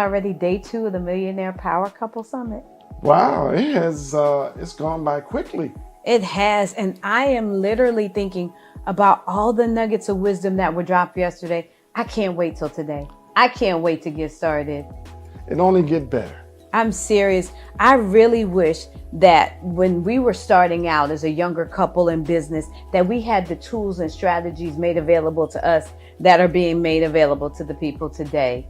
already day 2 of the Millionaire Power Couple Summit. Wow, it has it's gone by quickly. It has, and I am literally thinking about all the nuggets of wisdom that were dropped yesterday. I can't wait till today. I can't wait to get started. It only get better. I'm serious. I really wish that when we were starting out as a younger couple in business, that we had the tools and strategies made available to us that are being made available to the people today.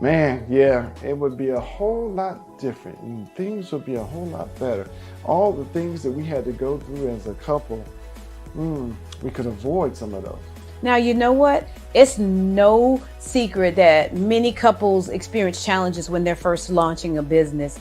Man, yeah, it would be a whole lot different and things would be a whole lot better. All the things that we had to go through as a couple, we could avoid some of those. Now, you know what? It's no secret that many couples experience challenges when they're first launching a business.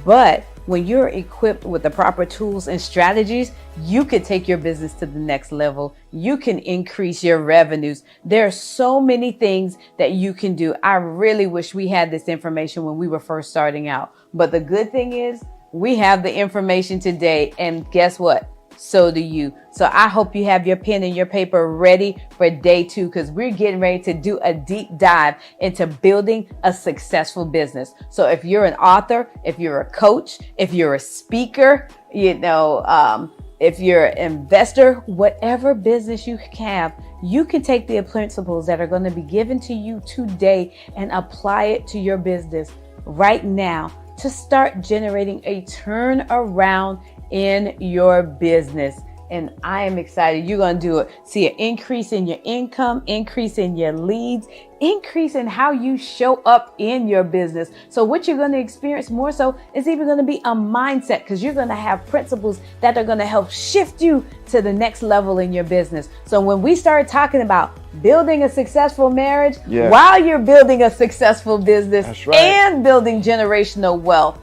But when you're equipped with the proper tools and strategies, you could take your business to the next level. You can increase your revenues. There are so many things that you can do. I really wish we had this information when we were first starting out. But the good thing is we have the information today. And guess what? So do you. So I hope you have your pen and your paper ready for day 2, because we're getting ready to do a deep dive into building a successful business. So if you're an author, if you're a coach, if you're a speaker, if you're an investor, whatever business you have, you can take the principles that are going to be given to you today and apply it to your business right now to start generating a turnaround in your business. And I am excited. You're going to do it. See an increase in your income, increase in your leads, increase in how you show up in your business. So what you're going to experience more so is even going to be a mindset, because you're going to have principles that are going to help shift you to the next level in your business. So when we start talking about building a successful marriage, while you're building a successful business, that's right, and building generational wealth,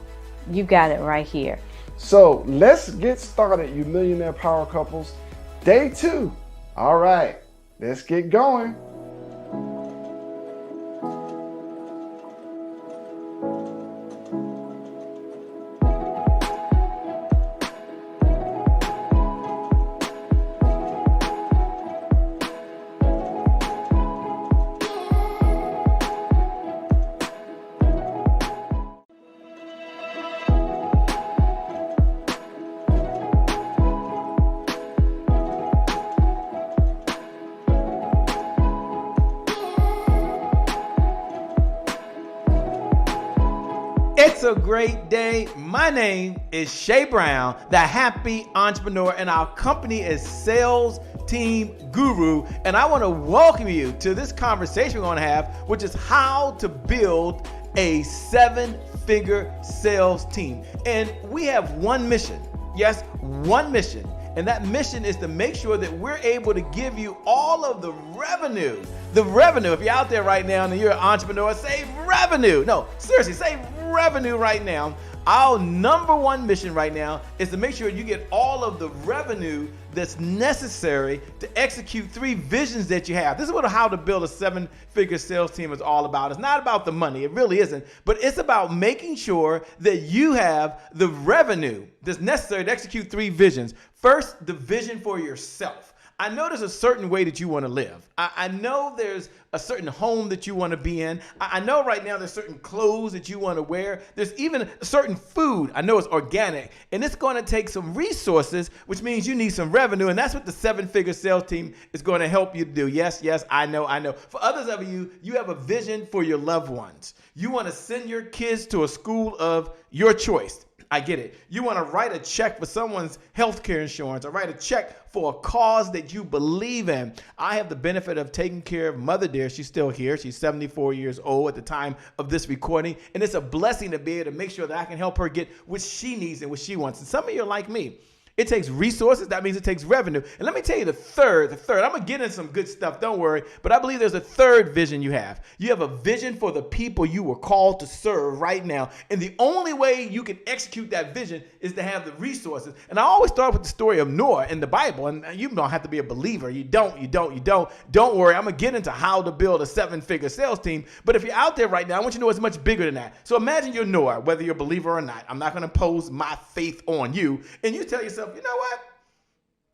you got it right here. So let's get started, you millionaire power couples. Day 2. All right, let's get going. It's a great day. My name is Shay Brown, the happy entrepreneur, and our company is Sales Team Guru. And I want to welcome you to this conversation we're going to have, which is how to build a 7-figure sales team. And we have one mission. Yes, one mission. And that mission is to make sure that we're able to give you all of the revenue. The revenue. If you're out there right now and you're an entrepreneur, say revenue. No, seriously, say revenue right now. Our number one mission right now is to make sure you get all of the revenue that's necessary to execute 3 visions that you have. This is what how to build a 7-figure sales team is all about. It's not about the money. It really isn't. But it's about making sure that you have the revenue that's necessary to execute 3 visions. First, the vision for yourself. I know there's a certain way that you want to live. I know there's a certain home that you want to be in. I know right now there's certain clothes that you want to wear. There's even a certain food. I know it's organic. And it's going to take some resources, which means you need some revenue. And that's what the 7-figure sales team is going to help you do. Yes, I know. For others of you, you have a vision for your loved ones. You want to send your kids to a school of your choice. I get it. You want to write a check for someone's healthcare insurance or write a check for a cause that you believe in. I have the benefit of taking care of Mother Dear. She's still here. She's 74 years old at the time of this recording. And it's a blessing to be able to make sure that I can help her get what she needs and what she wants. And some of you are like me. It takes resources. That means it takes revenue. And let me tell you the third. I'm going to get into some good stuff. Don't worry. But I believe there's a third vision you have. You have a vision for the people you were called to serve right now. And the only way you can execute that vision is to have the resources. And I always start with the story of Noah in the Bible. And you don't have to be a believer. You don't. Don't worry. I'm going to get into how to build a 7-figure sales team. But if you're out there right now, I want you to know it's much bigger than that. So imagine you're Noah, whether you're a believer or not. I'm not going to impose my faith on you. And you tell yourself, you know what?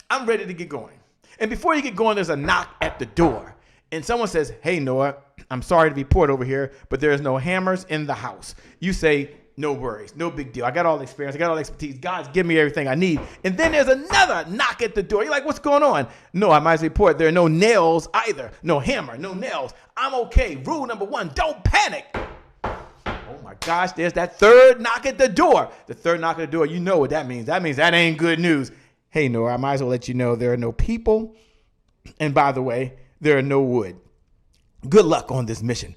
I'm ready to get going. And before you get going, there's a knock at the door. And someone says, hey, Noah, I'm sorry to report over here, but there's no hammers in the house. You say, no worries, no big deal. I got all the experience, I got all the expertise. God's given me everything I need. And then there's another knock at the door. You're like, what's going on? No, I might report there are no nails either. No hammer, no nails. I'm okay. Rule number 1, don't panic. Oh my gosh, there's that third knock at the door. The third knock at the door, you know what that means. That means that ain't good news. Hey, Nora, I might as well let you know there are no people. And by the way, there are no wood. Good luck on this mission.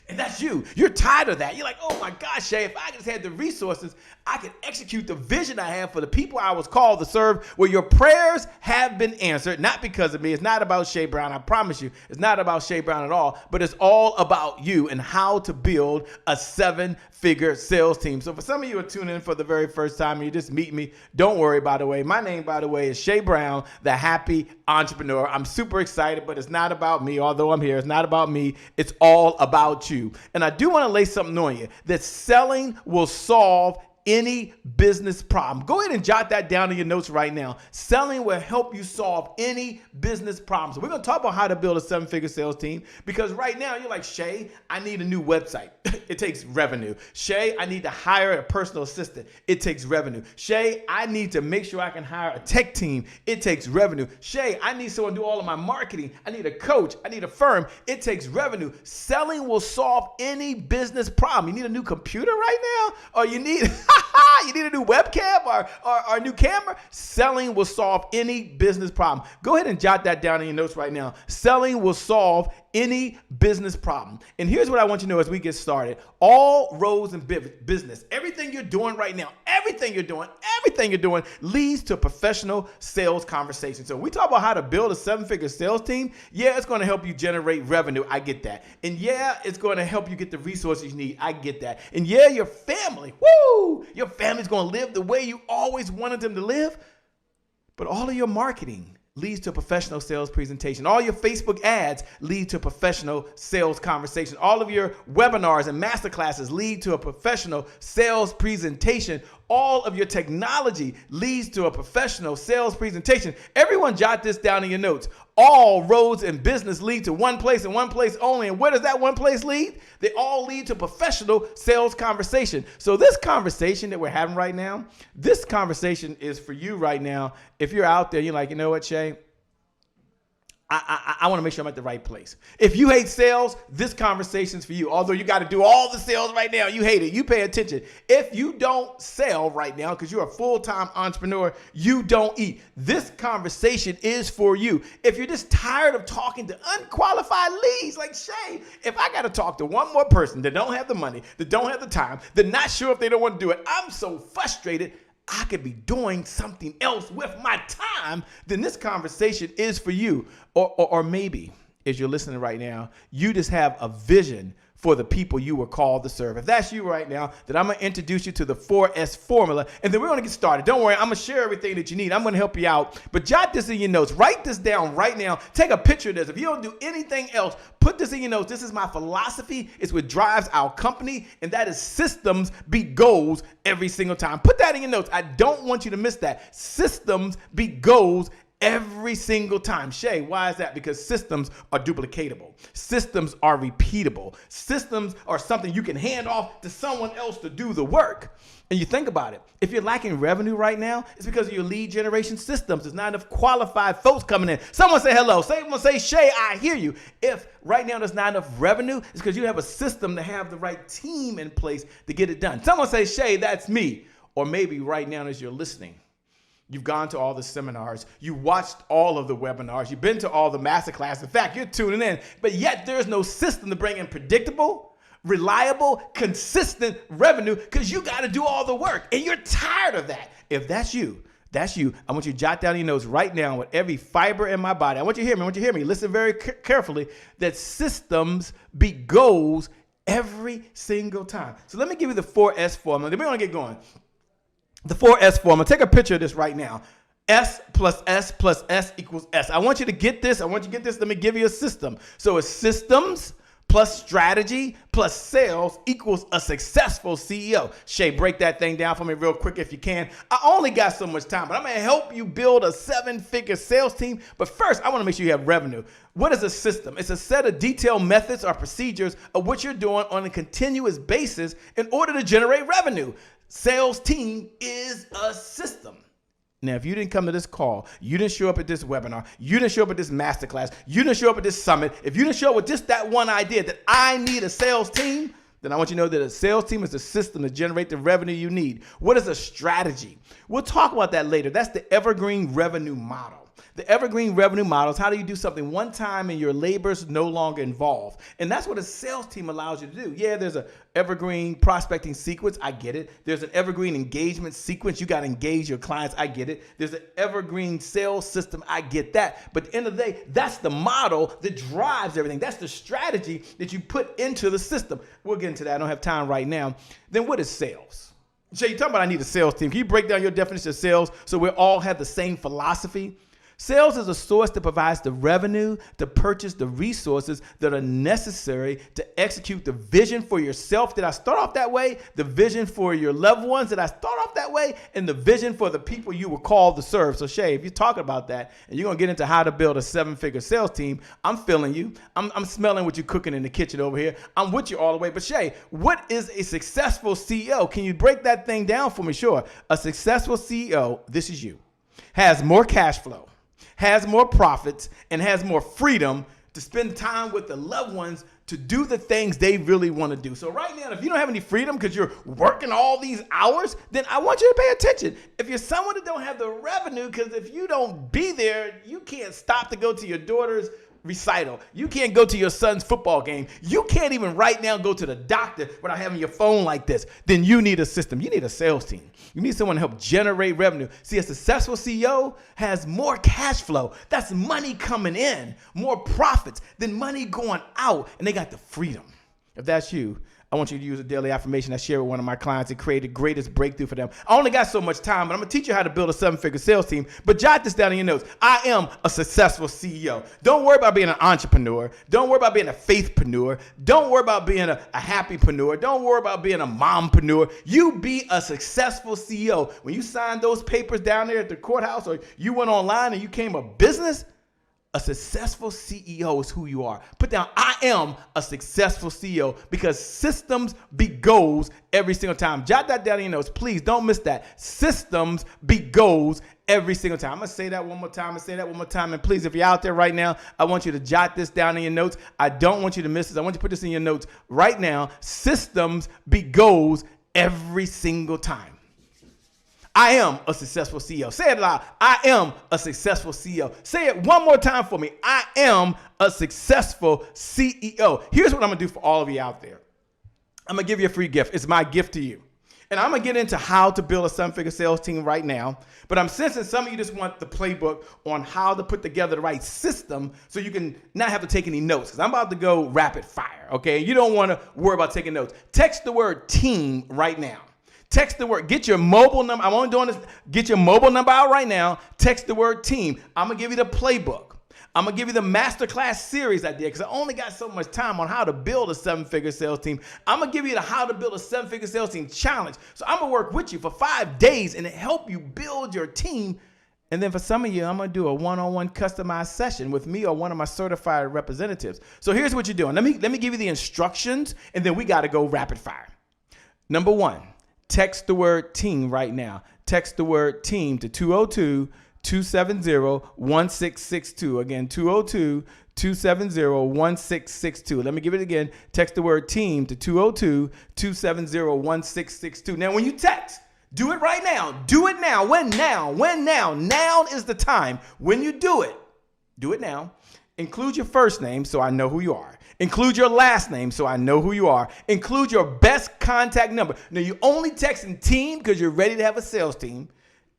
And that's you. You're tired of that. You're like, oh my gosh, Shay, if I just had the resources, I could execute the vision I have for the people I was called to serve. Well, your prayers have been answered, not because of me. It's not about Shay Brown. I promise you, it's not about Shay Brown at all, but it's all about you and how to build a 7-figure sales team. So for some of you who are tuning in for the very first time and you just meet me, don't worry, by the way. My name, by the way, is Shay Brown, the happy entrepreneur. I'm super excited, but it's not about me. Although I'm here, it's not about me. It's all about you. And I do want to lay something on you that selling will solve any business problem. Go ahead and jot that down in your notes right now. Selling will help you solve any business problem. So we're going to talk about how to build a 7-figure sales team, because right now you're like, Shay, I need a new website. It takes revenue. Shay, I need to hire a personal assistant. It takes revenue. Shay, I need to make sure I can hire a tech team. It takes revenue. Shay, I need someone to do all of my marketing. I need a coach. I need a firm. It takes revenue. Selling will solve any business problem. You need a new computer right now, or you need you need a new webcam or a new camera? Selling will solve any business problem. Go ahead and jot that down in your notes right now. Selling will solve any business problem. And here's what I want you to know as we get started. All roads in business, everything you're doing right now, everything you're doing leads to a professional sales conversation. So we talk about how to build a 7-figure sales team. Yeah, it's going to help you generate revenue. I get that. And yeah, it's going to help you get the resources you need. I get that. And yeah, your family, your family's going to live the way you always wanted them to live. But all of your marketing leads to a professional sales presentation. All your Facebook ads lead to a professional sales conversation. All of your webinars and masterclasses lead to a professional sales presentation. All of your technology leads to a professional sales presentation. Everyone jot this down in your notes. All roads in business lead to one place and one place only. And where does that one place lead? They all lead to professional sales conversation. So this conversation that we're having right now, this conversation is for you right now. If you're out there, you're like, you know what, Shay? I want to make sure I'm at the right place. If you hate sales, this conversation's for you. Although you got to do all the sales right now, you hate it. You pay attention. If you don't sell right now because you're a full-time entrepreneur, you don't eat. This conversation is for you. If you're just tired of talking to unqualified leads, like Shay, if I got to talk to one more person that don't have the money, that don't have the time, that not sure if they don't want to do it, I'm so frustrated. I could be doing something else with my time, then this conversation is for you. Or maybe, as you're listening right now, you just have a vision for the people you were called to serve. If that's you right now, then I'm going to introduce you to the 4S formula, and then we're going to get started. Don't worry, I'm going to share everything that you need. I'm going to help you out, but jot this in your notes. Write this down right now. Take a picture of this. If you don't do anything else, put this in your notes. This is my philosophy. It's what drives our company, and that is systems beat goals every single time. Put that in your notes. I don't want you to miss that. Systems beat goals every single time. Shay, why is that? Because systems are duplicatable. Systems are repeatable. Systems are something you can hand off to someone else to do the work. And you think about it. If you're lacking revenue right now, it's because of your lead generation systems. There's not enough qualified folks coming in. Someone say hello. Someone say, Shay, I hear you. If right now there's not enough revenue, it's because you have a system to have the right team in place to get it done. Someone say, Shay, that's me. Or maybe right now as you're listening, you've gone to all the seminars. You watched all of the webinars. You've been to all the masterclass. In fact, you're tuning in, but yet there's no system to bring in predictable, reliable, consistent revenue because you got to do all the work and you're tired of that. If that's you, I want you to jot down your notes right now with every fiber in my body. I want you to hear me. Listen very carefully that systems beat goals every single time. So let me give you the 4S formula. Then we're going to get going. The 4S formula. Take a picture of this right now. S plus S plus S equals S. I want you to get this. Let me give you a system. So it's systems plus strategy plus sales equals a successful CEO. Shay, break that thing down for me real quick if you can. I only got so much time, but I'm going to help you build a 7-figure sales team. But first, I want to make sure you have revenue. What is a system? It's a set of detailed methods or procedures of what you're doing on a continuous basis in order to generate revenue. Sales team is a system. Now, if you didn't come to this call, you didn't show up at this webinar, you didn't show up at this masterclass, you didn't show up at this summit, if you didn't show up with just that one idea that I need a sales team, then I want you to know that a sales team is a system to generate the revenue you need. What is a strategy? We'll talk about that later. That's the evergreen revenue model. The evergreen revenue model is how do you do something one time and your labor's no longer involved. And that's what a sales team allows you to do. Yeah, there's an evergreen prospecting sequence. I get it. There's an evergreen engagement sequence. You got to engage your clients. I get it. There's an evergreen sales system. I get that. But at the end of the day, that's the model that drives everything. That's the strategy that you put into the system. We'll get into that. I don't have time right now. Then what is sales? So you're talking about I need a sales team. Can you break down your definition of sales so we all have the same philosophy? Sales is a source that provides the revenue to purchase the resources that are necessary to execute the vision for yourself. Did I start off that way? The vision for your loved ones? Did I start off that way? And the vision for the people you were called to serve. So Shay, if you're talking about that and you're going to get into how to build a 7-figure sales team, I'm feeling you. I'm smelling what you're cooking in the kitchen over here. I'm with you all the way. But Shay, what is a successful CEO? Can you break that thing down for me? Sure. A successful CEO, this is you, has more cash flow, has more profits, and has more freedom to spend time with the loved ones to do the things they really want to do. So right now, if you don't have any freedom because you're working all these hours, then I want you to pay attention. If you're someone that don't have the revenue, because if you don't be there, you can't stop to go to your daughter's recital. You can't go to your son's football game. You can't even right now go to the doctor without having your phone like this. Then you need a system. You need a sales team. You need someone to help generate revenue. See, a successful CEO has more cash flow. That's money coming in, more profits than money going out, and they got the freedom. If that's you, I want you to use a daily affirmation I share with one of my clients and create the greatest breakthrough for them. I only got so much time, but I'm going to teach you how to build a 7-figure sales team. But jot this down in your notes. I am a successful CEO. Don't worry about being an entrepreneur. Don't worry about being a faithpreneur. Don't worry about being a happypreneur. Don't worry about being a mompreneur. You be a successful CEO. When you signed those papers down there at the courthouse or you went online and you came a business, a successful CEO is who you are. Put down, I am a successful CEO, because systems beat goals every single time. Jot that down in your notes. Please don't miss that. Systems beat goals every single time. I'm going to say that one more time and say that one more time. And please, if you're out there right now, I want you to jot this down in your notes. I don't want you to miss this. I want you to put this in your notes right now. Systems beat goals every single time. I am a successful CEO. Say it loud. I am a successful CEO. Say it one more time for me. I am a successful CEO. Here's what I'm going to do for all of you out there. I'm going to give you a free gift. It's my gift to you. And I'm going to get into how to build a 7-figure sales team right now. But I'm sensing some of you just want the playbook on how to put together the right system so you can not have to take any notes. Because I'm about to go rapid fire, okay? You don't want to worry about taking notes. Text the word team right now. Text the word, get your mobile number. I'm only doing this. Get your mobile number out right now. Text the word team. I'm going to give you the playbook. I'm going to give you the masterclass series I did because I only got so much time on how to build a 7-figure sales team. I'm going to give you the how to build a 7-figure sales team challenge. So I'm going to work with you for 5 days and help you build your team. And then for some of you, I'm going to do a one-on-one customized session with me or one of my certified representatives. So here's what you're doing. Let me give you the instructions, and then we got to go rapid fire. Number 1. Text the word team right now. Text the word team to 202-270-1662. Again, 202-270-1662. Let me give it again. Text the word team to 202-270-1662. Now, when you text, do it right now. Do it now. When now? When now? Now is the time. When you do it now. Include your first name so I know who you are. Include your last name so I know who you are. Include your best contact number. Now, you only texting team because you're ready to have a sales team.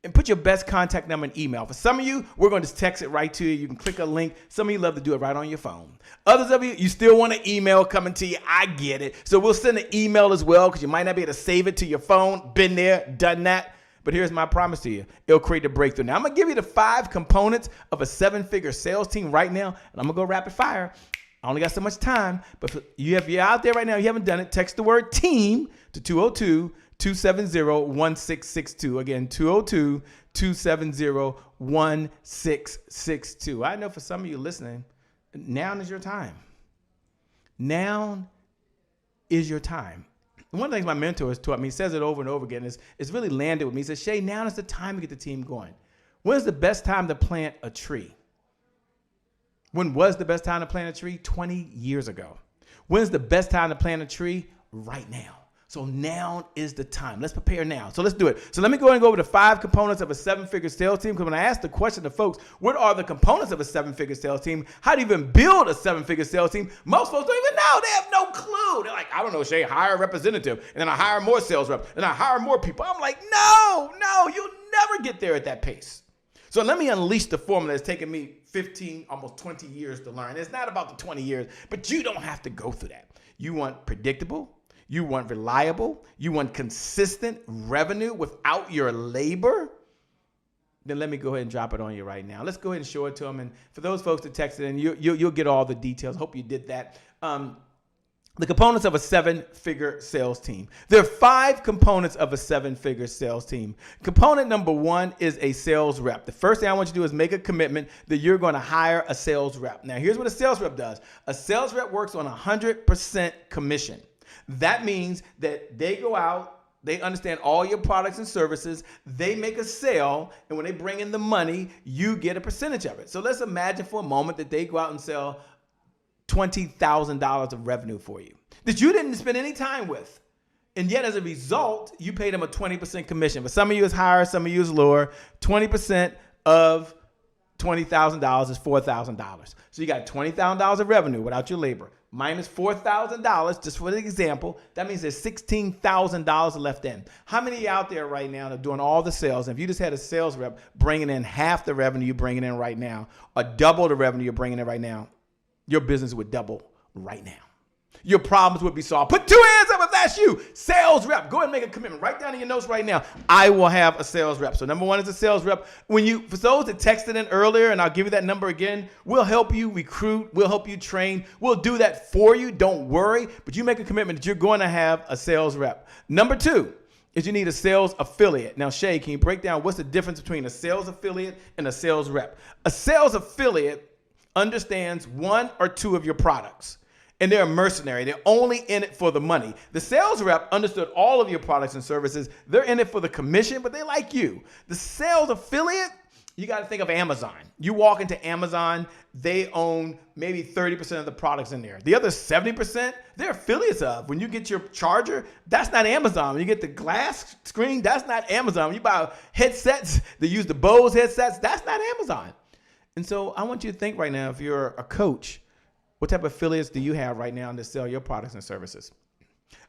And put your best contact number and email. For some of you, we're going to just text it right to you. You can click a link. Some of you love to do it right on your phone. Others of you still want an email coming to you. I get it. So we'll send an email as well because you might not be able to save it to your phone. Been there, done that. But here's my promise to you. It'll create a breakthrough. Now, I'm going to give you the 5 components of a 7-figure sales team right now. And I'm going to go rapid fire. I only got so much time, but if you're out there right now, you haven't done it, text the word team to 202-270-1662. Again, 202-270-1662. I know for some of you listening, now is your time. Now is your time. One of the things my mentor has taught me, he says it over and over again, it's really landed with me. He says, Shay, now is the time to get the team going. When's the best time to plant a tree? When was the best time to plant a tree? 20 years ago. When's the best time to plant a tree? Right now. So now is the time. Let's prepare now. So let's do it. So let me go ahead and go over the 5 components of a 7-figure sales team. Because when I asked the question to folks, what are the components of a 7-figure sales team? How do you even build a 7-figure sales team? Most folks don't even know. They have no clue. They're like, I don't know, Shay, hire a representative. And then I hire more sales reps. And I hire more people. I'm like, no, you'll never get there at that pace. So let me unleash the formula that's taken me 15, almost 20 years to learn. It's not about the 20 years, but you don't have to go through that. You want predictable, you want reliable, you want consistent revenue without your labor. Then let me go ahead and drop it on you right now. Let's go ahead and show it to them. And for those folks that texted in, you'll get all the details. Hope you did that. The components of a 7-figure sales team. There are 5 components of a 7-figure sales team. Component number 1 is a sales rep. The first thing I want you to do is make a commitment that you're going to hire a sales rep. Now, here's what a sales rep does. A sales rep works on 100% commission. That means that they go out, they understand all your products and services, they make a sale, and when they bring in the money, you get a percentage of it. So let's imagine for a moment that they go out and sell $20,000 of revenue for you that you didn't spend any time with. And yet as a result, you paid them a 20% commission. For some of you it's higher, some of you is lower. 20% of $20,000 is $4,000. So you got $20,000 of revenue without your labor. Minus $4,000, just for the example, that means there's $16,000 left in. How many of you out there right now that are doing all the sales? And if you just had a sales rep bringing in half the revenue you're bringing in right now, or double the revenue you're bringing in right now, your business would double right now. Your problems would be solved. Put 2 hands up if that's you. Sales rep. Go ahead and make a commitment. Write down in your notes right now. I will have a sales rep. So number 1 is a sales rep. For those that texted in earlier, and I'll give you that number again, we'll help you recruit. We'll help you train. We'll do that for you. Don't worry. But you make a commitment that you're going to have a sales rep. Number 2 is you need a sales affiliate. Now, Shay, can you break down what's the difference between a sales affiliate and a sales rep? A sales affiliate understands 1 or 2 of your products, and they're a mercenary. They're only in it for the money. The sales rep understood all of your products and services. They're in it for the commission, but they like you. The sales affiliate, you got to think of Amazon. You walk into Amazon, they own maybe 30% of the products in there. The other 70%, they're affiliates of. When you get your charger, that's not Amazon. When you get the glass screen, that's not Amazon. When you buy headsets, they use the Bose headsets, that's not Amazon. And so I want you to think right now, if you're a coach, what type of affiliates do you have right now to sell your products and services?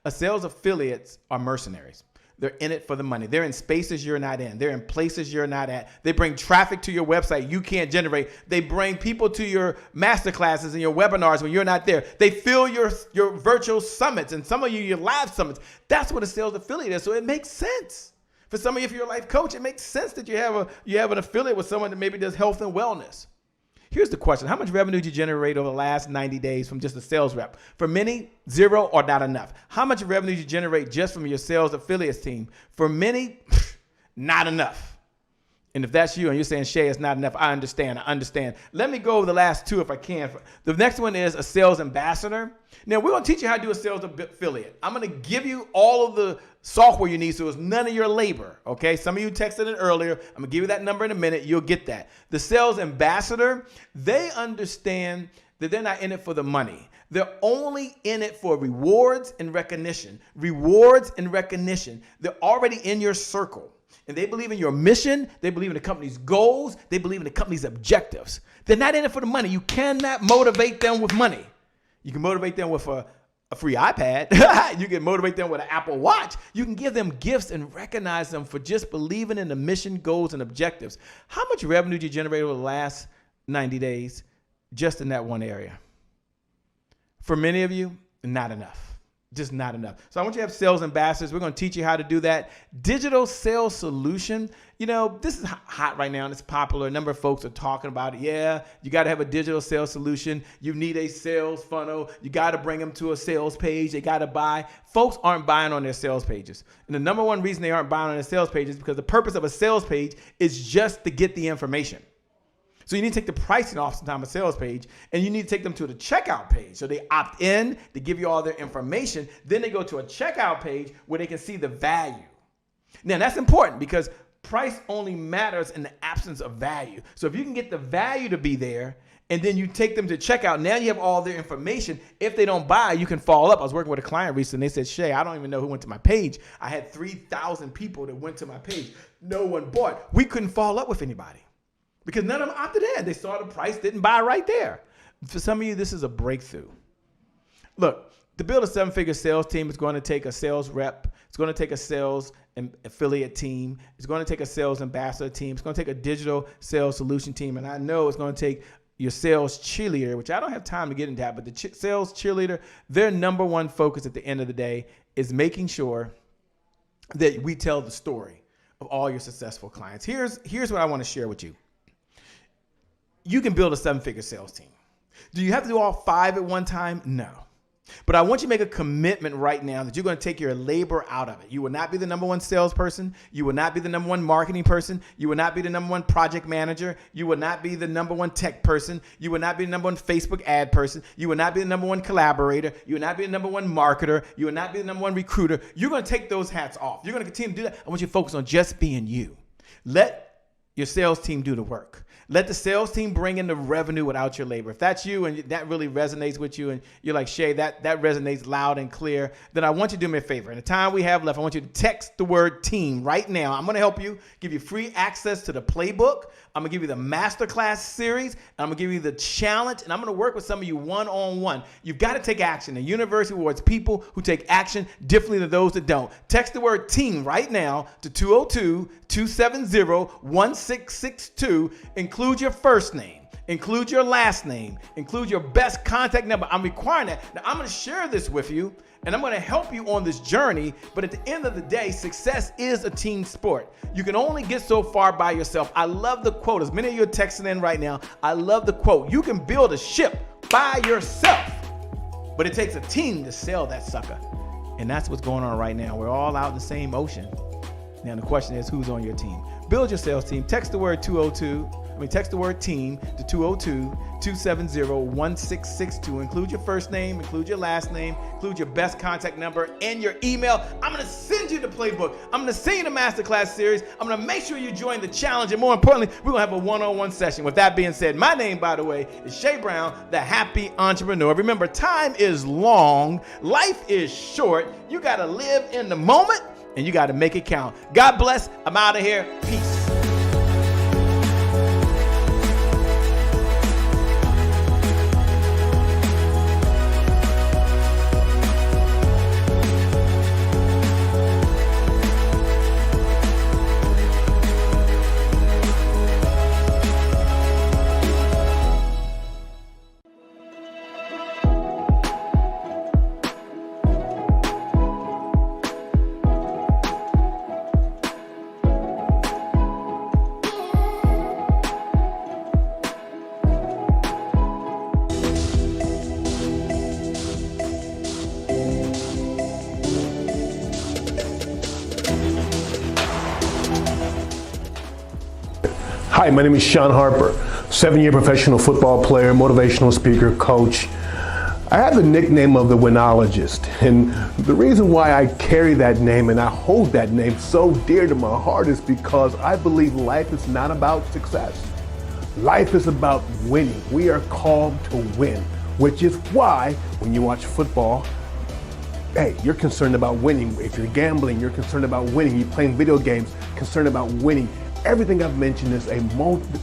A sales affiliates are mercenaries. They're in it for the money. They're in spaces you're not in. They're in places you're not at. They bring traffic to your website you can't generate. They bring people to your masterclasses and your webinars when you're not there. They fill your virtual summits, and some of you, your live summits. That's what a sales affiliate is. So it makes sense. For some of you, if you're a life coach, it makes sense that you have an affiliate with someone that maybe does health and wellness. Here's the question. How much revenue did you generate over the last 90 days from just a sales rep? For many, 0 or not enough. How much revenue did you generate just from your sales affiliates team? For many, not enough. And if that's you and you're saying, Shay, it's not enough, I understand. Let me go over the last 2 if I can. The next one is a sales ambassador. Now, we're going to teach you how to do a sales affiliate. I'm going to give you all of the software you need so it's none of your labor, okay? Some of you texted it earlier. I'm going to give you that number in a minute. You'll get that. The sales ambassador, they understand that they're not in it for the money. They're only in it for rewards and recognition. Rewards and recognition. They're already in your circle. And they believe in your mission. They believe in the company's goals. They believe in the company's objectives. They're not in it for the money. You cannot motivate them with money. You can motivate them with a free iPad. You can motivate them with an Apple Watch. You can give them gifts and recognize them for just believing in the mission, goals, and objectives. How much revenue did you generate over the last 90 days just in that one area? For many of you, not enough. just not enough. So I want you to have sales ambassadors. We're going to teach you how to do that. Digital sales solution. You know, this is hot right now and it's popular. A number of folks are talking about it. Yeah, you got to have a digital sales solution. You need a sales funnel. You got to bring them to a sales page. They got to buy. Folks aren't buying on their sales pages. And the number one reason they aren't buying on their sales pages is because the purpose of a sales page is just to get the information. So you need to take the pricing off sometimes a sales page, and you need to take them to the checkout page. So they opt in, they give you all their information. Then they go to a checkout page where they can see the value. Now that's important because price only matters in the absence of value. So if you can get the value to be there, and then you take them to checkout, now you have all their information. If they don't buy, you can follow up. I was working with a client recently. They said, Shay, I don't even know who went to my page. I had 3,000 people that went to my page. No one bought. We couldn't follow up with anybody, because none of them opted in. They saw the price, didn't buy right there. For some of you, this is a breakthrough. Look, to build a seven-figure sales team, it's going to take a sales rep. It's going to take a sales and affiliate team. It's going to take a sales ambassador team. It's going to take a digital sales solution team. And I know it's going to take your sales cheerleader, which I don't have time to get into that, but the sales cheerleader, their number one focus at the end of the day is making sure that we tell the story of all your successful clients. Here's what I want to share with you. You can build a seven-figure sales team. Do you have to do all five at one time? No. But I want you to make a commitment right now that you're going to take your labor out of it. You will not be the number one salesperson. You will not be the number one marketing person. You will not be the number one project manager. You will not be the number one tech person. You will not be the number one Facebook ad person. You will not be the number one collaborator. You will not be the number one marketer. You will not be the number one recruiter. You're going to take those hats off. You're going to continue to do that. I want you to focus on just being you. Let your sales team do the work. Let the sales team bring in the revenue without your labor. If that's you and that really resonates with you and you're like, Shay, that resonates loud and clear, then I want you to do me a favor. In the time we have left, I want you to text the word team right now. I'm going to help you, give you free access to the playbook. I'm going to give you the masterclass series. And I'm going to give you the challenge. And I'm going to work with some of you one-on-one. You've got to take action. The university rewards people who take action differently than those that don't. Text the word team right now to 202-270-1662. Include your first name. Include your last name. Include your best contact number. I'm requiring that. Now, I'm going to share this with you, and I'm going to help you on this journey. But at the end of the day, success is a team sport. You can only get so far by yourself. I love the quote. As many of you are texting in right now, I love the quote. You can build a ship by yourself, but it takes a team to sail that sucker. And that's what's going on right now. We're all out in the same ocean. Now, the question is, who's on your team? Build your sales team. Text the word text the word team to 202-270-1662. Include your first name, include your last name, include your best contact number and your email. I'm going to send you the playbook. I'm going to send you the masterclass series. I'm going to make sure you join the challenge. And more importantly, we're going to have a one-on-one session. With that being said, my name, by the way, is Shay Brown, the Happy Entrepreneur. Remember, time is long. Life is short. You got to live in the moment and you got to make it count. God bless. I'm out of here. Peace. Hi, my name is Sean Harper, 7-year professional football player, motivational speaker, coach. I have the nickname of the Winologist, and the reason why I carry that name and I hold that name so dear to my heart is because I believe life is not about success. Life is about winning. We are called to win, which is why when you watch football, hey, you're concerned about winning. If you're gambling, you're concerned about winning. You're playing video games, concerned about winning. Everything I've mentioned is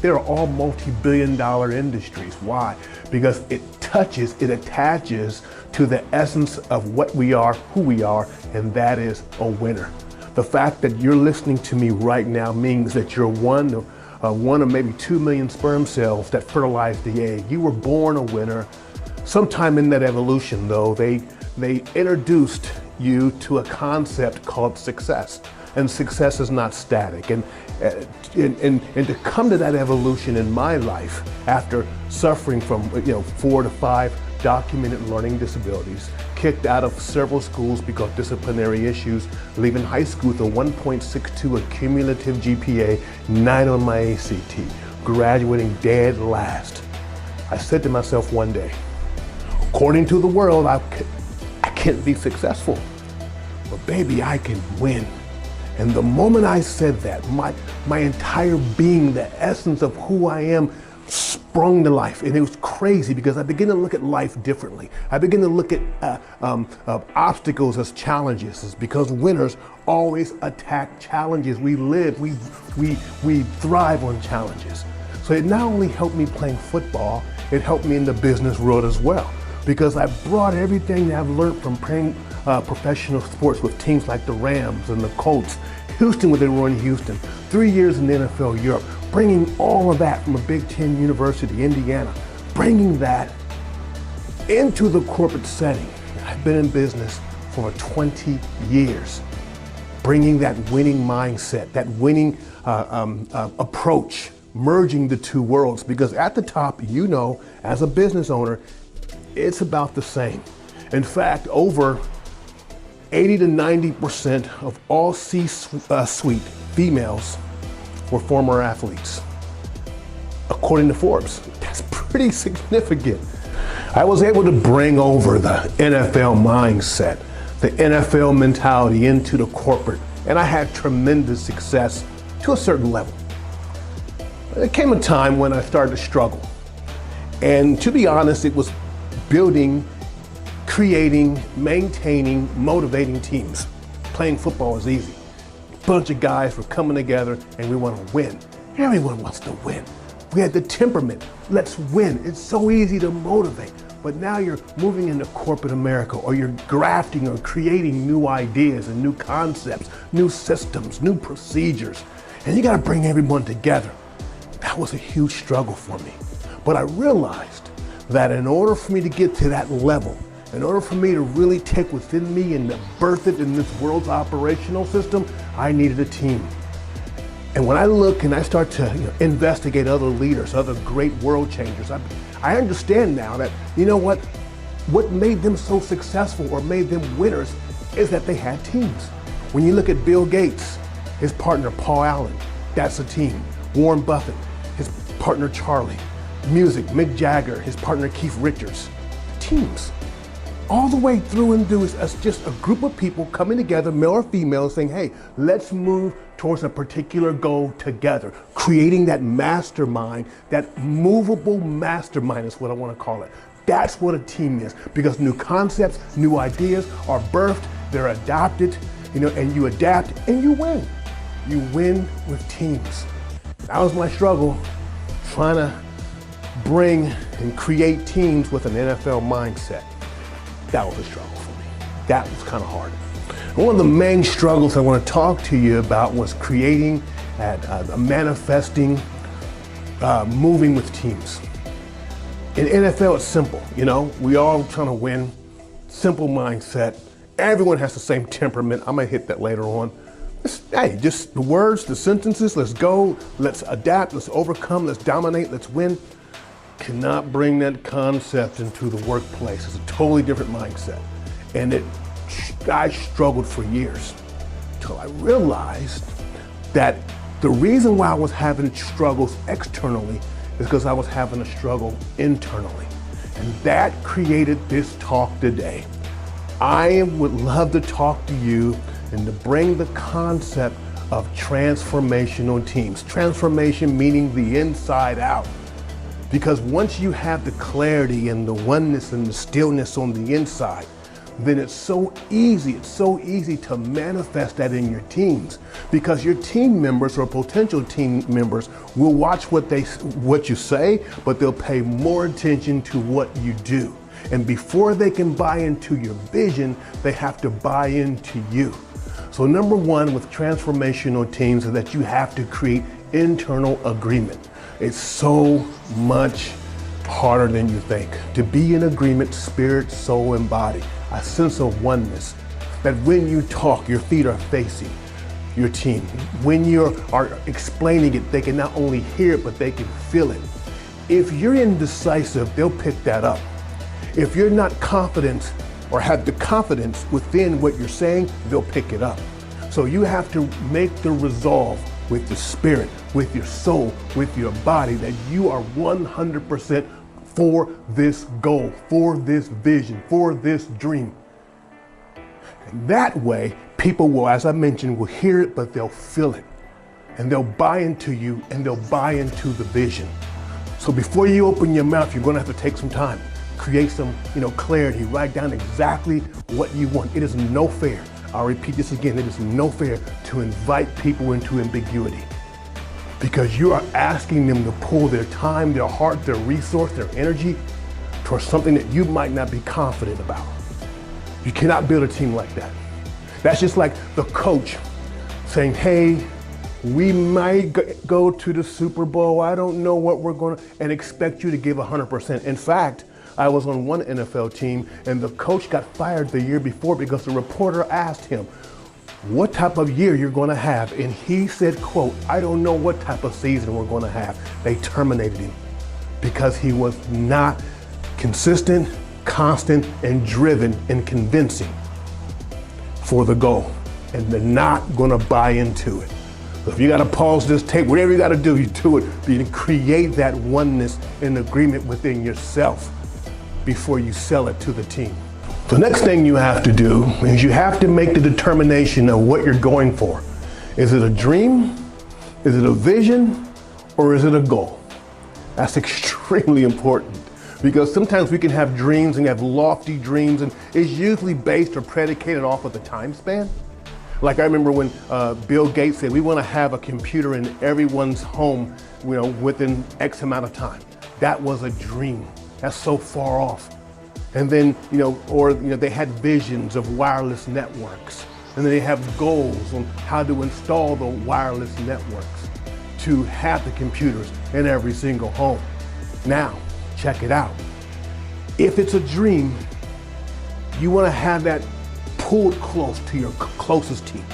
they're all multi-billion-dollar industries. Why? Because it attaches to the essence of what we are, who we are, and that is a winner. The fact that you're listening to me right now means that you're one of maybe 2 million sperm cells that fertilize the egg. You were born a winner. Sometime in that evolution, though, they they introduced you to a concept called success. And success is not static. And to come to that evolution in my life after suffering from 4 to 5 documented learning disabilities, kicked out of several schools because of disciplinary issues, leaving high school with a 1.62 cumulative GPA, 9 on my ACT, graduating dead last. I said to myself one day, according to the world, I can't be successful, but baby, I can win. And the moment I said that, my entire being, the essence of who I am, sprung to life. And it was crazy because I began to look at life differently. I began to look at obstacles as challenges. It's because winners always attack challenges. We thrive on challenges. So it not only helped me playing football, it helped me in the business world as well. Because I brought everything that I've learned from playing professional sports with teams like the Rams and the Colts, Houston when they were in Houston, 3 years in the NFL Europe, bringing all of that from a Big Ten university, Indiana, bringing that into the corporate setting. I've been in business for 20 years, bringing that winning mindset, that winning approach, merging the two worlds. Because at the top, as a business owner, it's about the same. In fact, over 80 to 90% of all C-suite females were former athletes, according to Forbes. That's pretty significant. I was able to bring over the NFL mindset, the NFL mentality into the corporate, and I had tremendous success to a certain level. There came a time when I started to struggle. And to be honest, it was building, creating, maintaining, motivating teams. Playing football is easy. A bunch of guys were coming together and we want to win. Everyone wants to win. We had the temperament. Let's win. It's so easy to motivate. But now you're moving into corporate America, or you're grafting or creating new ideas and new concepts, new systems, new procedures. And you got to bring everyone together. That was a huge struggle for me. But I realized that in order for me to get to that level, in order for me to really take within me and to birth it in this world's operational system, I needed a team. And when I look and I start to investigate other leaders, other great world changers, I understand now that, what made them so successful or made them winners is that they had teams. When you look at Bill Gates, his partner Paul Allen, that's a team. Warren Buffett, his partner Charlie. Music, Mick Jagger, his partner Keith Richards. Teams. All the way through and through is just a group of people coming together, male or female, saying, hey, let's move towards a particular goal together. Creating that mastermind, that movable mastermind is what I want to call it. That's what a team is, because new concepts, new ideas are birthed, they're adopted, and you adapt and you win. You win with teams. That was my struggle, trying to bring and create teams with an NFL mindset. That was a struggle for me. That was kind of hard. One of the main struggles I want to talk to you about was creating, manifesting, moving with teams. In NFL, it's simple. We all trying to win. Simple mindset. Everyone has the same temperament. I'm gonna hit that later on. Just the words, the sentences. Let's go. Let's adapt. Let's overcome. Let's dominate. Let's win. Cannot bring that concept into the workplace. It's a totally different mindset. And I struggled for years until I realized that the reason why I was having struggles externally is because I was having a struggle internally. And that created this talk today. I would love to talk to you and to bring the concept of transformational teams. Transformation meaning the inside out. Because once you have the clarity and the oneness and the stillness on the inside, then it's so easy to manifest that in your teams. Because your team members or potential team members will watch what you say, but they'll pay more attention to what you do. And before they can buy into your vision, they have to buy into you. So number one with transformational teams is that you have to create internal agreement. It's so much harder than you think. To be in agreement, spirit, soul, and body. a sense of oneness, that when you talk, your feet are facing your team. When you are explaining it, they can not only hear it, but they can feel it. If you're indecisive, they'll pick that up. If you're not confident or have the confidence within what you're saying, they'll pick it up. So you have to make the resolve with your spirit, with your soul, with your body, that you are 100% for this goal, for this vision, for this dream. And that way, people will, as I mentioned, will hear it, but they'll feel it. And they'll buy into you, and they'll buy into the vision. So before you open your mouth, you're gonna have to take some time, create some, clarity, write down exactly what you want. It is no fair. I'll repeat this again. It is no fair to invite people into ambiguity, because you are asking them to pull their time, their heart, their resource, their energy towards something that you might not be confident about. You cannot build a team like that. That's just like the coach saying, hey, we might go to the Super Bowl. I don't know what we're going to, and expect you to give 100%. In fact, I was on one NFL team and the coach got fired the year before because the reporter asked him what type of year you're going to have. And he said, quote, I don't know what type of season we're going to have. They terminated him because he was not consistent, constant, and driven and convincing for the goal. And they're not going to buy into it. So if you got to pause this tape, whatever you got to do, you do it. But you create that oneness and agreement within yourself before you sell it to the team. The next thing you have to do is you have to make the determination of what you're going for. Is it a dream? Is it a vision? Or is it a goal? That's extremely important, because sometimes we can have dreams and have lofty dreams, and it's usually based or predicated off of the time span. Like I remember when Bill Gates said, we want to have a computer in everyone's home, within X amount of time. That was a dream. That's so far off. And then, they had visions of wireless networks. And then they have goals on how to install the wireless networks to have the computers in every single home. Now, check it out. If it's a dream, you want to have that pulled close to your closest team.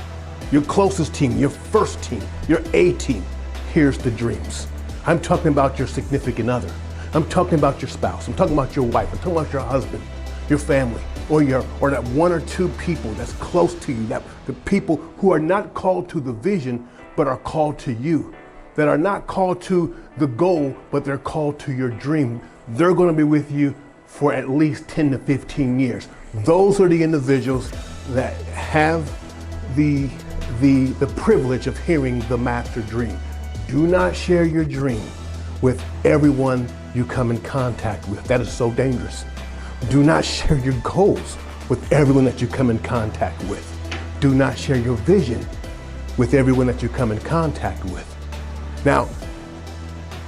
Your closest team, your first team, your A team. Here's the dreams. I'm talking about your significant other. I'm talking about your spouse. I'm talking about your wife. I'm talking about your husband, your family, or that one or two people that's close to you, that the people who are not called to the vision, but are called to you, that are not called to the goal, but they're called to your dream. They're going to be with you for at least 10 to 15 years. Those are the individuals that have the privilege of hearing the master dream. Do not share your dream with everyone you come in contact with. That is so dangerous. Do not share your goals with everyone that you come in contact with. Do not share your vision with everyone that you come in contact with. Now,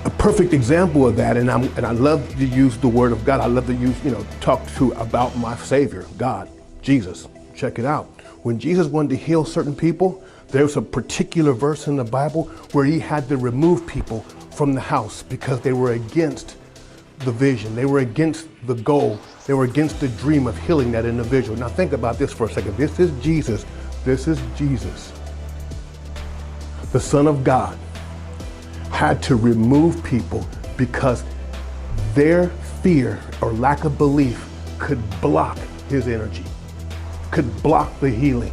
a perfect example of that, and I love to use the word of God. I love to use, talk about my Savior, God, Jesus. Check it out. When Jesus wanted to heal certain people, there's a particular verse in the Bible where he had to remove people from the house because they were against the vision. They were against the goal. They were against the dream of healing that individual. Now think about this for a second. This is Jesus. This is Jesus. The Son of God had to remove people because their fear or lack of belief could block his energy, could block the healing.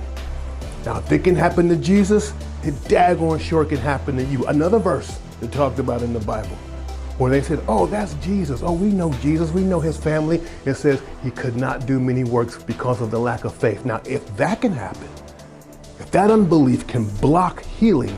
Now, if it can happen to Jesus, it daggone sure can happen to you. Another verse that talked about in the Bible, where they said, oh, that's Jesus. Oh, we know Jesus. We know his family. It says he could not do many works because of the lack of faith. Now, if that can happen, if that unbelief can block healing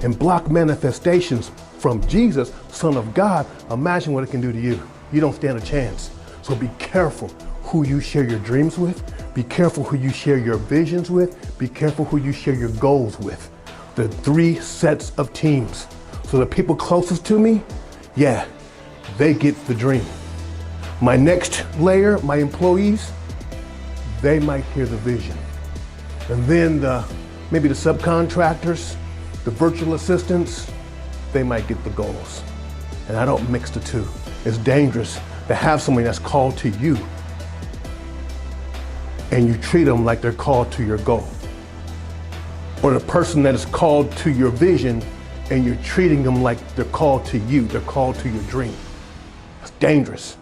and block manifestations from Jesus, Son of God, imagine what it can do to you. You don't stand a chance. So be careful who you share your dreams with. Be careful who you share your visions with. Be careful who you share your goals with. The 3 sets of teams. So the people closest to me, yeah, they get the dream. My next layer, my employees, they might hear the vision. And then maybe the subcontractors, the virtual assistants, they might get the goals. And I don't mix the two. It's dangerous to have someone that's called to you and you treat them like they're called to your goal. Or the person that is called to your vision and you're treating them like they're called to you, they're called to your dream. It's dangerous.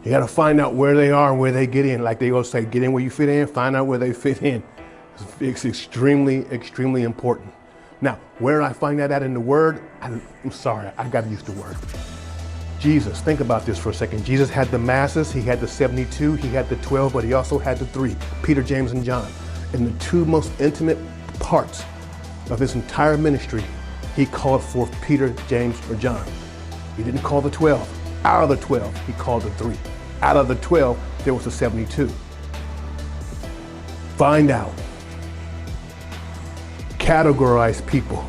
You gotta find out where they are and where they get in. Like they always say, get in where you fit in, find out where they fit in. It's extremely, extremely important. Now, where do I find that at in the Word? I'm sorry, I gotta use the Word. Jesus, think about this for a second. Jesus had the masses, he had the 72, he had the 12, but he also had the 3, Peter, James, and John. In the 2 most intimate parts of his entire ministry, he called forth Peter, James, or John. He didn't call the 12. Out of the 12, he called the 3. Out of the 12, there was the 72. Find out. Categorize people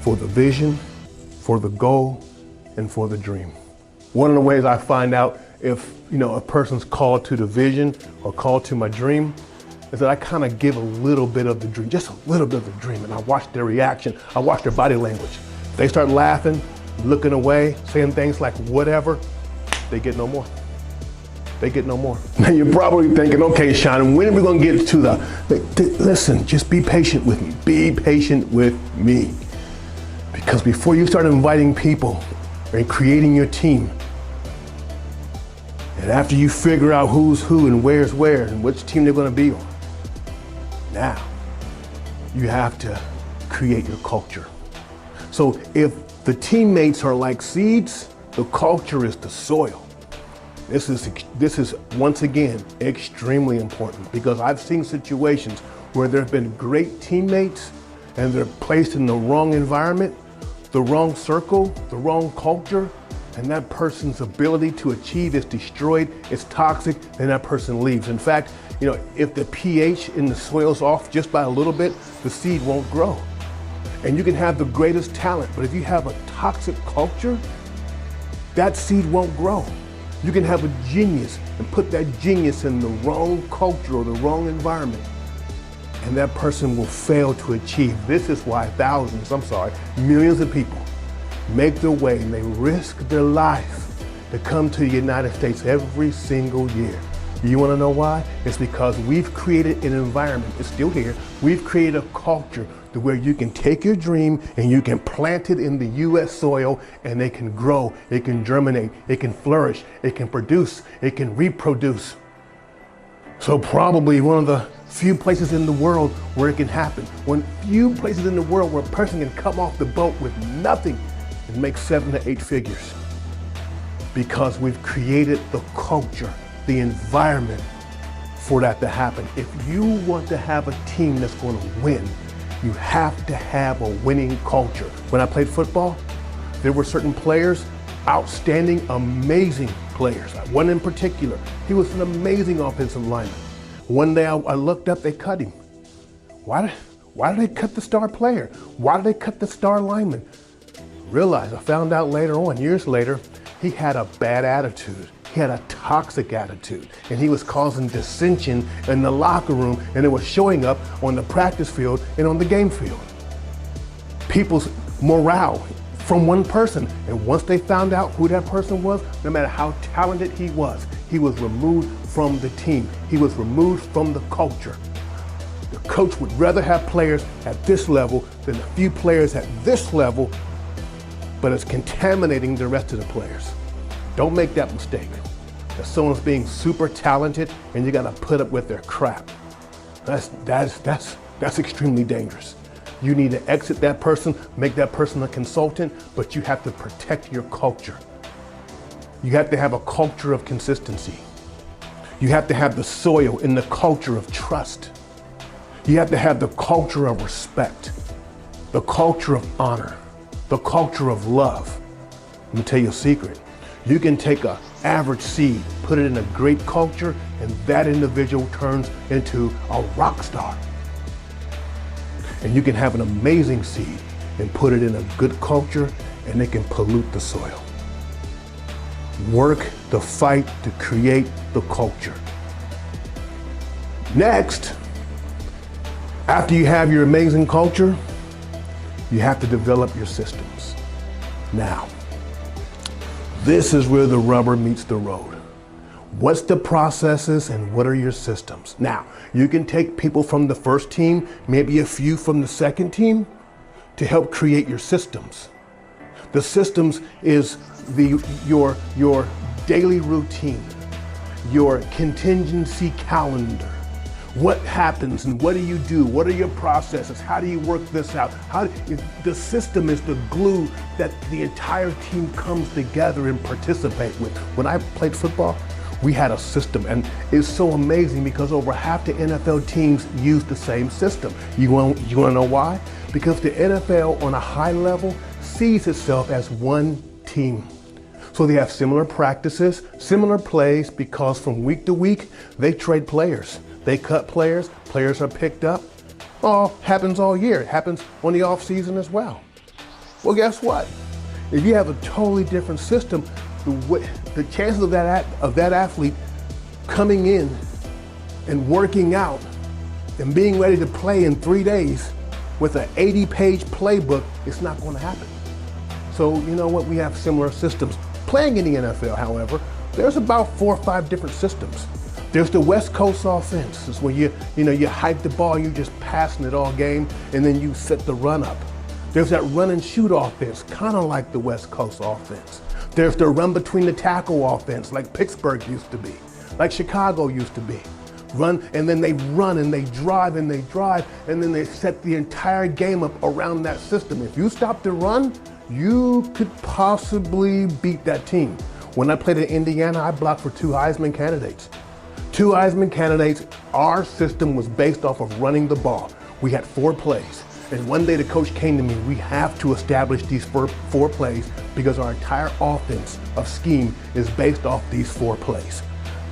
for the vision, for the goal, and for the dream. One of the ways I find out if a person's called to the vision or called to my dream is that I kind of give a little bit of the dream, just a little bit of the dream, and I watch their reaction, I watch their body language. If they start laughing, looking away, saying things like whatever, they get no more. They get no more. Now you're probably thinking, okay, Sean, when are we gonna get to listen, just be patient with me. Be patient with me. Because before you start inviting people and creating your team, and after you figure out who's who and where's where and which team they're gonna be on, now you have to create your culture. So if the teammates are like seeds, the culture is the soil. This is once again extremely important because I've seen situations where there have been great teammates and they're placed in the wrong environment, the wrong circle, the wrong culture, and that person's ability to achieve is destroyed, it's toxic, and that person leaves. In fact, if the pH in the soil's off just by a little bit, the seed won't grow. And you can have the greatest talent, but if you have a toxic culture, that seed won't grow. You can have a genius and put that genius in the wrong culture or the wrong environment, and that person will fail to achieve. This is why millions of people make their way and they risk their life to come to the United States every single year. You wanna know why? It's because we've created an environment, it's still here, we've created a culture to where you can take your dream and you can plant it in the US soil and they can grow, it can germinate, it can flourish, it can produce, it can reproduce. So probably one of the few places in the world where it can happen, one few places in the world where a person can come off the boat with nothing and make 7 to 8 figures. Because we've created the culture, the environment for that to happen. If you want to have a team that's going to win, you have to have a winning culture. When I played football, there were certain players, outstanding, amazing players. One in particular, he was an amazing offensive lineman. One day I looked up, they cut him. Why did they cut the star player? Why did they cut the star lineman? I found out later on, years later, he had a bad attitude. He had a toxic attitude, and he was causing dissension in the locker room, and it was showing up on the practice field and on the game field. People's morale from one person, and once they found out who that person was, no matter how talented he was removed from the team. He was removed from the culture. The coach would rather have players at this level than a few players at this level, but it's contaminating the rest of the players. Don't make that mistake. If someone's being super talented and you gotta put up with their crap, that's extremely dangerous. You need to exit that person, make that person a consultant, but you have to protect your culture. You have to have a culture of consistency. You have to have the soil in the culture of trust. You have to have the culture of respect, the culture of honor, the culture of love. Let me tell you a secret. You can take an average seed, put it in a great culture, and that individual turns into a rock star. And you can have an amazing seed and put it in a good culture, and it can pollute the soil. Work the fight to create the culture. Next, after you have your amazing culture, you have to develop your systems. Now, this is where the rubber meets the road. What's the processes and what are your systems? Now, you can take people from the first team, maybe a few from the second team, to help create your systems. The systems is your daily routine, your contingency calendar. What happens and what do you do? What are your processes? How do you work this out? The system is the glue that the entire team comes together and participate with. When I played football, we had a system, and it's so amazing because over half the NFL teams use the same system. You want to know why? Because the NFL on a high level sees itself as one team. So they have similar practices, similar plays, because from week to week, they trade players. They cut players, players are picked up. All happens all year. It happens on the off season as well. Well, guess what? If you have a totally different system, the chances of that athlete coming in and working out and being ready to play in 3 days with an 80-page playbook, it's not going to happen. So you know what? We have similar systems. Playing in the NFL, however, there's about 4 or 5 different systems. There's the West Coast offense. It's where you hike the ball, you're just passing it all game, and then you set the run up. There's that run and shoot offense, kind of like the West Coast offense. There's the run between the tackle offense, like Pittsburgh used to be, like Chicago used to be. Run, and then they run and they drive and they drive, and then they set the entire game up around that system. If you stop the run, you could possibly beat that team. When I played in Indiana, I blocked for 2 Heisman candidates. 2 Heisman candidates, our system was based off of running the ball. We had 4 plays. And one day the coach came to me, we have to establish these 4 plays because our entire offense of scheme is based off these 4 plays.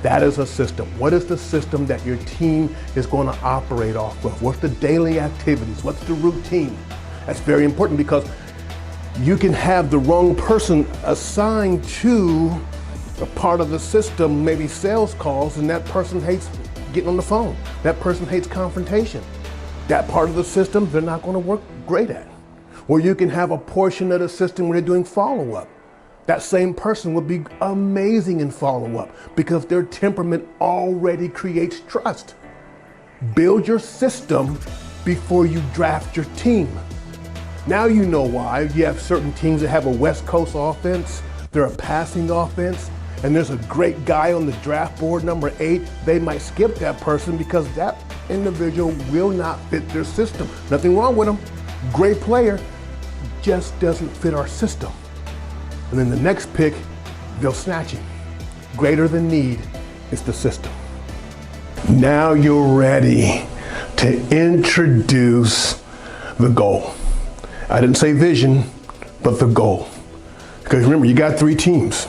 That is a system. What is the system that your team is going to operate off of? What's the daily activities? What's the routine? That's very important because you can have the wrong person assigned to a part of the system, maybe sales calls, and that person hates getting on the phone. That person hates confrontation. That part of the system, they're not going to work great at. Or you can have a portion of the system where they're doing follow-up. That same person would be amazing in follow-up because their temperament already creates trust. Build your system before you draft your team. Now you know why you have certain teams that have a West Coast offense, they're a passing offense, and there's a great guy on the draft board, number 8, they might skip that person because that individual will not fit their system. Nothing wrong with them, great player, just doesn't fit our system. And then the next pick, they'll snatch him. Greater than need is the system. Now you're ready to introduce the goal. I didn't say vision, but the goal. Because remember, you got 3 teams.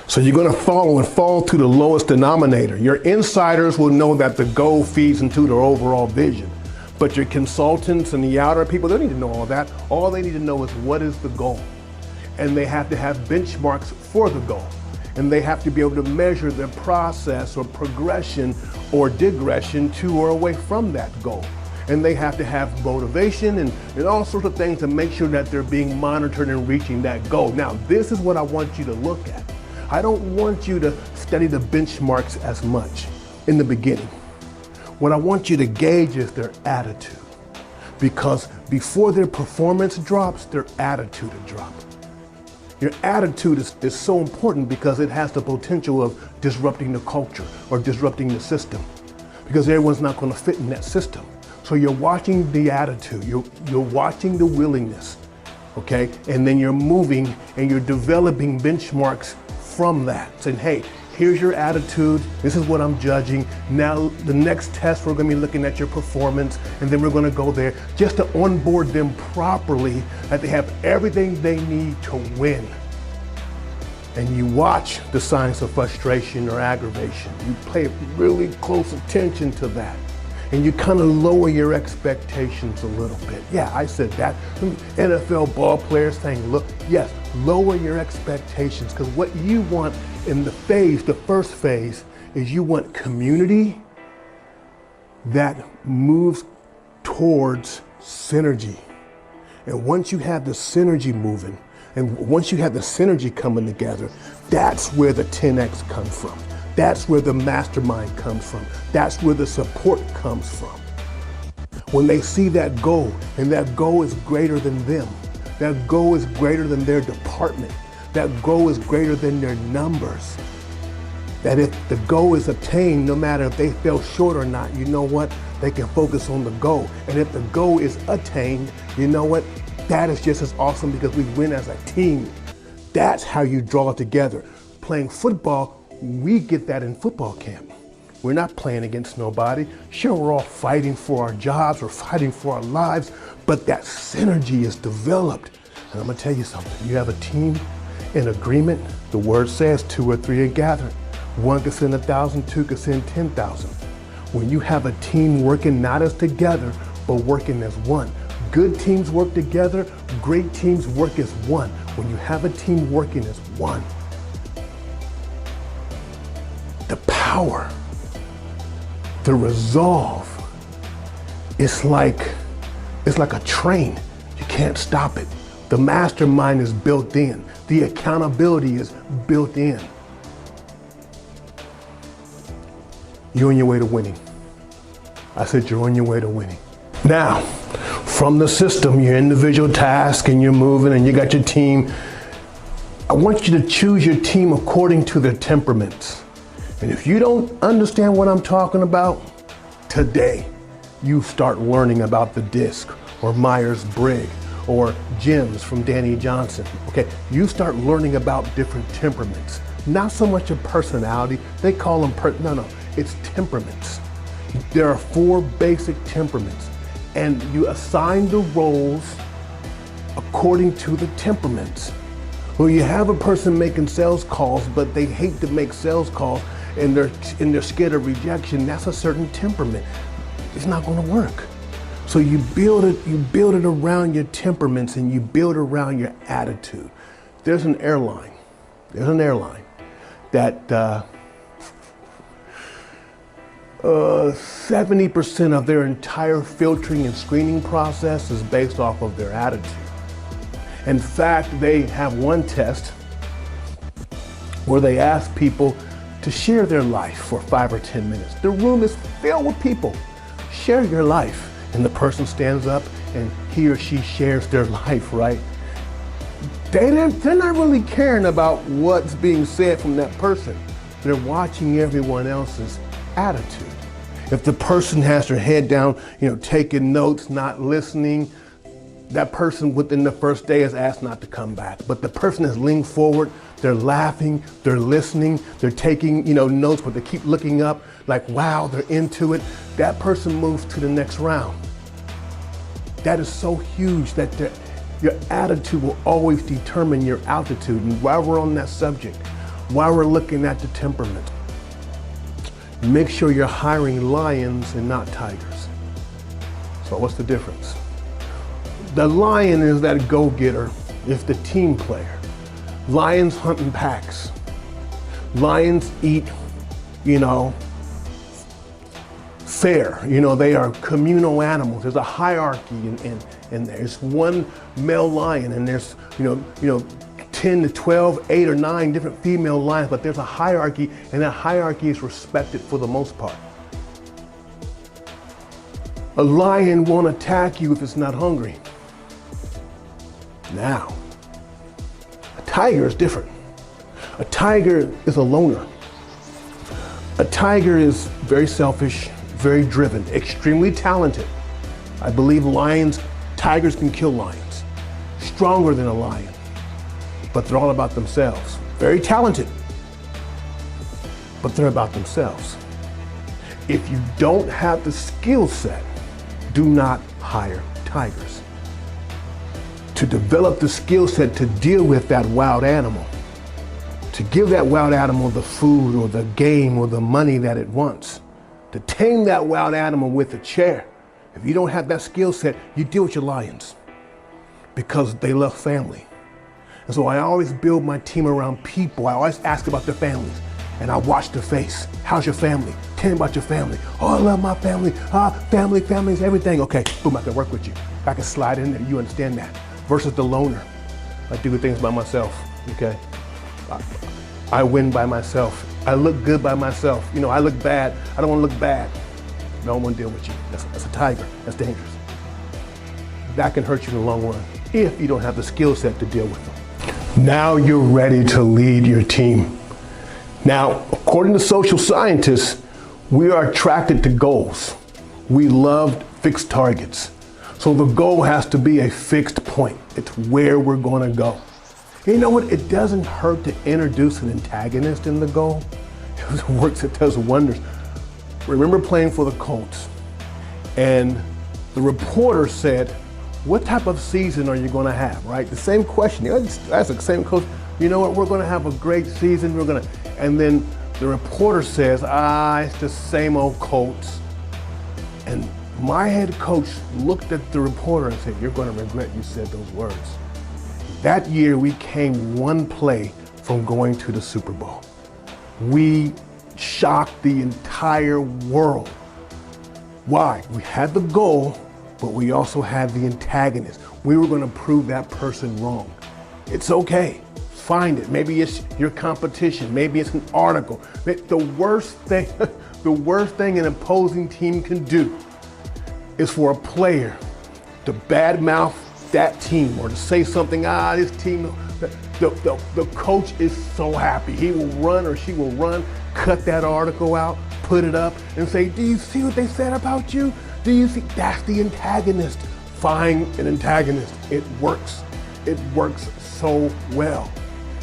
So you're going to follow and fall to the lowest denominator. Your insiders will know that the goal feeds into their overall vision. But your consultants and the outer people, they don't need to know all that. All they need to know is what is the goal. And they have to have benchmarks for the goal. And they have to be able to measure their process or progression or digression to or away from that goal. And they have to have motivation and all sorts of things to make sure that they're being monitored and reaching that goal. Now, this is what I want you to look at. I don't want you to study the benchmarks as much in the beginning. What I want you to gauge is their attitude. Because before their performance drops, their attitude will drop. Your attitude is so important because it has the potential of disrupting the culture or disrupting the system. Because everyone's not going to fit in that system. So you're watching the attitude, you're watching the willingness, okay? And then you're moving and you're developing benchmarks from that, saying, hey, here's your attitude, this is what I'm judging. Now the next test, we're gonna be looking at your performance, and then we're gonna go there just to onboard them properly, that they have everything they need to win. And you watch the signs of frustration or aggravation. You pay really close attention to that. And you kind of lower your expectations a little bit. Yeah, I said that. NFL ball players saying, look, yes, lower your expectations, because what you want in the first phase, is you want community that moves towards synergy. And once you have the synergy moving, and once you have the synergy coming together, that's where the 10X comes from. That's where the mastermind comes from. That's where the support comes from. When they see that goal, and that goal is greater than them, that goal is greater than their department, that goal is greater than their numbers, that if the goal is obtained, no matter if they fell short or not, you know what? They can focus on the goal. And if the goal is attained, you know what? That is just as awesome because we win as a team. That's how you draw it together. Playing football, we get that in football camp. We're not playing against nobody. Sure, we're all fighting for our jobs, we're fighting for our lives, but that synergy is developed. And I'm gonna tell you something, you have a team in agreement, the word says 2 or 3 are gathered. 1 can send 1,000, 2 can send 10,000. When you have a team working not as together, but working as one. Good teams work together, great teams work as one. When you have a team working as one, the power, the resolve, it's like a train. You can't stop it. The mastermind is built in. The accountability is built in. You're on your way to winning. I said you're on your way to winning. Now, from the system, your individual task, and you're moving and you got your team, I want you to choose your team according to their temperaments. And if you don't understand what I'm talking about, today, you start learning about the DISC or Myers-Briggs or GEMS from Danny Johnson, okay? You start learning about different temperaments. Not so much a personality, they call them, no, it's temperaments. There are 4 basic temperaments, and you assign the roles according to the temperaments. Well, you have a person making sales calls, but they hate to make sales calls, and they're scared of rejection. That's a certain temperament. It's not going to work. So you build it around your temperaments, and you build around your attitude. There's an airline that 70% of their entire filtering and screening process is based off of their attitude. In fact, they have one test where they ask people to share their life for 5 or 10 minutes. The room is filled with people. Share your life. And the person stands up and he or she shares their life, right? They're not really caring about what's being said from that person. They're watching everyone else's attitude. If the person has their head down, taking notes, not listening, that person within the first day is asked not to come back. But the person has leaned forward, they're laughing, they're listening, they're taking, notes, but they keep looking up like, wow, they're into it. That person moves to the next round. That is so huge that your attitude will always determine your altitude. And while we're on that subject, while we're looking at the temperament, make sure you're hiring lions and not tigers. So what's the difference? The lion is that go-getter, it's the team player. Lions hunt in packs. Lions eat, fair. They are communal animals. There's a hierarchy and there's one male lion and there's, 10 to 12, 8 or 9 different female lions, but there's a hierarchy, and that hierarchy is respected for the most part. A lion won't attack you if it's not hungry. Now, a tiger is different. A tiger is a loner. A tiger is very selfish, very driven, extremely talented. I believe tigers can kill lions. Stronger than a lion. But they're all about themselves. Very talented, but they're about themselves. If you don't have the skill set, do not hire tigers. To develop the skill set to deal with that wild animal, to give that wild animal the food or the game or the money that it wants, to tame that wild animal with a chair. If you don't have that skill set, you deal with your lions because they love family. And so I always build my team around people. I always ask about their families and I watch their face. How's your family? Tell me about your family. Oh, I love my family. Family is everything. Okay, boom, I can work with you. I can slide in there, you understand that. Versus the loner. I do good things by myself, okay? I win by myself. I look good by myself. I look bad. I don't want to look bad. I don't want to deal with you. That's a tiger. That's dangerous. That can hurt you in the long run if you don't have the skill set to deal with them. Now you're ready to lead your team. Now, according to social scientists, we are attracted to goals. We love fixed targets. So the goal has to be a fixed point. It's where we're going to go. You know what? It doesn't hurt to introduce an antagonist in the goal. It works, it does wonders. Remember playing for the Colts, and the reporter said, what type of season are you going to have, right? The same question. That's the same coach. You know what? We're going to have a great season. And then the reporter says, it's the same old Colts. And my head coach looked at the reporter and said, you're going to regret you said those words. That year, we came one play from going to the Super Bowl. We shocked the entire world. Why? We had the goal, but we also had the antagonist. We were going to prove that person wrong. It's okay. Find it. Maybe it's your competition. Maybe it's an article. The worst thing an opposing team can do is for a player to badmouth that team or to say something, this team, the coach is so happy. He will run or she will run, cut that article out, put it up and say, do you see what they said about you? Do you see? That's the antagonist. Find an antagonist. It works. It works so well.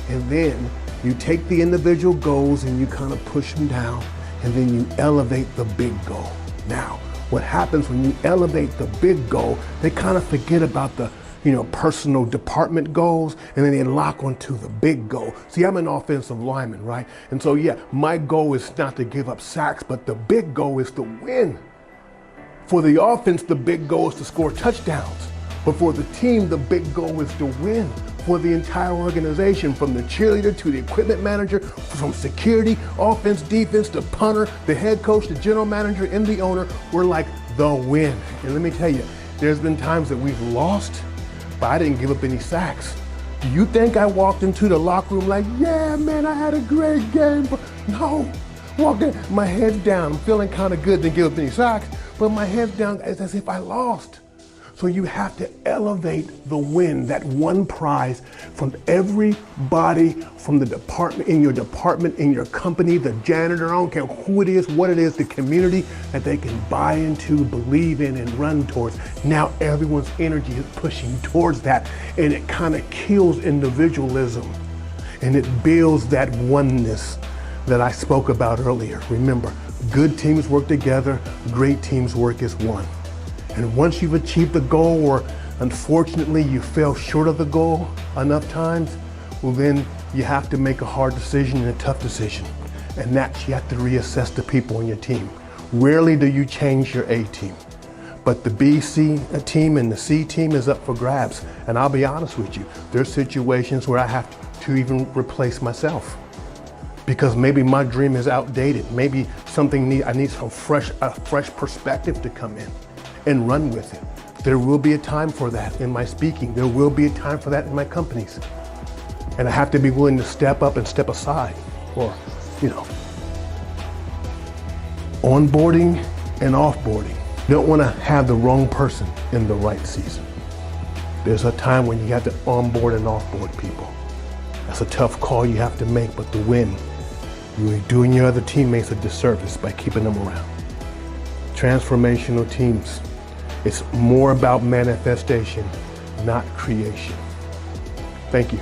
And then you take the individual goals and you kind of push them down, and then you elevate the big goal. Now, what happens when you elevate the big goal, they kind of forget about the personal department goals, and then they lock onto the big goal. See, I'm an offensive lineman, right? And so, my goal is not to give up sacks, but the big goal is to win. For the offense, the big goal is to score touchdowns. But for the team, the big goal is to win. For the entire organization, from the cheerleader to the equipment manager, from security, offense, defense, the punter, the head coach, the general manager, and the owner, we're like the win. And let me tell you, there's been times that we've lost, but I didn't give up any sacks. Do you think I walked into the locker room like, yeah, man, I had a great game? No. Walked in, my head's down. I'm feeling kind of good, didn't give up any sacks, but my head's down as if I lost. So you have to elevate the win, that one prize, from everybody from the department, in your company, the janitor, I don't care who it is, what it is, the community that they can buy into, believe in, and run towards. Now everyone's energy is pushing towards that, and it kind of kills individualism, and it builds that oneness that I spoke about earlier. Remember, good teams work together, great teams work as one. And once you've achieved the goal, or unfortunately you fell short of the goal enough times, well then you have to make a hard decision and a tough decision. And that's, you have to reassess the people on your team. Rarely do you change your A team, but the B, C team and the C team is up for grabs. And I'll be honest with you, there's situations where I have to even replace myself, because maybe my dream is outdated. Maybe I need a fresh perspective to come in and run with it. There will be a time for that in my speaking. There will be a time for that in my companies. And I have to be willing to step up and step aside, or, onboarding and offboarding. You don't want to have the wrong person in the right season. There's a time when you have to onboard and offboard people. That's a tough call you have to make, but to win, you're doing your other teammates a disservice by keeping them around. Transformational teams. It's more about manifestation, not creation. Thank you.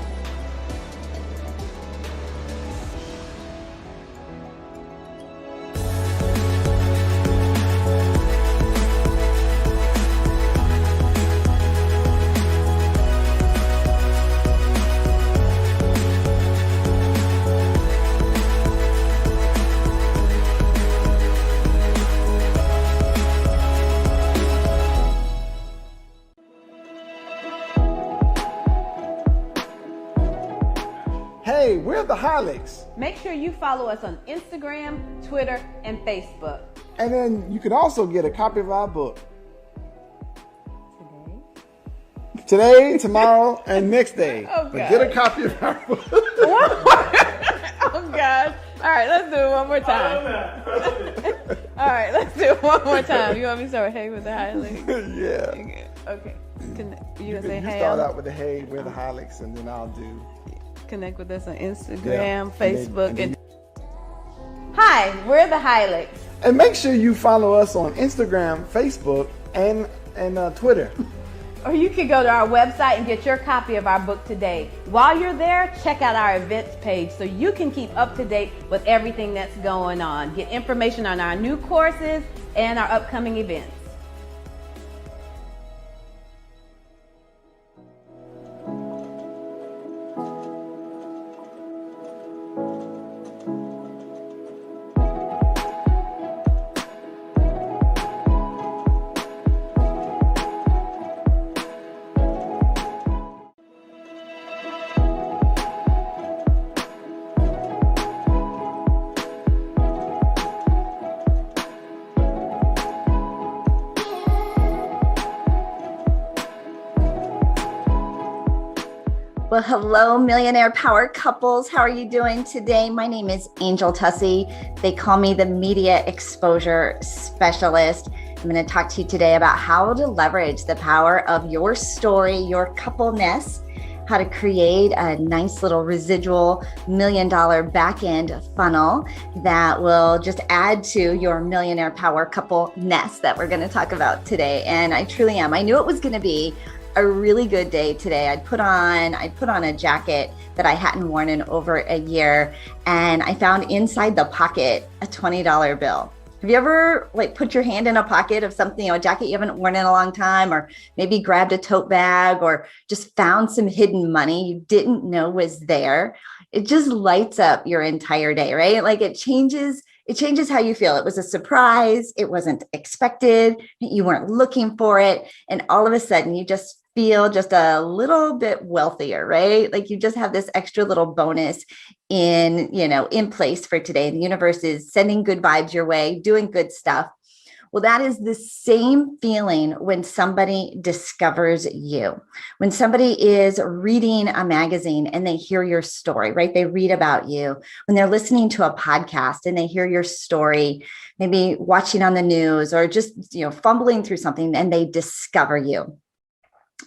Hey, we're the Holics. Make sure you follow us on Instagram, Twitter, and Facebook. And then you can also get a copy of our book. Today, tomorrow, and next day. Oh, but get a copy of our book. gosh. All right, let's do it one more time. All right, let's do it one more time. You want me to start with hey with the high legs? Yeah. Okay. You gonna say You hey? start out with the hey, we're the Hilux, and then I'll do. Connect with us on Instagram, Yeah. Facebook, And Hi, we're the Hilux. And make sure you follow us on Instagram, Facebook, and Twitter. Or you can go to our website and get your copy of our book today. While you're there, check out our events page so you can keep up to date with everything that's going on. Get information on our new courses and our upcoming events. Well, hello, Millionaire Power couples. How are you doing today? My name is Angel Tussey. They call me the Media Exposure Specialist. I'm going to talk to you today about how to leverage the power of your story, your coupleness, how to create a nice little residual $1 million back-end funnel that will just add to your Millionaire Power couple-ness that we're going to talk about today. And I truly am. I knew it was going to be a really good day today. I put on a jacket that I hadn't worn in over a year, and I found inside the pocket a $20 bill. Have you ever put your hand in a pocket of something, a jacket you haven't worn in a long time, or maybe grabbed a tote bag, or just found some hidden money you didn't know was there? It just lights up your entire day, right? It changes how you feel. It was a surprise. It wasn't expected. You weren't looking for it. And all of a sudden you just feel just a little bit wealthier, right? You just have this extra little bonus in place for today. The universe is sending good vibes your way, doing good stuff. Well, that is the same feeling when somebody discovers you. When somebody is reading a magazine and they hear your story, right? They read about you. When they're listening to a podcast and they hear your story, maybe watching on the news or just, fumbling through something, and they discover you.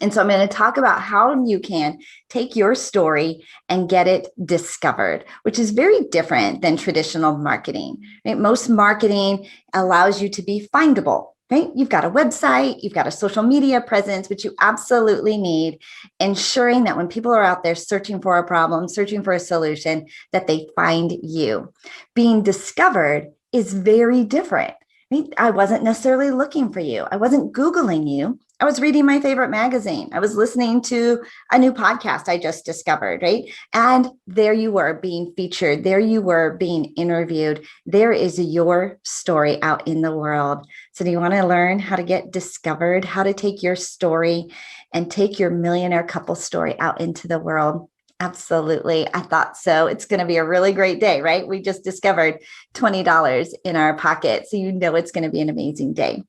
And so I'm going to talk about how you can take your story and get it discovered, which is very different than traditional marketing. Right? Most marketing allows you to be findable. Right? You've got a website, you've got a social media presence, which you absolutely need, ensuring that when people are out there searching for a problem, searching for a solution, that they find you. Being discovered is very different. Right? I wasn't necessarily looking for you. I wasn't Googling you. I was reading my favorite magazine. I was listening to a new podcast I just discovered, right? And there you were being featured. There you were being interviewed. There is your story out in the world. So do you want to learn how to get discovered, how to take your story and take your millionaire couple story out into the world? Absolutely. I thought so. It's going to be a really great day, right? We just discovered $20 in our pocket. So it's going to be an amazing day.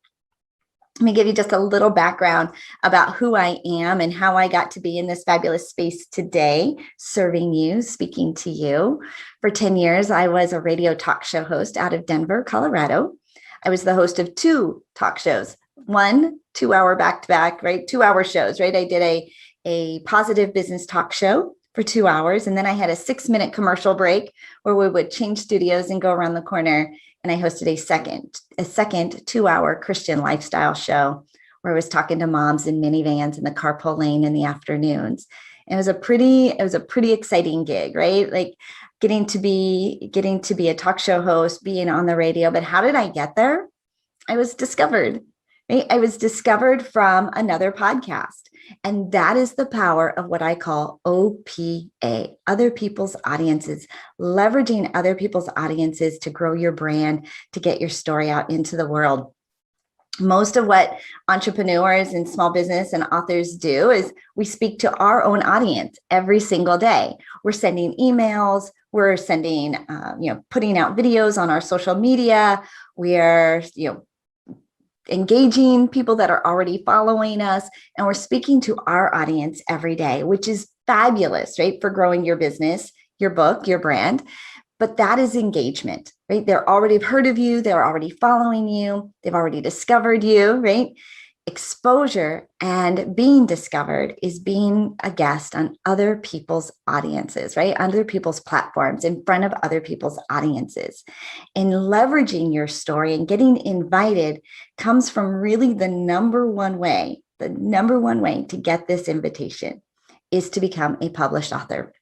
Let me give you just a little background about who I am and how I got to be in this fabulous space today, serving you, speaking to you. For 10 years, I was a radio talk show host out of Denver, Colorado. I was the host of 2 talk shows, 1 2-hour back-to-back, right? 2-hour shows, right? I did a positive business talk show for 2 hours. And then I had a 6-minute commercial break where we would change studios and go around the corner. And I hosted a second 2-hour Christian lifestyle show where I was talking to moms in minivans in the carpool lane in the afternoons. And it was a pretty exciting gig, right? Getting to be a talk show host, being on the radio. But how did I get there? I was discovered, right? I was discovered from another podcast. And that is the power of what I call OPA, other people's audiences, leveraging other people's audiences to grow your brand, to get your story out into the world. Most of what entrepreneurs and small business and authors do is we speak to our own audience every single day. We're sending emails, we're sending, putting out videos on our social media. We're, engaging people that are already following us, and we're speaking to our audience every day, which is fabulous, right? For growing your business, your book, your brand. But that is engagement, right? They're already heard of you. They're already following you. They've already discovered you, right? Exposure and being discovered is being a guest on other people's audiences, right? Other people's platforms, in front of other people's audiences. And leveraging your story and getting invited comes from really the number one way to get this invitation is to become a published author.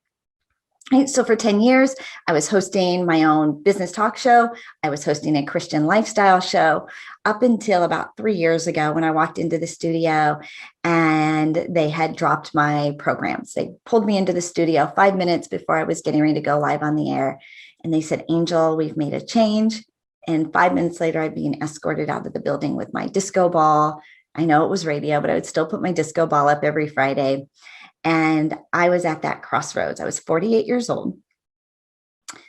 Right? So for 10 years, I was hosting my own business talk show. I was hosting a Christian lifestyle show up until about 3 years ago when I walked into the studio and they had dropped my programs. They pulled me into the studio 5 minutes before I was getting ready to go live on the air. And they said, Angel, we've made a change. And 5 minutes later, I'd been escorted out of the building with my disco ball. I know it was radio, but I would still put my disco ball up every Friday. And I was at that crossroads. I was 48 years old.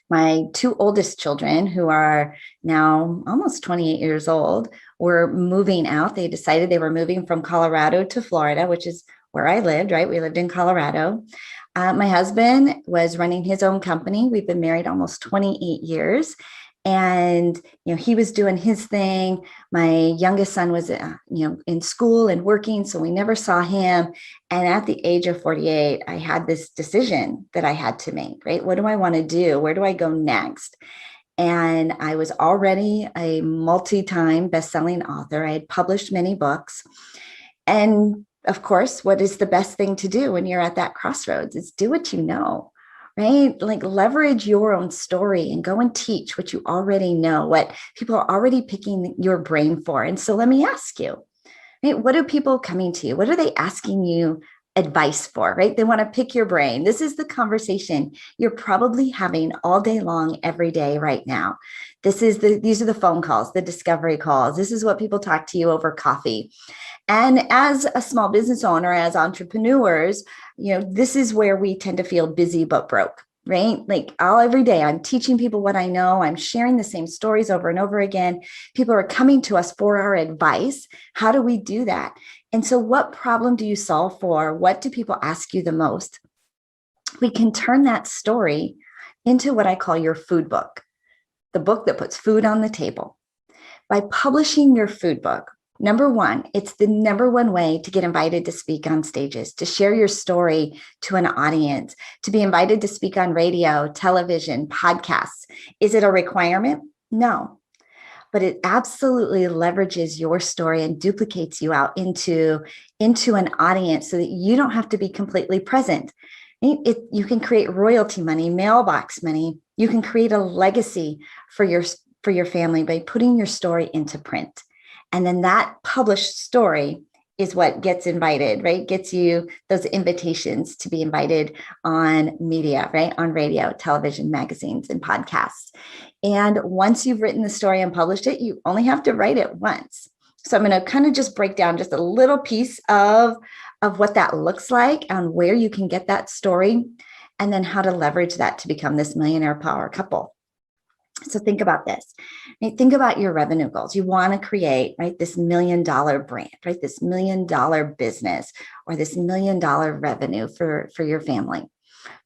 My two oldest children, who are now almost 28 years old, were moving out. They decided they were moving from Colorado to Florida, which is where I lived, right? We lived in Colorado. My husband was running his own company. We've been married almost 28 years. And, he was doing his thing. My youngest son was, in school and working, so we never saw him. And at the age of 48, I had this decision that I had to make, right? What do I want to do? Where do I go next? And I was already a multi-time best-selling author. I had published many books. And of course, what is the best thing to do when you're at that crossroads? Is do what you know. Right? Like leverage your own story and go and teach what you already know, what people are already picking your brain for. And so let me ask you, right? What are people coming to you? What are they asking you advice for, right? They want to pick your brain. This is the conversation you're probably having all day long, every day right now. These are the phone calls, the discovery calls. This is what people talk to you over coffee. And as a small business owner, as entrepreneurs, this is where we tend to feel busy but broke, right? Like every day I'm teaching people what I know. I'm sharing the same stories over and over again. People are coming to us for our advice. How do we do that? And so what problem do you solve for? What do people ask you the most? We can turn that story into what I call your food book, the book that puts food on the table. By publishing your food book, number one, it's the number one way to get invited to speak on stages, to share your story to an audience, to be invited to speak on radio, television, podcasts. Is it a requirement? No, but it absolutely leverages your story and duplicates you out into an audience so that you don't have to be completely present. You can create royalty money, mailbox money. You can create a legacy for your family by putting your story into print. And then that published story is what gets invited, right? Gets you those invitations to be invited on media, right? On radio, television, magazines, and podcasts. And once you've written the story and published it, you only have to write it once. So I'm going to kind of just break down just a little piece of what that looks like and where you can get that story, and then how to leverage that to become this millionaire power couple. So think about this, right? Think about your revenue goals. You want to create, right, this $1 million brand, right? This $1 million business, or this $1 million revenue for your family.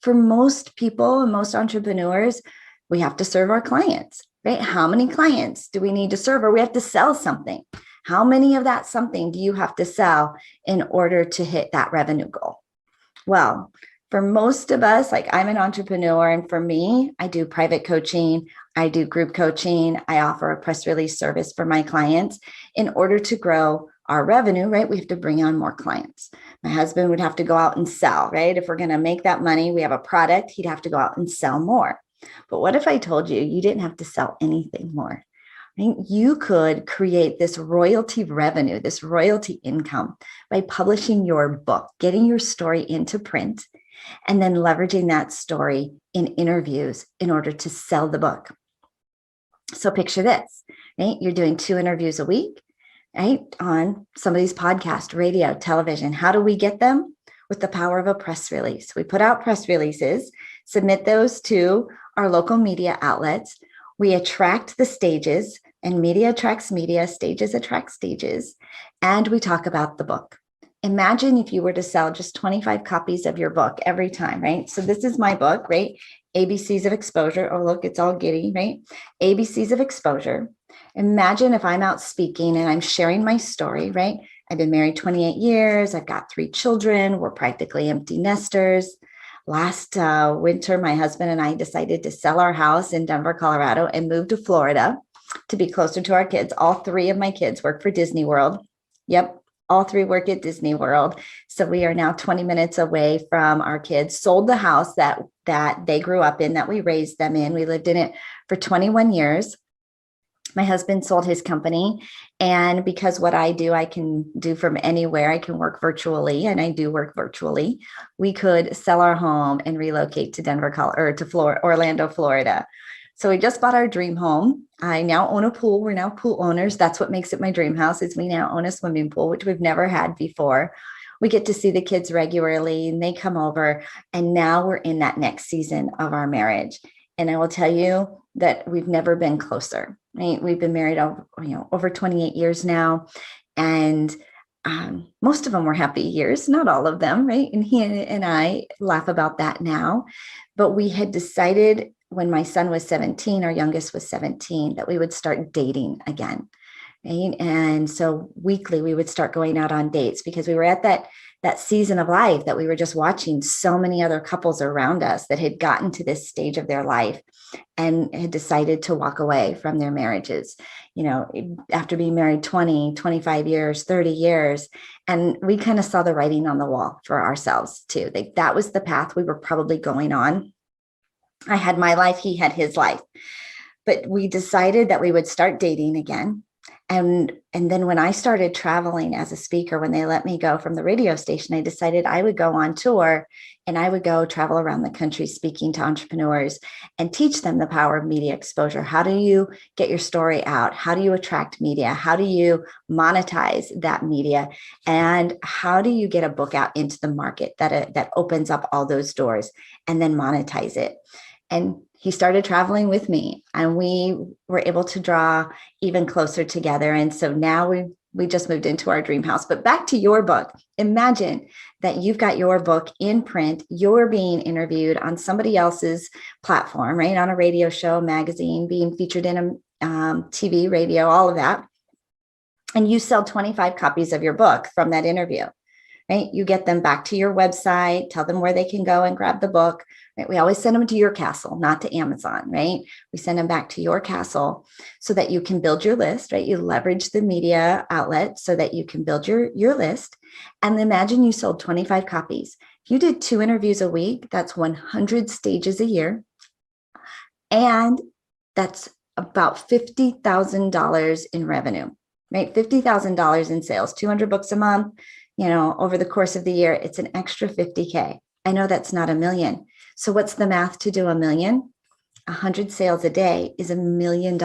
For most people and most entrepreneurs, we have to serve our clients, right? How many clients do we need to serve? Or we have to sell something. How many of that something do you have to sell in order to hit that revenue goal? Well, for most of us, like I'm an entrepreneur, and for me, I do private coaching, I do group coaching, I offer a press release service for my clients. In order to grow our revenue, right, we have to bring on more clients. My husband would have to go out and sell, right? If we're going to make that money, we have a product, he'd have to go out and sell more. But what if I told you didn't have to sell anything more? Right? You could create this royalty revenue, this royalty income by publishing your book, getting your story into print, and then leveraging that story in interviews in order to sell the book. So picture this, right? You're doing 2 interviews a week, right? On somebody's podcast, radio, television. How do we get them? With the power of a press release. We put out press releases, submit those to our local media outlets. We attract the stages, and media attracts media, stages attract stages, and we talk about the book. Imagine if you were to sell just 25 copies of your book every time, right? So this is my book, right? ABCs of Exposure. Oh, look, it's all giddy, right? ABCs of Exposure. Imagine if I'm out speaking and I'm sharing my story, right? I've been married 28 years. I've got 3 children. We're practically empty nesters. Last winter, my husband and I decided to sell our house in Denver, Colorado, and move to Florida to be closer to our kids. All 3 of my kids work for Disney World. Yep, all 3 work at Disney World. So we are now 20 minutes away from our kids. Sold the house that they grew up in, that we raised them in. We lived in it for 21 years. My husband sold his company. And because what I do, I can do from anywhere. I can work virtually, and I do work virtually. We could sell our home and relocate to Denver, or to Orlando, Florida. So we just bought our dream home. I now own a pool. We're now pool owners. That's what makes it my dream house, is we now own a swimming pool, which we've never had before. We get to see the kids regularly, and they come over. And now we're in that next season of our marriage. And I will tell you that we've never been closer. Right? We've been married over 28 years now. And most of them were happy years, not all of them, right? And he and I laugh about that now. But we had decided when my son was 17, our youngest was 17, that we would start dating again. Right? And so weekly we would start going out on dates, because we were at that season of life that we were just watching so many other couples around us that had gotten to this stage of their life and had decided to walk away from their marriages, after being married 20, 25 years, 30 years. And we kind of saw the writing on the wall for ourselves too. That was the path we were probably going on. I had my life, he had his life, but we decided that we would start dating again. And then when I started traveling as a speaker, when they let me go from the radio station, I decided I would go on tour, and I would go travel around the country speaking to entrepreneurs and teach them the power of media exposure. How do you get your story out? How do you attract media? How do you monetize that media? And how do you get a book out into the market that opens up all those doors, and then monetize it? And he started traveling with me, and we were able to draw even closer together. And so now we just moved into our dream house. But back to your book. Imagine that you've got your book in print. You're being interviewed on somebody else's platform, right? On a radio show, magazine, being featured in a TV, radio, all of that. And you sell 25 copies of your book from that interview. Right? You get them back to your website, tell them where they can go and grab the book. Right? We always send them to your castle, not to Amazon, right? We send them back to your castle so that you can build your list, right? You leverage the media outlet so that you can build your list. And imagine you sold 25 copies. If you did 2 interviews a week, that's 100 stages a year. And that's about $50,000 in revenue, right? $50,000 in sales, 200 books a month. Over the course of the year, it's an extra 50K. I know that's not $1 million. So what's the math to do $1 million? 100 sales a day is $1 million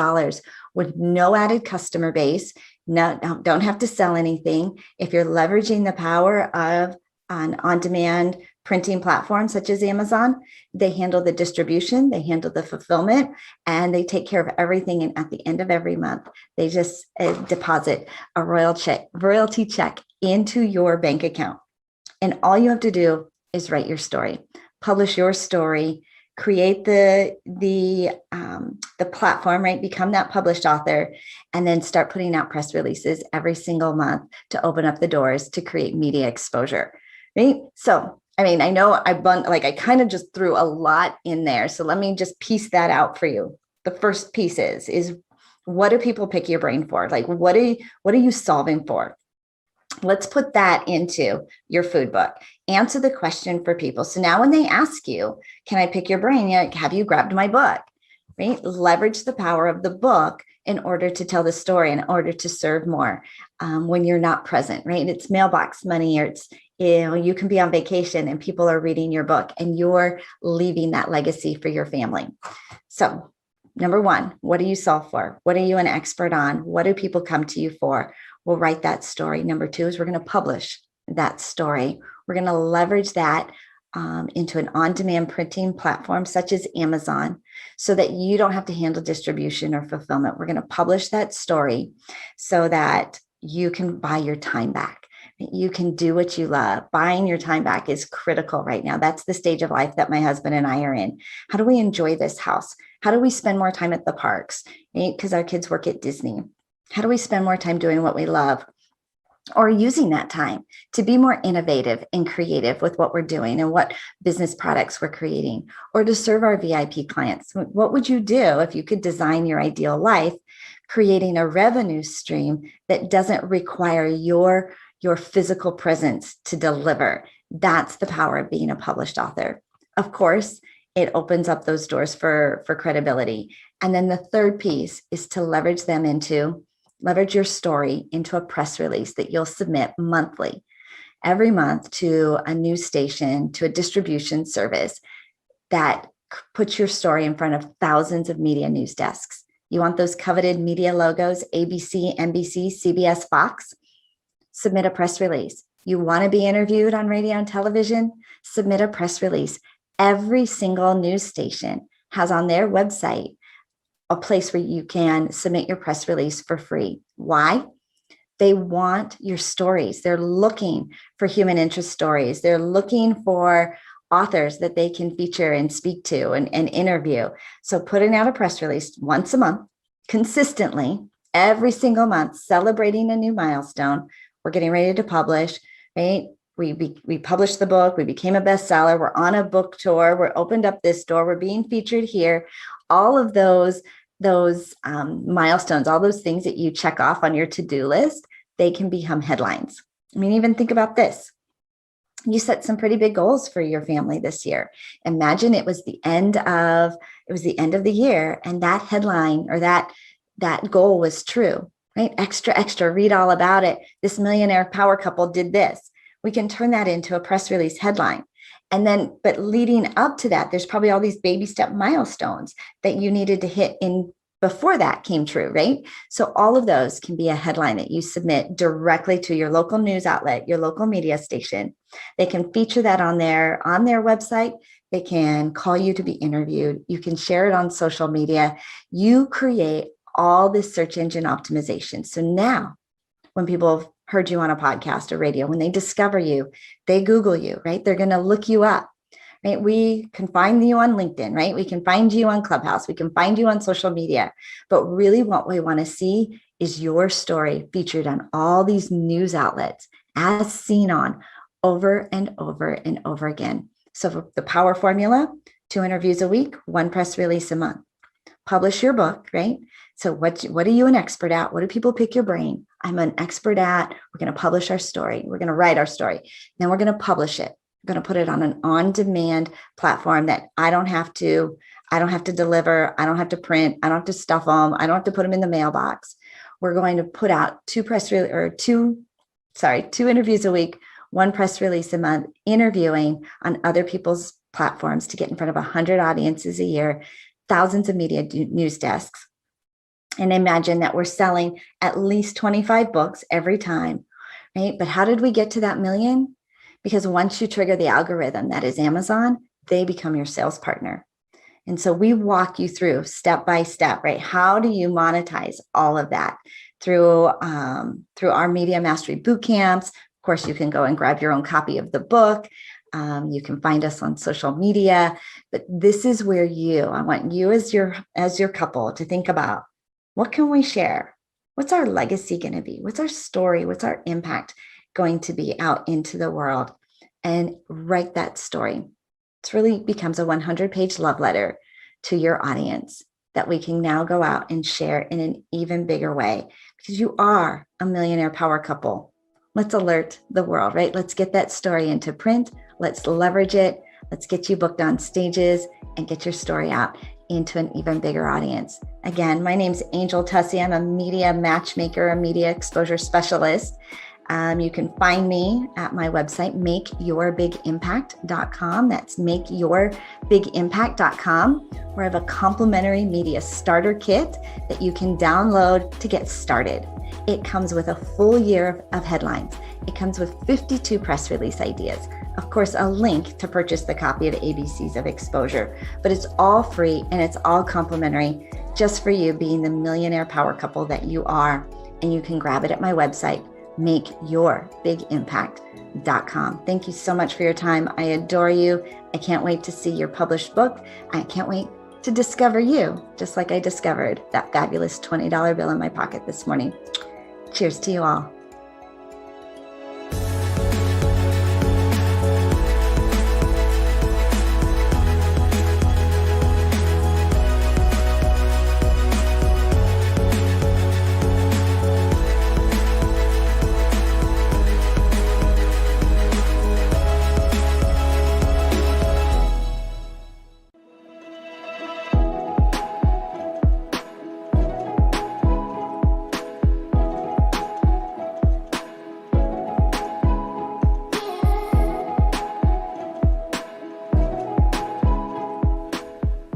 with no added customer base. No, don't have to sell anything. If you're leveraging the power of an on-demand printing platform such as Amazon, they handle the distribution, they handle the fulfillment, and they take care of everything. And at the end of every month, they just deposit a royalty check into your bank account. And all you have to do is write your story, publish your story, create the platform, right? Become that published author, and then start putting out press releases every single month to open up the doors to create media exposure, right? So, I know I kind of just threw a lot in there. So let me just piece that out for you. The first piece is what do people pick your brain for? Like, what are you solving for? Let's put that into your food book. Answer the question for people. So now when they ask you, can I pick your brain? Have you grabbed my book? Right? Leverage the power of the book in order to tell the story, in order to serve more when you're not present, right? It's mailbox money, or it's, you can be on vacation and people are reading your book and you're leaving that legacy for your family. So number 1, what do you solve for? What are you an expert on? What do people come to you for? We'll write that story. Number 2 is we're going to publish that story. We're going to leverage that into an on-demand printing platform such as Amazon so that you don't have to handle distribution or fulfillment. We're going to publish that story so that you can buy your time back. You can do what you love. Buying your time back is critical right now. That's the stage of life that my husband and I are in. How do we enjoy this house? How do we spend more time at the parks? Right? Because our kids work at Disney. How do we spend more time doing what we love? Or using that time to be more innovative and creative with what we're doing and what business products we're creating, or to serve our VIP clients. What would you do if you could design your ideal life, creating a revenue stream that doesn't require your physical presence to deliver? That's the power of being a published author. Of course, it opens up those doors for credibility. And then the third piece is to leverage your story into a press release that you'll submit monthly, every month, to a news station, to a distribution service that puts your story in front of thousands of media news desks. You want those coveted media logos, ABC, NBC, CBS, Fox? Submit a press release. You want to be interviewed on radio and television? Submit a press release. Every single news station has on their website a place where you can submit your press release for free. Why? They want your stories. They're looking for human interest stories. They're looking for authors that they can feature and speak to and interview. So putting out a press release once a month, consistently, every single month, celebrating a new milestone. We're getting ready to publish, right? We published the book. We became a bestseller. We're on a book tour. We're opened up this door. We're being featured here. All of those milestones, all those things that you check off on your to-do list, they can become headlines. I mean, even think about this. You set some pretty big goals for your family this year. Imagine it was the end of the year, and that headline or that goal was true, right? Extra, read all about it. This millionaire power couple did this. We can turn that into a press release headline. And then, but leading up to that, there's probably all these baby step milestones that you needed to hit in before that came true, right? So all of those can be a headline that you submit directly to your local news outlet, your local media station. They can feature that on their website. They can call you to be interviewed. You can share it on social media. You create all this search engine optimization. So now when people have heard you on a podcast or radio, when they discover you, they Google you, right? They're going to look you up, right? We can find you on LinkedIn, right? We can find you on Clubhouse. We can find you on social media. But really what we want to see is your story featured on all these news outlets as seen on over and over and over again. So the power formula, 2 interviews a week, 1 press release a month. Publish your book, right? So what are you an expert at? What do people pick your brain? I'm an expert at, we're going to publish our story. We're going to write our story. Then we're going to publish it. We're going to put it on an on-demand platform that I don't have to deliver. I don't have to print. I don't have to stuff them. I don't have to put them in the mailbox. We're going to put out 2 interviews a week, 1 press release a month, interviewing on other people's platforms to get in front of 100 audiences a year, thousands of media news desks. And imagine that we're selling at least 25 books every time, right? But how did we get to that million? Because once you trigger the algorithm, that is Amazon, they become your sales partner. And so we walk you through step by step, right? How do you monetize all of that through our Media Mastery boot camps? Of course, you can go and grab your own copy of the book. You can find us on social media, but this is where I want you as your couple to think about, what can we share? What's our legacy going to be? What's our story? What's our impact going to be out into the world? And write that story. It really becomes a 100-page love letter to your audience that we can now go out and share in an even bigger way, because you are a millionaire power couple. Let's alert the world, right? Let's get that story into print. Let's leverage it. Let's get you booked on stages and get your story out into an even bigger audience. Again, my name's Angel Tussey. I'm a media matchmaker, a media exposure specialist. You can find me at my website, makeyourbigimpact.com. That's makeyourbigimpact.com, where I have a complimentary media starter kit that you can download to get started. It comes with a full year of headlines. It comes with 52 press release ideas. Of course, a link to purchase the copy of ABCs of Exposure, but it's all free and it's all complimentary just for you being the millionaire power couple that you are. And you can grab it at my website, makeyourbigImpact.com. Thank you so much for your time. I adore you. I can't wait to see your published book. I can't wait to discover you, just like I discovered that fabulous $20 bill in my pocket this morning. Cheers to you all.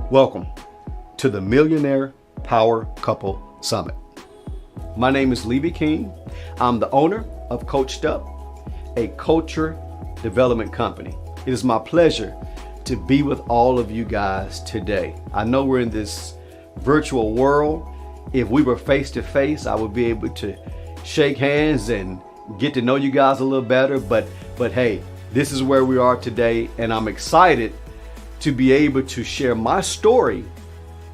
Welcome to the Millionaire Power Couple Summit. My name is Levy King. I'm the owner of Coached Up, a culture development company. It is my pleasure to be with all of you guys today. I know we're in this virtual world. If we were face to face, I would be able to shake hands and get to know you guys a little better. But hey, this is where we are today, and I'm excited to be able to share my story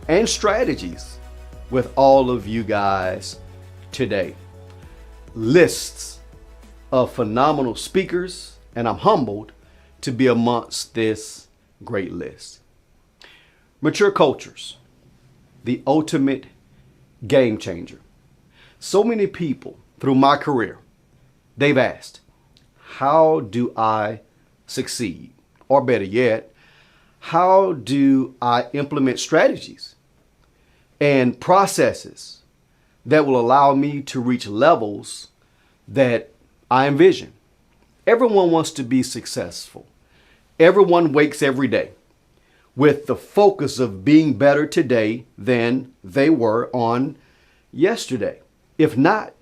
and strategies with all of you guys today. Lists of phenomenal speakers, and I'm humbled to be amongst this great list. Mature cultures, the ultimate game changer. So many people through my career, they've asked, how do I succeed? Or better yet, how do I implement strategies and processes that will allow me to reach levels that I envision? Everyone wants to be successful. Everyone wakes every day with the focus of being better today than they were on yesterday. If not,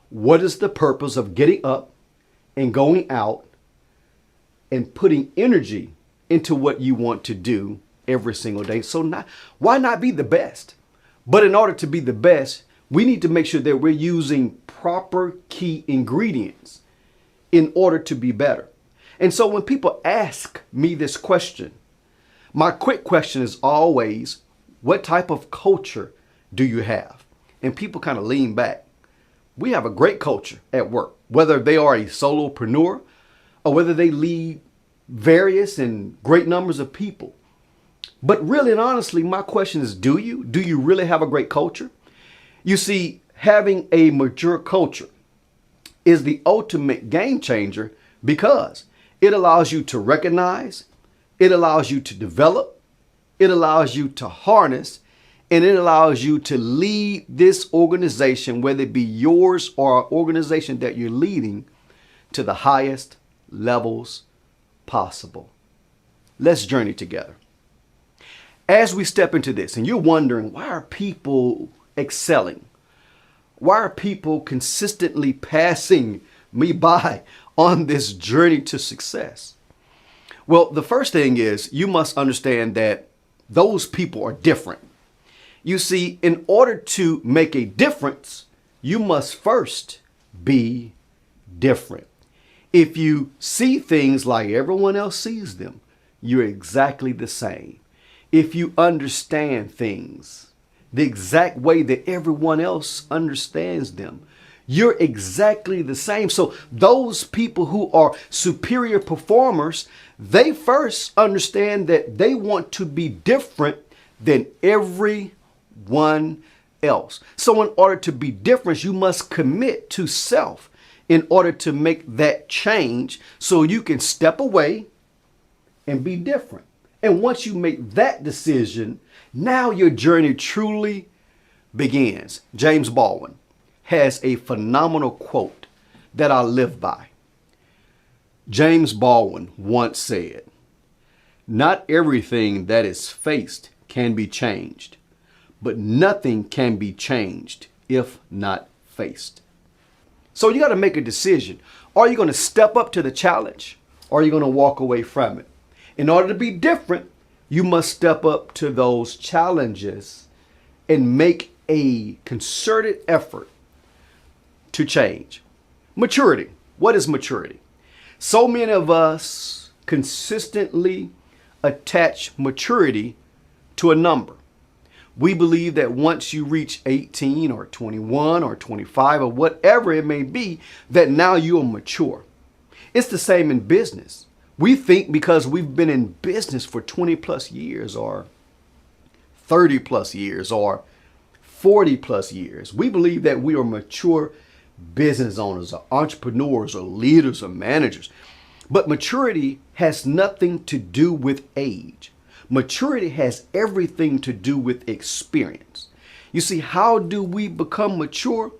what is the purpose of getting up and going out and putting energy into what you want to do every single day? So why not be the best? But in order to be the best, we need to make sure that we're using proper key ingredients in order to be better. And so when people ask me this question, my quick question is always, what type of culture do you have? And people kind of lean back. We have a great culture at work, whether they are a solopreneur or whether they lead various and great numbers of people. But really and honestly, my question is, do you really have a great culture? You see, having a mature culture is the ultimate game changer because it allows you to recognize, it allows you to develop, it allows you to harness, and it allows you to lead this organization, whether it be yours or an organization that you're leading, to the highest levels possible. Let's journey together. As we step into this, and you're wondering, why are people excelling? Why are people consistently passing me by on this journey to success? Well, the first thing is you must understand that those people are different. You see, in order to make a difference, you must first be different. If you see things like everyone else sees them, you're exactly the same. If you understand things the exact way that everyone else understands them, you're exactly the same. So those people who are superior performers, they first understand that they want to be different than everyone else. So in order to be different, you must commit to self in order to make that change so you can step away and be different. And once you make that decision, now your journey truly begins. James Baldwin has a phenomenal quote that I live by. James Baldwin once said, "Not everything that is faced can be changed, but nothing can be changed if not faced." So you got to make a decision. Are you going to step up to the challenge or are you going to walk away from it? In order to be different, you must step up to those challenges and make a concerted effort to change. Maturity. What is maturity? So many of us consistently attach maturity to a number. We believe that once you reach 18 or 21 or 25 or whatever it may be, that now you are mature. It's the same in business. We think because we've been in business for 20 plus years or 30 plus years or 40 plus years, we believe that we are mature business owners or entrepreneurs or leaders or managers. But maturity has nothing to do with age. Maturity has everything to do with experience. You see, how do we become mature?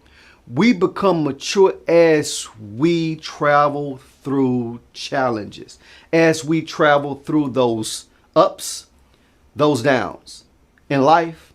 We become mature as we travel through challenges, as we travel through those ups, those downs. In life,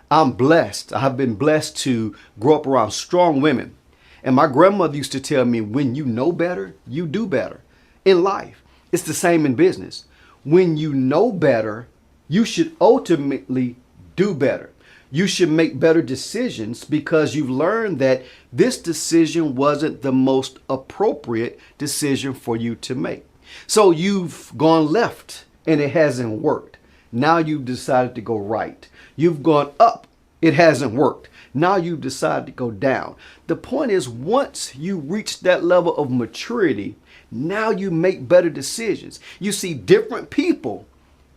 I'm blessed. I have been blessed to grow up around strong women. And my grandmother used to tell me, when you know better, you do better. In life, it's the same in business. When you know better, you should ultimately do better. You should make better decisions because you've learned that this decision wasn't the most appropriate decision for you to make. So you've gone left and it hasn't worked. Now you've decided to go right. You've gone up. It hasn't worked. Now you've decided to go down. The point is, once you reach that level of maturity, now you make better decisions. You see, different people,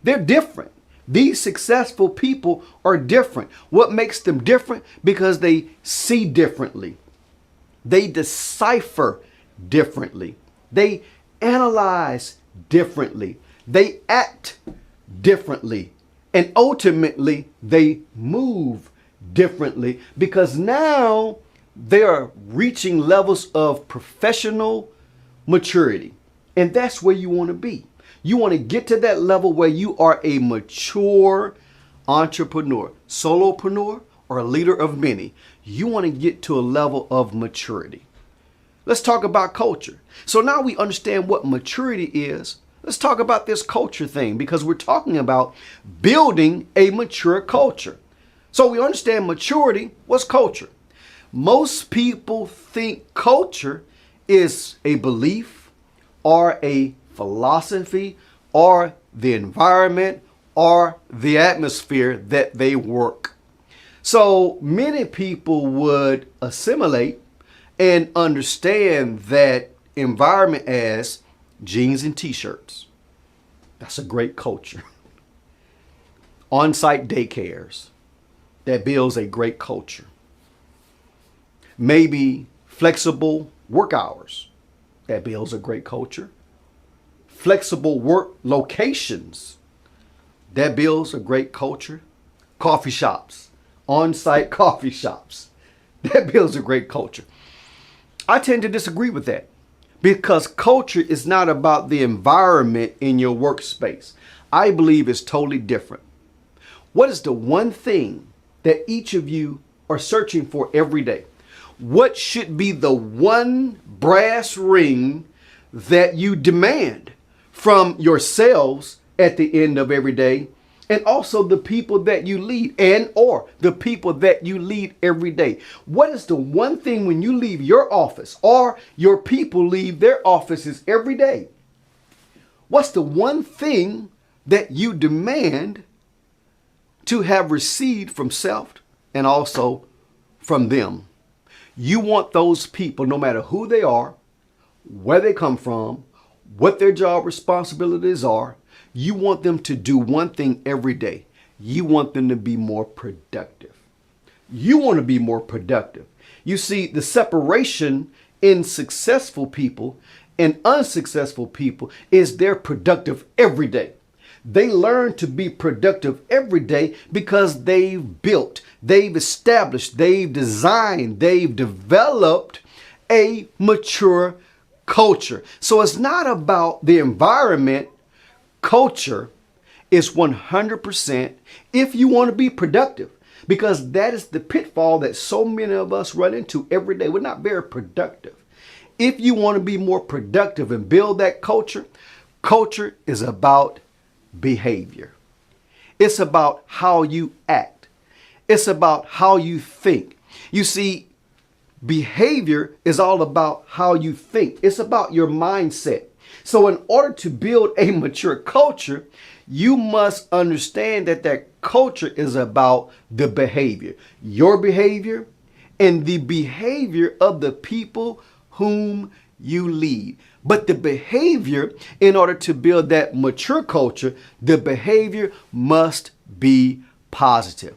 they're different. These successful people are different. What makes them different? Because they see differently. They decipher differently. They analyze differently. They act differently. And ultimately, they move differently because now they are reaching levels of professional maturity. And that's where you want to be. You want to get to that level where you are a mature entrepreneur, solopreneur, or a leader of many. You want to get to a level of maturity. Let's talk about culture. So now we understand what maturity is. Let's talk about this culture thing because we're talking about building a mature culture. So we understand maturity. What's culture? Most people think culture is a belief or a philosophy or the environment or the atmosphere that they work. So many people would assimilate and understand that environment as jeans and t-shirts. That's a great culture. On-site daycares. That builds a great culture. Maybe flexible work hours. That builds a great culture. Flexible work locations. That builds a great culture. Coffee shops. On-site coffee shops. That builds a great culture. I tend to disagree with that because culture is not about the environment in your workspace. I believe it's totally different. What is the one thing that each of you are searching for every day? What should be the one brass ring that you demand from yourselves at the end of every day, and also the people that you lead and or the people that you lead every day? What is the one thing when you leave your office or your people leave their offices every day? What's the one thing that you demand to have received from self and also from them? You want those people, no matter who they are, where they come from, what their job responsibilities are, you want them to do one thing every day. You want them to be more productive. You want to be more productive. You see, the separation in successful people and unsuccessful people is they're productive every day. They learn to be productive every day because they've built, they've established, they've designed, they've developed a mature culture. So it's not about the environment. Culture is 100% if you want to be productive, because that is the pitfall that so many of us run into every day. We're not very productive. If you want to be more productive and build that culture, culture is about behavior. It's about how you act. It's about how you think. You see, Behavior is all about how you think. It's about your mindset. So in order to build a mature culture, you must understand that that culture is about the behavior, your behavior, and the behavior of the people whom you lead. But the behavior, in order to build that mature culture, the behavior must be positive.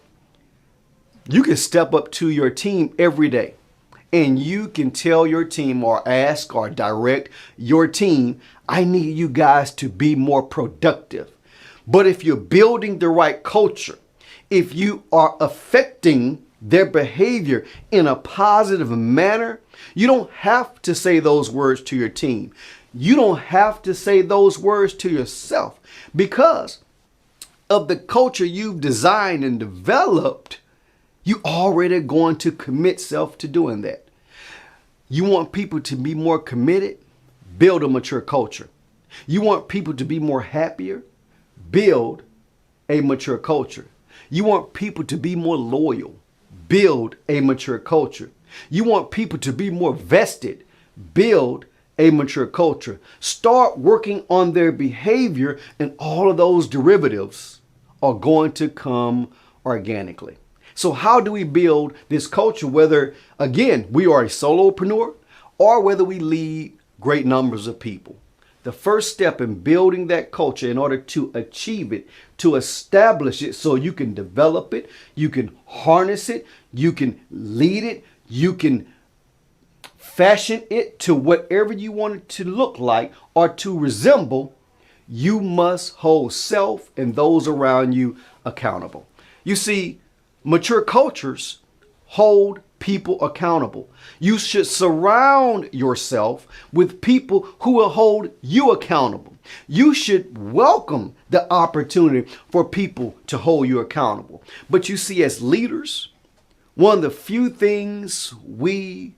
You can step up to your team every day and you can tell your team or ask or direct your team, I need you guys to be more productive. But if you're building the right culture, if you are affecting their behavior in a positive manner, you don't have to say those words to your team. You don't have to say those words to yourself because of the culture you've designed and developed. You already going to commit self to doing that. You want people to be more committed? Build a mature culture. You want people to be more happier? Build a mature culture. You want people to be more loyal? Build a mature culture. You want people to be more vested? Build a mature culture. Start working on their behavior, and all of those derivatives are going to come organically. So how do we build this culture, whether, again, we are a solopreneur or whether we lead great numbers of people? The first step in building that culture, in order to achieve it, to establish it so you can develop it, you can harness it, you can lead it, you can fashion it to whatever you want it to look like or to resemble, you must hold self and those around you accountable. You see, mature cultures hold people accountable. You should surround yourself with people who will hold you accountable. You should welcome the opportunity for people to hold you accountable. But you see, as leaders, one of the few things we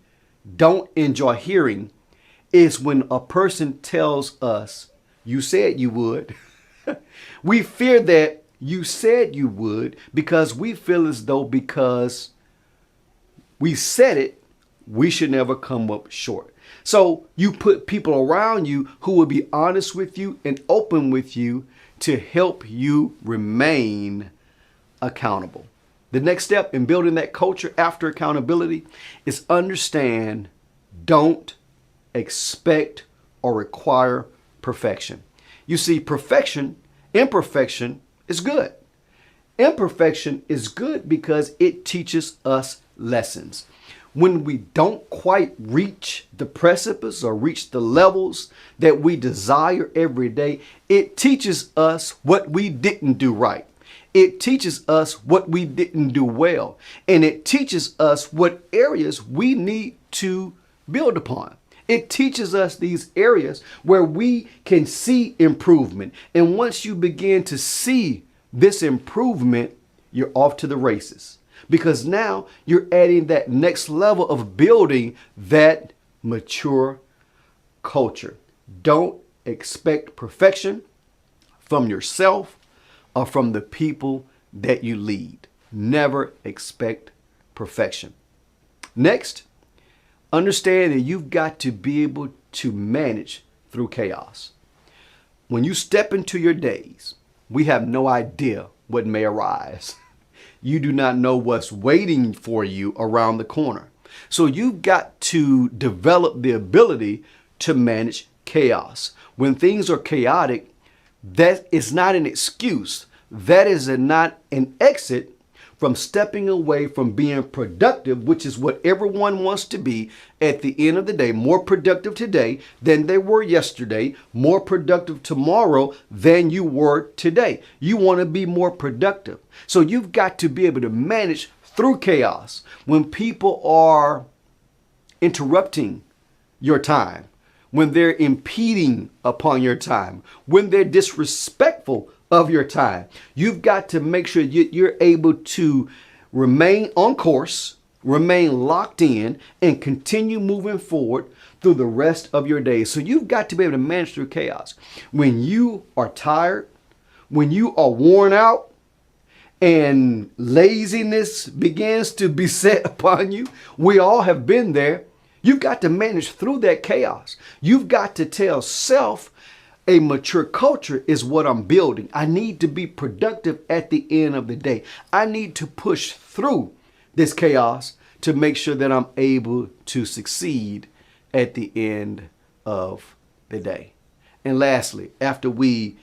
don't enjoy hearing is when a person tells us, you said you would. We fear that you said you would because we feel as though because we said it, we should never come up short. So you put people around you who will be honest with you and open with you to help you remain accountable. The next step in building that culture after accountability is understand, don't expect or require perfection. You see, imperfection is good. Imperfection is good because it teaches us lessons. When we don't quite reach the precipice or reach the levels that we desire every day, it teaches us what we didn't do right. It teaches us what we didn't do well. And it teaches us what areas we need to build upon. It teaches us these areas where we can see improvement. And once you begin to see this improvement, you're off to the races. Because now you're adding that next level of building that mature culture. Don't expect perfection from yourself or from the people that you lead. Never expect perfection. Next, understand that you've got to be able to manage through chaos. When you step into your days, we have no idea what may arise. You do not know what's waiting for you around the corner. So you've got to develop the ability to manage chaos. When things are chaotic, that is not an excuse. That is not an exit from stepping away from being productive, which is what everyone wants to be at the end of the day. More productive today than they were yesterday, more productive tomorrow than you were today. You want to be more productive. So you've got to be able to manage through chaos. When people are interrupting your time, when they're impeding upon your time, when they're disrespectful of your time, you've got to make sure you're able to remain on course, remain locked in, and continue moving forward through the rest of your day. So you've got to be able to manage through chaos. When you are tired, when you are worn out, and laziness begins to beset upon you. We all have been there. You've got to manage through that chaos. You've got to tell self, a mature culture is what I'm building. I need to be productive at the end of the day. I need to push through this chaos to make sure that I'm able to succeed at the end of the day. And lastly, after we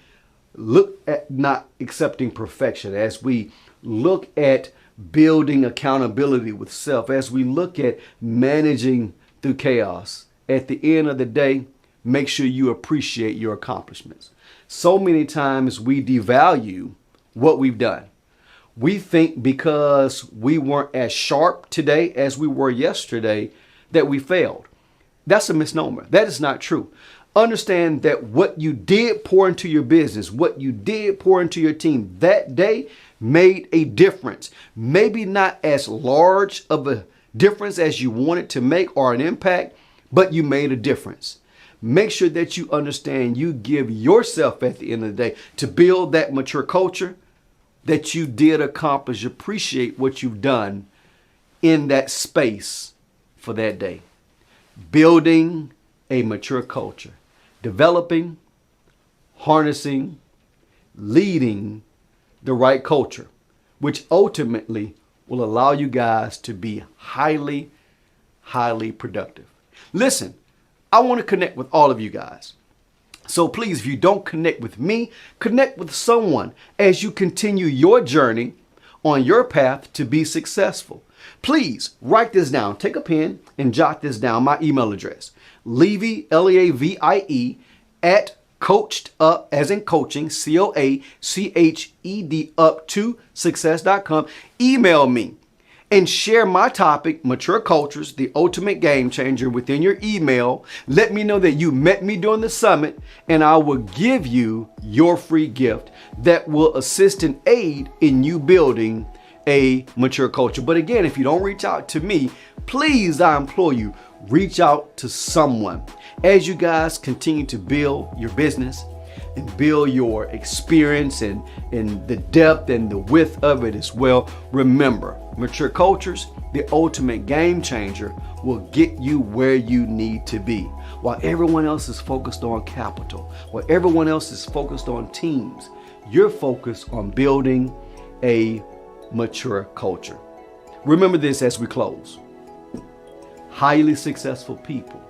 look at not accepting perfection, as we look at building accountability with self, as we look at managing through chaos, at the end of the day, make sure you appreciate your accomplishments. So many times we devalue what we've done. We think because we weren't as sharp today as we were yesterday that we failed. That's a misnomer. That is not true. Understand that what you did pour into your business, what you did pour into your team that day made a difference. Maybe not as large of a difference as you wanted to make or an impact, but you made a difference. Make sure that you understand you give yourself at the end of the day to build that mature culture that you did accomplish. Appreciate what you've done in that space for that day. Building a mature culture, developing, harnessing, leading the right culture, which ultimately will allow you guys to be highly, highly productive. Listen, I want to connect with all of you guys. So please, if you don't connect with me, connect with someone as you continue your journey on your path to be successful. Please write this down. Take a pen and jot this down. My email address, Leavie, Leavie, at coachedup, as in coaching, COACHED up to success.com. Email me and share my topic, Mature Cultures, the Ultimate Game Changer, within your email. Let me know that you met me during the summit, and I will give you your free gift that will assist and aid in you building a mature culture. But again, if you don't reach out to me, please, I implore you, reach out to someone. As you guys continue to build your business and build your experience and the depth and the width of it as well, remember, Mature Cultures, the ultimate game changer, will get you where you need to be. While everyone else is focused on capital, while everyone else is focused on teams, you're focused on building a mature culture. Remember this as we close. Highly successful people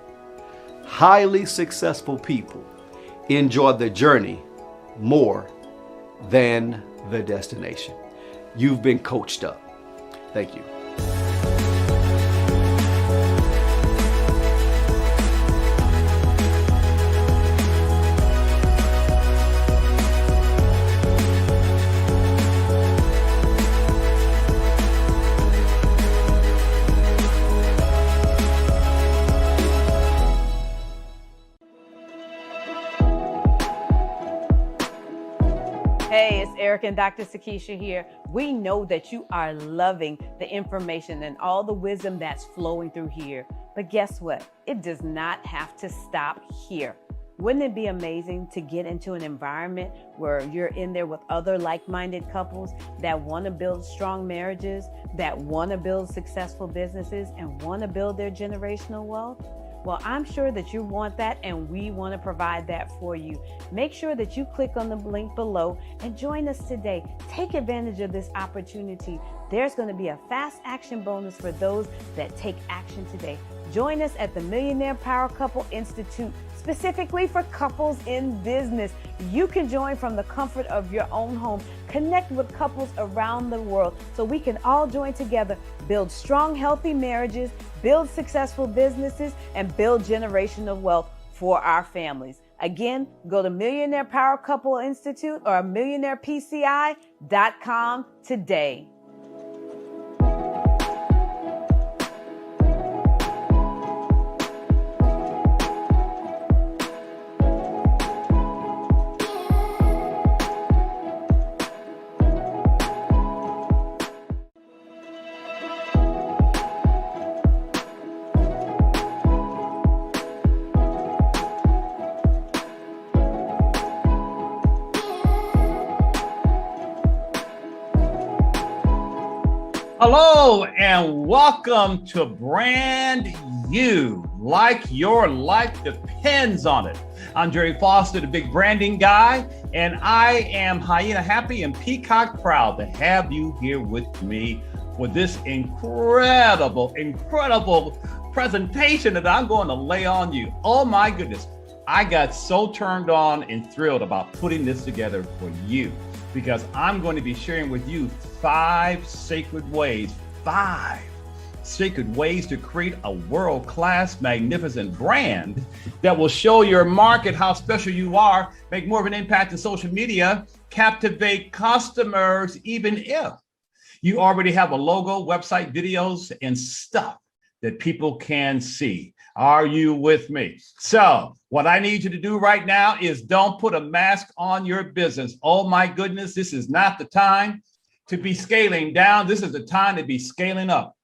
enjoy the journey more than the destination. You've been coached up. Thank you. Hey, it's Erica and Dr. Sakisha here. We know that you are loving the information and all the wisdom that's flowing through here. But guess what? It does not have to stop here. Wouldn't it be amazing to get into an environment where you're in there with other like-minded couples that want to build strong marriages, that want to build successful businesses, and want to build their generational wealth? Well, I'm sure that you want that, and we want to provide that for you. Make sure that you click on the link below and join us today. Take advantage of this opportunity. There's going to be a fast action bonus for those that take action today. Join us at the Millionaire Power Couple Institute, specifically for couples in business. You can join from the comfort of your own home. Connect with couples around the world so we can all join together, build strong, healthy marriages, build successful businesses, and build generational wealth for our families. Again, go to Millionaire Power Couple Institute or MillionairePCI.com today. Hello and welcome to Brand You, like your life depends on it. I'm Jerry Foster, the big branding guy, and I am hyena happy and peacock proud to have you here with me for this incredible presentation that I'm going to lay on you. Oh my goodness, I got so turned on and thrilled about putting this together for you, because I'm going to be sharing with you five sacred ways to create a world-class, magnificent brand that will show your market how special you are, make more of an impact in social media, captivate customers, even if you already have a logo, website, videos, and stuff that people can see. Are you with me? So what I need you to do right now is don't put a mask on your business. Oh my goodness, this is not the time to be scaling down. This is the time to be scaling up.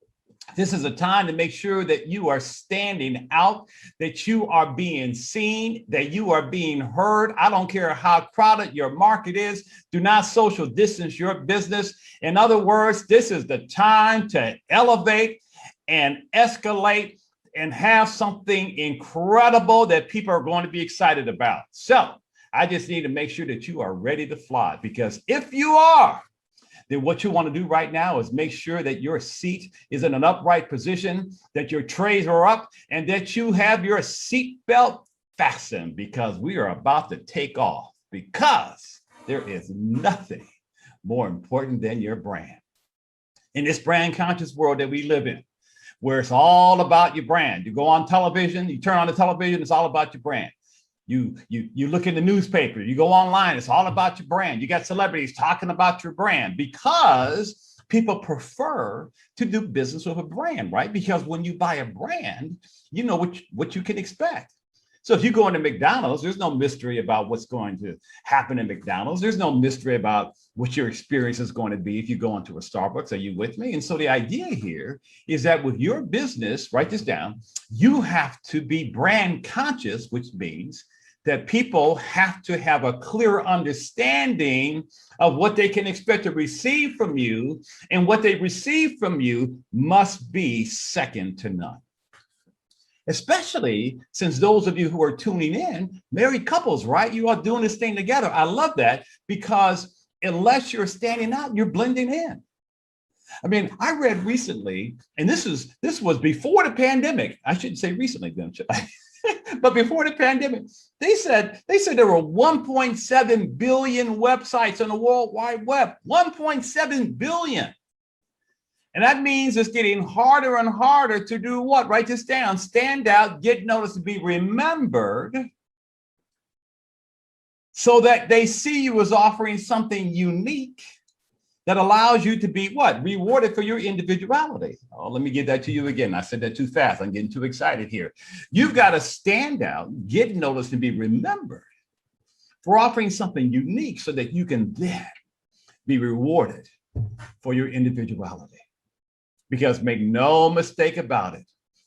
This is a time to make sure that you are standing out, that you are being seen, that you are being heard. I don't care how crowded your market is. Do not social distance your business. In other words, this is the time to elevate and escalate and have something incredible that people are going to be excited about. So I just need to make sure that you are ready to fly, because if you are, then what you want to do right now is make sure that your seat is in an upright position, that your trays are up, and that you have your seat belt fastened, because we are about to take off, because there is nothing more important than your brand. In this brand conscious world that we live in, where it's all about your brand. You go on television, you turn on the television, it's all about your brand. You look in the newspaper, you go online, it's all about your brand. You got celebrities talking about your brand, because people prefer to do business with a brand, right? Because when you buy a brand, you know what you can expect. So if you go into McDonald's, there's no mystery about what's going to happen in McDonald's. There's no mystery about what your experience is going to be if you go into a Starbucks. Are you with me? And so the idea here is that with your business, write this down, you have to be brand conscious, which means that people have to have a clear understanding of what they can expect to receive from you, and what they receive from you must be second to none. Especially since those of you who are tuning in, married couples, right? You are doing this thing together. I love that, because unless you're standing out, you're blending in. I mean, I read recently, and this was before the pandemic. I shouldn't say recently then, should I? But before the pandemic, they said there were 1.7 billion websites on the World Wide Web. 1.7 billion. And that means it's getting harder and harder to do what? Write this down. Stand out, get noticed, to be remembered, so that they see you as offering something unique that allows you to be what? Rewarded for your individuality. Oh, let me give that to you again. I said that too fast. I'm getting too excited here. You've got to stand out, get noticed, and be remembered for offering something unique, so that you can then be rewarded for your individuality. Because make no mistake about it,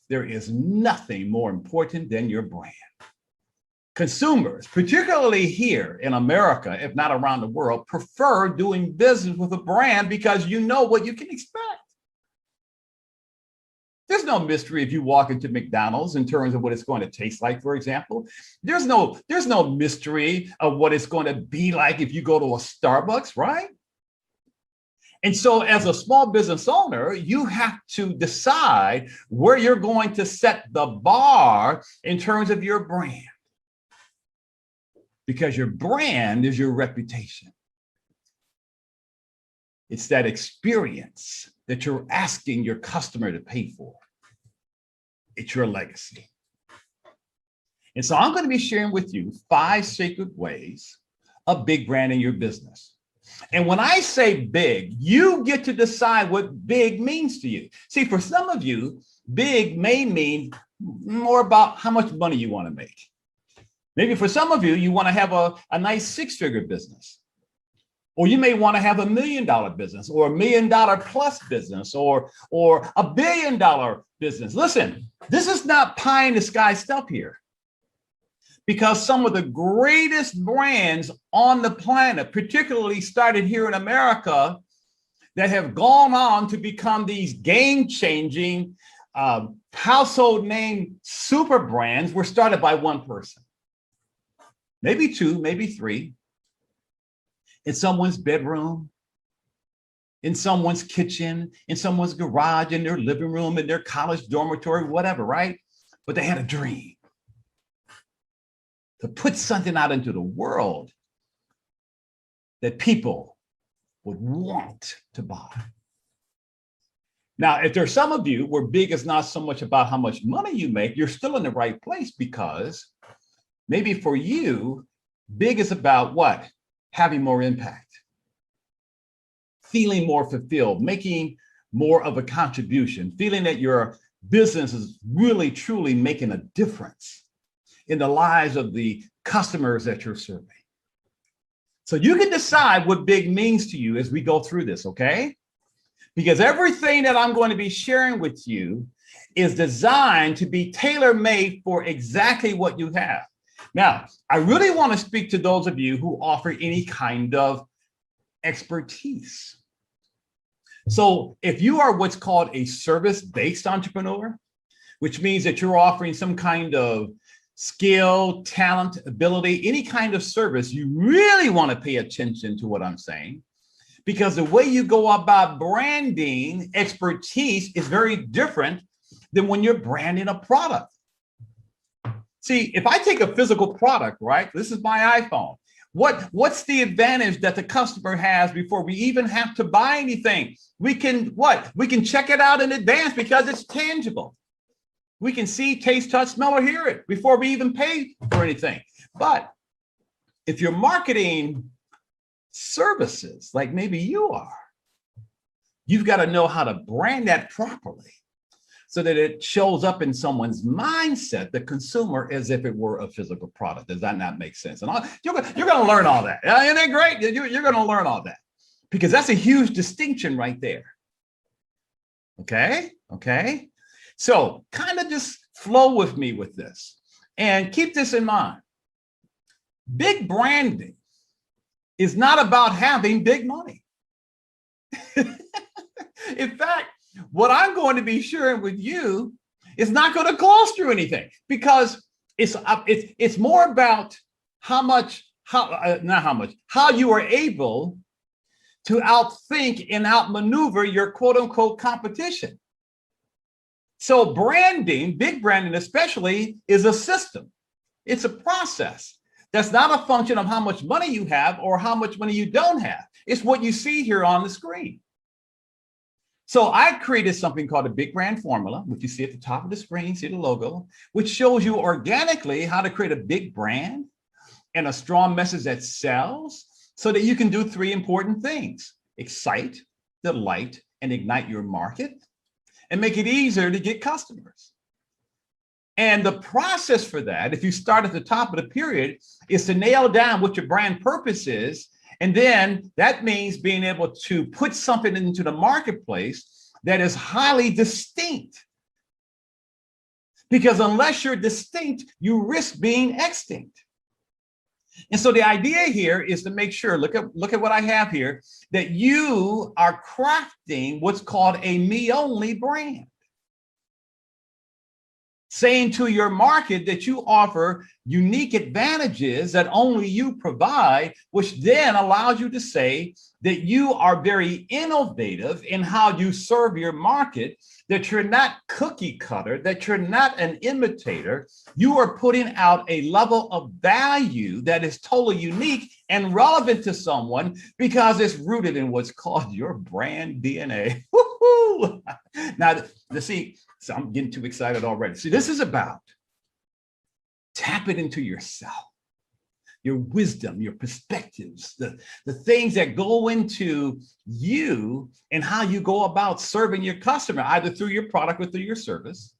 there is nothing more important than your brand. Consumers, particularly here in America, if not around the world, prefer doing business with a brand, because you know what you can expect. There's no mystery if you walk into McDonald's in terms of what it's going to taste like, for example. There's no mystery of what it's going to be like if you go to a Starbucks, right? And so as a small business owner, you have to decide where you're going to set the bar in terms of your brand. Because your brand is your reputation. It's that experience that you're asking your customer to pay for. It's your legacy. And so I'm going to be sharing with you 5 sacred ways of big branding your business. And when I say big, you get to decide what big means to you. See, for some of you, big may mean more about how much money you want to make. Maybe for some of you, you want to have a nice 6-figure business. Or you may want to have $1 million business, or $1 million plus business, or $1 billion business. Listen, this is not pie in the sky stuff here. Because some of the greatest brands on the planet, particularly started here in America, that have gone on to become these game-changing household name super brands were started by one person, maybe two, maybe three, in someone's bedroom, in someone's kitchen, in someone's garage, in their living room, in their college dormitory, whatever, right? But they had a dream to put something out into the world that people would want to buy. Now, if there's some of you where big is not so much about how much money you make, you're still in the right place, because maybe for you, big is about what? Having more impact, feeling more fulfilled, making more of a contribution, feeling that your business is really, truly making a difference in the lives of the customers that you're serving. So you can decide what big means to you as we go through this, okay? Because everything that I'm going to be sharing with you is designed to be tailor-made for exactly what you have. Now, I really want to speak to those of you who offer any kind of expertise. So if you are what's called a service-based entrepreneur, which means that you're offering some kind of skill, talent, ability, any kind of service, you really want to pay attention to what I'm saying, because the way you go about branding expertise is very different than when you're branding a product. See, if I take a physical product, right? This is my iPhone. What's the advantage that the customer has before we even have to buy anything? We can what? We can check it out in advance because it's tangible. We can see, taste, touch, smell, or hear it before we even pay for anything. But if you're marketing services like maybe you are, you've got to know how to brand that properly so that it shows up in someone's mindset, the consumer, as if it were a physical product. Does that not make sense? And you're going to learn all that. Isn't it great? You're going to learn all that, because that's a huge distinction right there. Okay. So kind of just flow with me with this and keep this in mind. Big branding is not about having big money. In fact, what I'm going to be sharing with you is not going to cost you anything, because it's more about how you are able to outthink and outmaneuver your quote unquote competition. So branding, big branding especially, is a system. It's a process. That's not a function of how much money you have or how much money you don't have. It's what you see here on the screen. So I created something called a big brand formula, which you see at the top of the screen, see the logo, which shows you organically how to create a big brand and a strong message that sells, so that you can do three important things: excite, delight, and ignite your market, and make it easier to get customers. And the process for that, if you start at the top of the period, is to nail down what your brand purpose is. And then that means being able to put something into the marketplace that is highly distinct. Because unless you're distinct, you risk being extinct. And so the idea here is to make sure, look at what I have here, that you are crafting what's called a me-only brand. Saying to your market that you offer unique advantages that only you provide, which then allows you to say that you are very innovative in how you serve your market, that you're not cookie cutter, that you're not an imitator. You are putting out a level of value that is totally unique and relevant to someone because it's rooted in what's called your brand DNA. Woo-hoo! Now, let's see. So I'm getting too excited already. See, this is about tapping into yourself, your wisdom, your perspectives, the things that go into you and how you go about serving your customer, either through your product or through your service,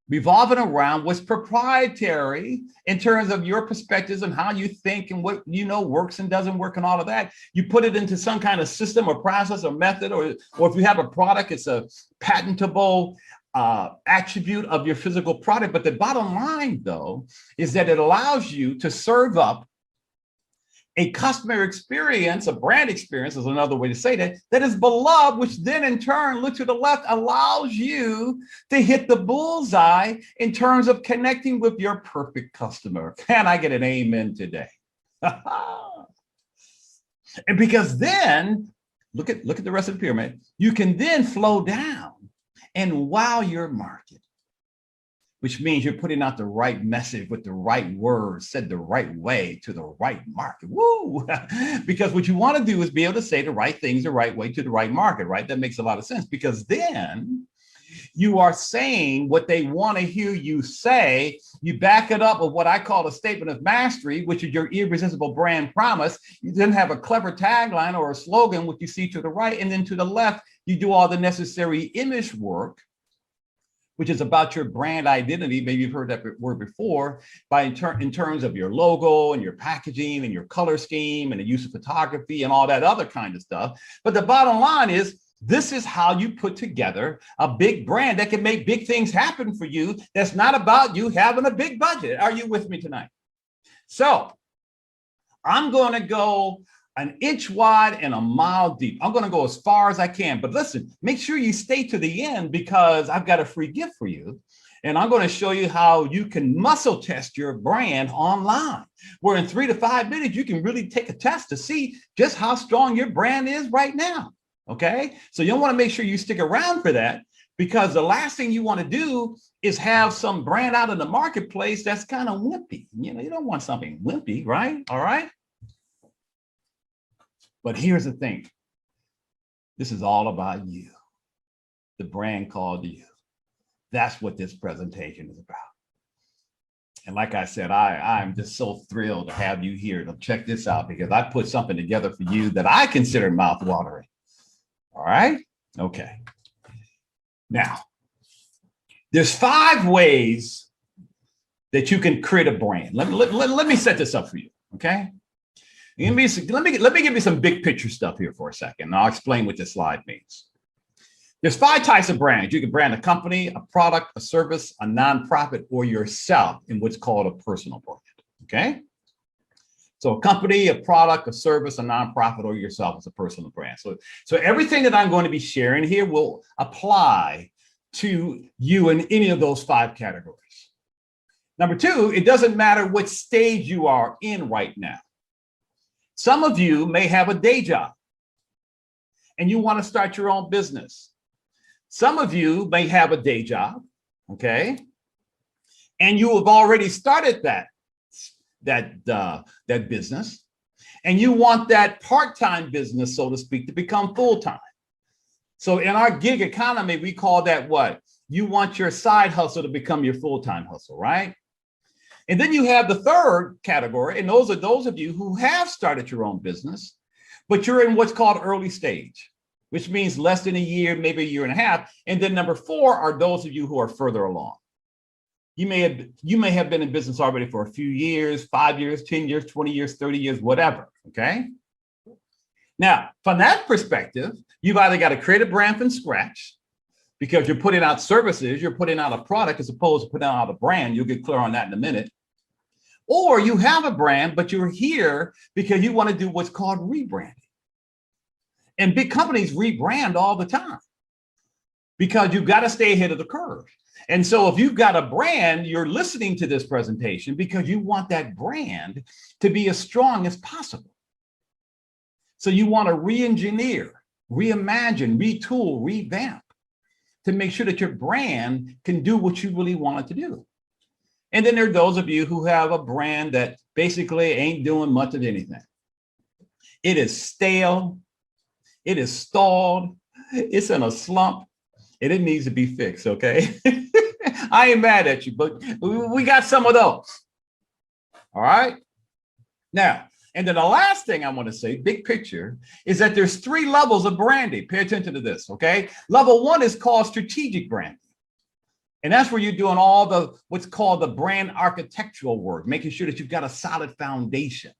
revolving around what's proprietary in terms of your perspectives and how you think and what you know works and doesn't work and all of that. You put it into some kind of system or process or method, or if you have a product, it's a patentable attribute of your physical product. But the bottom line, though, is that it allows you to serve up A customer experience, a brand experience is another way to say that, that is beloved, which then in turn, look to the left, allows you to hit the bullseye in terms of connecting with your perfect customer. Can I get an amen today? And because then, look at the rest of the pyramid, you can then flow down and wow your market, which means you're putting out the right message with the right words, said the right way to the right market. Woo! Because what you want to do is be able to say the right things the right way to the right market, right? That makes a lot of sense, because then you are saying what they want to hear you say. You back it up with what I call a statement of mastery, which is your irresistible brand promise. You then have a clever tagline or a slogan, which you see to the right, and then to the left, you do all the necessary image work, which is about your brand identity. Maybe you've heard that word before, in terms of your logo and your packaging and your color scheme and the use of photography and all that other kind of stuff. But the bottom line is, this is how you put together a big brand that can make big things happen for you. That's not about you having a big budget. Are you with me tonight? So I'm going to go an inch wide and a mile deep. I'm going to go as far as I can. But listen, make sure you stay to the end, because I've got a free gift for you. And I'm going to show you how you can muscle test your brand online, where in 3 to 5 minutes, you can really take a test to see just how strong your brand is right now. Okay, so you'll want to make sure you stick around for that, because the last thing you want to do is have some brand out in the marketplace that's kind of wimpy. You know, you don't want something wimpy, right? All right. But here's the thing. This is all about you, the brand called you. That's what this presentation is about. And like I said, I'm just so thrilled to have you here to check this out, because I put something together for you that I consider mouth-watering. All right. Okay. Now, there's 5 ways that you can create a brand. Let me set this up for you. Okay. Let me give you some big picture stuff here for a second, and I'll explain what this slide means. There's 5 types of brands. You can brand a company, a product, a service, a nonprofit, or yourself in what's called a personal brand. Okay. So a company, a product, a service, a nonprofit, or yourself is a personal brand. So everything that I'm going to be sharing here will apply to you in any of those 5 categories. Number 2, it doesn't matter what stage you are in right now. Some of you may have a day job and you want to start your own business. Some of you may have a day job, okay, and you have already started that business, and you want that part-time business, so to speak, to become full-time. So in our gig economy, we call that what? You want your side hustle to become your full-time hustle, right? And then you have the third category, and those are those of you who have started your own business, but you're in what's called early stage, which means less than a year, maybe a year and a half. And then number 4 are those of you who are further along. You may have been in business already for a few years, 5 years, 10 years, 20 years, 30 years, whatever, okay? Now, from that perspective, you've either got to create a brand from scratch, because you're putting out services, you're putting out a product as opposed to putting out a brand. You'll get clear on that in a minute. Or you have a brand, but you're here because you want to do what's called rebranding. And big companies rebrand all the time because you've got to stay ahead of the curve. And so if you've got a brand, you're listening to this presentation because you want that brand to be as strong as possible. So you want to re-engineer, reimagine, retool, revamp to make sure that your brand can do what you really want it to do. And then there are those of you who have a brand that basically ain't doing much of anything. It is stale, it is stalled, it's in a slump, and it needs to be fixed, okay? I ain't mad at you, but we got some of those. All right? Now, and then the last thing I want to say, big picture, is that there's 3 levels of branding. Pay attention to this, okay? Level 1 is called strategic branding. And that's where you're doing all the what's called the brand architectural work, making sure that you've got a solid foundation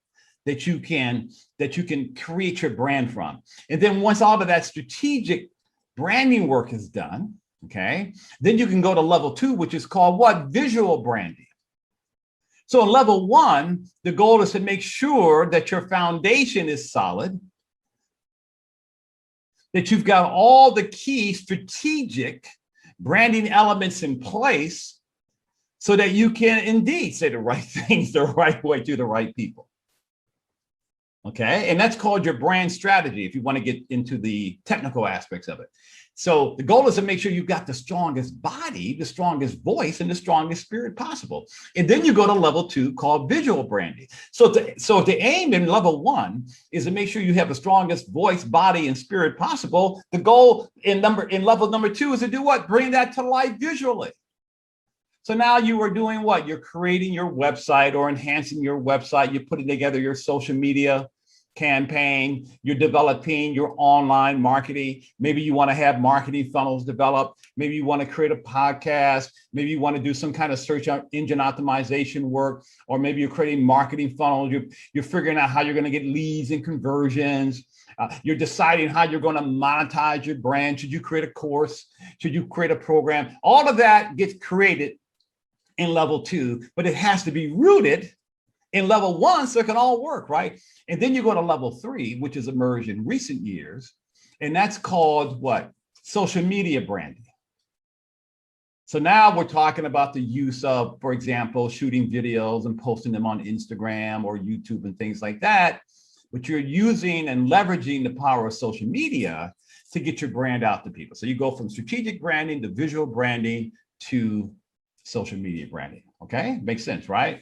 that you can create your brand from. And then once all of that strategic branding work is done, okay, then you can go to level 2, which is called what? Visual branding. So in level one, the goal is to make sure that your foundation is solid, that you've got all the key strategic branding elements in place so that you can indeed say the right things the right way to the right people. Okay, and that's called your brand strategy if you want to get into the technical aspects of it. So the goal is to make sure you've got the strongest body, the strongest voice, and the strongest spirit possible. And then you go to level two called visual branding. So the aim in level one is to make sure you have the strongest voice, body, and spirit possible. The goal in level number two is to do what? Bring that to life visually. So now you are doing what? You're creating your website or enhancing your website. You're putting together your social media campaign. You're developing your online marketing. Maybe you want to have marketing funnels developed. Maybe you want to create a podcast. Maybe you want to do some kind of search engine optimization work, or maybe you're creating marketing funnels. You're figuring out how you're going to get leads and conversions. You're deciding how you're going to monetize your brand. Should you create a course? Should you create a program? All of that gets created in level two, but it has to be rooted in level one so it can all work, right? And then you go to level three, which has emerged in recent years, and that's called what? Social media branding. So now we're talking about the use of, for example, shooting videos and posting them on Instagram or YouTube and things like that, but you're using and leveraging the power of social media to get your brand out to people. So you go from strategic branding to visual branding to social media branding. Okay, makes sense, right?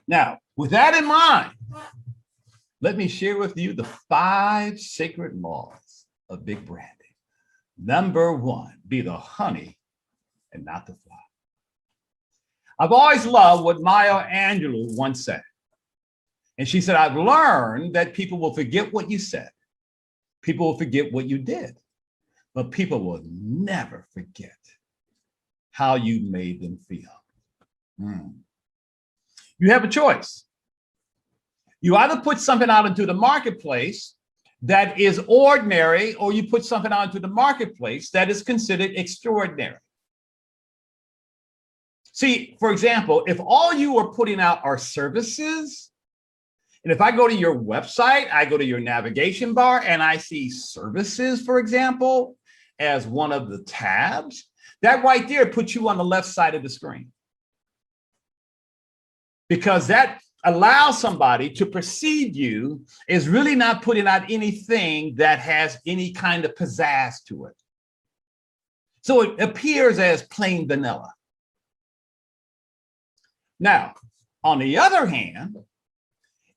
Now, with that in mind, let me share with you the 5 sacred laws of big branding. Number 1, be the honey and not the fly. I've always loved what Maya Angelou once said. And she said, I've learned that people will forget what you said. People will forget what you did, but people will never forget how you made them feel. You have a choice. You either put something out into the marketplace that is ordinary, or you put something out into the marketplace that is considered extraordinary. See, for example, if all you are putting out are services, and if I go to your website, I go to your navigation bar and I see services, for example, as one of the tabs, that right there puts you on the left side of the screen. Because that allows somebody to perceive you as really not putting out anything that has any kind of pizzazz to it. So it appears as plain vanilla. Now, on the other hand,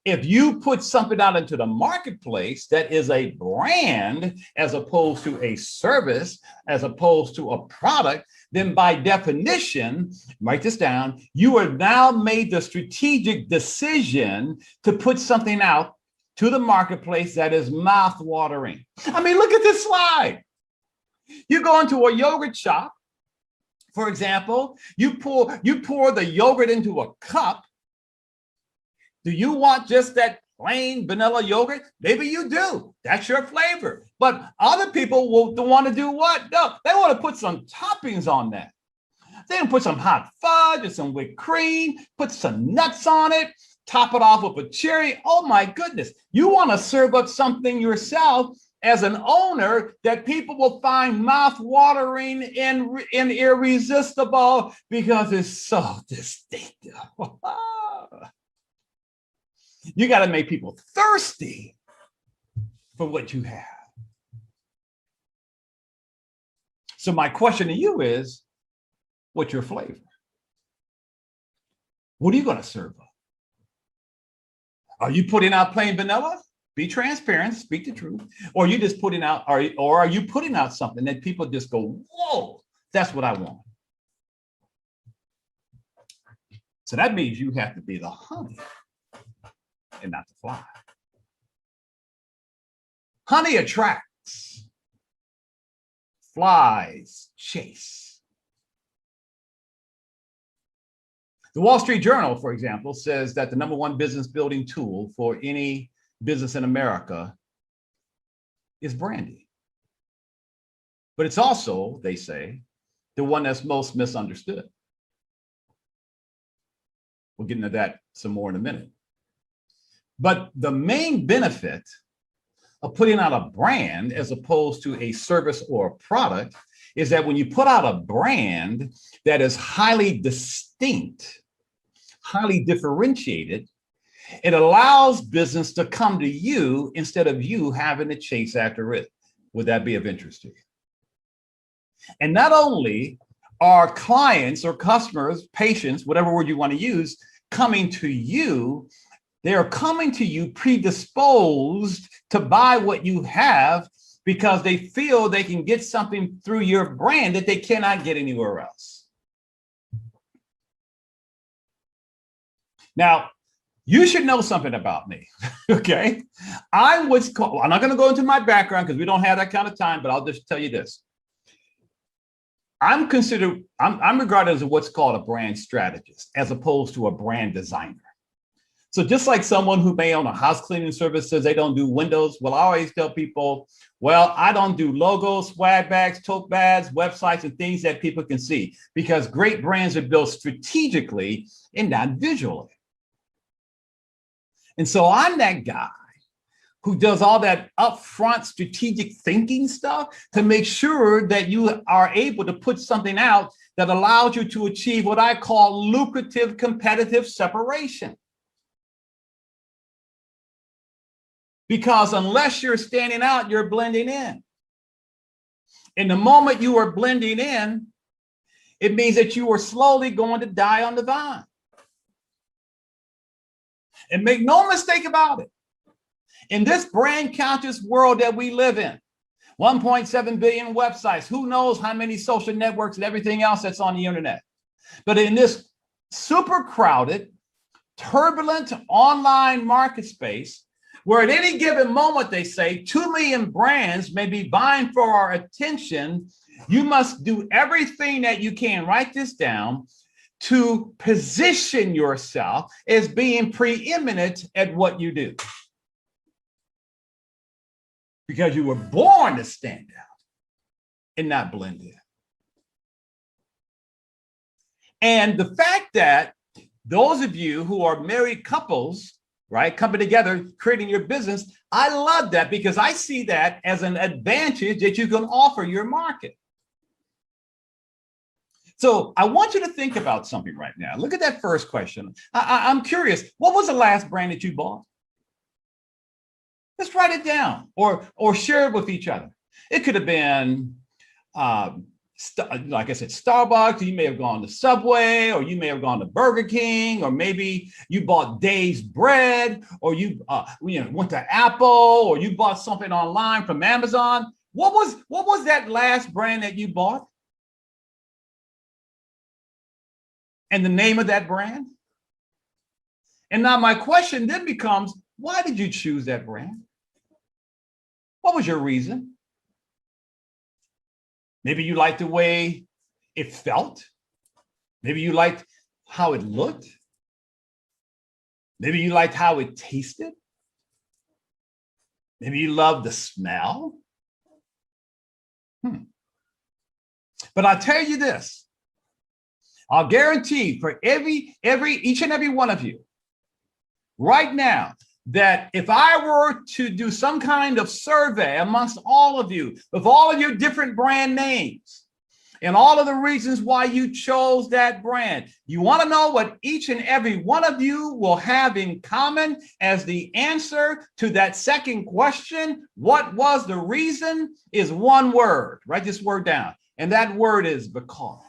if you put something out into the marketplace that is a brand as opposed to a service, as opposed to a product, then by definition, write this down, you have now made the strategic decision to put something out to the marketplace that is mouth-watering. I mean, look at this slide. You go into a yogurt shop, for example, you pour the yogurt into a cup. Do you want just that plain vanilla yogurt? Maybe you do. That's your flavor. But other people will want to do what? No, they want to put some toppings on that. They can put some hot fudge or some whipped cream, put some nuts on it, top it off with a cherry. Oh my goodness. You want to serve up something yourself as an owner that people will find mouth-watering and irresistible because it's so distinctive. You got to make people thirsty for what you have. So my question to you is, what's your flavor? What are you going to serve up? Are you putting out plain vanilla? Be transparent, speak the truth. Or are you just putting out, or are you putting out something that people just go, whoa, that's what I want. So that means you have to be the honey and not the fly. Honey attracts, flies chase. The Wall Street Journal, for example, says that the #1 business building tool for any business in America is branding. But it's also, they say, the one that's most misunderstood. We'll get into that some more in a minute. But the main benefit of putting out a brand as opposed to a service or a product is that when you put out a brand that is highly distinct, highly differentiated, it allows business to come to you instead of you having to chase after it. Would that be of interest to you? And not only are clients or customers, patients, whatever word you want to use, coming to you, they are coming to you predisposed to buy what you have because they feel they can get something through your brand that they cannot get anywhere else. Now, you should know something about me, okay? I'm what's called, I'm not gonna go into my background because we don't have that kind of time, but I'll just tell you this. I'm regarded as what's called a brand strategist as opposed to a brand designer. So just like someone who may own a house cleaning service says they don't do windows, well, I always tell people, well, I don't do logos, swag bags, tote bags, websites, and things that people can see because great brands are built strategically and not visually. And so I'm that guy who does all that upfront strategic thinking stuff to make sure that you are able to put something out that allows you to achieve what I call lucrative competitive separation. Because unless you're standing out, you're blending in. And the moment you are blending in, it means that you are slowly going to die on the vine. And make no mistake about it. In this brand conscious world that we live in, 1.7 billion websites, who knows how many social networks and everything else that's on the internet. But in this super crowded, turbulent online market space, where at any given moment, they say 2 million brands may be vying for our attention, you must do everything that you can, write this down, to position yourself as being preeminent at what you do. Because you were born to stand out and not blend in. And the fact that those of you who are married couples, right, coming together, creating your business, I love that because I see that as an advantage that you can offer your market. So I want you to think about something right now. Look at that first question. I'm curious, what was the last brand that you bought? Let's write it down or share it with each other. It could have been, like I said, Starbucks, you may have gone to Subway, or you may have gone to Burger King, or maybe you bought Dave's Bread, or you went to Apple, or you bought something online from Amazon. What was that last brand that you bought? And the name of that brand? And now my question then becomes, why did you choose that brand? What was your reason? Maybe you liked the way it felt. Maybe you liked how it looked. Maybe you liked how it tasted. Maybe you loved the smell. But I'll tell you this. I'll guarantee for each and every one of you right now that if I were to do some kind of survey amongst all of you, with all of your different brand names and all of the reasons why you chose that brand, you want to know what each and every one of you will have in common as the answer to that second question, what was the reason, is one word. Write this word down. And that word is because.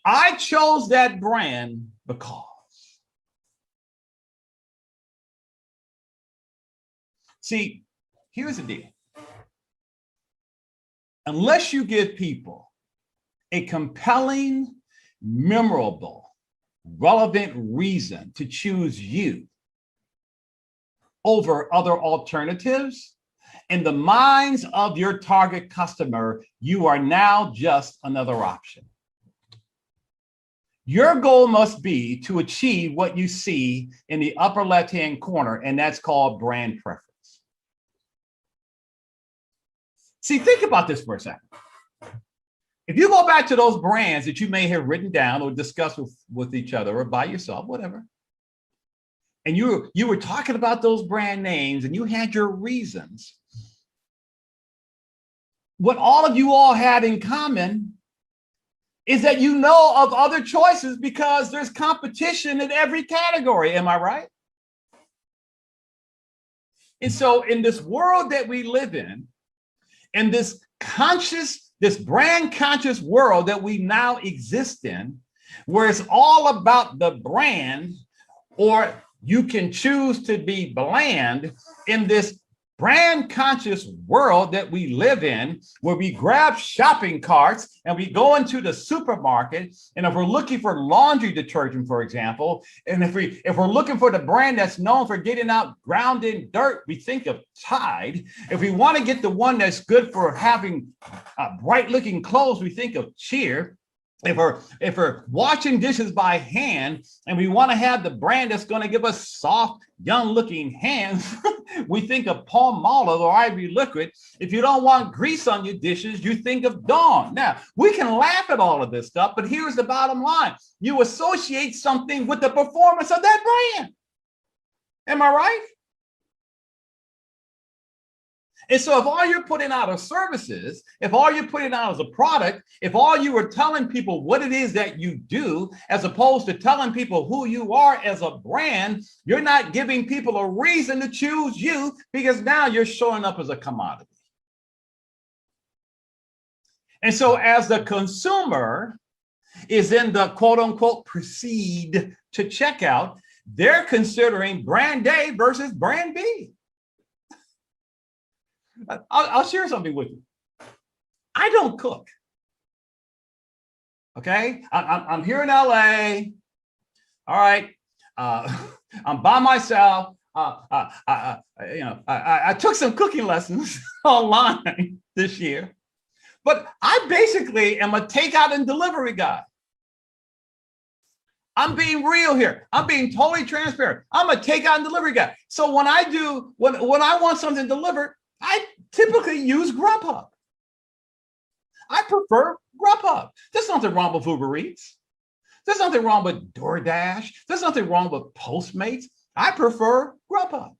I chose that brand because. See, here's the deal. Unless you give people a compelling, memorable, relevant reason to choose you over other alternatives, in the minds of your target customer, you are now just another option. Your goal must be to achieve what you see in the upper left-hand corner, and that's called brand preference. See, think about this for a second. If you go back to those brands that you may have written down or discussed with each other or by yourself, whatever, and you were talking about those brand names and you had your reasons, what all of you all had in common is that you know of other choices because there's competition in every category. Am I right? And so in this world that we live in this brand conscious world that we now exist in, where it's all about the brand, or you can choose to be bland, in this brand conscious world that we live in, where we grab shopping carts and we go into the supermarket, and if we're looking for laundry detergent, for example, and if we're looking for the brand that's known for getting out ground in dirt, we think of Tide. If we want to get the one that's good for having bright looking clothes, we think of Cheer. If we're washing dishes by hand and we want to have the brand that's going to give us soft, young looking hands, we think of Palmolive or Ivory Liquid. If you don't want grease on your dishes, you think of Dawn. Now, we can laugh at all of this stuff, but here's the bottom line. You associate something with the performance of that brand. Am I right? And so if all you're putting out are services, if all you're putting out is a product, if all you are telling people what it is that you do, as opposed to telling people who you are as a brand, you're not giving people a reason to choose you, because now you're showing up as a commodity. And so as the consumer is in the quote unquote proceed to checkout, they're considering brand A versus brand B. I'll share something with you. I don't cook. Okay, I'm here in LA. All right, I'm by myself. I took some cooking lessons online this year, but I basically am a takeout and delivery guy. I'm being real here. I'm being totally transparent. I'm a takeout and delivery guy. So when I want something delivered, I typically use Grubhub. I prefer Grubhub. There's nothing wrong with Uber Eats. There's nothing wrong with DoorDash. There's nothing wrong with Postmates. I prefer Grubhub.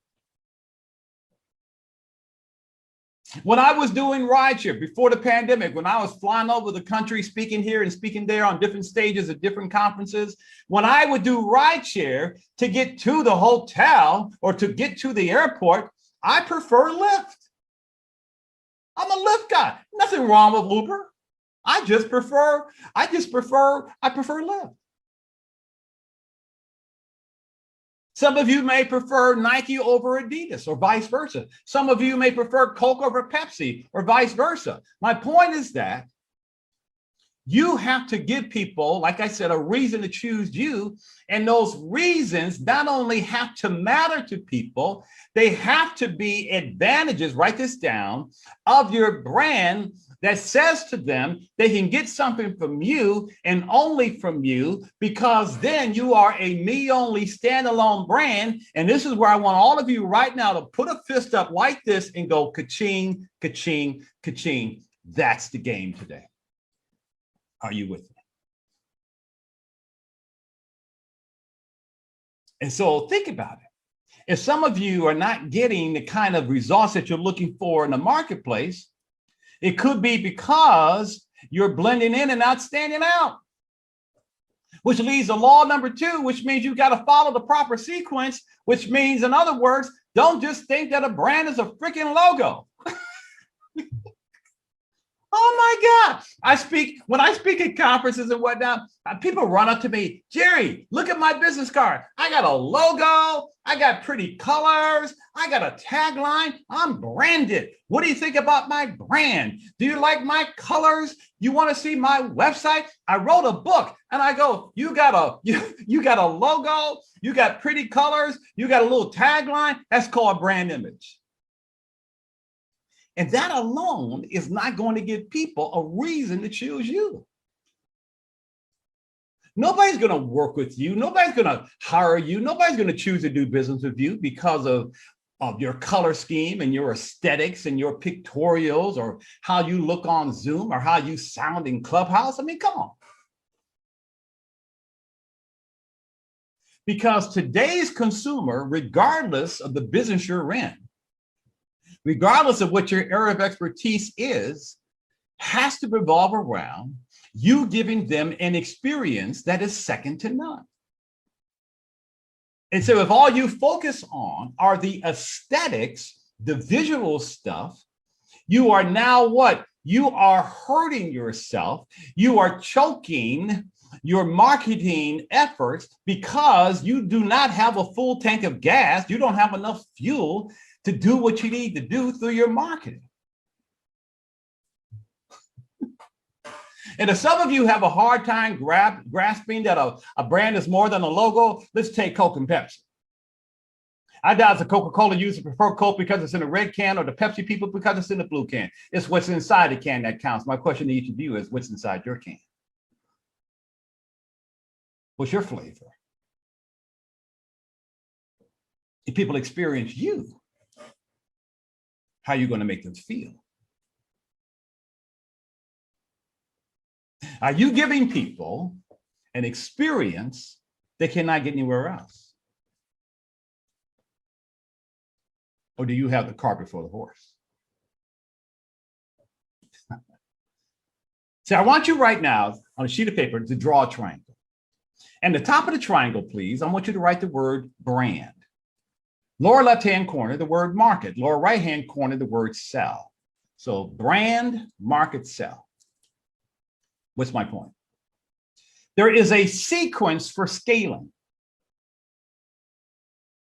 When I was doing rideshare before the pandemic, when I was flying over the country, speaking here and speaking there on different stages at different conferences, when I would do rideshare to get to the hotel or to get to the airport, I prefer Lyft. I'm a Lyft guy. Nothing wrong with Uber. I prefer Lyft. Some of you may prefer Nike over Adidas or vice versa. Some of you may prefer Coke over Pepsi or vice versa. My point is that you have to give people, like I said, a reason to choose you. And those reasons not only have to matter to people, they have to be advantages, write this down, of your brand that says to them they can get something from you and only from you, because then you are a me-only standalone brand. And this is where I want all of you right now to put a fist up like this and go ka-ching, ka-ching, ka-ching. That's the game today. Are you with me? And so think about it. If some of you are not getting the kind of results that you're looking for in the marketplace, it could be because you're blending in and not standing out, which leads to law number 2, which means you got to follow the proper sequence, which means, in other words, don't just think that a brand is a freaking logo. Oh my God. When I speak at conferences and whatnot, people run up to me, Jerry, look at my business card. I got a logo. I got pretty colors. I got a tagline. I'm branded. What do you think about my brand? Do you like my colors? You want to see my website? I wrote a book, and I go, you got a logo. You got pretty colors. You got a little tagline. That's called brand image. And that alone is not going to give people a reason to choose you. Nobody's going to work with you. Nobody's going to hire you. Nobody's going to choose to do business with you because of of your color scheme and your aesthetics and your pictorials, or how you look on Zoom, or how you sound in Clubhouse. I mean, come on. Because today's consumer, regardless of the business you're in, regardless of what your area of expertise is, has to revolve around you giving them an experience that is second to none. And so if all you focus on are the aesthetics, the visual stuff, you are now what? You are hurting yourself. You are choking your marketing efforts because you do not have a full tank of gas. You don't have enough fuel to do what you need to do through your marketing. And if some of you have a hard time grasping that a brand is more than a logo, let's take Coke and Pepsi. I doubt the Coca-Cola users prefer Coke because it's in a red can, or the Pepsi people because it's in a blue can. It's what's inside the can that counts. My question to each of you is, what's inside your can? What's your flavor? If people experience you, how are you going to make them feel? Are you giving people an experience they cannot get anywhere else? Or do you have the cart before the horse? See, I want you right now on a sheet of paper to draw a triangle. And the top of the triangle, please, I want you to write the word brand. Lower left-hand corner, the word market. Lower right-hand corner, the word sell. So brand, market, sell. What's my point? There is a sequence for scaling.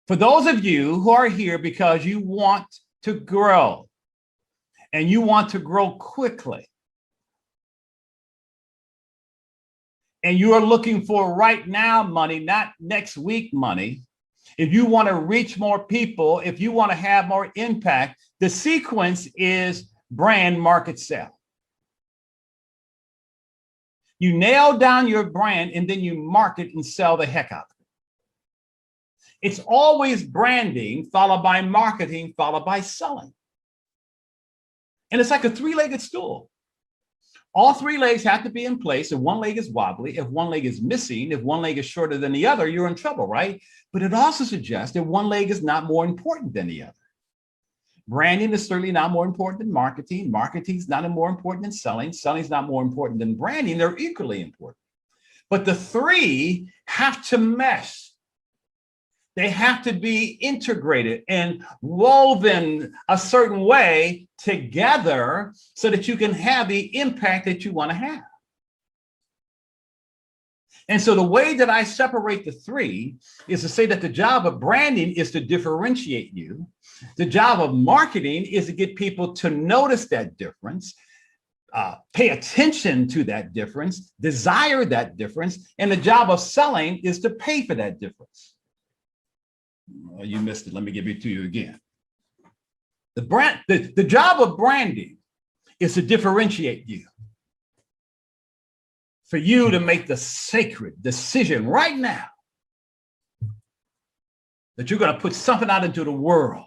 For those of you who are here because you want to grow, and you want to grow quickly, and you are looking for right now money, not next week money, if you want to reach more people, if you want to have more impact, the sequence is brand, market, sell. You nail down your brand and then you market and sell the heck out of it. It's always branding followed by marketing followed by selling. And it's like a three-legged stool. All three legs have to be in place. If one leg is wobbly, if one leg is missing, if one leg is shorter than the other, you're in trouble, right? But it also suggests that one leg is not more important than the other. Branding is certainly not more important than marketing. Marketing is not more important than selling. Selling is not more important than branding. They're equally important. But the three have to mesh. They have to be integrated and woven a certain way together so that you can have the impact that you want to have. And so the way that I separate the three is to say that the job of branding is to differentiate you. The job of marketing is to get people to notice that difference, pay attention to that difference, desire that difference. And the job of selling is to pay for that difference. Oh, you missed it. Let me give it to you again. The job of branding is to differentiate you. For you to make the sacred decision right now that you're going to put something out into the world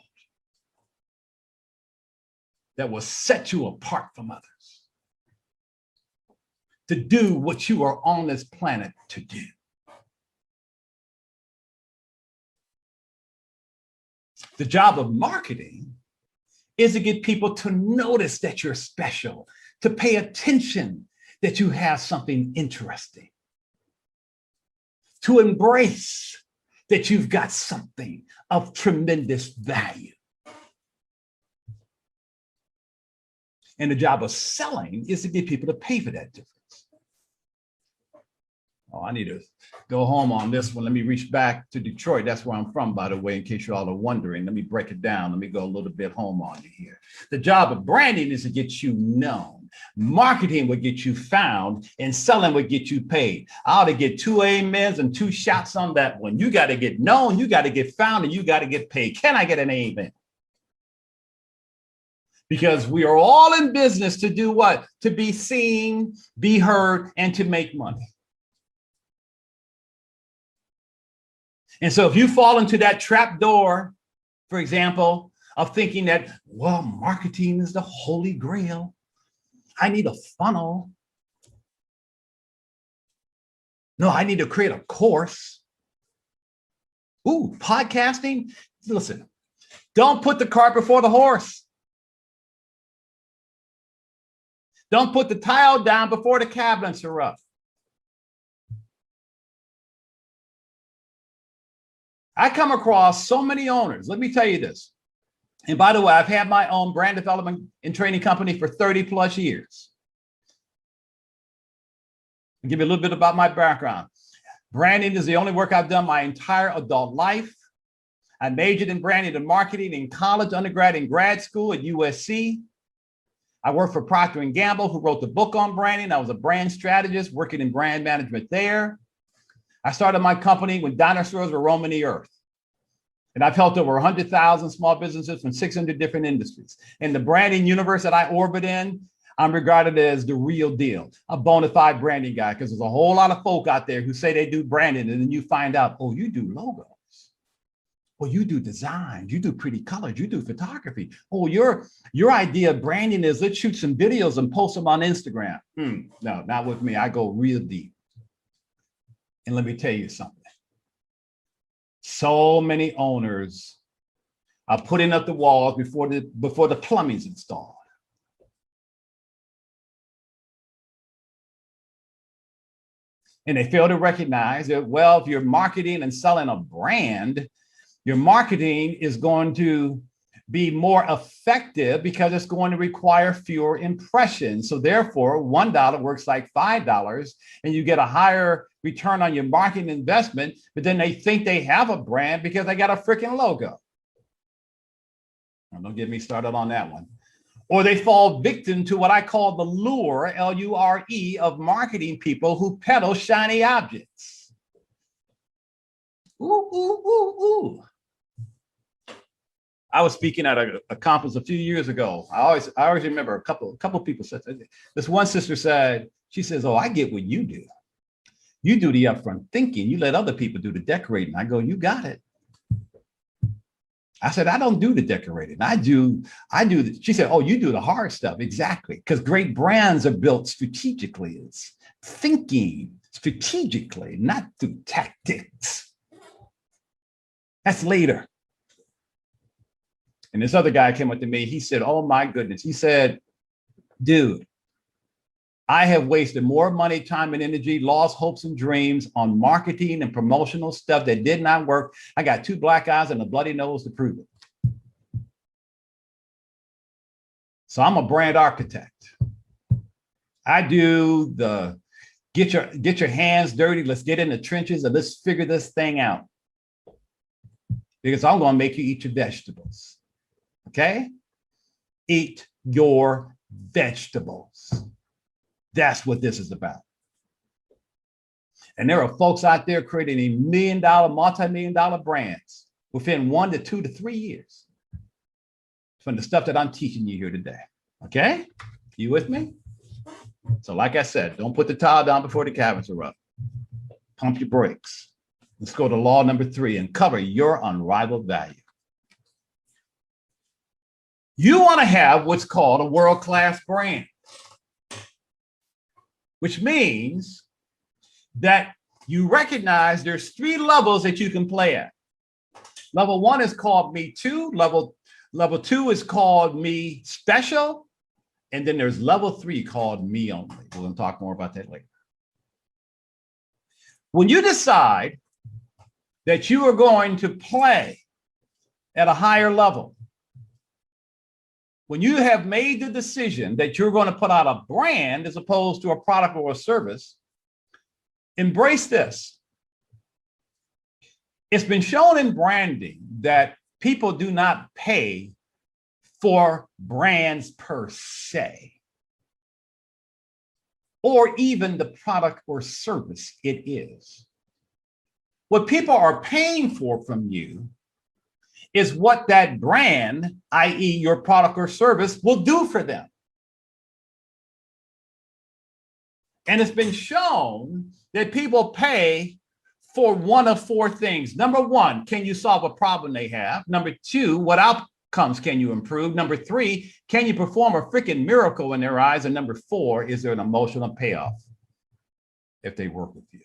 that will set you apart from others. To do what you are on this planet to do. The job of marketing is to get people to notice that you're special, to pay attention that you have something interesting, to embrace that you've got something of tremendous value. And the job of selling is to get people to pay for that difference. Oh, I need to go home on this one. Let me reach back to Detroit. That's where I'm from, by the way, in case you all are wondering. Let me break it down. Let me go a little bit home on you here. The job of branding is to get you known. Marketing will get you found, and selling will get you paid. I ought to get 2 amens and 2 shots on that one. You got to get known, you got to get found, and you got to get paid. Can I get an amen? Because we are all in business to do what? To be seen, be heard, and to make money. And so if you fall into that trap door for example, of thinking that, well, marketing is the holy grail. I need a funnel. No, I need to create a course. Ooh, podcasting. Listen, don't put the cart before the horse. Don't put the tile down before the cabinets are up. I come across so many owners. Let me tell you this. And by the way, I've had my own brand development and training company for 30 plus years. I'll give you a little bit about my background. Branding is the only work I've done my entire adult life. I majored in branding and marketing in college, undergrad, and grad school at USC. I worked for Procter & Gamble, who wrote the book on branding. I was a brand strategist working in brand management there. I started my company when dinosaurs were roaming the earth. And I've helped over 100,000 small businesses from 600 different industries. In the branding universe that I orbit in, I'm regarded as the real deal, a bona fide branding guy, because there's a whole lot of folk out there who say they do branding, and then you find out, oh, you do logos. Well, you do design, you do pretty colors, you do photography. Oh, your idea of branding is let's shoot some videos and post them on Instagram. No, not with me. I go real deep. And let me tell you something. So many owners are putting up the walls before the plumbing's installed. And they fail to recognize that, well, if you're marketing and selling a brand, your marketing is going to be more effective because it's going to require fewer impressions. So therefore, $1 works like $5, and you get a higher return on your marketing investment, but then they think they have a brand because they got a freaking logo. Now, don't get me started on that one. Or they fall victim to what I call the lure, L-U-R-E, of marketing people who peddle shiny objects. Ooh, ooh, ooh, ooh. I was speaking at a conference a few years ago. I always remember a couple people said, this one sister said, she says, oh, I get what you do. You do the upfront thinking. You let other people do the decorating. I go, you got it. I said, I don't do the decorating. I do. She said, oh, you do the hard stuff. Exactly. Because great brands are built strategically. It's thinking strategically, not through tactics. That's later. And this other guy came up to me. He said, oh, my goodness. He said, dude, I have wasted more money, time, and energy, lost hopes and dreams on marketing and promotional stuff that did not work. I got 2 black eyes and a bloody nose to prove it. So I'm a brand architect. I do the get your hands dirty. Let's get in the trenches and let's figure this thing out. Because I'm going to make you eat your vegetables. Okay? Eat your vegetables. That's what this is about. And there are folks out there creating a $1 million, multi-million-dollar brands within 1 to 2 to 3 years from the stuff that I'm teaching you here today. Okay? You with me? So like I said, don't put the towel down before the cabinets are up. Pump your brakes. Let's go to law number 3 and cover your unrivaled value. You want to have what's called a world-class brand, which means that you recognize there's 3 levels that you can play at. Level 1 is called Me Too. Level 2 is called Me Special. And then there's level 3 called Me Only. We're going to talk more about that later. When you decide that you are going to play at a higher level, when you have made the decision that you're going to put out a brand as opposed to a product or a service, embrace this. It's been shown in branding that people do not pay for brands per se, or even the product or service it is. What people are paying for from you is what that brand, i.e. your product or service, will do for them. And it's been shown that people pay for one of four things. Number one, can you solve a problem they have? Number two, what outcomes can you improve? Number three, can you perform a freaking miracle in their eyes? And number four, is there an emotional payoff if they work with you?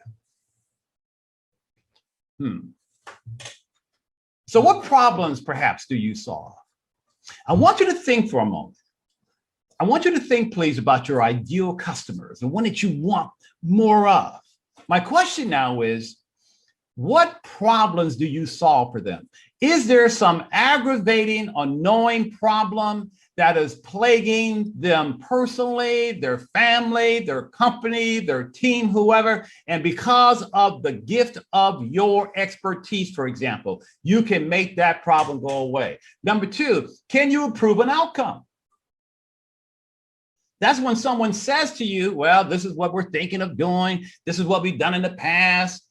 So what problems perhaps do you solve? I want you to think for a moment. I want you to think, please, about your ideal customers and one that you want more of. My question now is, what problems do you solve for them? Is there some aggravating, annoying problem that is plaguing them personally, their family, their company, their team, whoever? And because of the gift of your expertise, for example, you can make that problem go away. Number two, can you improve an outcome? That's when someone says to you, well, this is what we're thinking of doing. This is what we've done in the past.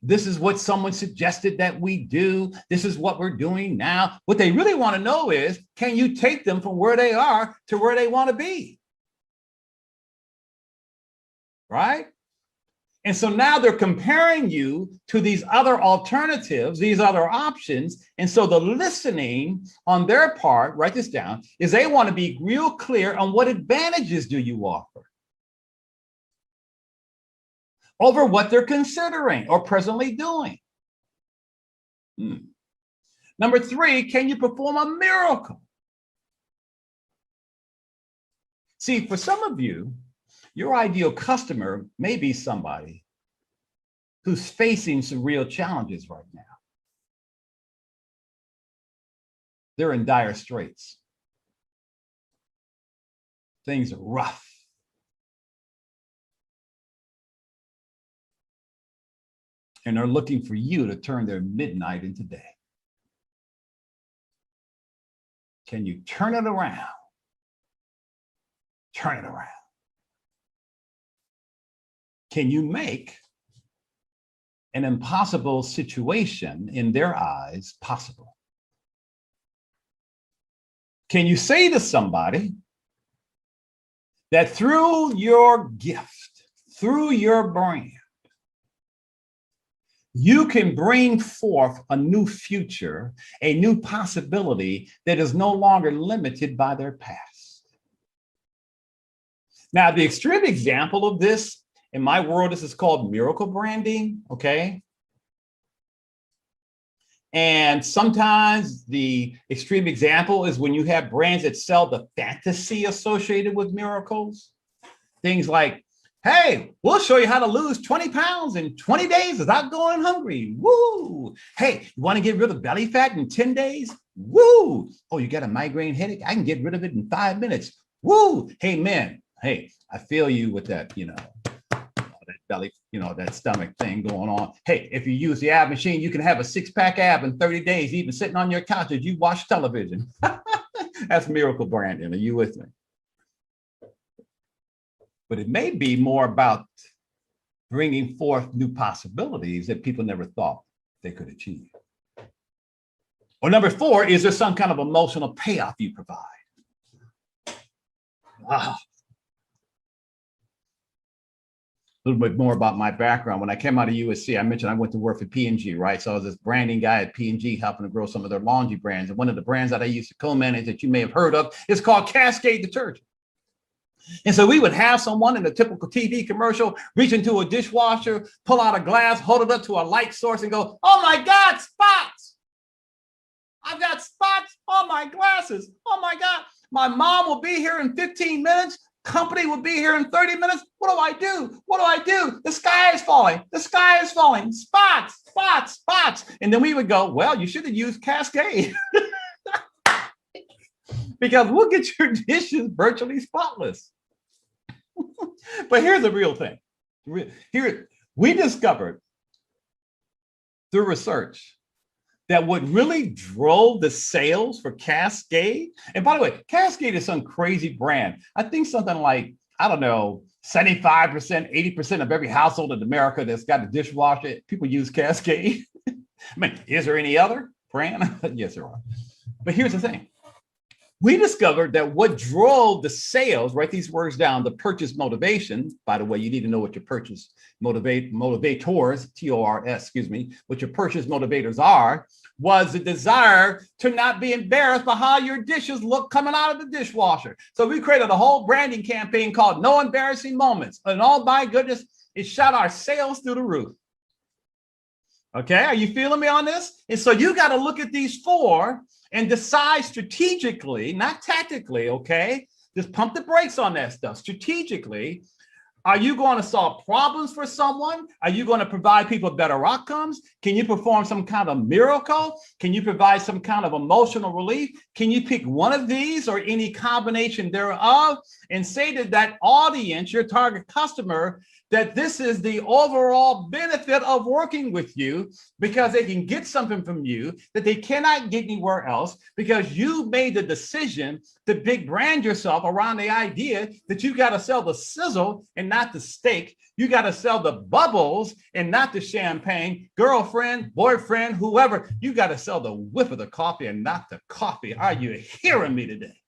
This is what someone suggested that we do. This is what we're doing now. What they really want to know is, can you take them from where they are to where they want to be? Right? And so now they're comparing you to these other alternatives, these other options. And so the listening on their part, write this down, is they want to be real clear on what advantages do you offer over what they're considering or presently doing. Number three, can you perform a miracle? See, for some of you, your ideal customer may be somebody who's facing some real challenges right now. They're in dire straits. Things are rough. And they're looking for you to turn their midnight into day. Can you turn it around? Turn it around. Can you make an impossible situation in their eyes possible? Can you say to somebody that through your gift, through your brand, you can bring forth a new future, a new possibility that is no longer limited by their past? Now, the extreme example of this, in my world, this is called miracle branding, okay? And sometimes the extreme example is when you have brands that sell the fantasy associated with miracles. Things like, hey, we'll show you how to lose 20 pounds in 20 days without going hungry. Woo! Hey, you want to get rid of belly fat in 10 days? Woo! Oh, you got a migraine headache? I can get rid of it in 5 minutes. Woo! Hey, man, hey, I feel you with that, that belly, that stomach thing going on. Hey, if you use the ab machine, you can have a 6-pack ab in 30 days, even sitting on your couch as you watch television. That's miracle branding. Are you with me? But it may be more about bringing forth new possibilities that people never thought they could achieve. Or number four, is there some kind of emotional payoff you provide? A little bit more about my background. When I came out of USC, I mentioned I went to work for P&G, right? So I was this branding guy at P&G helping to grow some of their laundry brands. And one of the brands that I used to co-manage that you may have heard of is called Cascade Detergent. And so we would have someone in a typical TV commercial reach into a dishwasher, pull out a glass, hold it up to a light source and go, oh my God, spots. I've got spots on my glasses. Oh my God. My mom will be here in 15 minutes. Company will be here in 30 minutes. What do I do? What do I do? The sky is falling. The sky is falling. Spots, spots, spots. And then we would go, well, you should have used Cascade. Because we'll get your dishes virtually spotless. But here's the real thing. Here, we discovered through research that what really drove the sales for Cascade, and by the way, Cascade is some crazy brand. I think something like, I don't know, 75%, 80% of every household in America that's got a dishwasher, people use Cascade. I mean, is there any other brand? Yes, there are. But here's the thing. We discovered that what drove the sales, write these words down, the purchase motivation. By the way, you need to know what your purchase motivators, T-O-R-S, excuse me, what your purchase motivators are, was the desire to not be embarrassed by how your dishes look coming out of the dishwasher. So we created a whole branding campaign called No Embarrassing Moments. And oh my goodness, it shot our sales through the roof. Okay, are you feeling me on this? And so you got to look at these four and decide strategically, not tactically, okay? Just pump the brakes on that stuff. Strategically, are you going to solve problems for someone? Are you going to provide people better outcomes? Can you perform some kind of miracle? Can you provide some kind of emotional relief? Can you pick one of these or any combination thereof and say to that audience, your target customer, that this is the overall benefit of working with you because they can get something from you that they cannot get anywhere else because you made the decision to big brand yourself around the idea that you got to sell the sizzle and not the steak. You got to sell the bubbles and not the champagne. Girlfriend, boyfriend, whoever, you got to sell the whiff of the coffee and not the coffee. Are you hearing me today?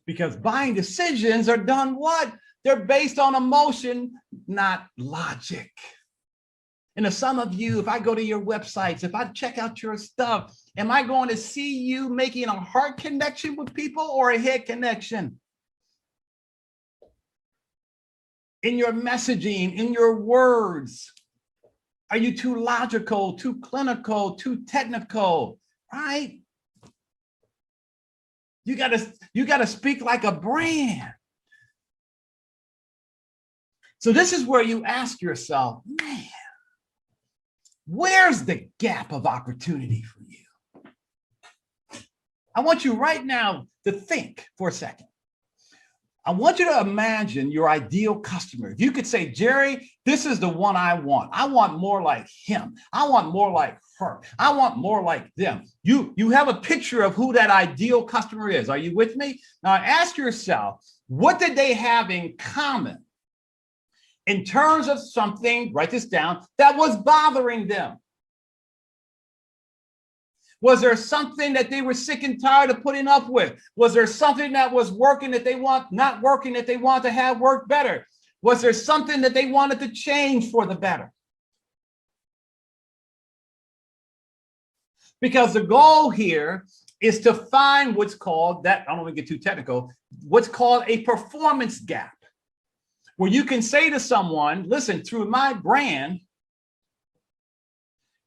Because buying decisions are done what? They're based on emotion, not logic. And if some of you, if I go to your websites, if I check out your stuff, am I going to see you making a heart connection with people or a head connection? In your messaging, in your words, are you too logical, too clinical, too technical, right? You gotta speak like a brand. So this is where you ask yourself, man, where's the gap of opportunity for you? I want you right now to think for a second. I want you to imagine your ideal customer. If you could say, Jerry, this is the one I want. I want more like him. I want more like her. I want more like them. You have a picture of who that ideal customer is. Are you with me? Now ask yourself, what did they have in common in terms of something, write this down, that was bothering them? Was there something that they were sick and tired of putting up with? Was there something that was working that they want, not working that they want to have work better? Was there something that they wanted to change for the better? Because the goal here is to find what's called, that I don't want to get too technical, what's called a performance gap, where you can say to someone, listen, through my brand,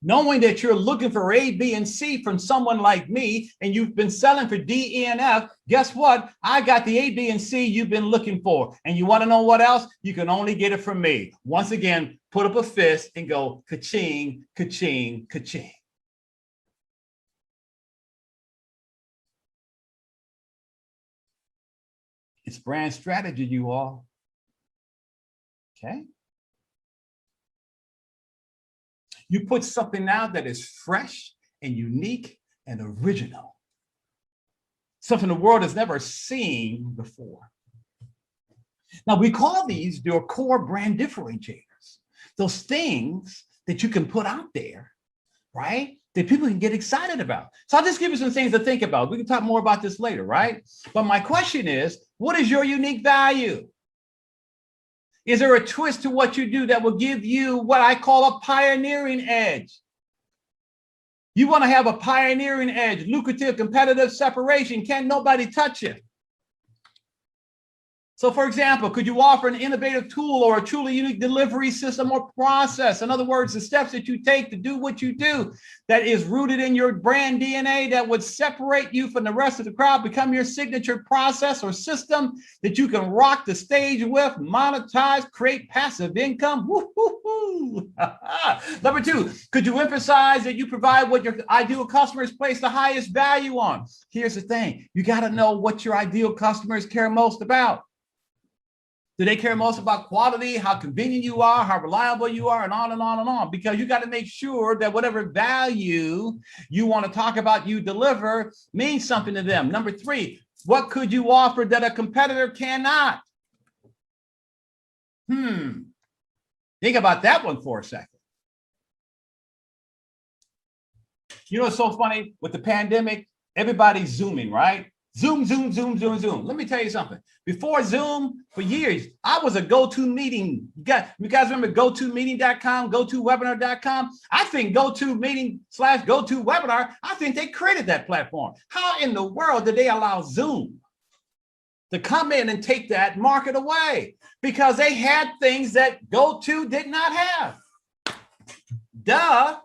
knowing that you're looking for A, B, and C from someone like me, and you've been selling for D, E, and F, guess what? I got the A, B, and C you've been looking for. And you want to know what else? You can only get it from me. Once again, put up a fist and go ka-ching, ka-ching, ka-ching. It's brand strategy, you all. Okay? You put something out that is fresh and unique and original. Something the world has never seen before. Now, we call these your core brand differentiators. Those things that you can put out there, right? That people can get excited about. So I'll just give you some things to think about. We can talk more about this later, right? But my question is, what is your unique value? Is there a twist to what you do that will give you what I call a pioneering edge? You want to have a pioneering edge, lucrative, competitive separation. Can't nobody touch it. So for example, could you offer an innovative tool or a truly unique delivery system or process? In other words, the steps that you take to do what you do that is rooted in your brand DNA that would separate you from the rest of the crowd, become your signature process or system that you can rock the stage with, monetize, create passive income. Woo-hoo-hoo. Number two, could you emphasize that you provide what your ideal customers place the highest value on? Here's the thing. You got to know what your ideal customers care most about. Do they care most about quality, how convenient you are, how reliable you are, and on and on and on? Because you got to make sure that whatever value you want to talk about, you deliver, means something to them. Number three, what could you offer that a competitor cannot? Think about that one for a second. You know what's so funny with the pandemic? Everybody's Zooming, right? Zoom, Zoom, Zoom, Zoom, Zoom. Let me tell you something. Before Zoom, for years, I was a go-to meeting. You guys remember GoToMeeting.com, GoToWebinar.com? I think GoToMeeting/GoToWebinar, I think they created that platform. How in the world did they allow Zoom to come in and take that market away? Because they had things that GoTo did not have. Duh.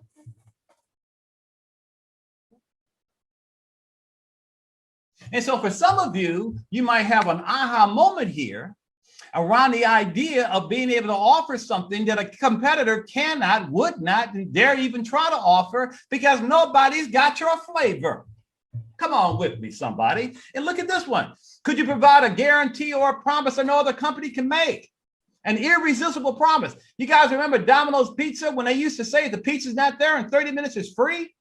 And so for some of you, you might have an aha moment here around the idea of being able to offer something that a competitor cannot, would not, and dare even try to offer because nobody's got your flavor. Come on with me, somebody. And look at this one. Could you provide a guarantee or a promise that no other company can make? An irresistible promise. You guys remember Domino's Pizza when they used to say the pizza's not there in 30 minutes is free?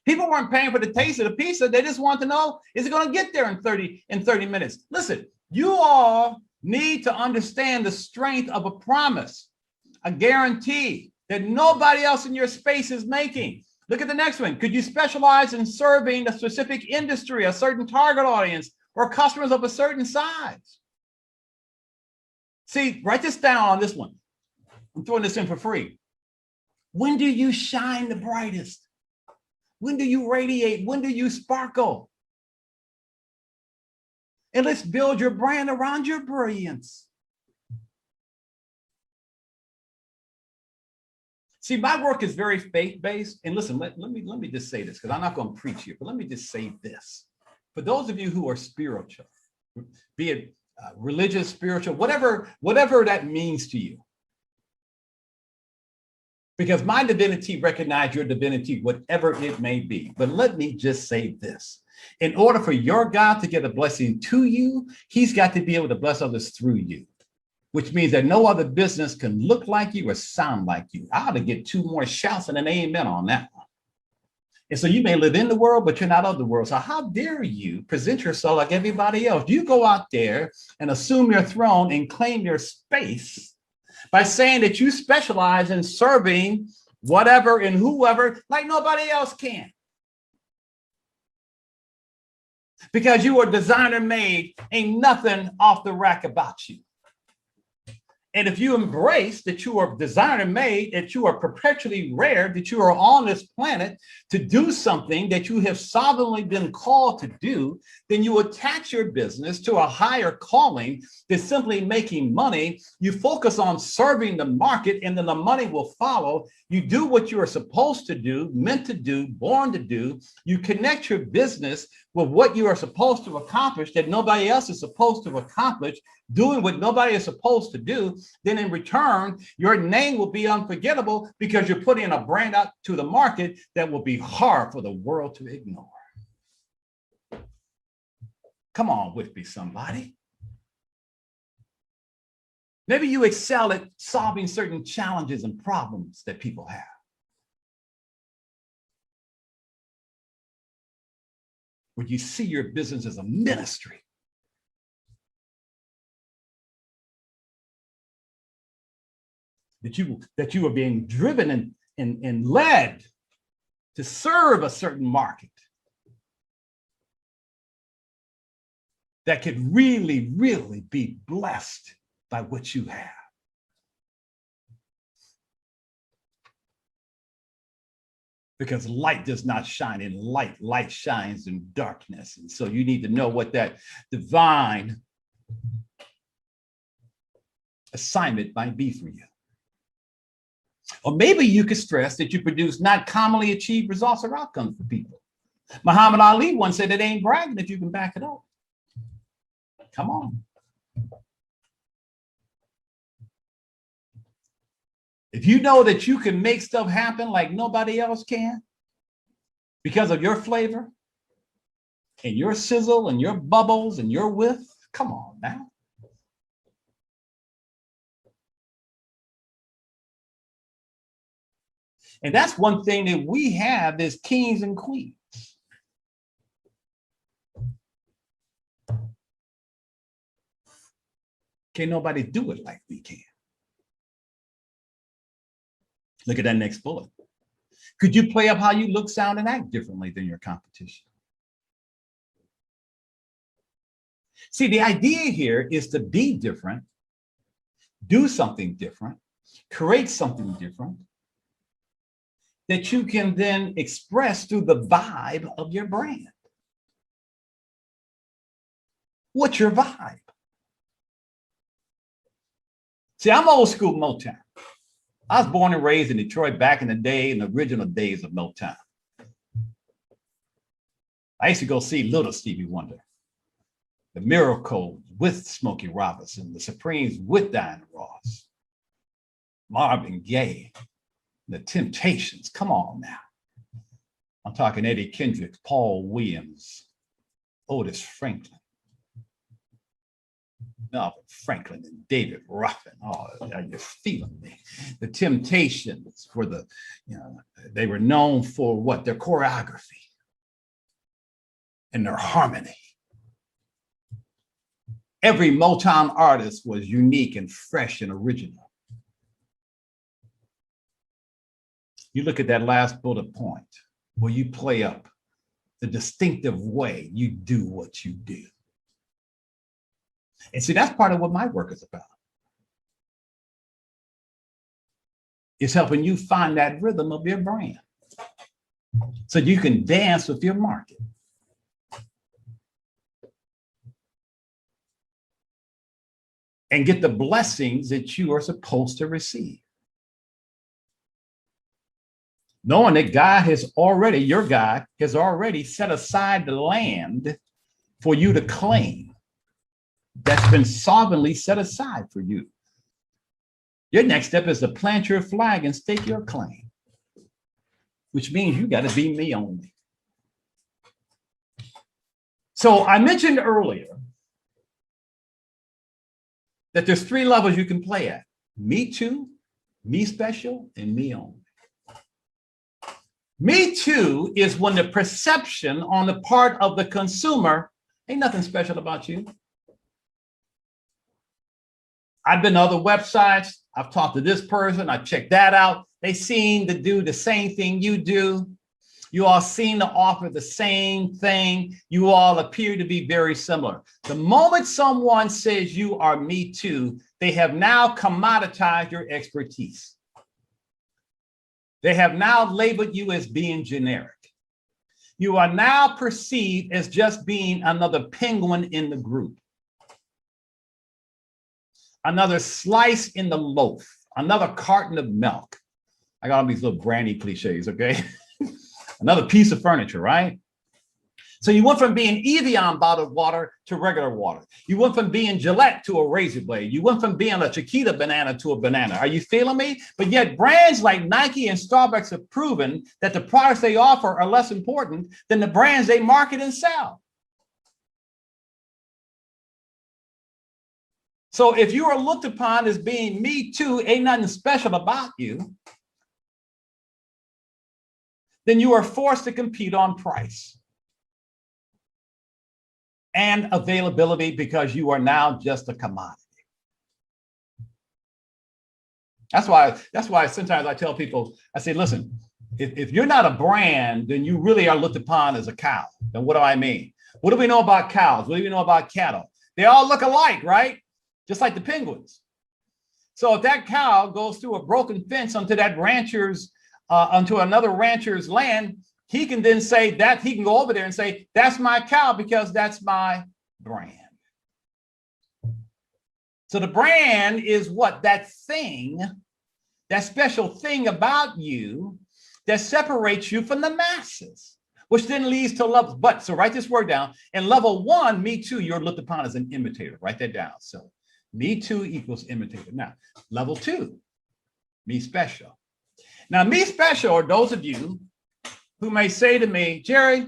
People weren't paying for the taste of the pizza. They just want to know, is it going to get there in 30 minutes? Listen, you all need to understand the strength of a promise, a guarantee that nobody else in your space is making. Look at the next one. Could you specialize in serving a specific industry, a certain target audience, or customers of a certain size? See, write this down on this one. I'm throwing this in for free. When do you shine the brightest? When do you radiate? When do you sparkle? And let's build your brand around your brilliance. See, my work is very faith-based. And listen, let me just say this, because I'm not going to preach here, but let me just say this. For those of you who are spiritual, be it religious, spiritual, whatever that means to you, because my divinity recognizes your divinity, whatever it may be. But let me just say this. In order for your God to get a blessing to you, he's got to be able to bless others through you, which means that no other business can look like you or sound like you. I ought to get 2 more shouts and an amen on that one. And so you may live in the world, but you're not of the world. So how dare you present yourself like everybody else? You go out there and assume your throne and claim your space by saying that you specialize in serving whatever and whoever like nobody else can. Because you are designer made, ain't nothing off the rack about you. And if you embrace that you are designer made, that you are perpetually rare, that you are on this planet to do something that you have sovereignly been called to do, then you attach your business to a higher calling than simply making money. You focus on serving the market, and then the money will follow. You do what you are supposed to do, meant to do, born to do. You connect your business with what you are supposed to accomplish that nobody else is supposed to accomplish, doing what nobody is supposed to do. Then in return, your name will be unforgettable because you're putting a brand out to the market that will be hard for the world to ignore. Come on with me, somebody. Maybe you excel at solving certain challenges and problems that people have. Where you see your business as a ministry. That you are being driven and led to serve a certain market that could really, really be blessed by what you have. Because light does not shine in light. Light shines in darkness. And so you need to know what that divine assignment might be for you. Or maybe you could stress that you produce not commonly achieved results or outcomes for people. Muhammad Ali once said it ain't bragging if you can back it up. Come on. If you know that you can make stuff happen like nobody else can because of your flavor and your sizzle and your bubbles and your whiff, come on now. And that's one thing that we have as kings and queens. Can't nobody do it like we can. Look at that next bullet. Could you play up how you look, sound, and act differently than your competition? See, the idea here is to be different, do something different, create something different that you can then express through the vibe of your brand. What's your vibe? See, I'm old school Motown. I was born and raised in Detroit back in the day, in the original days of Motown. I used to go see Little Stevie Wonder, the Miracles with Smokey Robinson, the Supremes with Diana Ross, Marvin Gaye, the Temptations. Come on now. I'm talking Eddie Kendricks, Paul Williams, Otis Franklin, Melvin Franklin, and David Ruffin. Oh, are you feeling me? The Temptations for the, they were known for what? Their choreography and their harmony. Every Motown artist was unique and fresh and original. You look at that last bullet point where you play up the distinctive way you do what you do. And see, that's part of what my work is about. It's helping you find that rhythm of your brand so you can dance with your market. And get the blessings that you are supposed to receive. Knowing that God has already, your God has already set aside the land for you to claim. That's been sovereignly set aside for you. Your next step is to plant your flag and stake your claim, which means you got to be me only. So I mentioned earlier that there's 3 levels you can play at: me too, me special, and me only. Me too is when the perception on the part of the consumer, ain't nothing special about you. I've been to other websites. I've talked to this person. I checked that out. They seem to do the same thing you do. You all seem to offer the same thing. You all appear to be very similar. The moment someone says you are me too, they have now commoditized your expertise. They have now labeled you as being generic. You are now perceived as just being another penguin in the group, another slice in the loaf, another carton of milk. I got all these little brandy cliches, okay? Another piece of furniture, right? So you went from being Evian bottled water to regular water. You went from being Gillette to a razor blade. You went from being a Chiquita banana to a banana. Are you feeling me? But yet brands like Nike and Starbucks have proven that the products they offer are less important than the brands they market and sell. So if you are looked upon as being me too, ain't nothing special about you, then you are forced to compete on price and availability because you are now just a commodity. That's why sometimes I tell people, I say, listen, if you're not a brand, then you really are looked upon as a cow. Then what do I mean? What do we know about cows? What do we know about cattle? They all look alike, right? Just like the penguins. So if that cow goes through a broken fence onto that rancher's, onto another rancher's land, he can then say that he can go over there and say, that's my cow because that's my brand. So the brand is what? That thing, that special thing about you that separates you from the masses, which then leads to levels. But so write this word down. In level 1, me too, you're looked upon as an imitator. Write that down. So me too equals imitator. Now, level 2, me special. Now, me special are those of you who may say to me, Jerry,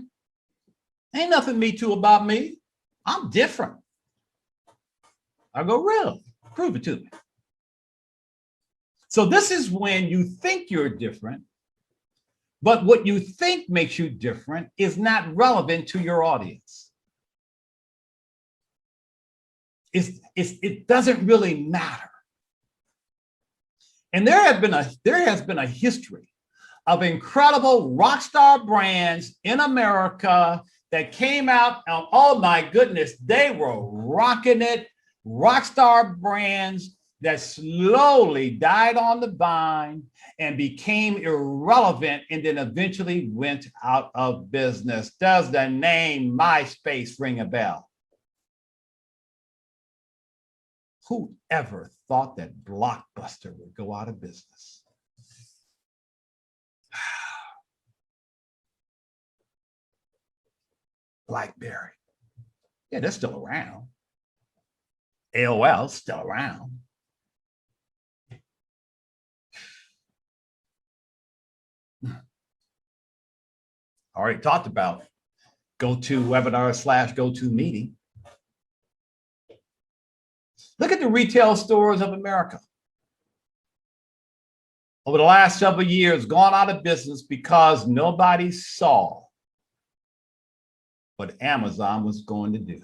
ain't nothing me too about me. I'm different. I go, really? Prove it to me. So this is when you think you're different, but what you think makes you different is not relevant to your audience. It doesn't really matter. And there has been a history of incredible rock star brands in America that came out. And oh my goodness, they were rocking it. Rock star brands that slowly died on the vine and became irrelevant and then eventually went out of business. Does the name MySpace ring a bell? Who ever thought that Blockbuster would go out of business? BlackBerry. Yeah, they're still around. AOL's still around. Already talked about GoToWebinar / GoToMeeting. Look at the retail stores of America. Over the last several years, gone out of business because nobody saw what Amazon was going to do.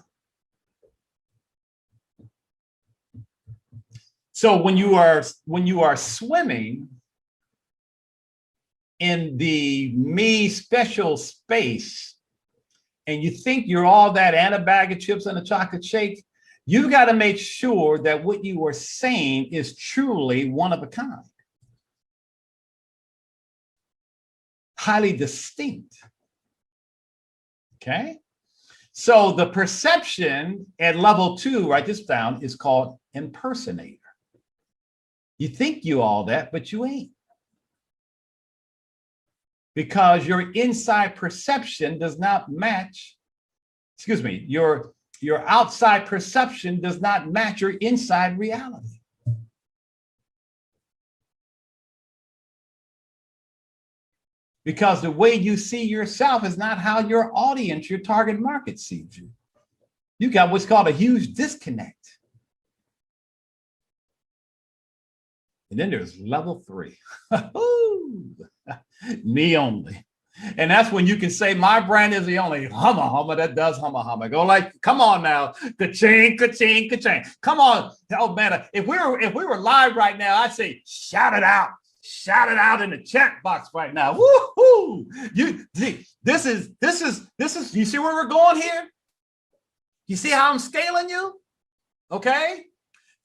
So when you are swimming in the me special space and you think you're all that and a bag of chips and a chocolate shake, you got to make sure that what you are saying is truly one of a kind, highly distinct. Okay, so the perception at level 2, write this down, is called impersonator. You think you all that, but you ain't. Because your inside perception does not match, your outside perception does not match your inside reality. Because the way you see yourself is not how your audience, your target market sees you. You got what's called a huge disconnect. And then there's level 3. Me only. And that's when you can say my brand is the only humma that does humma. Go like, come on now, ka-ching, ka-ching, ka-ching. Come on. Oh man, if we were live right now, I'd say shout it out. Shout it out in the chat box right now. Woohoo! You see, this is. You see where we're going here? You see how I'm scaling you? Okay,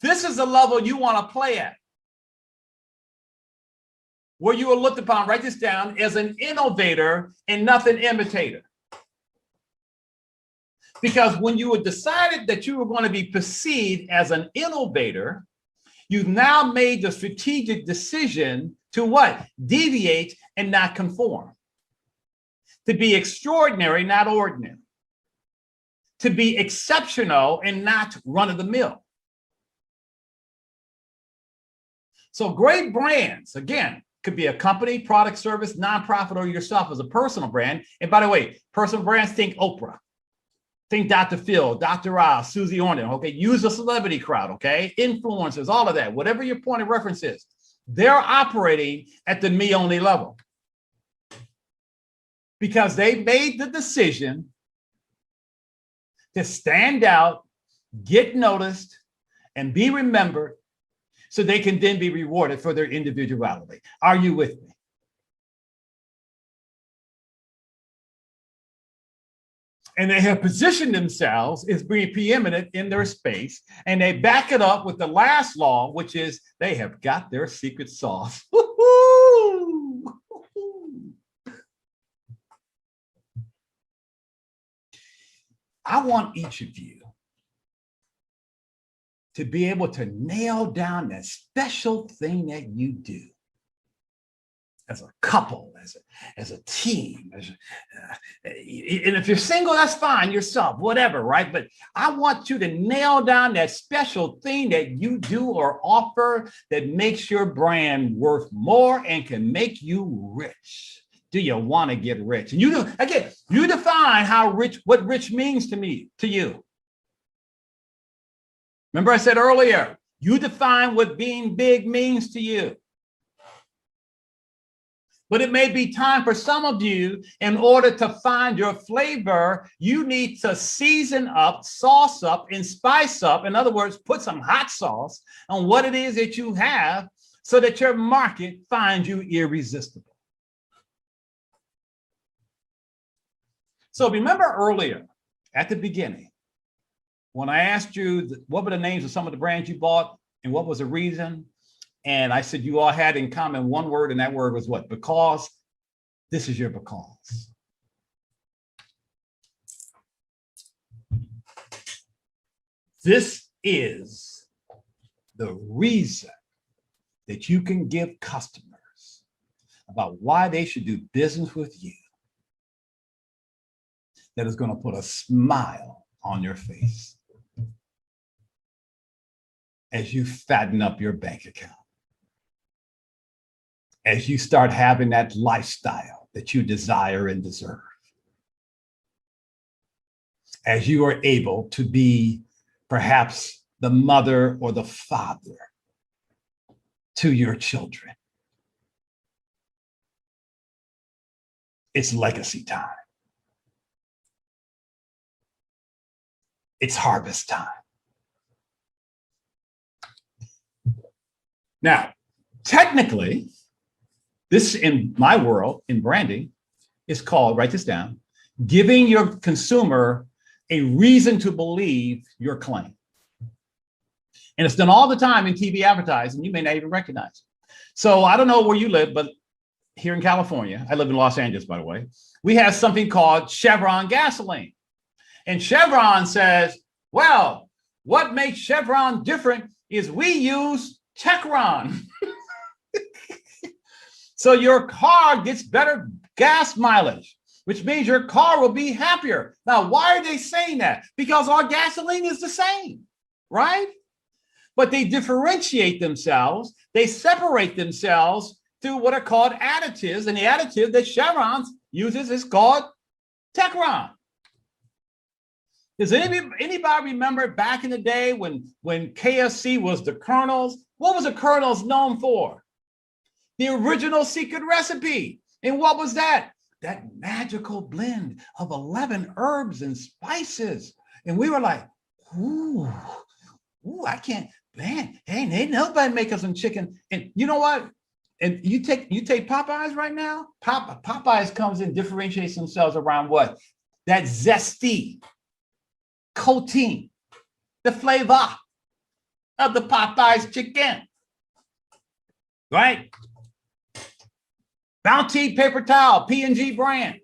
this is the level you want to play at, where you are looked upon. Write this down, as an innovator and nothing imitator. Because when you had decided that you were going to be perceived as an innovator, you've now made the strategic decision to what? Deviate and not conform. To be extraordinary, not ordinary. To be exceptional and not run-of-the-mill. So great brands, again, could be a company, product, service, nonprofit, or yourself as a personal brand. And by the way, personal brands, think Oprah. Think Dr. Phil, Dr. Oz, Susie Orman, okay? Use a celebrity crowd, okay? Influencers, all of that, whatever your point of reference is. They're operating at the me only level because they made the decision to stand out, get noticed, and be remembered so they can then be rewarded for their individuality. Are you with me? And they have positioned themselves as being preeminent in their space, and they back it up with the last law, which is they have got their secret sauce. Woo-hoo! I want each of you to be able to nail down that special thing that you do. As a couple, as a team, and if you're single, that's fine, yourself, whatever, right? But I want you to nail down that special thing that you do or offer that makes your brand worth more and can make you rich. Do you want to get rich? And you define what rich means to you. Remember I said earlier, you define what being big means to you. But it may be time for some of you, in order to find your flavor, you need to season up, sauce up, and spice up. In other words, put some hot sauce on what it is that you have so that your market finds you irresistible. So remember earlier at the beginning, when I asked you what were the names of some of the brands you bought and what was the reason? And I said you all had in common one word, and that word was what? Because. This is your because. This is the reason that you can give customers about why they should do business with you that is going to put a smile on your face as you fatten up your bank account, as you start having that lifestyle that you desire and deserve, as you are able to be perhaps the mother or the father to your children. It's legacy time. It's harvest time. Now, technically, this in my world, in branding, is called, write this down, giving your consumer a reason to believe your claim. And it's done all the time in TV advertising. You may not even recognize it. So I don't know where you live, but here in California, I live in Los Angeles, by the way, we have something called Chevron gasoline. And Chevron says, well, what makes Chevron different is we use Techron. So your car gets better gas mileage, which means your car will be happier. Now, why are they saying that? Because our gasoline is the same, right? But they differentiate themselves. They separate themselves through what are called additives. And the additive that Chevron uses is called Techron. Does anybody remember back in the day when KFC was the Colonel's? What was the Colonel's known for? The original secret recipe. And what was that? That magical blend of 11 herbs and spices. And we were like, ooh, I can't, man, ain't nobody make us some chicken. And you know what? And you take Popeyes right now, Popeyes comes in, differentiates themselves around what? That zesty coating, the flavor of the Popeyes chicken, right? Bounty paper towel, P&G brand.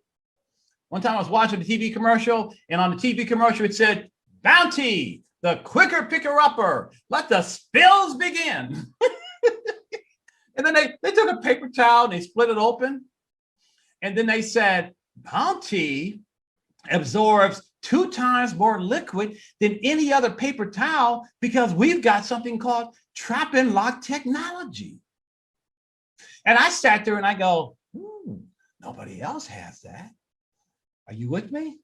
One time I was watching a TV commercial, and on the TV commercial it said, Bounty, the quicker picker-upper, let the spills begin. And then they took a paper towel and they split it open. And then they said, Bounty absorbs 2 times more liquid than any other paper towel because we've got something called trap and lock technology. And I sat there and I go, nobody else has that. Are you with me?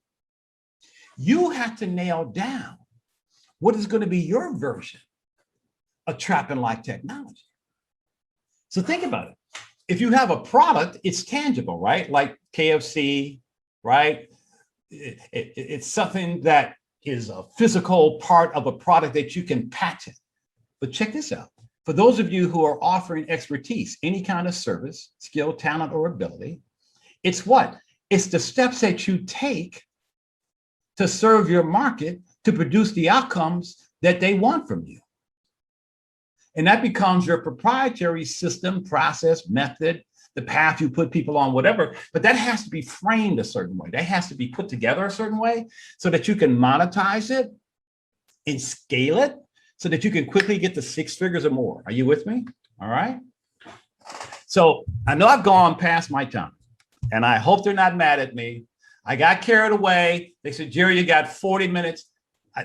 You have to nail down what is going to be your version of trap and lock technology. So think about it. If you have a product, it's tangible, right? Like KFC, right? It's something that is a physical part of a product that you can patent. But check this out. For those of you who are offering expertise, any kind of service, skill, talent, or ability, it's what? It's the steps that you take to serve your market to produce the outcomes that they want from you. And that becomes your proprietary system, process, method, the path you put people on, whatever. But that has to be framed a certain way. That has to be put together a certain way so that you can monetize it and scale it so that you can quickly get to 6 figures or more. Are you with me? All right. So I know I've gone past my time, and I hope they're not mad at me. I got carried away. They said, Jerry, you got 40 minutes.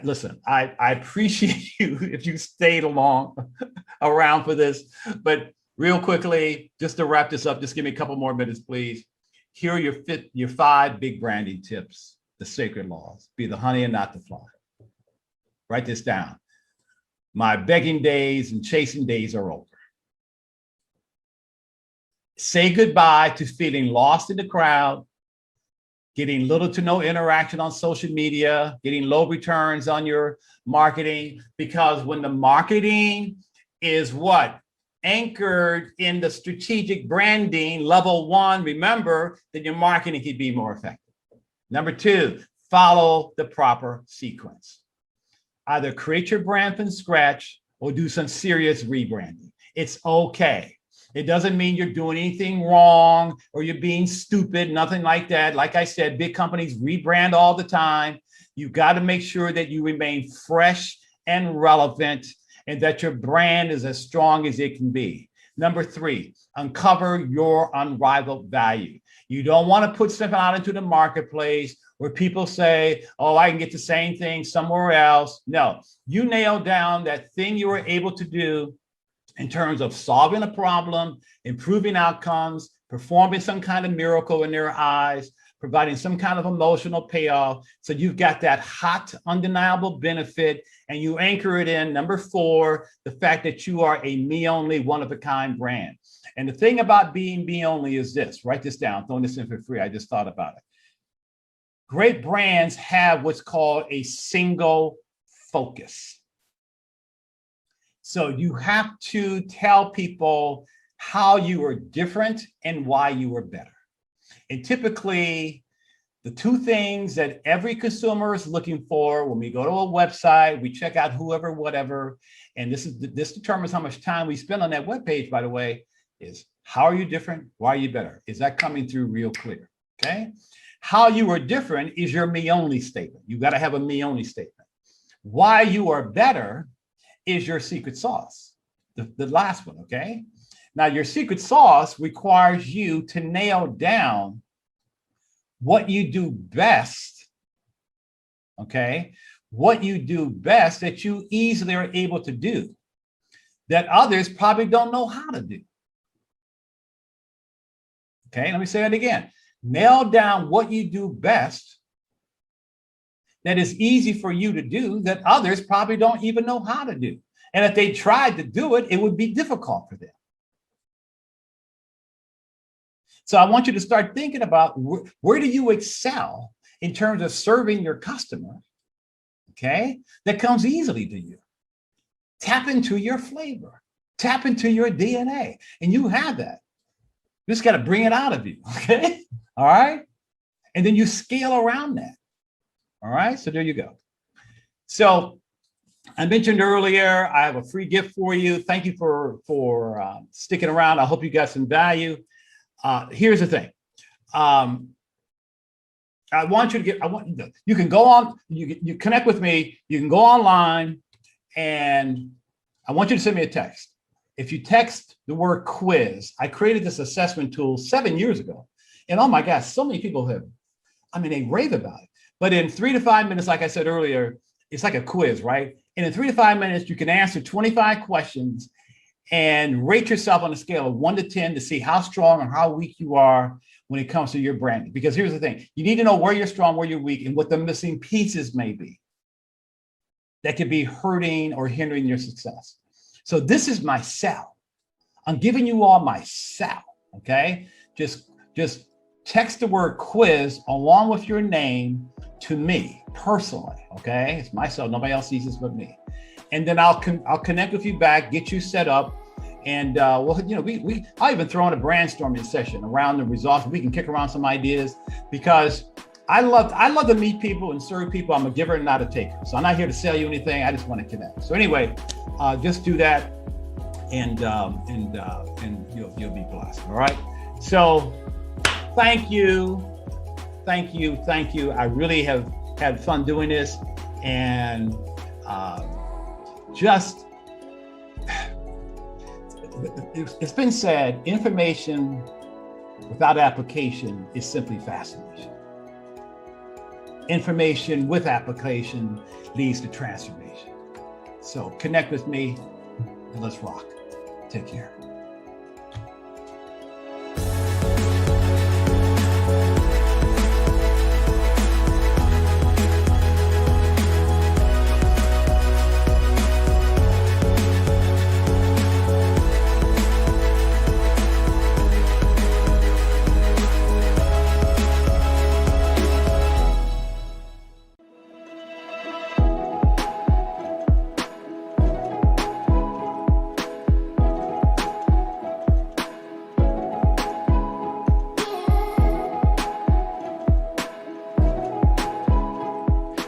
Listen, I appreciate you if you stayed around for this. But real quickly, just to wrap this up, just give me a couple more minutes, please. Here are your 5 big branding tips, the sacred laws. Be the honey and not the fly. Write this down. My begging days and chasing days are over. Say goodbye to feeling lost in the crowd, getting little to no interaction on social media, getting low returns on your marketing, because when the marketing is what? Anchored in the strategic branding level 1, remember that your marketing can be more effective. Number two, follow the proper sequence. Either create your brand from scratch or do some serious rebranding. It's okay. It doesn't mean you're doing anything wrong or you're being stupid, nothing like that. Like I said, big companies rebrand all the time. You've got to make sure that you remain fresh and relevant and that your brand is as strong as it can be. Number three, uncover your unrivaled value. You don't want to put something out into the marketplace where people say, oh, I can get the same thing somewhere else. No, you nail down that thing you were able to do in terms of solving a problem, improving outcomes, performing some kind of miracle in their eyes, providing some kind of emotional payoff. So you've got that hot, undeniable benefit, and you anchor it in. Number four, the fact that you are a me only, one of a kind brand. And the thing about being me only is this, write this down, throwing this in for free. I just thought about it. Great brands have what's called a single focus. So you have to tell people how you are different and why you are better. And typically, the two things that every consumer is looking for when we go to a website, we check out whoever, whatever, and this determines how much time we spend on that webpage, by the way, is how are you different? Why are you better? Is that coming through real clear? Okay. How you are different is your me only statement. You got to have a me only statement. Why you are better is your secret sauce, the last one, okay? Now, your secret sauce requires you to nail down what you do best, okay? What you do best that you easily are able to do that others probably don't know how to do. Okay, let me say that again. Nail down what you do best that is easy for you to do that others probably don't even know how to do. And if they tried to do it, it would be difficult for them. So I want you to start thinking about where do you excel in terms of serving your customer, okay, that comes easily to you. Tap into your flavor, tap into your DNA, and you have that. You just got to bring it out of you, okay? All right? And then you scale around that. All right, so there you go. So I mentioned earlier, I have a free gift for you. Thank you for sticking around. I hope you got some value. Here's the thing. I want you to get, you can go on, you connect with me, you can go online, and I want you to send me a text. If you text the word quiz, I created this assessment tool 7 years ago. And oh my gosh, so many people have, they rave about it. But in 3 to 5 minutes, like I said earlier, it's like a quiz, right? And in 3 to 5 minutes, you can answer 25 questions and rate yourself on a scale of 1 to 10 to see how strong or how weak you are when it comes to your branding. Because here's the thing, you need to know where you're strong, where you're weak, and what the missing pieces may be that could be hurting or hindering your success. So this is my cell. I'm giving you all my cell, okay? Just text the word quiz along with your name to me personally, okay? It's my cell, nobody else sees this but me. And then I'll connect with you back, get you set up, and I'll even throw in a brainstorming session around the results. We can kick around some ideas because I love to meet people and serve people. I'm a giver and not a taker. So I'm not here to sell you anything. I just want to connect. So anyway, just do that, and you'll be blessed. All right. So thank you. I really have had fun doing this, and it's been said, information without application is simply fascination. Information with application leads to transformation. So connect with me and let's rock. Take care.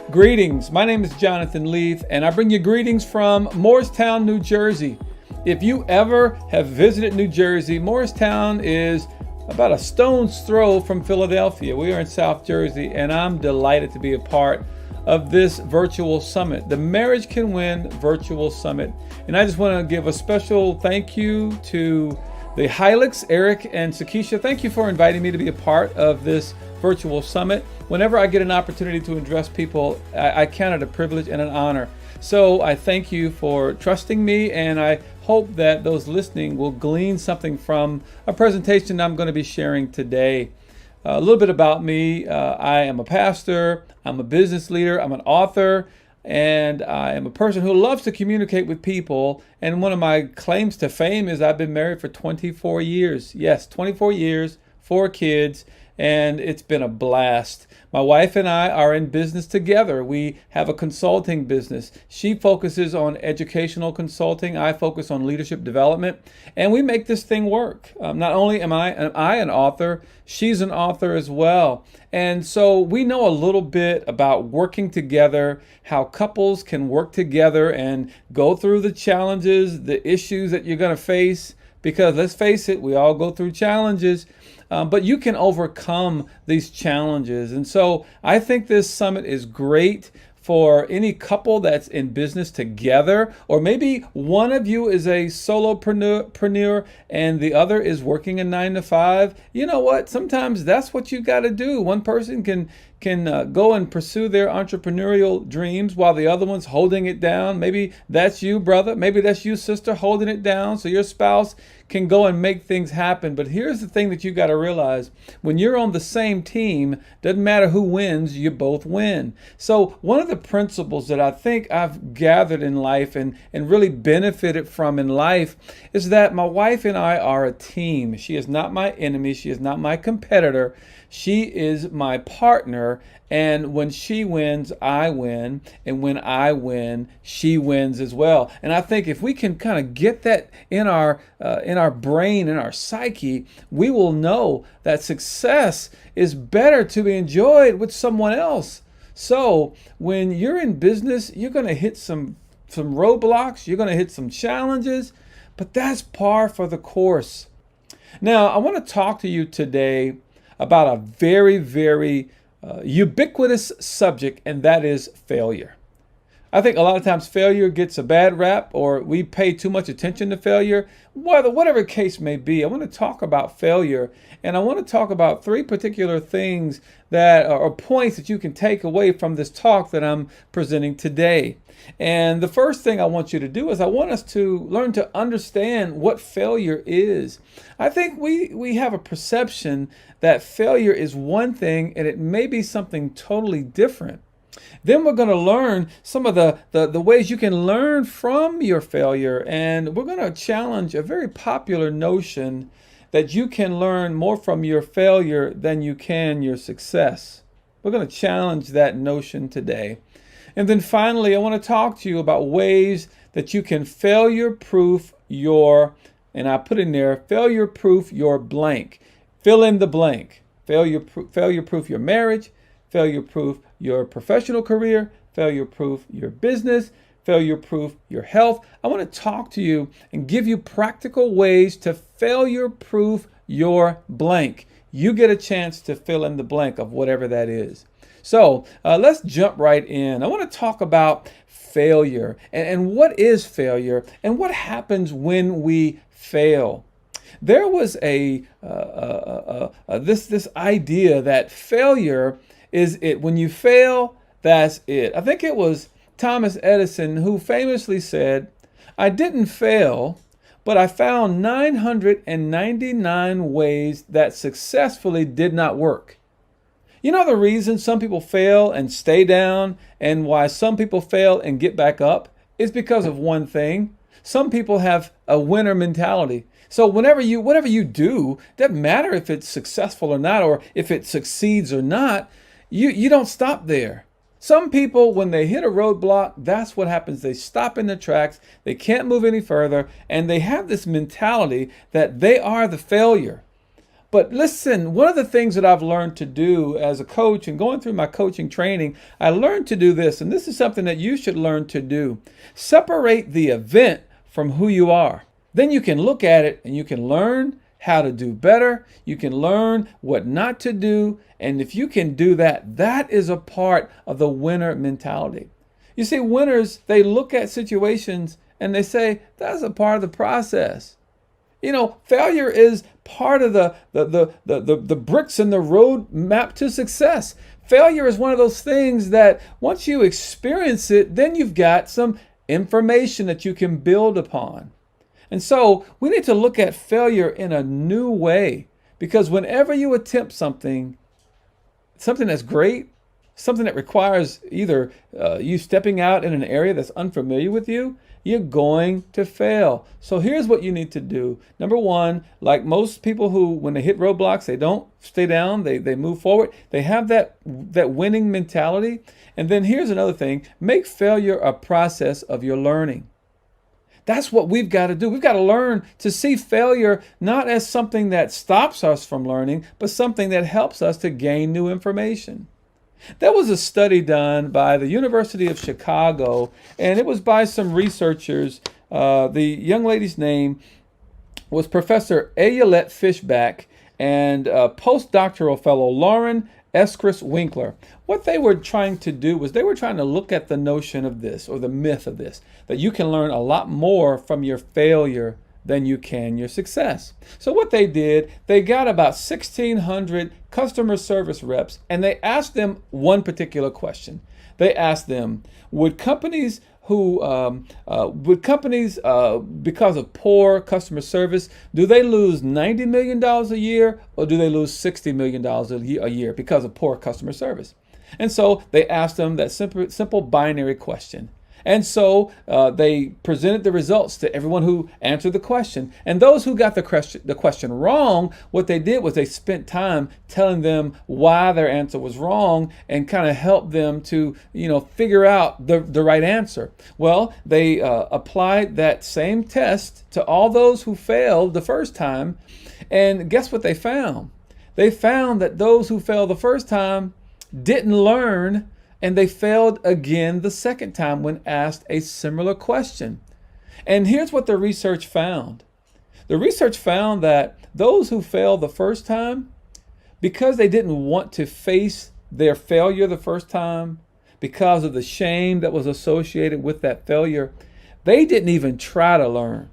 Greetings. My name is Jonathan Leaf, and I bring you greetings from Morristown, New Jersey. If you ever have visited New Jersey, Morristown is about a stone's throw from Philadelphia. We are in South Jersey, and I'm delighted to be a part of this virtual summit, the Marriage Can Win Virtual Summit. And I just want to give a special thank you to the Hylix, Eric and Sakisha. Thank you for inviting me to be a part of this virtual summit. Whenever I get an opportunity to address people, I count it a privilege and an honor. So I thank you for trusting me, and I hope that those listening will glean something from a presentation I'm going to be sharing today. A little bit about me. I am a pastor, I'm a business leader, I'm an author, and I am a person who loves to communicate with people. And one of my claims to fame is I've been married for 24 years. Yes, 24 years, 4 kids, and it's been a blast. My wife and I are in business together. We have a consulting business. She focuses on educational consulting. I focus on leadership development, and we make this thing work. Not only am I an author, she's an author as well. And so we know a little bit about working together, how couples can work together and go through the challenges, the issues that you're going to face. Because let's face it, we all go through challenges, but you can overcome these challenges. And so I think this summit is great for any couple that's in business together, or maybe one of you is a solopreneur and the other is working a 9-to-5. You know what? Sometimes that's what you got to do. One person can go and pursue their entrepreneurial dreams while the other one's holding it down. Maybe that's you, brother. Maybe that's you, sister, holding it down so your spouse can go and make things happen. But here's the thing that you got to realize. When you're on the same team, doesn't matter who wins, you both win. So one of the principles that I think I've gathered in life and really benefited from in life is that my wife and I are a team. She is not my enemy. She is not my competitor. She is my partner, and when she wins, I win, and when I win, she wins as well. And I think if we can kind of get that in our brain, in our psyche, we will know that success is better to be enjoyed with someone else. So when you're in business, you're going to hit some roadblocks, you're going to hit some challenges, but that's par for the course. Now, I want to talk to you today about a very, very ubiquitous subject, and that is failure. I think a lot of times failure gets a bad rap, or we pay too much attention to failure. Whatever case may be, I want to talk about failure, and I want to talk about 3 particular things that are points that you can take away from this talk that I'm presenting today. And the first thing I want you to do is I want us to learn to understand what failure is. I think we have a perception that failure is one thing and it may be something totally different. Then we're going to learn some of the ways you can learn from your failure, and we're going to challenge a very popular notion that you can learn more from your failure than you can your success. We're going to challenge that notion today. And then finally, I want to talk to you about ways that you can failure-proof your, and I put in there, failure-proof your blank. Fill in the blank. Failure-proof your marriage, failure-proof your professional career, failure-proof your business, failure-proof your health. I want to talk to you and give you practical ways to failure-proof your blank. You get a chance to fill in the blank of whatever that is. So let's jump right in. I want to talk about failure and what is failure and what happens when we fail. There was this idea that failure is it. When you fail, that's it. I think it was Thomas Edison who famously said, "I didn't fail, but I found 999 ways that successfully did not work." You know the reason some people fail and stay down and why some people fail and get back up is because of one thing. Some people have a winner mentality. So whatever you do, doesn't matter if it's successful or not, or if it succeeds or not, you don't stop there. Some people, when they hit a roadblock, that's what happens. They stop in their tracks. They can't move any further, and they have this mentality that they are the failure. But listen, one of the things that I've learned to do as a coach and going through my coaching training, I learned to do this, and this is something that you should learn to do. Separate the event from who you are. Then you can look at it and you can learn how to do better. You can learn what not to do. And if you can do that, that is a part of the winner mentality. You see, winners, they look at situations and they say, that's a part of the process. You know, failure is part of the bricks in the road map to success. Failure is one of those things that once you experience it, then you've got some information that you can build upon. And so we need to look at failure in a new way, because whenever you attempt something that's great, something that requires either you stepping out in an area that's unfamiliar with you, you're going to fail. So here's what you need to do. Number one, like most people who, when they hit roadblocks, they don't stay down, they move forward. They have that winning mentality. And then here's another thing, make failure a process of your learning. That's what we've got to do. We've got to learn to see failure not as something that stops us from learning, but something that helps us to gain new information. There was a study done by the University of Chicago, and it was by some researchers. The young lady's name was Professor Ayelet Fishback and postdoctoral fellow Lauren Eskris Winkler. What they were trying to do was they were trying to look at the notion of this, or the myth of this, that you can learn a lot more from your failure than you can your success. So what they did, they got about 1,600 customer service reps, and they asked them one particular question. They asked them, would companies because of poor customer service, do they lose $90 million a year, or do they lose $60 million a year because of poor customer service? And so they asked them that simple binary question. And so they presented the results to everyone who answered the question. And those who got the question wrong, what they did was they spent time telling them why their answer was wrong and kind of helped them to, figure out the right answer. Well, they applied that same test to all those who failed the first time. And guess what they found? They found that those who failed the first time didn't learn, and they failed again the second time when asked a similar question. And here's what the research found. The research found that those who failed the first time, because they didn't want to face their failure the first time, because of the shame that was associated with that failure, they didn't even try to learn.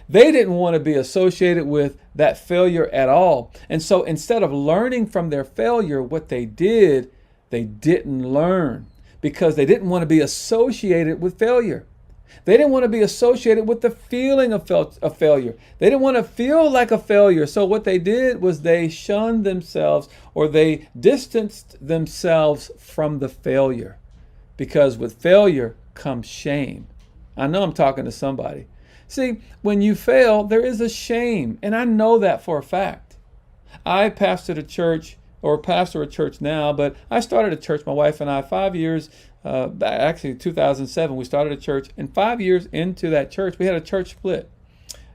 They didn't want to be associated with that failure at all. And so instead of learning from their failure, what they did, they didn't learn because they didn't want to be associated with failure. They didn't want to be associated with the feeling of failure. They didn't want to feel like a failure. So what they did was they shunned themselves, or they distanced themselves from the failure, because with failure comes shame. I know I'm talking to somebody. See, when you fail, there is a shame, and I know that for a fact. I pastored a church, or pastor a church now, but I started a church, my wife and I, 5 years, actually 2007, we started a church, and 5 years into that church, we had a church split.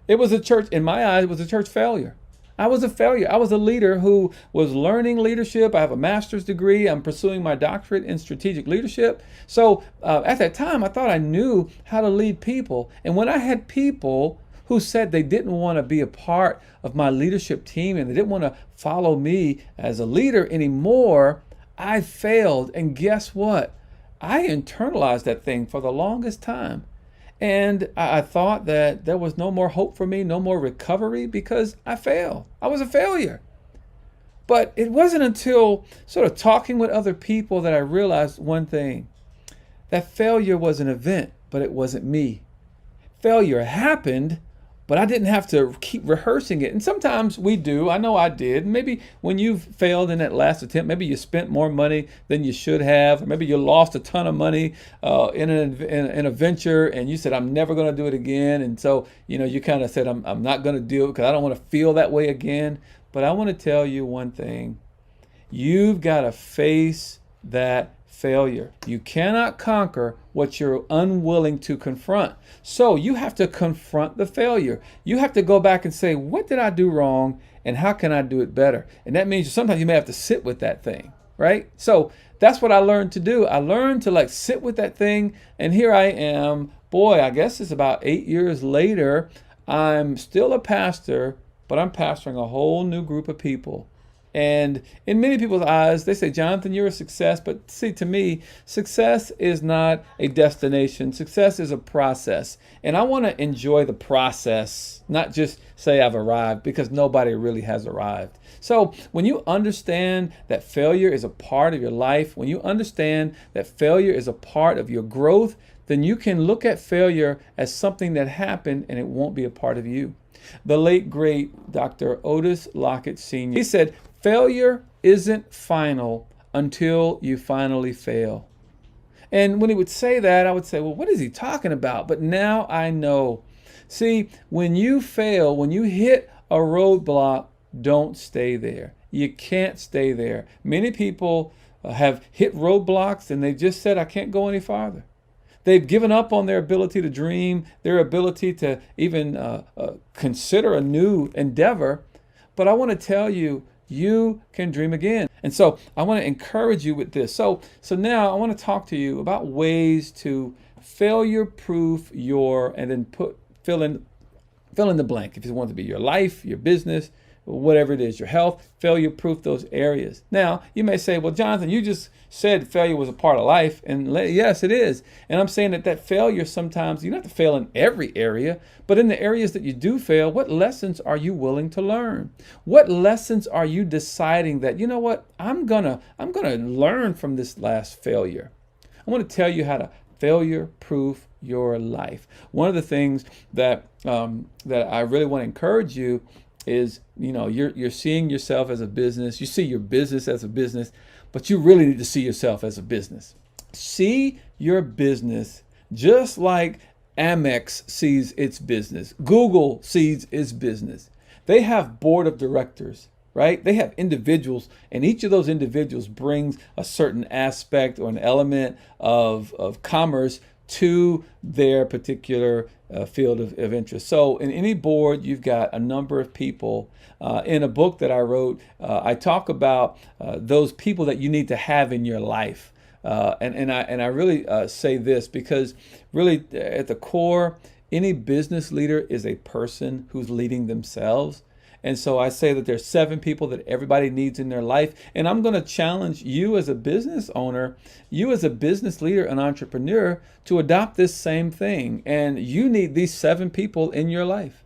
It was a church, in my eyes, it was a church failure. I was a failure. I was a leader who was learning leadership. I have a master's degree. I'm pursuing my doctorate in strategic leadership. So at that time, I thought I knew how to lead people. And when I had people who said they didn't want to be a part of my leadership team and they didn't want to follow me as a leader anymore, I failed. And guess what? I internalized that thing for the longest time. And I thought that there was no more hope for me, no more recovery, because I failed. I was a failure. But it wasn't until sort of talking with other people that I realized one thing, that failure was an event, but it wasn't me. Failure happened, but I didn't have to keep rehearsing it. And sometimes we do. I know I did. Maybe when you've failed in that last attempt, maybe you spent more money than you should have. Or maybe you lost a ton of money in a venture, and you said, I'm never going to do it again. And so, you kind of said, I'm not going to do it because I don't want to feel that way again. But I want to tell you one thing. You've got to face that failure. You cannot conquer what you're unwilling to confront. So you have to confront the failure. You have to go back and say, what did I do wrong and how can I do it better? And that means sometimes you may have to sit with that thing, right? So that's what I learned to do. I learned to like sit with that thing. And here I am, boy, I guess it's about 8 years later. I'm still a pastor, but I'm pastoring a whole new group of people. And in many people's eyes, they say, Jonathan, you're a success. But see, to me, success is not a destination. Success is a process. And I want to enjoy the process, not just say I've arrived, because nobody really has arrived. So when you understand that failure is a part of your life, when you understand that failure is a part of your growth, then you can look at failure as something that happened and it won't be a part of you. The late, great Dr. Otis Lockett Sr., he said, failure isn't final until you finally fail. And when he would say that, I would say, well, what is he talking about? But now I know. See, when you fail, when you hit a roadblock, don't stay there. You can't stay there. Many people have hit roadblocks and they just said, I can't go any farther. They've given up on their ability to dream, their ability to even consider a new endeavor. But I want to tell you, you can dream again. And so I want to encourage you with this. So now I want to talk to you about ways to failure-proof your, and then fill in the blank. If you want it to be your life, your business, whatever it is, your health, failure-proof those areas. Now, you may say, well, Jonathan, you just said failure was a part of life. And yes, it is. And I'm saying that failure sometimes, you don't have to fail in every area, but in the areas that you do fail, what lessons are you willing to learn? What lessons are you deciding that, you know what, I'm gonna learn from this last failure? I want to tell you how to failure-proof your life. One of the things that I really want to encourage you is, you're seeing yourself as a business. You see your business as a business, but you really need to see yourself as a business. See your business just like Amex sees its business. Google sees its business. They have board of directors, right? They have individuals, and each of those individuals brings a certain aspect or an element of commerce to their particular field of interest. So in any board, you've got a number of people. In a book that I wrote, I talk about those people that you need to have in your life. And I really say this because really at the core, any business leader is a person who's leading themselves. And so I say that there's 7 people that everybody needs in their life. And I'm going to challenge you as a business owner, you as a business leader, an entrepreneur, to adopt this same thing. And you need these 7 people in your life.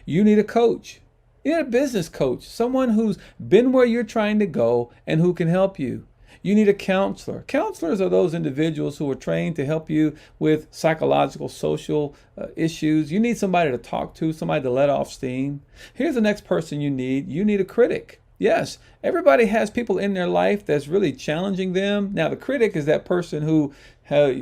You need a coach. You need a business coach, someone who's been where you're trying to go and who can help you. You need a counselor. Counselors are those individuals who are trained to help you with psychological, social issues. You need somebody to talk to, somebody to let off steam. Here's the next person you need. You need a critic. Yes, everybody has people in their life that's really challenging them. Now, the critic is that person who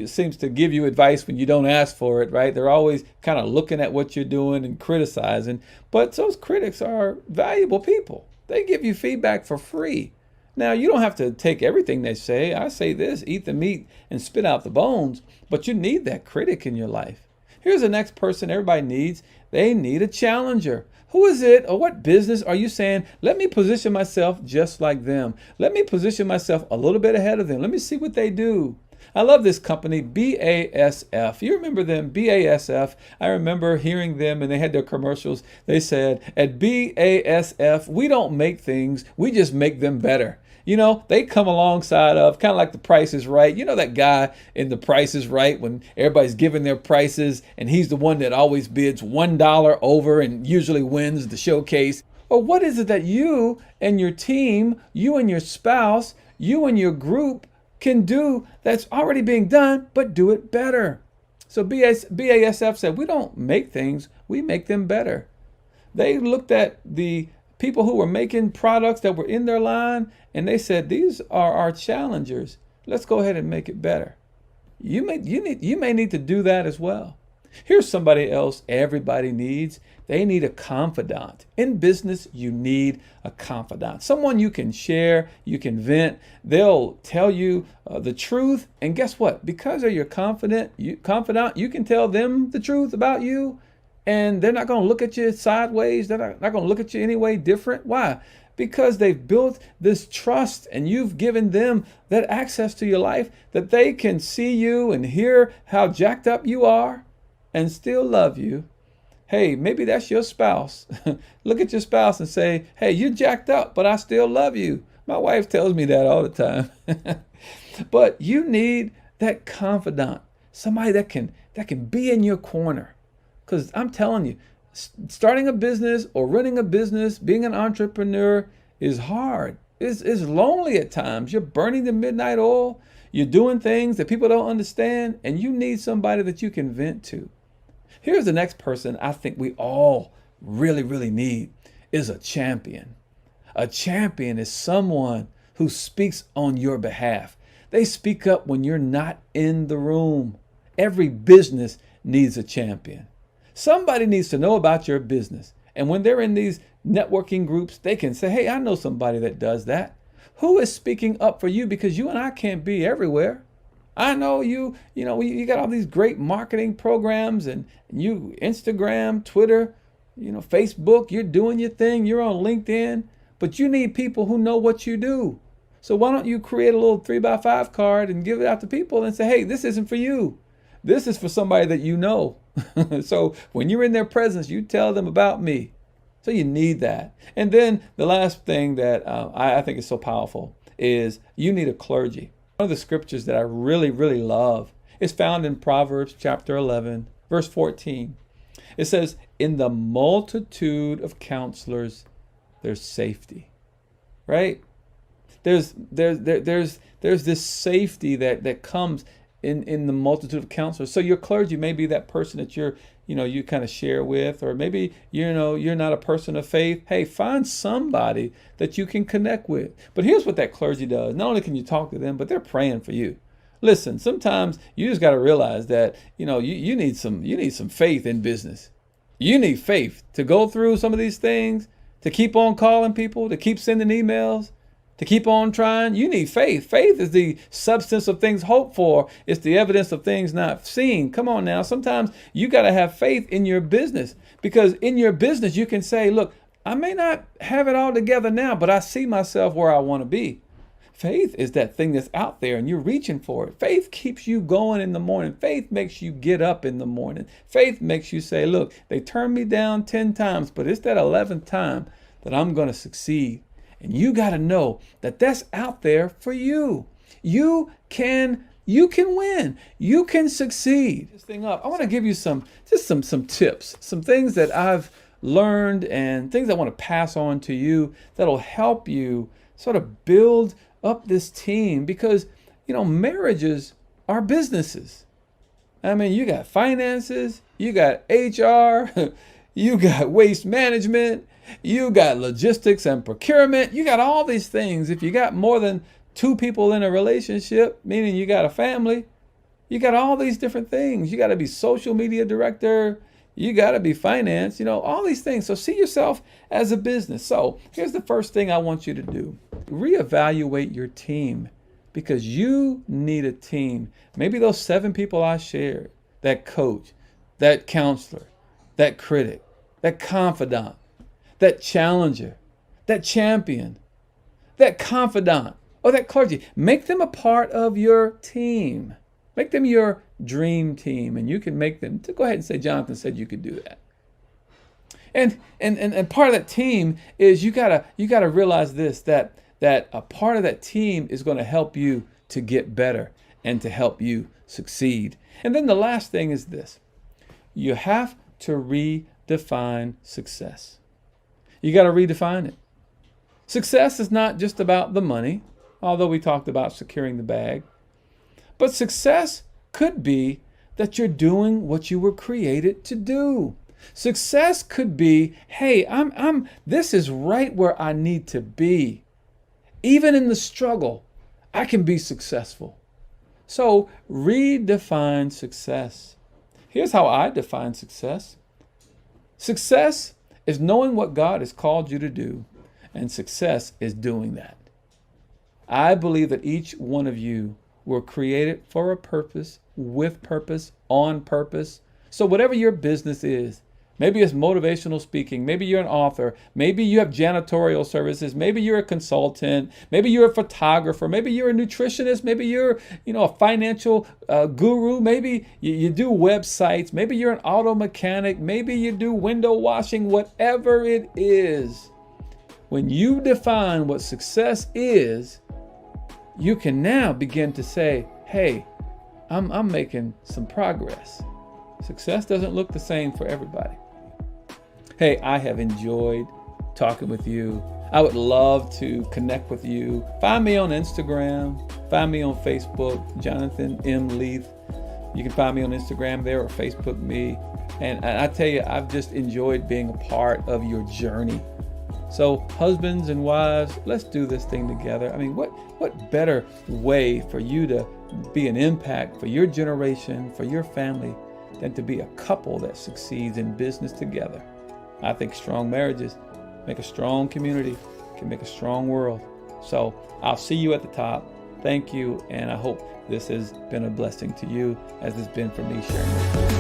seems to give you advice when you don't ask for it, right? They're always kind of looking at what you're doing and criticizing. But those critics are valuable people. They give you feedback for free. Now, you don't have to take everything they say. I say this, eat the meat and spit out the bones, but you need that critic in your life. Here's the next person everybody needs. They need a challenger. Who is it or what business are you saying, let me position myself just like them. Let me position myself a little bit ahead of them. Let me see what they do. I love this company, BASF. You remember them, BASF. I remember hearing them and they had their commercials. They said, at BASF, we don't make things, we just make them better. You know, they come alongside of kind of like The Price is Right. You know that guy in The Price is Right when everybody's giving their prices and he's the one that always bids $1 over and usually wins the showcase. Or what is it that you and your team, you and your spouse, you and your group can do that's already being done, but do it better? So BASF said, we don't make things, we make them better. They looked at the people who were making products that were in their line, and they said, these are our challengers. Let's go ahead and make it better. You may need to do that as well. Here's somebody else everybody needs. They need a confidant. In business, you need a confidant. Someone you can share, you can vent. They'll tell you the truth. And guess what? Because they're your confidant, you can tell them the truth about you. And they're not going to look at you sideways. They're not going to look at you any way different. Why? Because they've built this trust and you've given them that access to your life that they can see you and hear how jacked up you are and still love you. Hey, maybe that's your spouse. Look at your spouse and say, hey, you're jacked up, but I still love you. My wife tells me that all the time. But you need that confidant, somebody that can be in your corner. Because I'm telling you, starting a business or running a business, being an entrepreneur is hard. It's lonely at times. You're burning the midnight oil. You're doing things that people don't understand, and you need somebody that you can vent to. Here's the next person I think we all really, really need is a champion. A champion is someone who speaks on your behalf. They speak up when you're not in the room. Every business needs a champion. Somebody needs to know about your business. And when they're in these networking groups, they can say, hey, I know somebody that does that. Who is speaking up for you? Because you and I can't be everywhere. I know you got all these great marketing programs and you Instagram, Twitter, Facebook, you're doing your thing, you're on LinkedIn, but you need people who know what you do. So why don't you create a little 3x5 card and give it out to people and say, hey, this isn't for you. This is for somebody that you know. So when you're in their presence, you tell them about me. So you need that. And then the last thing that I think is so powerful is you need a clergy. One of the scriptures that I really, really love is found in Proverbs chapter 11, verse 14. It says, in the multitude of counselors, there's safety, right? There's this safety that comes in the multitude of counselors. So your clergy may be that person that you kind of share with, or maybe you're not a person of faith. Hey, find somebody that you can connect with. But here's what that clergy does. Not only can you talk to them, but they're praying for you. Listen, sometimes you just got to realize that you need some faith in business. You need faith to go through some of these things, to keep on calling people, to keep sending emails, to keep on trying. You need faith. Faith is the substance of things hoped for. It's the evidence of things not seen. Come on now. Sometimes you got to have faith in your business, because in your business you can say, look, I may not have it all together now, but I see myself where I want to be. Faith is that thing that's out there and you're reaching for it. Faith keeps you going in the morning. Faith makes you get up in the morning. Faith makes you say, look, they turned me down 10 times, but it's that 11th time that I'm going to succeed. And you got to know that that's out there for you. You can win. You can succeed. This thing up. I want to give you some tips, some things that I've learned and things I want to pass on to you that'll help you sort of build up this team, because marriages are businesses. I mean, you got finances, you got HR, you got waste management, you got logistics and procurement. You got all these things. If you got more than 2 people in a relationship, meaning you got a family, you got all these different things. You got to be social media director. You got to be finance, all these things. So see yourself as a business. So here's the first thing I want you to do. Reevaluate your team, because you need a team. Maybe those 7 people I shared, that coach, that counselor, that critic, that confidant, that challenger, that champion, that confidant, or that clergy. Make them a part of your team. Make them your dream team, and you can make them. Go ahead and say, Jonathan said you could do that. And part of that team is you gotta realize this, that a part of that team is going to help you to get better and to help you succeed. And then the last thing is this: you have to redefine success. You got to redefine it. Success is not just about the money, although we talked about securing the bag. But success could be that you're doing what you were created to do. Success could be, hey, this is right where I need to be. Even in the struggle, I can be successful. So redefine success. Here's how I define success. Success is knowing what God has called you to do, and success is doing that. I believe that each one of you were created for a purpose, with purpose, on purpose. So whatever your business is, maybe it's motivational speaking, maybe you're an author, maybe you have janitorial services, maybe you're a consultant, maybe you're a photographer, maybe you're a nutritionist, maybe you're, a financial guru, maybe you do websites, maybe you're an auto mechanic, maybe you do window washing, whatever it is. When you define what success is, you can now begin to say, hey, I'm making some progress. Success doesn't look the same for everybody. Hey, I have enjoyed talking with you. I would love to connect with you. Find me on Instagram. Find me on Facebook, Jonathan M. Leith. You can find me on Instagram there or Facebook me. And I tell you, I've just enjoyed being a part of your journey. So husbands and wives, let's do this thing together. I mean, what better way for you to be an impact for your generation, for your family, than to be a couple that succeeds in business together. I think strong marriages make a strong community, can make a strong world. So I'll see you at the top. Thank you, and I hope this has been a blessing to you as it's been for me sharing this with you.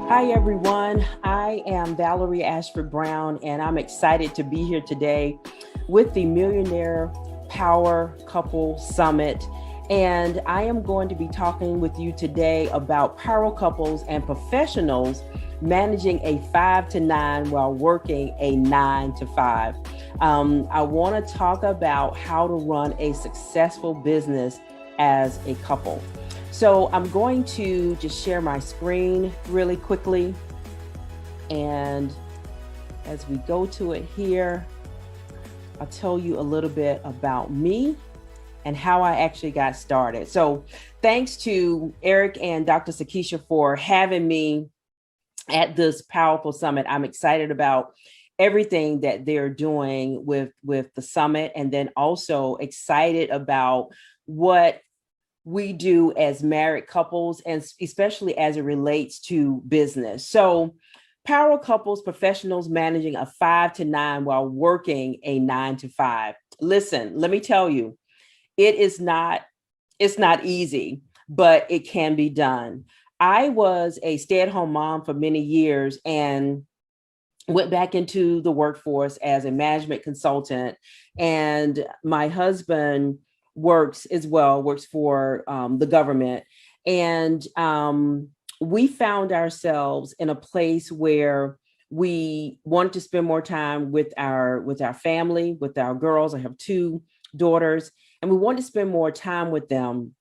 Hi, everyone. I am Valerie Ashford Brown, and I'm excited to be here today with the Millionaire Power Couple Summit. And I am going to be talking with you today about power couples and professionals managing a 5 to 9 while working a 9 to 5. I want to talk about how to run a successful business as a couple. So I'm going to just share my screen really quickly. And as we go to it here, I'll tell you a little bit about me and how I actually got started. So thanks to Eric and Dr. Sakisha for having me at this powerful summit. I'm excited about everything that they're doing with the summit, and then also excited about what we do as married couples, and especially as it relates to business. So power couples, professionals managing a 5 to 9 while working a 9 to 5. Listen, let me tell you, it's not easy, but it can be done. I was a stay-at-home mom for many years and went back into the workforce as a management consultant. And my husband works for the government. And we found ourselves in a place where we wanted to spend more time with our family, with our girls. I have 2 daughters, and we wanted to spend more time with them.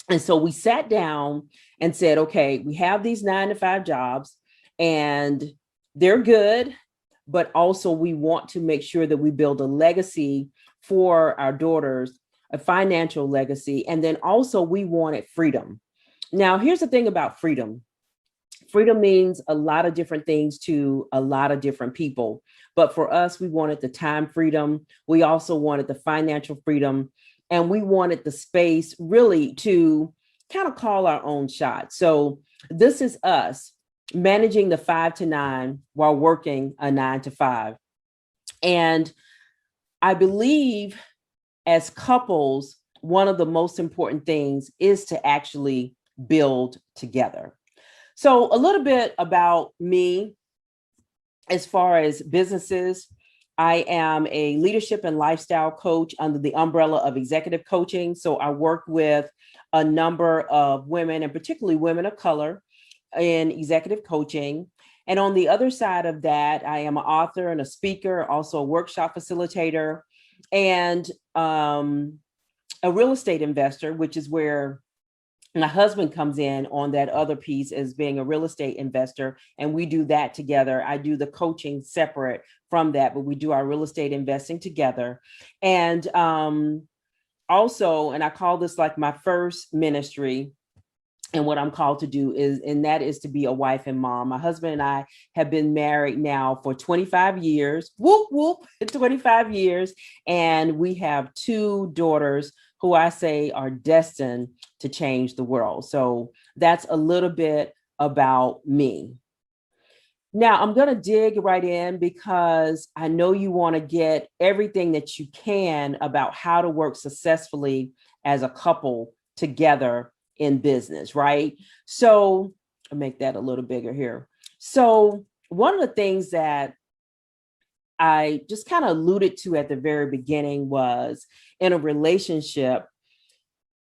And so we sat down and said, okay, we have these 9 to 5 jobs and they're good, but also we want to make sure that we build a legacy for our daughters, a financial legacy. And then also we wanted freedom. Now, here's the thing about freedom. Freedom means a lot of different things to a lot of different people. But for us, we wanted the time freedom. We also wanted the financial freedom. And we wanted the space really to kind of call our own shot. So this is us managing the 5 to 9 while working a 9 to 5. And I believe as couples, one of the most important things is to actually build together. So a little bit about me as far as businesses. I am a leadership and lifestyle coach under the umbrella of executive coaching. So I work with a number of women, and particularly women of color, in executive coaching. And on the other side of that, I am an author and a speaker, also a workshop facilitator. And a real estate investor, which is where my husband comes in on that other piece as being a real estate investor. And we do that together. I do the coaching separate from that, but we do our real estate investing together. And also, and I call this like my first ministry, and what I'm called to do is, and that is to be a wife and mom. My husband and I have been married now for 25 years, whoop, whoop, 25 years. And we have 2 daughters who I say are destined to change the world. So that's a little bit about me. Now I'm going to dig right in because I know you want to get everything that you can about how to work successfully as a couple together in business, right? So I'll make that a little bigger here. So one of the things that I just kind of alluded to at the very beginning was in a relationship,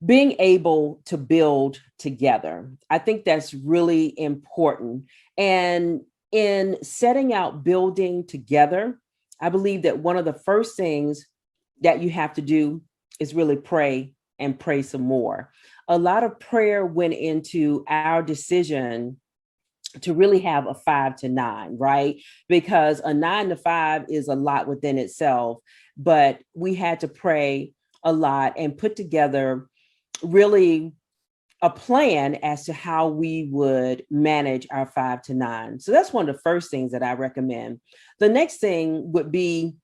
being able to build together. I think that's really important. And in setting out building together, I believe that one of the first things that you have to do is really pray and pray some more. A lot of prayer went into our decision to really have a 5 to 9, right? Because a 9 to 5 is a lot within itself, but we had to pray a lot and put together really a plan as to how we would manage our 5 to 9. So that's one of the first things that I recommend. The next thing would be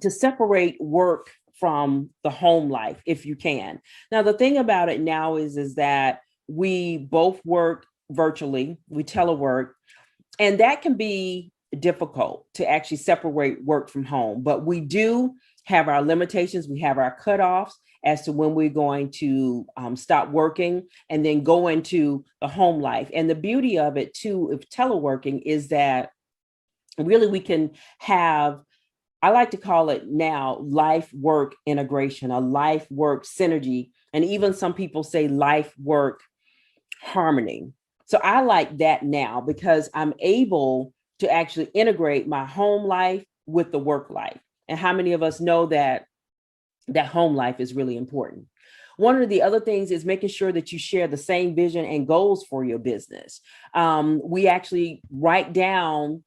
to separate work from the home life if you can. Now, the thing about it now is that we both work virtually, we telework, and that can be difficult to actually separate work from home. But we do have our limitations, we have our cutoffs as to when we're going to stop working and then go into the home life. And the beauty of it too, of teleworking, is that really we can have, I like to call it now, life work integration, a life work synergy. And even some people say life work harmony. So I like that now because I'm able to actually integrate my home life with the work life. And how many of us know that home life is really important? One of the other things is making sure that you share the same vision and goals for your business. We actually write down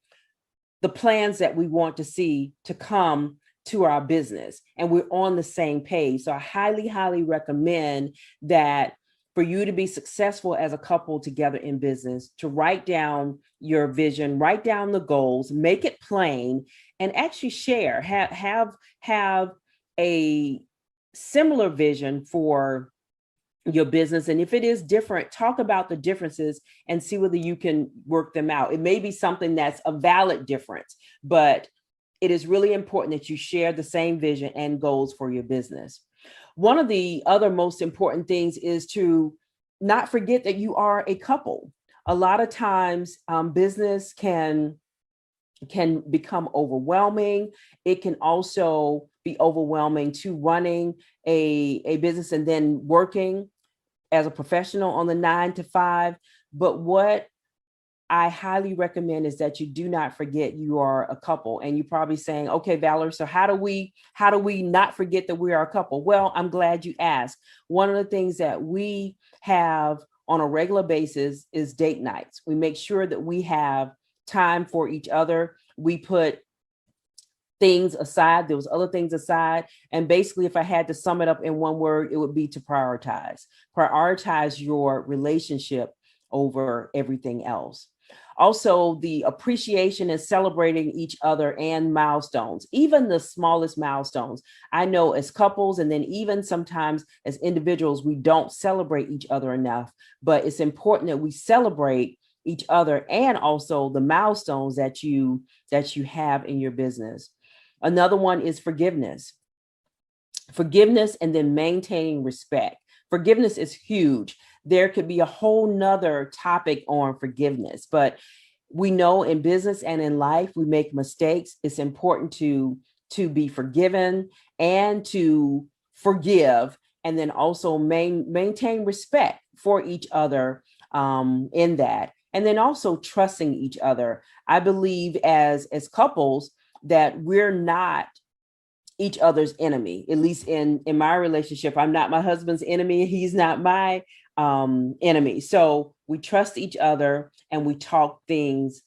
the plans that we want to see to come to our business, and we're on the same page. So I highly, highly recommend that for you to be successful as a couple together in business, to write down your vision, write down the goals, make it plain, and actually share, have a similar vision for your business. And if it is different, talk about the differences and see whether you can work them out. It may be something that's a valid difference, but it is really important that you share the same vision and goals for your business. One of the other most important things is to not forget that you are a couple. A lot of times business can become overwhelming. It can also be overwhelming to running a business and then working as a professional on the 9 to 5. But what I highly recommend is that you do not forget you are a couple. And you're probably saying, okay, Valerie, so how do we not forget that we are a couple? Well, I'm glad you asked. One of the things that we have on a regular basis is date nights. We make sure that we have time for each other. We put things aside, those other things aside. And basically, if I had to sum it up in one word, it would be to prioritize. Prioritize your relationship over everything else. Also, the appreciation and celebrating each other and milestones, even the smallest milestones. I know as couples, and then even sometimes as individuals, we don't celebrate each other enough, but it's important that we celebrate each other and also the milestones that you have in your business. Another one is forgiveness. Forgiveness and then maintaining respect. Forgiveness is huge. There could be a whole nother topic on forgiveness, but we know in business and in life, we make mistakes. It's important to be forgiven and to forgive, and then also maintain respect for each other in that. And then also trusting each other. I believe as couples that we're not each other's enemy. At least in my relationship, I'm not my husband's enemy. He's not my enemy. So we trust each other and we talk things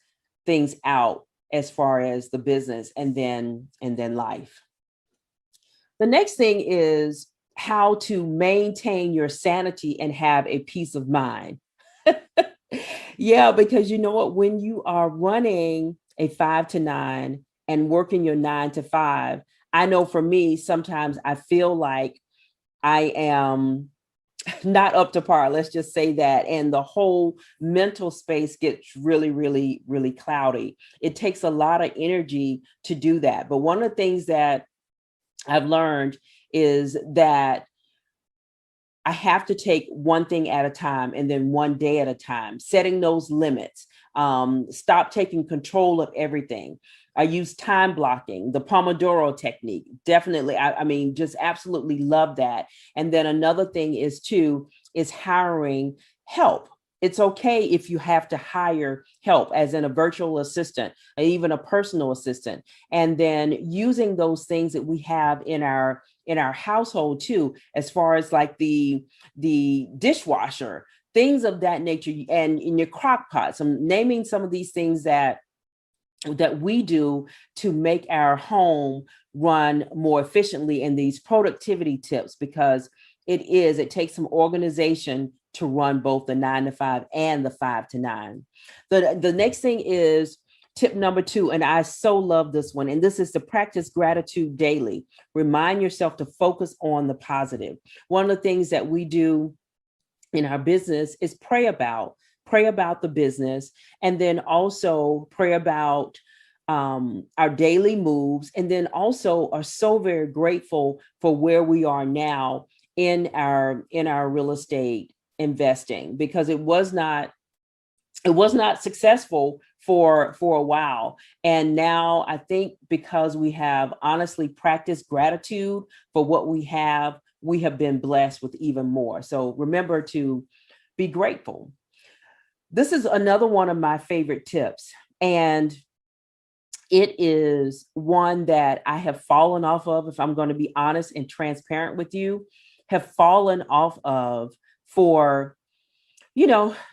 out as far as the business and then life. The next thing is how to maintain your sanity and have a peace of mind. Yeah, because you know what, when you are running a 5 to 9 and working your 9 to 5, I know for me, sometimes I feel like I am not up to par. Let's just say that. And the whole mental space gets really, really, really cloudy. It takes a lot of energy to do that. But one of the things that I've learned is that I have to take one thing at a time and then one day at a time, setting those limits. Stop taking control of everything. I use time blocking, the Pomodoro technique. Definitely. I mean, just absolutely love that. And then another thing is hiring help. It's okay if you have to hire help, as in a virtual assistant, or even a personal assistant, and then using those things that we have in our household too, as far as like the dishwasher, things of that nature, and in your crock pots. I'm naming some of these things that we do to make our home run more efficiently, in these productivity tips, because it takes some organization to run both the 9 to 5 and the 5 to 9. The next thing is tip number 2, and I so love this one, and this is to practice gratitude daily. Remind yourself to focus on the positive. One of the things that we do in our business is pray about the business, and then also pray about our daily moves, and then also are so very grateful for where we are now in our real estate investing, because it was not successful for a while. And now I think because we have honestly practiced gratitude for what we have been blessed with even more. So remember to be grateful. This is another one of my favorite tips, and it is one that I have fallen off of, if I'm going to be honest and transparent with you, have fallen off of for,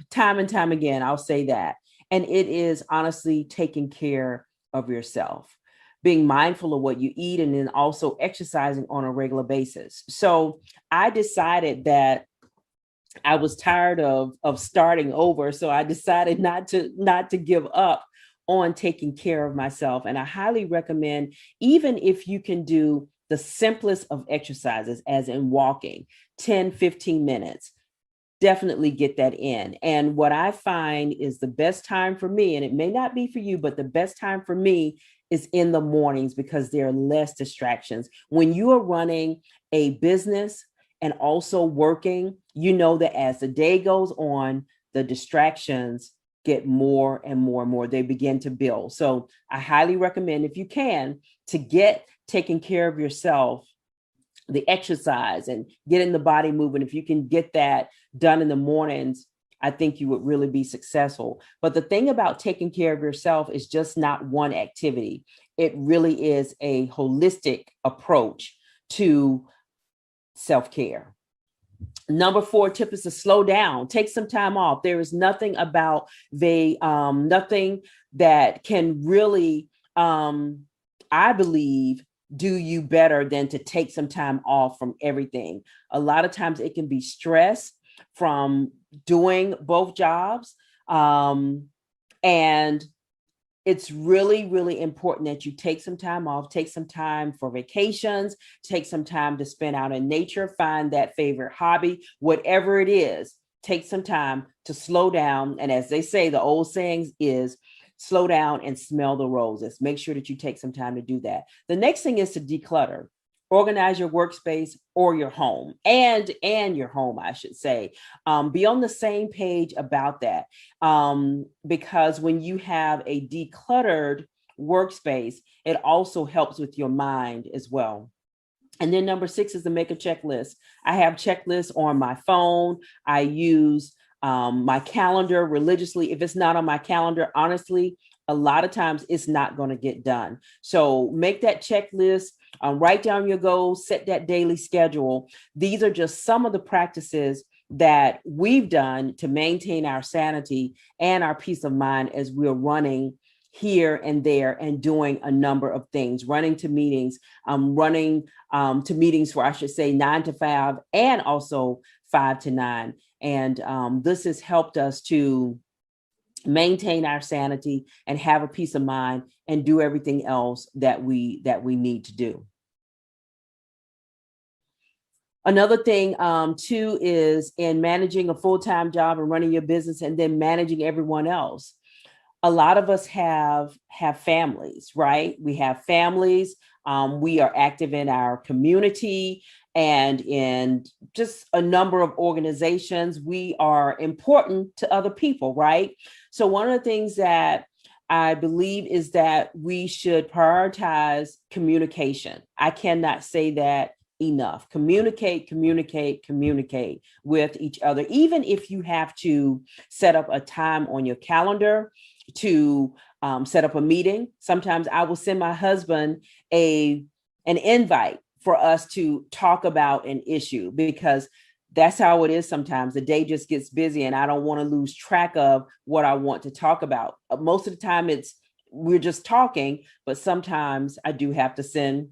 time and time again, I'll say that. And it is honestly taking care of yourself, being mindful of what you eat, and then also exercising on a regular basis. So I decided that I was tired of starting over. So I decided not to give up on taking care of myself. And I highly recommend, even if you can do the simplest of exercises, as in walking 10-15 minutes, definitely get that in. And what I find is the best time for me, and it may not be for you, but the best time for me is in the mornings, because there are less distractions. When you are running a business and also working, you know that as the day goes on, the distractions get more and more and more. They begin to build. So I highly recommend, if you can, to get taking care of yourself, the exercise and getting the body moving. If you can get that done in the mornings, I think you would really be successful. But the thing about taking care of yourself is just not one activity. It really is a holistic approach to self-care. Number 4 tip is to slow down, take some time off. There is nothing about nothing that can really, I believe, do you better than to take some time off from everything. A lot of times it can be stress from doing both jobs. And it's really, really important that you take some time off, take some time for vacations, take some time to spend out in nature, find that favorite hobby, whatever it is, take some time to slow down. And as they say, the old sayings is slow down and smell the roses. Make sure that you take some time to do that. The next thing is to declutter. Organize your workspace or your home, and your home, I should say. Be on the same page about that, because when you have a decluttered workspace, it also helps with your mind as well. And then number 6 is to make a checklist. I have checklists on my phone. I use my calendar religiously. If it's not on my calendar, honestly, a lot of times it's not going to get done. So make that checklist. Write down your goals, set that daily schedule. These are just some of the practices that we've done to maintain our sanity and our peace of mind as we're running here and there and doing a number of things, running to meetings, running to meetings for, I should say, 9 to 5 and also 5 to 9. And this has helped us to maintain our sanity and have a peace of mind and do everything else that we need to do. Another thing too is in managing a full-time job and running your business and then managing everyone else. A lot of us have families, right? We have families. We are active in our community and in just a number of organizations. We are important to other people, right? So one of the things that I believe is that we should prioritize communication. I cannot say that enough. Communicate with each other, even if you have to set up a time on your calendar to set up a meeting. Sometimes I will send my husband an invite for us to talk about an issue, because that's how it is sometimes. The day just gets busy and I don't want to lose track of what I want to talk about. Most of the time we're just talking, but sometimes I do have to send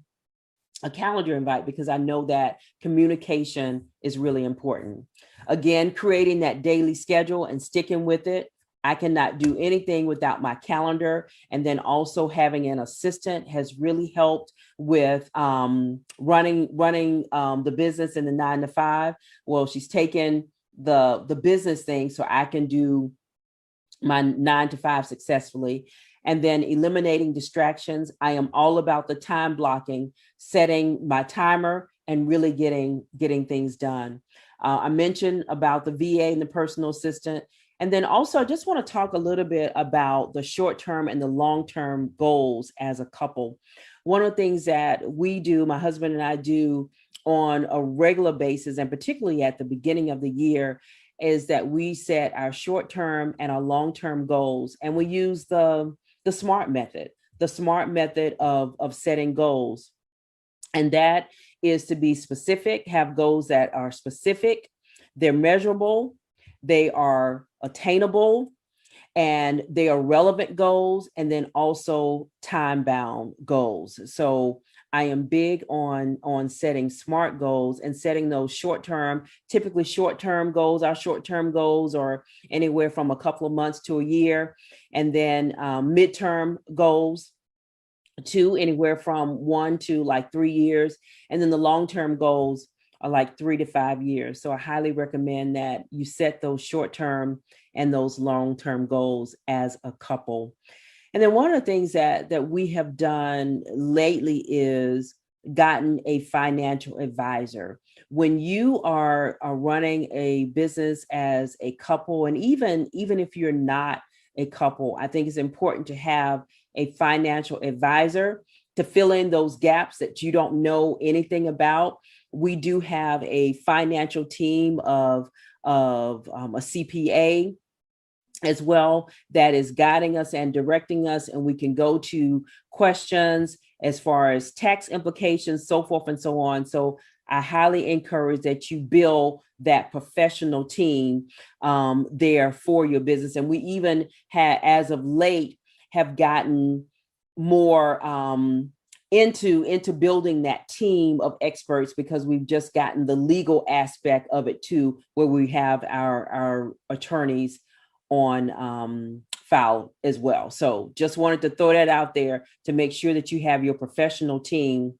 a calendar invite because I know that communication is really important. Again, creating that daily schedule and sticking with it. I cannot do anything without my calendar. And then also having an assistant has really helped with running the business in the 9 to 5. Well, she's taken the business thing so I can do my 9 to 5 successfully. And then eliminating distractions. I am all about the time blocking, setting my timer and really getting things done. I mentioned about the VA and the personal assistant. And then also, I just want to talk a little bit about the short-term and the long-term goals as a couple. One of the things that we do, my husband and I do on a regular basis, and particularly at the beginning of the year, is that we set our short-term and our long-term goals. And we use the SMART method of setting goals. And that is to be specific, have goals that are specific, they're measurable, they are attainable, and they are relevant goals, and then also time-bound goals. So I am big on setting SMART goals and setting those short-term, typically short-term goals. Our short-term goals are anywhere from a couple of months to a year, and then midterm goals to anywhere from 1 to like 3 years, and then the long-term goals are like 3 to 5 years. So I highly recommend that you set those short-term and those long-term goals as a couple. And then one of the things that we have done lately is gotten a financial advisor. When you are running a business as a couple, and even if you're not a couple, I think it's important to have a financial advisor to fill in those gaps that you don't know anything about. We do have a financial team of a CPA as well that is guiding us and directing us, and we can go to questions as far as tax implications, so forth and so on. So I highly encourage that you build that professional team there for your business. And we even as of late, have gotten more into building that team of experts, because we've just gotten the legal aspect of it too, where we have our attorneys on file as well. So just wanted to throw that out there to make sure that you have your professional team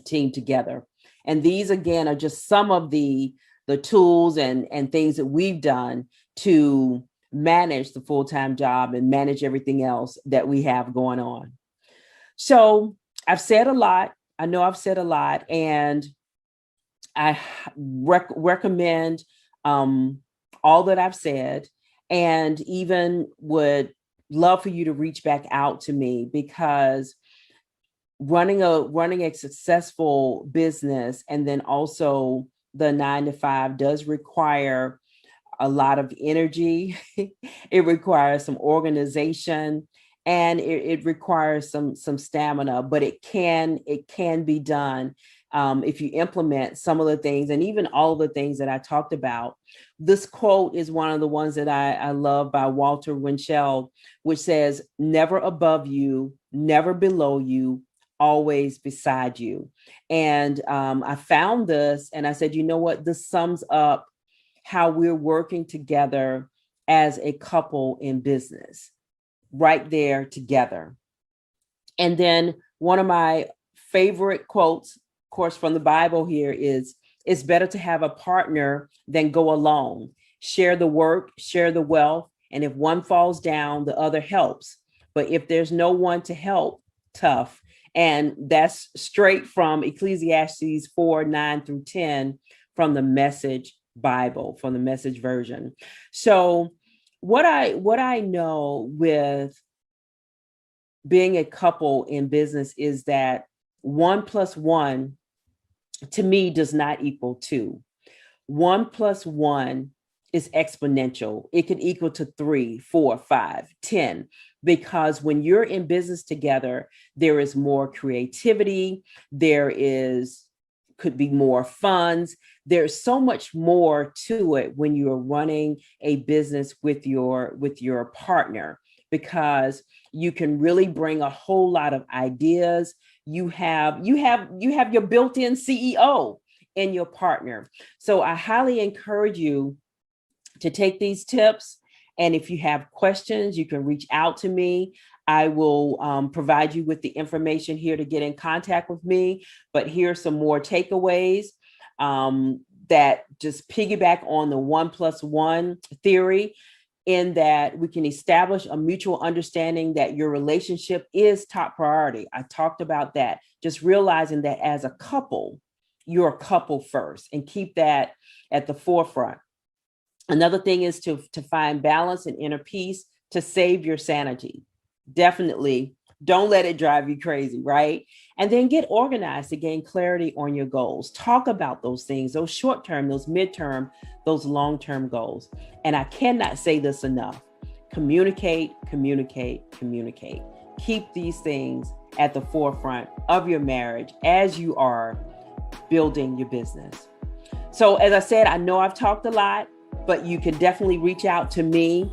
together. And these again are just some of the tools and things that we've done to manage the full-time job and manage everything else that we have going on. So I've said a lot. I know I've said a lot, and I recommend all that I've said, and even would love for you to reach back out to me, because running a successful business and then also the 9 to 5 does require a lot of energy. It requires some organization, and it requires some stamina, but it can be done if you implement some of the things, and even all of the things that I talked about. This quote is one of the ones that I love, by Walter Winchell, which says, "Never above you, never below you, always beside you." And I found this and I said, you know what, this sums up how we're working together as a couple in business, right there together. And then one of my favorite quotes, of course, from the Bible here is, "It's better to have a partner than go alone. Share the work, share the wealth, and if one falls down, the other helps. But if there's no one to help, tough." And that's straight from Ecclesiastes 4:9-10 from the Message Bible, from the Message version. So what I know with being a couple in business is that 1 + 1 to me does not equal 2. 1 + 1 is exponential. It can equal to 3, 4, 5, 10, because when you're in business together, there is more creativity, could be more funds. There's so much more to it when you're running a business with your partner, because you can really bring a whole lot of ideas. You have your built-in CEO in your partner. So I highly encourage you to take these tips. And if you have questions, you can reach out to me. I will provide you with the information here to get in contact with me. But here's some more takeaways that just piggyback on the 1 + 1 theory, in that we can establish a mutual understanding that your relationship is top priority. I talked about that. Just realizing that as a couple, you're a couple first, and keep that at the forefront. Another thing is to find balance and inner peace to save your sanity. Definitely don't let it drive you crazy, right? And then get organized to gain clarity on your goals. Talk about those things, those short-term, those midterm, those long-term goals. And I cannot say this enough. Communicate, communicate, communicate. Keep these things at the forefront of your marriage as you are building your business. So as I said, I know I've talked a lot, but you can definitely reach out to me.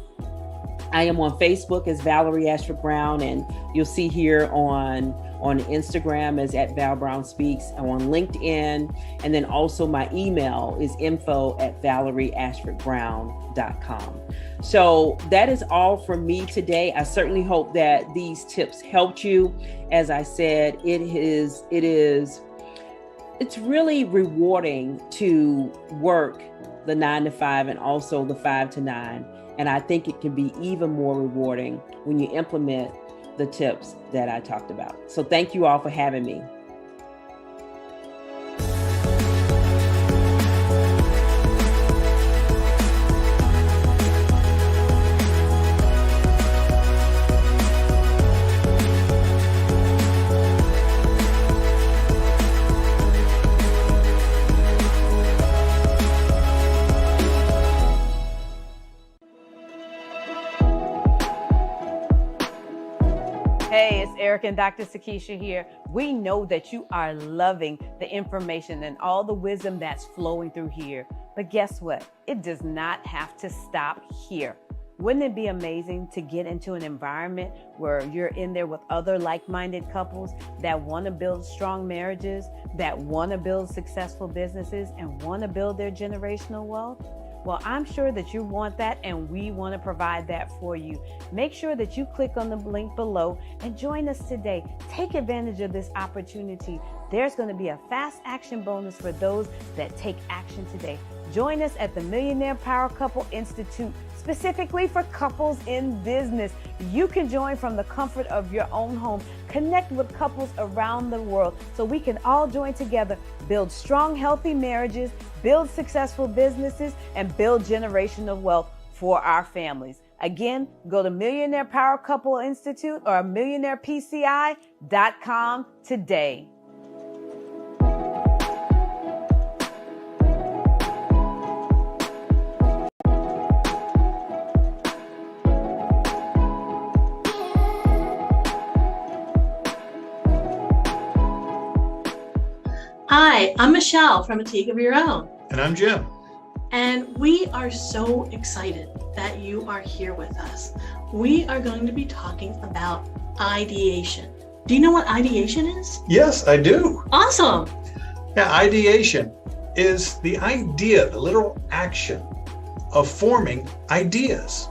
I am on Facebook as Valerie Ashford Brown, and you'll see here on Instagram as @ValBrownSpeaks. I'm on LinkedIn, and then also my email is info@ValerieAshfordBrown.com. So that is all from me today. I certainly hope that these tips helped you. As I said, it's really rewarding to work the 9 to 5 and also the 5 to 9. And I think it can be even more rewarding when you implement the tips that I talked about. So thank you all for having me. Hey, it's Eric and Dr. Sakisha here. We know that you are loving the information and all the wisdom that's flowing through here. But guess what? It does not have to stop here. Wouldn't it be amazing to get into an environment where you're in there with other like-minded couples that want to build strong marriages, that want to build successful businesses, and want to build their generational wealth? Well, I'm sure that you want that, and we want to provide that for you. Make sure that you click on the link below and join us today. Take advantage of this opportunity. There's going to be a fast action bonus for those that take action today. Join us at the Millionaire Power Couple Institute, specifically for couples in business. You can join from the comfort of your own home. Connect with couples around the world so we can all join together, build strong, healthy marriages, build successful businesses, and build generational wealth for our families. Again, go to Millionaire Power Couple Institute or MillionairePCI.com today. Hi, I'm Michelle from A Teague of Your Own. And I'm Jim. And we are so excited that you are here with us. We are going to be talking about ideation. Do you know what ideation is? Yes, I do. Awesome. Now, ideation is the idea, the literal action of forming ideas.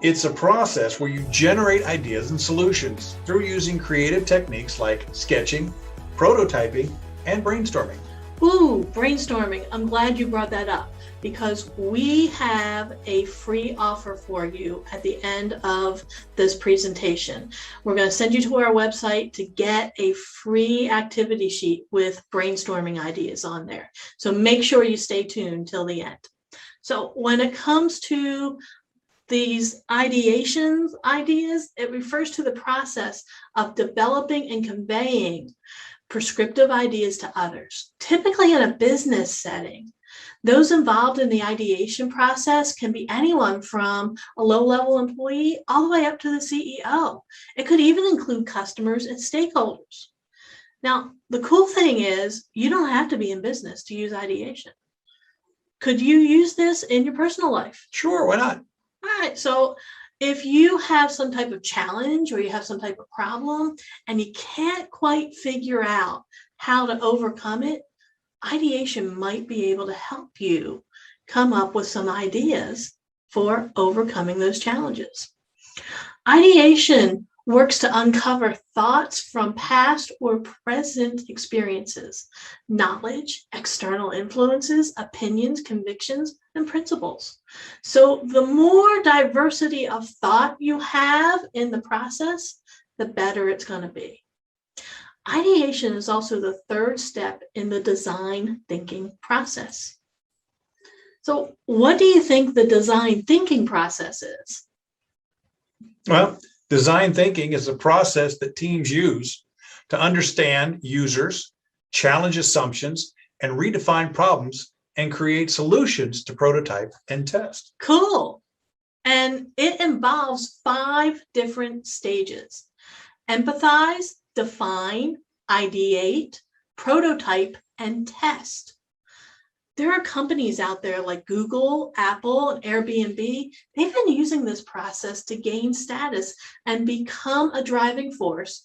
It's a process where you generate ideas and solutions through using creative techniques like sketching, prototyping, and brainstorming. Ooh, brainstorming. I'm glad you brought that up because we have a free offer for you at the end of this presentation. We're going to send you to our website to get a free activity sheet with brainstorming ideas on there. So make sure you stay tuned till the end. So when it comes to these ideas, it refers to the process of developing and conveying prescriptive ideas to others, typically in a business setting. Those involved in the ideation process can be anyone from a low-level employee all the way up to the CEO. It could even include customers and stakeholders. Now, the cool thing is you don't have to be in business to use ideation. Could you use this in your personal life? Sure, why not? All right, so if you have some type of challenge or you have some type of problem and you can't quite figure out how to overcome it, ideation might be able to help you come up with some ideas for overcoming those challenges. Ideation works to uncover thoughts from past or present experiences, knowledge, external influences, opinions, convictions, and principles. So the more diversity of thought you have in the process, the better it's going to be. Ideation is also the third step in the design thinking process. So what do you think the design thinking process is? Well, design thinking is a process that teams use to understand users, challenge assumptions, and redefine problems and create solutions to prototype and test. Cool. And it involves 5 different stages: empathize, define, ideate, prototype, and test. There are companies out there like Google, Apple, and Airbnb. They've been using this process to gain status and become a driving force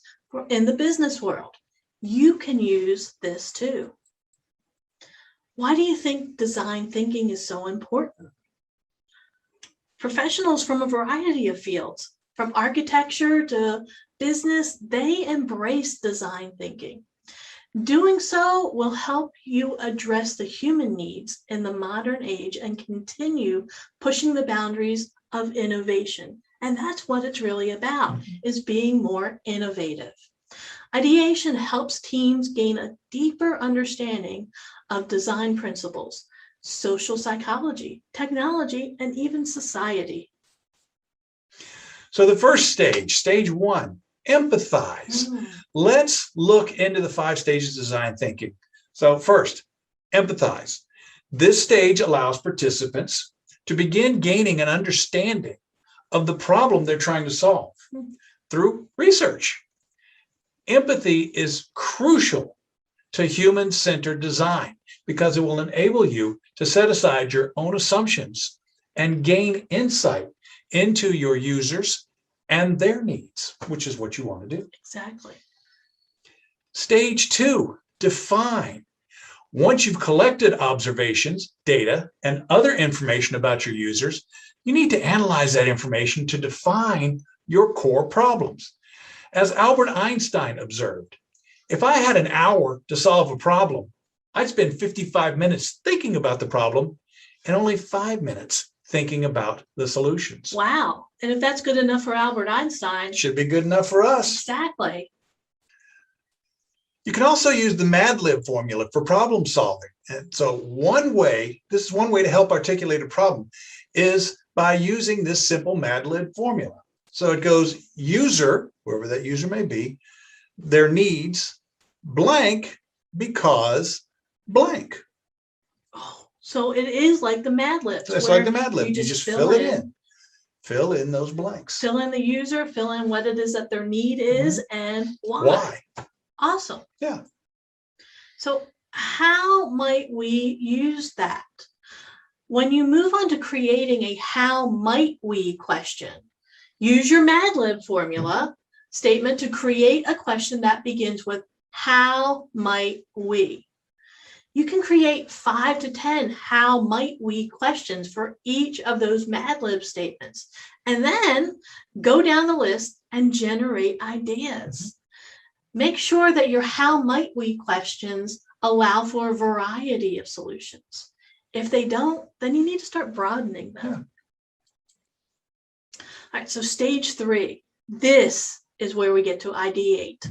in the business world. You can use this too. Why do you think design thinking is so important? Professionals from a variety of fields, from architecture to business, they embrace design thinking. Doing so will help you address the human needs in the modern age and continue pushing the boundaries of innovation. And that's what it's really about, is being more innovative. Ideation helps teams gain a deeper understanding of design principles, social psychology, technology, and even society. So the first stage, stage 1, empathize. Let's look into the 5 stages of design thinking. So first, empathize. This stage allows participants to begin gaining an understanding of the problem they're trying to solve through research. Empathy is crucial to human-centered design because it will enable you to set aside your own assumptions and gain insight into your users and their needs, which is what you want to do. Exactly. Stage 2, define. Once you've collected observations, data, and other information about your users, you need to analyze that information to define your core problems. As Albert Einstein observed, if I had an hour to solve a problem, I'd spend 55 minutes thinking about the problem and only 5 minutes thinking about the solutions. Wow. And if that's good enough for Albert Einstein, should be good enough for us. Exactly. You can also use the Mad Lib formula for problem solving. And so this is one way to help articulate a problem, is by using this simple Mad Lib formula. So it goes user, whoever that user may be, their needs, blank, because blank. Oh, so it is like the Mad Libs. So it's like the Mad Lib. You just fill it in. Fill in those blanks. Fill in the user, fill in what it is that their need is and why. Awesome. Yeah. So how might we use that? When you move on to creating a how might we question, use your Mad Lib formula statement to create a question that begins with how might we. You can create 5 to 10 how might we questions for each of those Mad Lib statements, and then go down the list and generate ideas. Make sure that your how might we questions allow for a variety of solutions. If they don't, then you need to start broadening them. All right, so stage 3, this is where we get to ideate.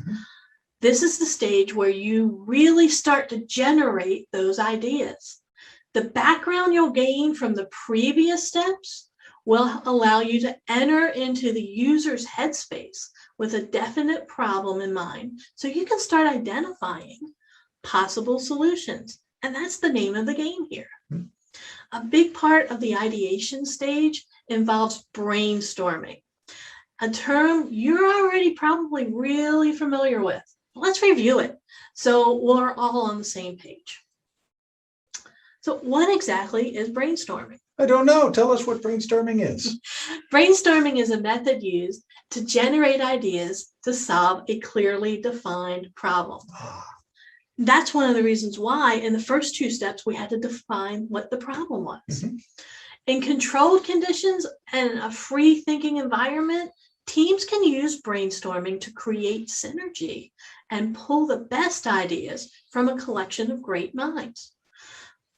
This is the stage where you really start to generate those ideas. The background you'll gain from the previous steps will allow you to enter into the user's headspace with a definite problem in mind, so you can start identifying possible solutions. And that's the name of the game here. A big part of the ideation stage involves brainstorming, a term you're already probably really familiar with. Let's review it so we're all on the same page. So what exactly is brainstorming? I don't know. Tell us what brainstorming is. Brainstorming is a method used to generate ideas to solve a clearly defined problem. That's one of the reasons why in the first 2 steps we had to define what the problem was. In controlled conditions and a free thinking environment, teams can use brainstorming to create synergy and pull the best ideas from a collection of great minds.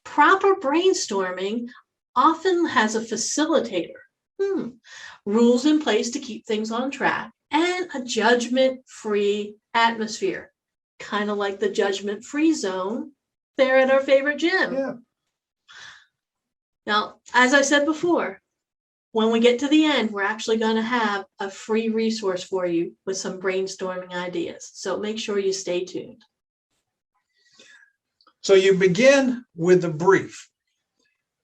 Proper brainstorming often has a facilitator, rules in place to keep things on track, and a judgment-free atmosphere, kind of like the judgment-free zone there at our favorite gym. Yeah. Now, as I said before, when we get to the end, we're actually going to have a free resource for you with some brainstorming ideas. So make sure you stay tuned. So you begin with a brief.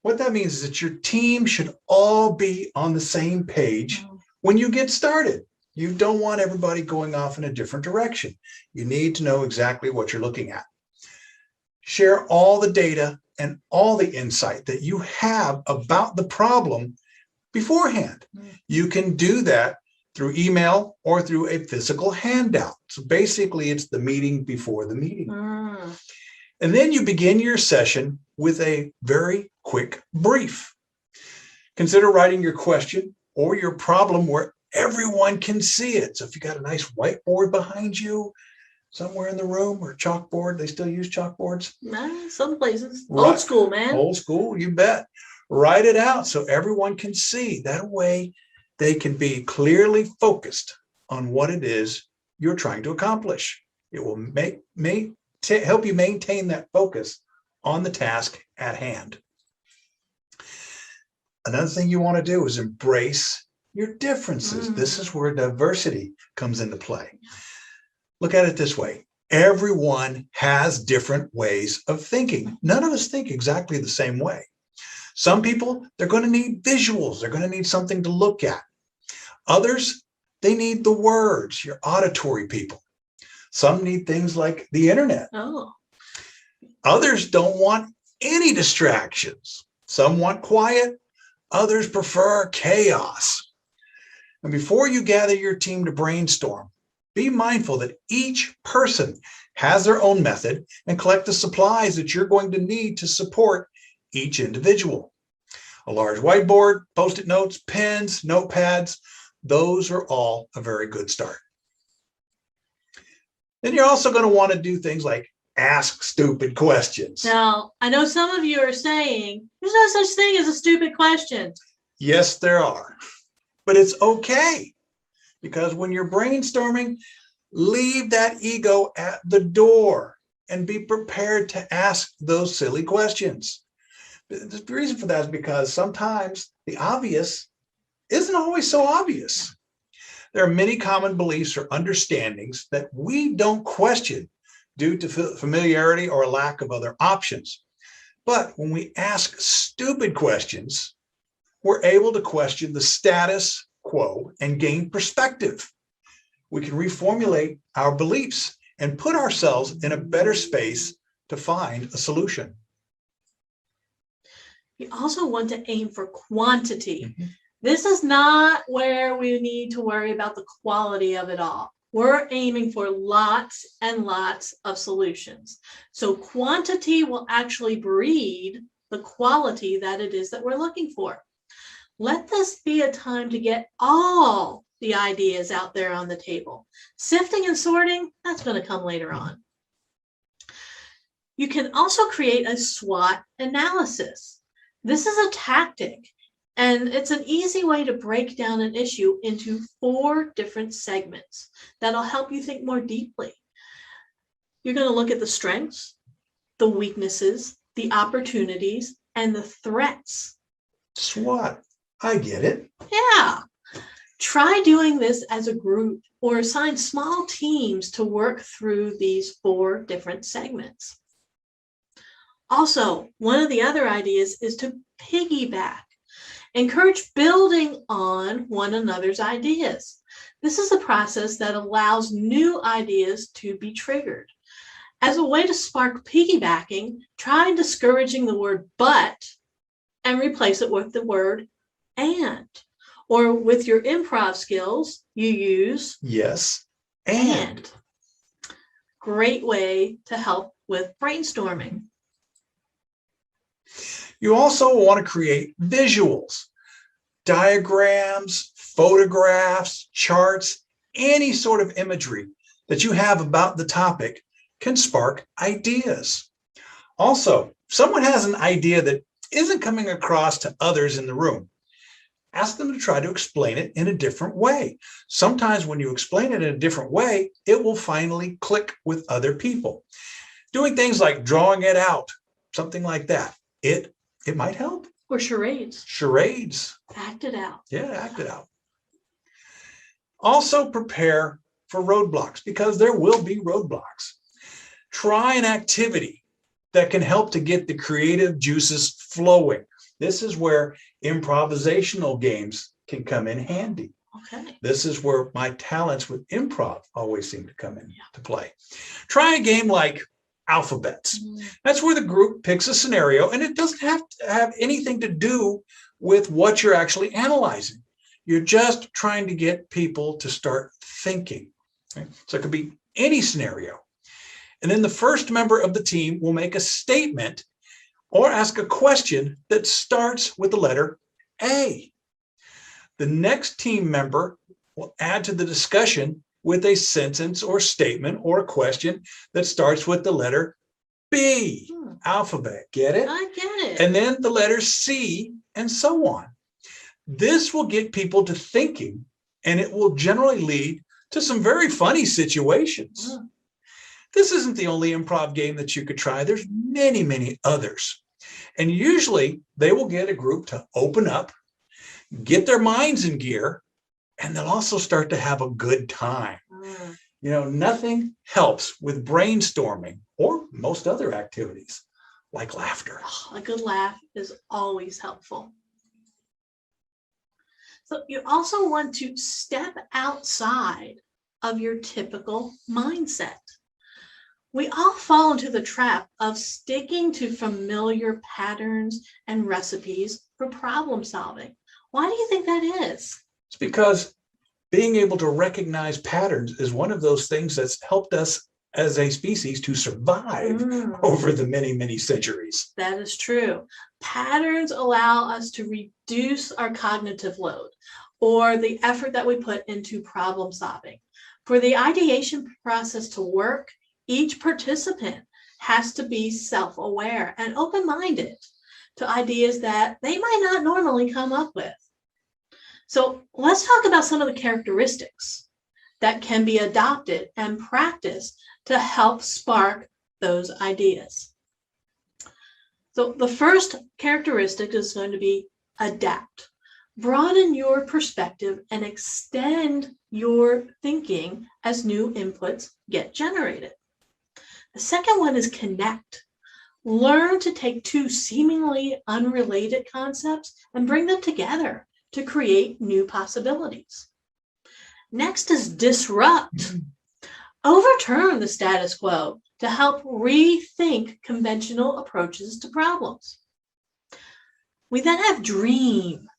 What that means is that your team should all be on the same page when you get started. You don't want everybody going off in a different direction. You need to know exactly what you're looking at. Share all the data and all the insight that you have about the problem beforehand. You can do that through email or through a physical handout. So basically, it's the meeting before the meeting. And then you begin your session with a very quick brief. Consider writing your question or your problem where everyone can see it. So if you got a nice whiteboard behind you, somewhere in the room, or chalkboard, they still use chalkboards? Some places. Right. Old school, man. Old school, you bet. Write it out so everyone can see. That way they can be clearly focused on what it is you're trying to accomplish. It will help you maintain that focus on the task at hand. Another thing you want to do is embrace your differences. This is where diversity comes into play. Look at it this way. Everyone has different ways of thinking. None of us think exactly the same way. Some people, they're going to need visuals. They're going to need something to look at. Others, they need the words, your auditory people. Some need things like the internet. Others don't want any distractions. Some want quiet. Others prefer chaos. And before you gather your team to brainstorm, be mindful that each person has their own method and collect the supplies that you're going to need to support each individual. A large whiteboard, Post-it notes, pens, notepads, those are all a very good start. Then you're also going to want to do things like ask stupid questions. Now, I know some of you are saying, there's no such thing as a stupid question. Yes, there are. But it's okay, because when you're brainstorming, leave that ego at the door and be prepared to ask those silly questions. The reason for that is because sometimes the obvious isn't always so obvious. There are many common beliefs or understandings that we don't question due to familiarity or a lack of other options. But when we ask stupid questions, we're able to question the status quo and gain perspective. We can reformulate our beliefs and put ourselves in a better space to find a solution. You also want to aim for quantity. Mm-hmm. This is not where we need to worry about the quality of it all. We're aiming for lots and lots of solutions. So quantity will actually breed the quality that it is that we're looking for. Let this be a time to get all the ideas out there on the table. Sifting and sorting, that's going to come later on. You can also create a SWOT analysis. This is a tactic, and it's an easy way to break down an issue into 4 different segments that'll help you think more deeply. You're going to look at the strengths, the weaknesses, the opportunities, and the threats. SWOT, I get it. Yeah. Try doing this as a group or assign small teams to work through these 4 different segments. Also, one of the other ideas is to piggyback. Encourage building on one another's ideas. This is a process that allows new ideas to be triggered. As a way to spark piggybacking, try discouraging the word but and replace it with the word and. Or with your improv skills, you use yes and. Great way to help with brainstorming. You also want to create visuals, diagrams, photographs, charts, any sort of imagery that you have about the topic can spark ideas. Also, if someone has an idea that isn't coming across to others in the room, ask them to try to explain it in a different way. Sometimes when you explain it in a different way, it will finally click with other people. Doing things like drawing it out, something like that, it might help. Or charades. Charades. Act it out. Yeah, act it out. Also prepare for roadblocks, because there will be roadblocks. Try an activity that can help to get the creative juices flowing. This is where improvisational games can come in handy. Okay. This is where my talents with improv always seem to come in to play. Try a game like alphabets. That's where the group picks a scenario, and it doesn't have to have anything to do with what you're actually analyzing. You're just trying to get people to start thinking. Okay? So it could be any scenario. And then the first member of the team will make a statement or ask a question that starts with the letter A. The next team member will add to the discussion with a sentence or statement or a question that starts with the letter B. Alphabet, get it? I get it. And then the letter C, and so on. This will get people to thinking, and it will generally lead to some very funny situations. This isn't the only improv game that you could try. There's many, many others. And usually they will get a group to open up, get their minds in gear, and they'll also start to have a good time. You know, nothing helps with brainstorming or most other activities like laughter. A good laugh is always helpful. So you also want to step outside of your typical mindset. We all fall into the trap of sticking to familiar patterns and recipes for problem solving. Why do you think that is? It's because being able to recognize patterns is one of those things that's helped us as a species to survive over the many, many centuries. That is true. Patterns allow us to reduce our cognitive load or the effort that we put into problem solving. For the ideation process to work, each participant has to be self-aware and open-minded to ideas that they might not normally come up with. So let's talk about some of the characteristics that can be adopted and practiced to help spark those ideas. So the first characteristic is going to be adapt. Broaden your perspective and extend your thinking as new inputs get generated. The second one is connect. Learn to take two seemingly unrelated concepts and bring them together to create new possibilities. Next is disrupt. Overturn the status quo. to help rethink conventional approaches to problems. We then have dream.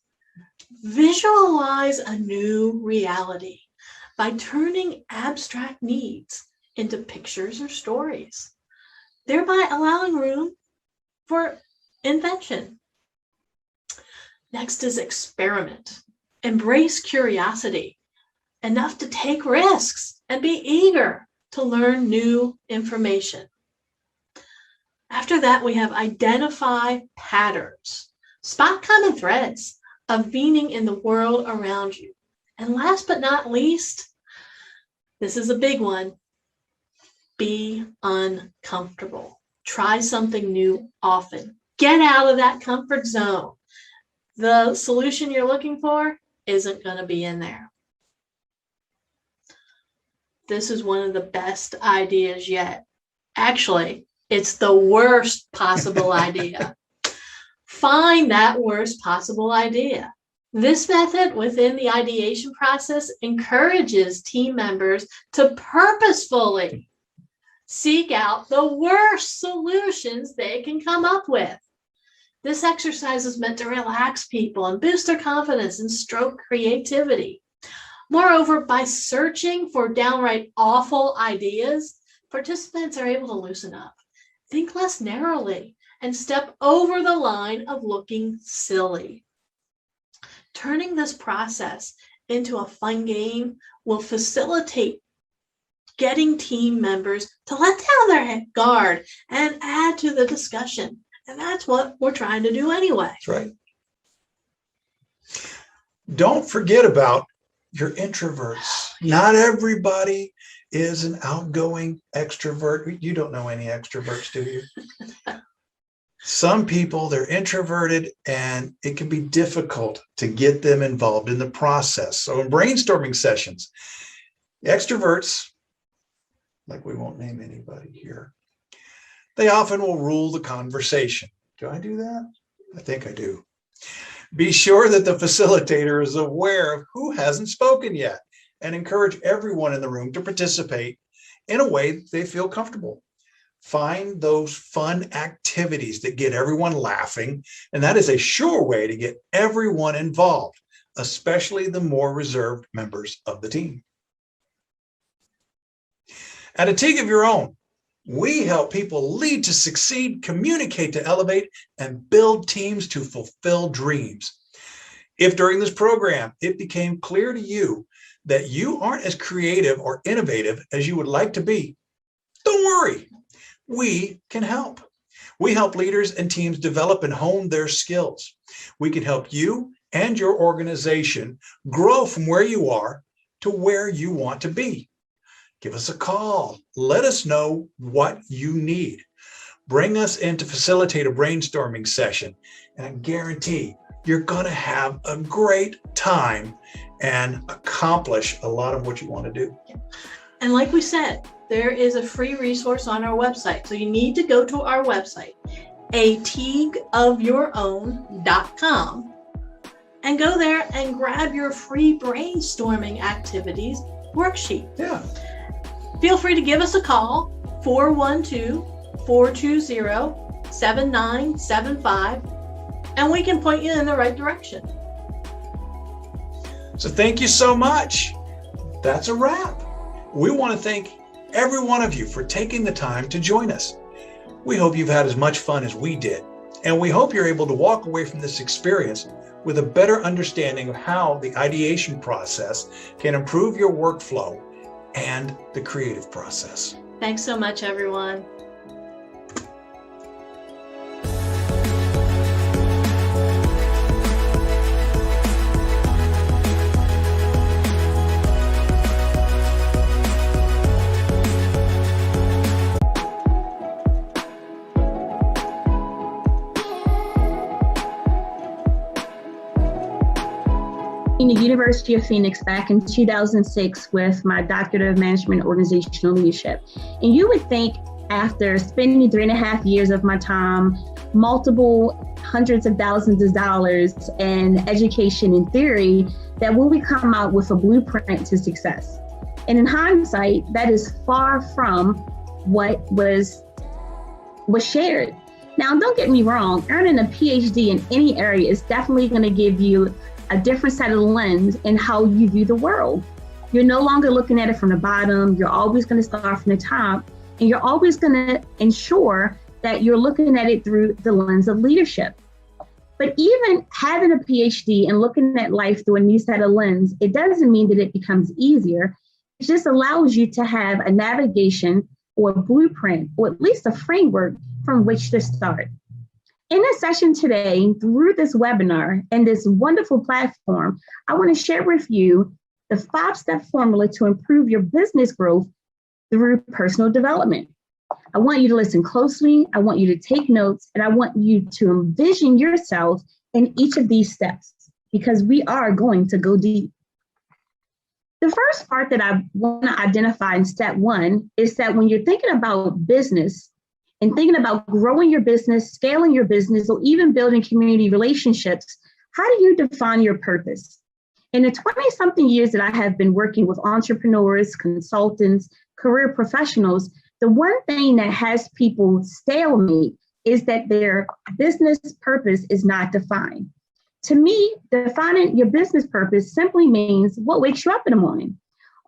Visualize a new reality by turning abstract needs into pictures or stories, thereby allowing room for invention. Next is experiment. Embrace curiosity, enough to take risks and be eager to learn new information. After that, we have identify patterns. Spot common threads of meaning in the world around you. And last but not least, this is a big one, be uncomfortable. Try something new often. Get out of that comfort zone. The solution you're looking for isn't going to be in there. This is one of the best ideas yet. Actually, it's the worst possible idea. Find that worst possible idea. This method within the ideation process encourages team members to purposefully seek out the worst solutions they can come up with. This exercise is meant to relax people and boost their confidence and stroke creativity. Moreover, by searching for downright awful ideas, participants are able to loosen up, think less narrowly, and step over the line of looking silly. Turning this process into a fun game will facilitate getting team members to let down their guard and add to the discussion. And that's what we're trying to do anyway. That's right. Don't forget about your introverts. Not everybody is an outgoing extrovert. You don't know any extroverts, do you? Some people, they're introverted, and it can be difficult to get them involved in the process. So in brainstorming sessions, extroverts, like we won't name anybody here, they often will rule the conversation. Do I do that? I think I do. Be sure that the facilitator is aware of who hasn't spoken yet and encourage everyone in the room to participate in a way they feel comfortable. Find those fun activities that get everyone laughing, and that is a sure way to get everyone involved, especially the more reserved members of the team. At A Team of Your Own, we help people lead to succeed, communicate to elevate, and build teams to fulfill dreams. If during this program it became clear to you that you aren't as creative or innovative as you would like to be, don't worry. We can help. We help leaders and teams develop and hone their skills. We can help you and your organization grow from where you are to where you want to be. Give us a call. Let us know what you need. Bring us in to facilitate a brainstorming session, and I guarantee you're going to have a great time and accomplish a lot of what you want to do. And like we said, there is a free resource on our website. So you need to go to our website, ateagueofyourown.com, and go there and grab your free brainstorming activities worksheet. Yeah. Feel free to give us a call, 412-420-7975, and we can point you in the right direction. So thank you so much. That's a wrap. We want to thank every one of you for taking the time to join us. We hope you've had as much fun as we did, and we hope you're able to walk away from this experience with a better understanding of how the ideation process can improve your workflow and the creative process. Thanks so much, everyone. In the University of Phoenix back in 2006 with my Doctorate of Management Organizational Leadership. And you would think after spending 3.5 years of my time, multiple hundreds of thousands of dollars in education and theory, that we would come out with a blueprint to success. And in hindsight, that is far from what was shared. Now, don't get me wrong, earning a PhD in any area is definitely going to give you a different set of lens in how you view the world. You're no longer looking at it from the bottom. You're always going to start from the top, and you're always going to ensure that you're looking at it through the lens of leadership. But even having a PhD and looking at life through a new set of lens, it doesn't mean that it becomes easier. It just allows you to have a navigation or a blueprint, or at least a framework from which to start. In this session today, through this webinar and this wonderful platform, I want to share with you the 5-step formula to improve your business growth through personal development. I want you to listen closely. I want you to take notes, and I want you to envision yourself in each of these steps, because we are going to go deep. The first part that I want to identify in step 1 is that when you're thinking about business and thinking about growing your business, scaling your business, or even building community relationships, how do you define your purpose? In the 20-something years that I have been working with entrepreneurs, consultants, career professionals, the one thing that has people stalemate is that their business purpose is not defined. To me, defining your business purpose simply means what wakes you up in the morning.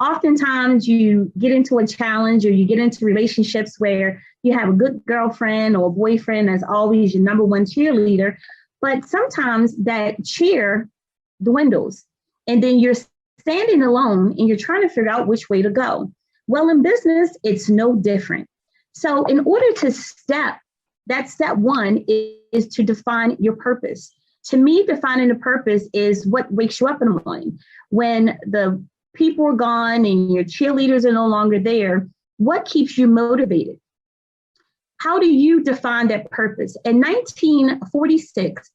Oftentimes you get into a challenge or you get into relationships where you have a good girlfriend or a boyfriend that's always your number one cheerleader, but sometimes that cheer dwindles and then you're standing alone and you're trying to figure out which way to go. Well, in business, it's no different. So in order to step 1 is to define your purpose. To me, defining the purpose is what wakes you up in the morning. When the people are gone and your cheerleaders are no longer there, what keeps you motivated? How do you define that purpose? In 1946,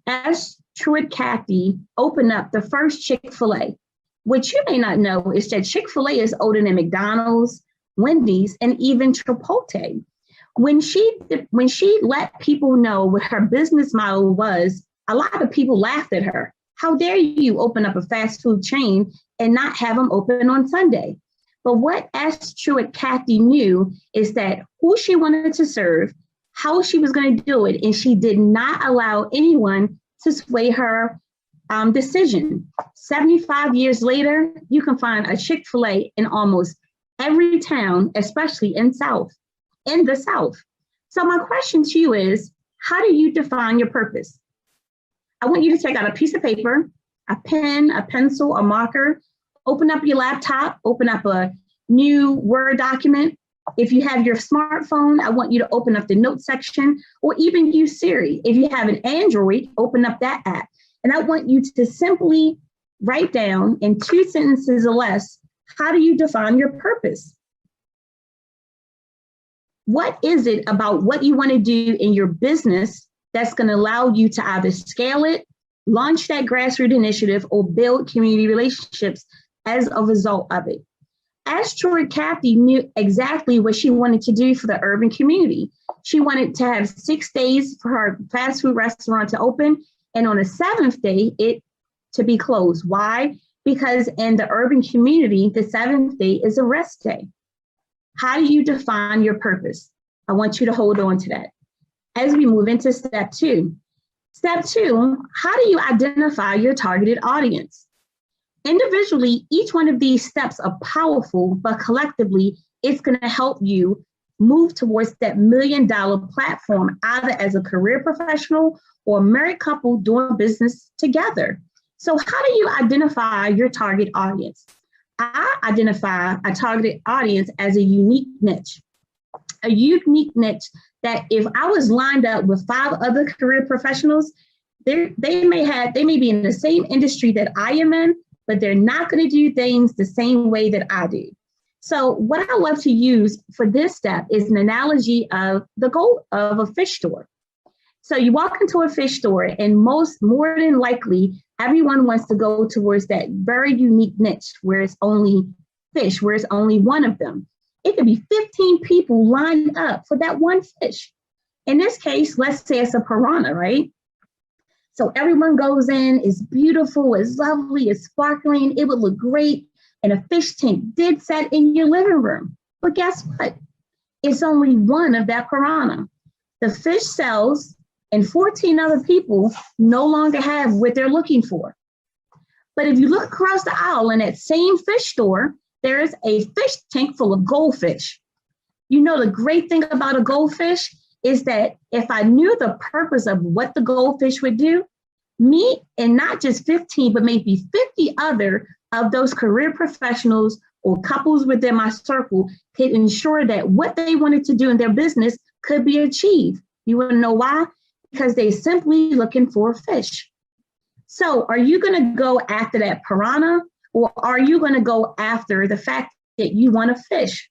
as Truett Cathy opened up the first Chick-fil-A. What you may not know is that Chick-fil-A is older than McDonald's, Wendy's, and even Chipotle. When she let people know what her business model was, a lot of people laughed at her. How dare you open up a fast food chain and not have them open on Sunday? But what S. Truett Cathy knew is that who she wanted to serve, how she was going to do it, and she did not allow anyone to sway her decision. 75 years later, you can find a Chick-fil-A in almost every town, especially in the South. So my question to you is, how do you define your purpose? I want you to take out a piece of paper, a pen, a pencil, a marker, open up your laptop, open up a new Word document. If you have your smartphone, I want you to open up the notes section or even use Siri. If you have an Android, open up that app. And I want you to simply write down in 2 sentences or less, how do you define your purpose? What is it about what you want to do in your business that's going to allow you to either scale it, launch that grassroots initiative, or build community relationships as a result of it? As Truett Cathy knew exactly what she wanted to do for the urban community. She wanted to have 6 days for her fast food restaurant to open, and on the 7th day, it to be closed. Why? Because in the urban community, the 7th day is a rest day. How do you define your purpose? I want you to hold on to that. As we move into step 2. Step 2, how do you identify your targeted audience? Individually, each one of these steps are powerful, but collectively, it's going to help you move towards that $1 million platform, either as a career professional or a married couple doing business together. So how do you identify your target audience? I identify a targeted audience as a unique niche. A unique niche that if I was lined up with 5 other career professionals, they may be in the same industry that I am in, but they're not going to do things the same way that I do. So what I love to use for this step is an analogy of the goal of a fish store. So you walk into a fish store and more than likely, everyone wants to go towards that very unique niche where it's only fish, where it's only one of them. It could be 15 people lined up for that one fish. In this case, let's say it's a piranha, right? So everyone goes in, it's beautiful, it's lovely, it's sparkling, it would look great. And a fish tank did set in your living room. But guess what? it's only one of that piranha. The fish sells, and 14 other people no longer have what they're looking for. But if you look across the aisle in that same fish store, there is a fish tank full of goldfish. You know, the great thing about a goldfish is that if I knew the purpose of what the goldfish would do, me and not just 15, but maybe 50 other of those career professionals or couples within my circle could ensure that what they wanted to do in their business could be achieved. You want to know why? Because they're simply looking for fish. So are you going to go after that piranha, or are you going to go after the fact that you want to fish?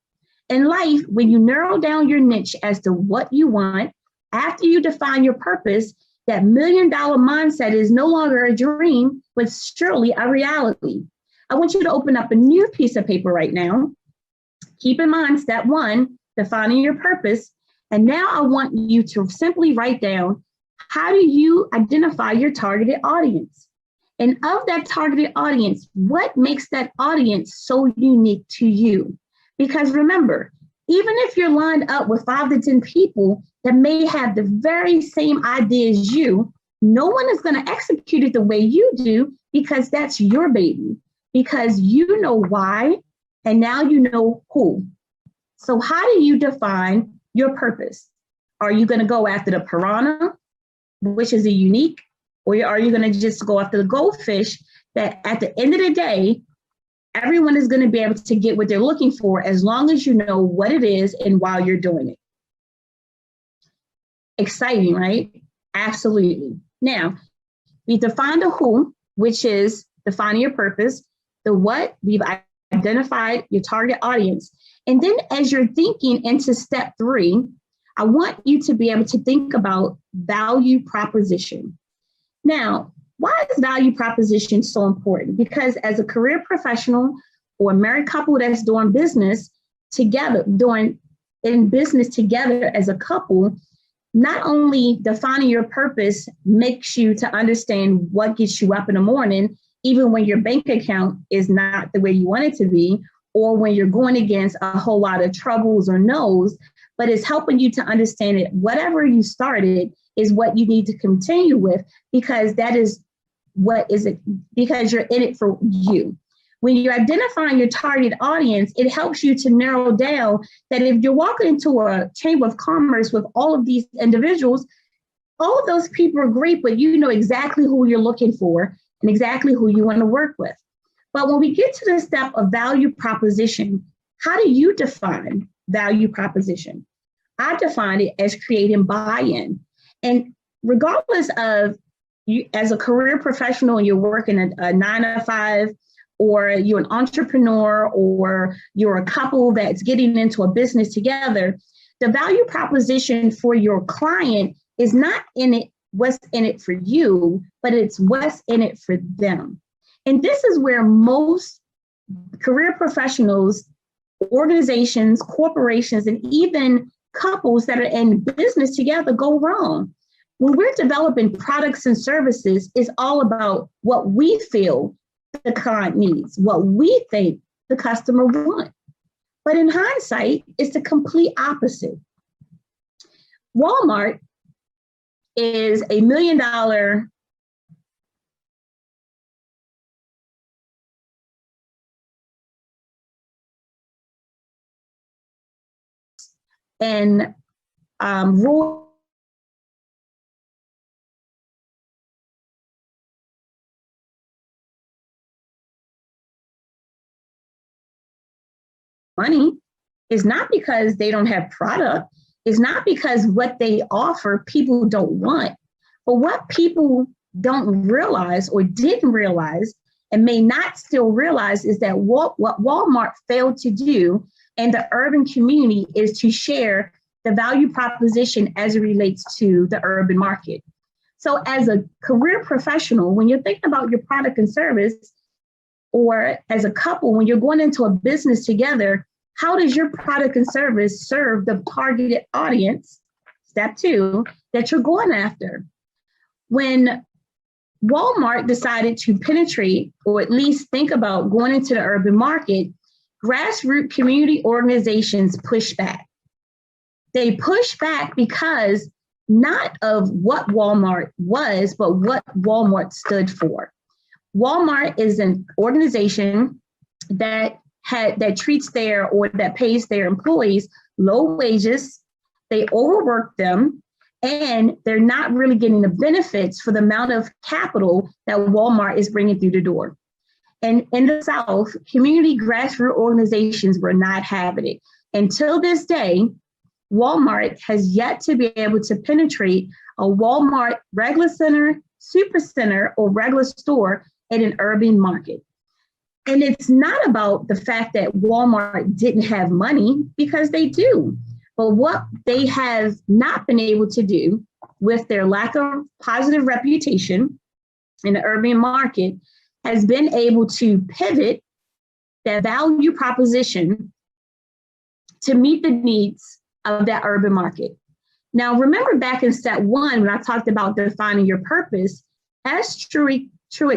In life, when you narrow down your niche as to what you want, after you define your purpose, that $1 million mindset is no longer a dream, but surely a reality. I want you to open up a new piece of paper right now. Keep in mind, step one, defining your purpose. And now I want you to simply write down, how do you identify your targeted audience? And of that targeted audience, what makes that audience so unique to you? Because remember, even if you're lined up with 5 to 10 people that may have the very same idea as you, no one is going to execute it the way you do, because that's your baby, because you know why, and now you know who. So how do you define your purpose? Are you going to go after the piranha, which is a unique, or are you going to just go after the goldfish that at the end of the day, everyone is going to be able to get what they're looking for as long as you know what it is and why you're doing it? Exciting, right? Absolutely. Now, we define the who, which is defining your purpose. The what, we've identified your target audience. And then as you're thinking into step 3, I want you to be able to think about value proposition. Now, why is value proposition so important? Because as a career professional or a married couple that's doing business together, in business together as a couple, not only defining your purpose makes you to understand what gets you up in the morning, even when your bank account is not the way you want it to be, or when you're going against a whole lot of troubles or no's, but it's helping you to understand that whatever you started is what you need to continue with, because that is what is it, because you're in it for you. When you're identifying your target audience, it helps you to narrow down that if you're walking into a chamber of commerce with all of these individuals, all of those people are great, but you know exactly who you're looking for and exactly who you want to work with. But when we get to the step of value proposition, how do you define value proposition? I define it as creating buy-in. And regardless of you as a career professional and you're working a 9-to-5, or you're an entrepreneur, or you're a couple that's getting into a business together, the value proposition for your client is not in it what's in it for you, but it's what's in it for them. And this is where most career professionals, organizations, corporations, and even couples that are in business together go wrong. When we're developing products and services, it's all about what we feel the client needs, what we think the customer wants. But in hindsight, it's the complete opposite. Walmart is $1 million and rural money is not because they don't have product. It's not because what they offer people don't want. But what people don't realize or didn't realize and may not still realize is that what Walmart failed to do in the urban community is to share the value proposition as it relates to the urban market. So as a career professional, when you're thinking about your product and service, or as a couple, when you're going into a business together, how does your product and service serve the targeted audience, step 2, that you're going after? When Walmart decided to penetrate, or at least think about going into the urban market, grassroots community organizations pushed back. They pushed back because not of what Walmart was, but what Walmart stood for. Walmart is an organization that treats that pays their employees low wages. They overwork them, and they're not really getting the benefits for the amount of capital that Walmart is bringing through the door. And in the South, community grassroots organizations were not having it. Until this day, Walmart has yet to be able to penetrate a Walmart regular center, super center, or regular store in an urban market. And it's not about the fact that Walmart didn't have money, because they do. But what they have not been able to do with their lack of positive reputation in the urban market has been able to pivot their value proposition to meet the needs of that urban market. Now, remember back in step one, when I talked about defining your purpose, as Truett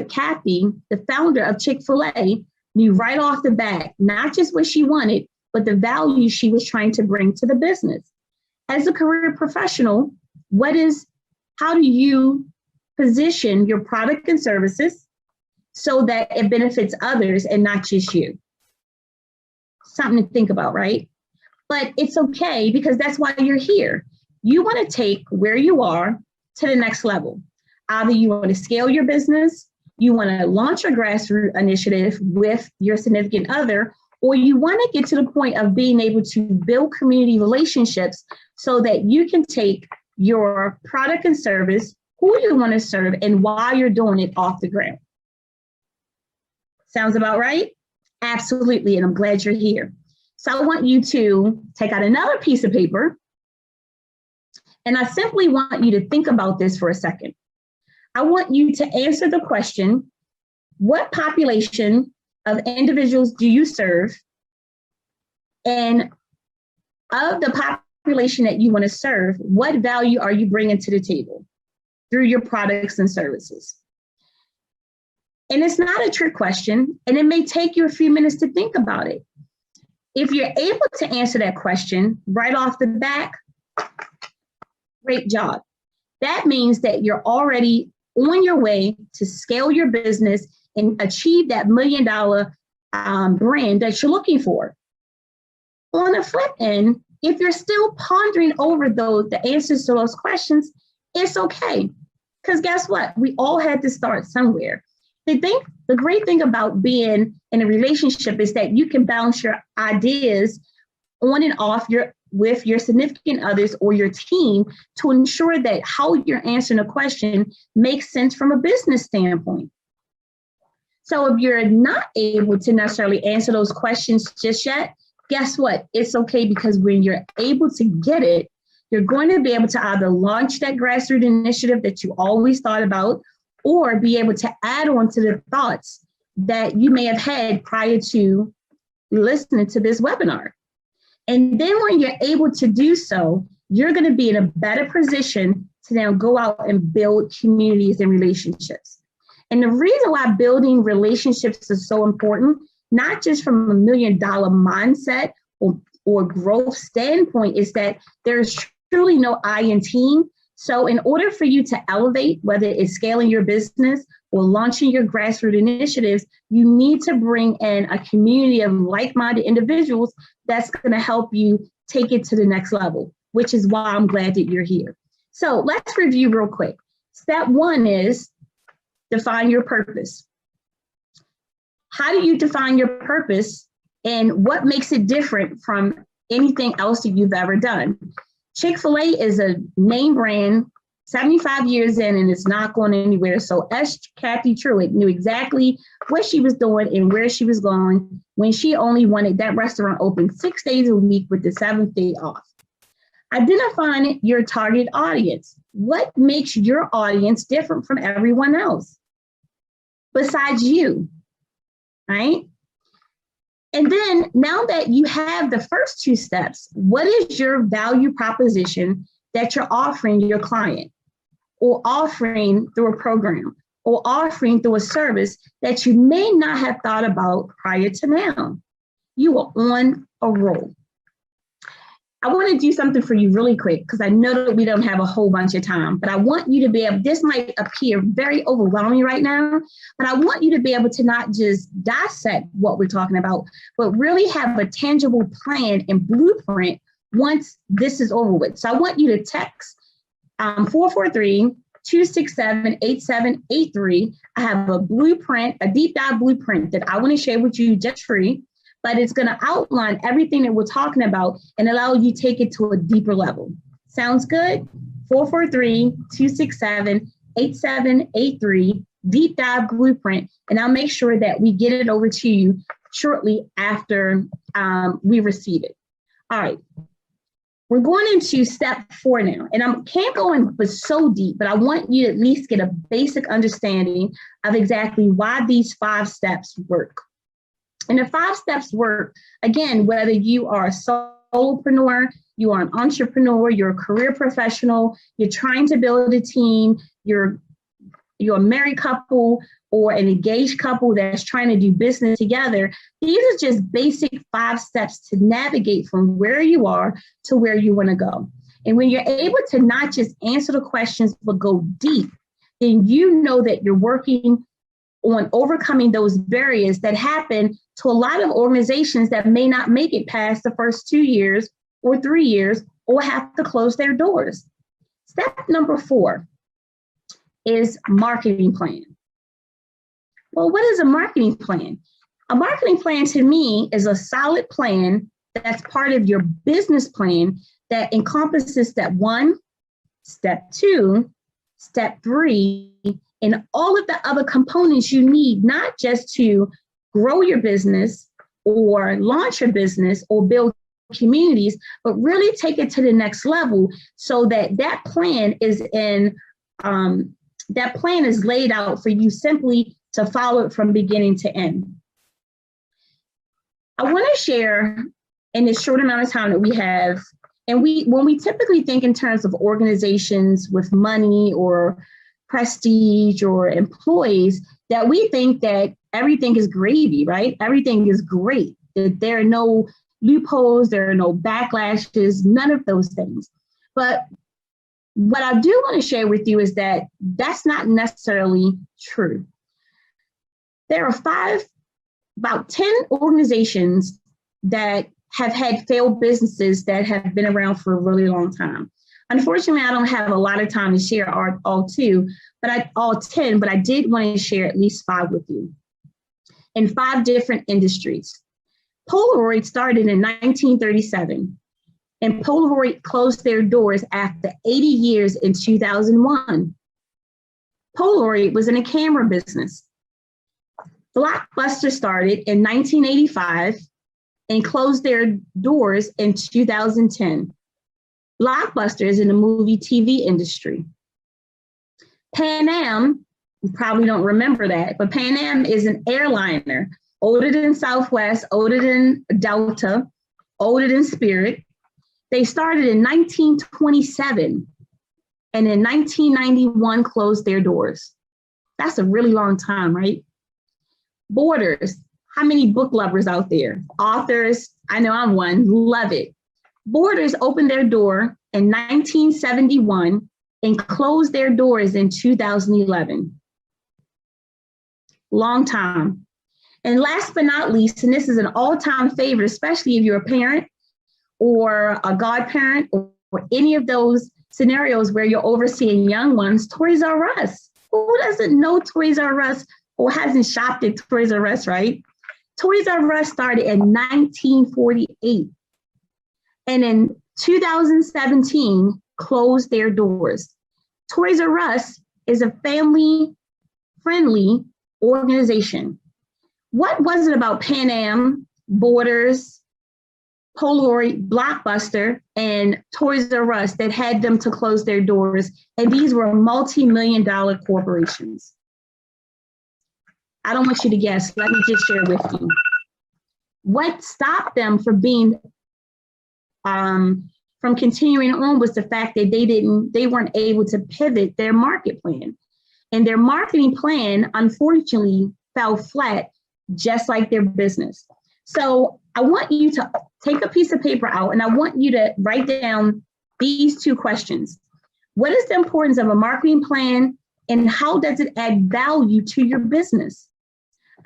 Cathy, the founder of Chick-fil-A, knew right off the bat, not just what she wanted, but the value she was trying to bring to the business. As a career professional, how do you position your product and services so that it benefits others and not just you? Something to think about, right? But it's okay, because that's why you're here. You want to take where you are to the next level. Either you want to scale your business, you want to launch a grassroots initiative with your significant other, or you want to get to the point of being able to build community relationships so that you can take your product and service, who you want to serve, and why you're doing it off the ground. Sounds about right? Absolutely, and I'm glad you're here. So I want you to take out another piece of paper, and I simply want you to think about this for a second. I want you to answer the question, what population of individuals do you serve? And of the population that you want to serve, what value are you bringing to the table through your products and services? And it's not a trick question, and it may take you a few minutes to think about it. If you're able to answer that question right off the bat, great job. That means that you're already on your way to scale your business and achieve that $1 million brand that you're looking for. On the flip end, if you're still pondering over the answers to those questions, it's okay. Because guess what? We all had to start somewhere. The great thing about being in a relationship is that you can bounce your ideas on and off with your significant others or your team to ensure that how you're answering a question makes sense from a business standpoint. So if you're not able to necessarily answer those questions just yet, guess what? It's okay, because when you're able to get it, you're going to be able to either launch that grassroots initiative that you always thought about, or be able to add on to the thoughts that you may have had prior to listening to this webinar. And then when you're able to do so, you're going to be in a better position to now go out and build communities and relationships. And the reason why building relationships is so important, not just from $1 million mindset or growth standpoint, is that there's truly no I in team. So in order for you to elevate, whether it's scaling your business or launching your grassroots initiatives, you need to bring in a community of like-minded individuals that's going to help you take it to the next level, which is why I'm glad that you're here. So let's review real quick. Step one is define your purpose. How do you define your purpose, and what makes it different from anything else that you've ever done? Chick-fil-A is a name brand, 75 years in, and it's not going anywhere. So Cathy Truett knew exactly what she was doing and where she was going when she only wanted that restaurant open 6 days a week with the 7th day off. Identifying your target audience. What makes your audience different from everyone else besides you, right? And then now that you have the first two steps, what is your value proposition that you're offering your client, or offering through a program, or offering through a service that you may not have thought about prior to now? You are on a roll. I want to do something for you really quick because I know that we don't have a whole bunch of time, but I want you to be able, this might appear very overwhelming right now, but I want you to be able to not just dissect what we're talking about, but really have a tangible plan and blueprint once this is over with. So I want you to text 443-267-8783. I have a blueprint, a deep dive blueprint that I want to share with you just free, but it's going to outline everything that we're talking about and allow you to take it to a deeper level. Sounds good? 443-267-8783, deep dive blueprint, and I'll make sure that we get it over to you shortly after we receive it. All right. We're going into step 4 now, and I can't go in but so deep, but I want you to at least get a basic understanding of exactly why these 5 steps work. And the 5 steps work, again, whether you are a solopreneur, you are an entrepreneur, you're a career professional, you're trying to build a team, you're a married couple or an engaged couple that's trying to do business together. These are just basic 5 steps to navigate from where you are to where you want to go. And when you're able to not just answer the questions, but go deep, then you know that you're working on overcoming those barriers that happen to a lot of organizations that may not make it past the first 2 years or 3 years or have to close their doors. Step number 4 is marketing plan. Well, what is a marketing plan? A marketing plan to me is a solid plan that's part of your business plan that encompasses step 1, step 2, step 3, and all of the other components you need, not just to grow your business or launch your business or build communities, but really take it to the next level so that that plan is laid out for you simply to follow it from beginning to end. I want to share in this short amount of time that we have, and when we typically think in terms of organizations with money or prestige or employees, that we think that everything is gravy, right? Everything is great, that there are no loopholes, there are no backlashes, none of those things. But what I do want to share with you is that that's not necessarily true. There are about 10 organizations that have had failed businesses that have been around for a really long time. Unfortunately, I don't have a lot of time to share all 10, but I did want to share at least 5 with you in 5 different industries. Polaroid started in 1937, and Polaroid closed their doors after 80 years in 2001. Polaroid was in a camera business. Blockbuster started in 1985 and closed their doors in 2010. Blockbuster is in the movie TV industry. Pan Am, you probably don't remember that, but Pan Am is an airliner, older than Southwest, older than Delta, older than Spirit. They started in 1927 and in 1991 closed their doors. That's a really long time, right? Borders, how many book lovers out there? Authors, I know I'm one, love it. Borders opened their door in 1971 and closed their doors in 2011. Long time. And last but not least, and this is an all-time favorite, especially if you're a parent or a godparent or any of those scenarios where you're overseeing young ones, Toys R Us. Who doesn't know Toys R Us or hasn't shopped at Toys R Us, right? Toys R Us started in 1948. And in 2017, closed their doors. Toys R Us is a family-friendly organization. What was it about Pan Am, Borders, Polaroid, Blockbuster, and Toys R Us that had them to close their doors? And these were multi-million-dollar corporations. I don't want you to guess. Let me just share with you. What stopped them from being from continuing on was the fact that they weren't able to pivot their market plan. And their marketing plan, unfortunately, fell flat, just like their business. So I want you to take a piece of paper out, and I want you to write down these 2 questions. What is the importance of a marketing plan, and how does it add value to your business?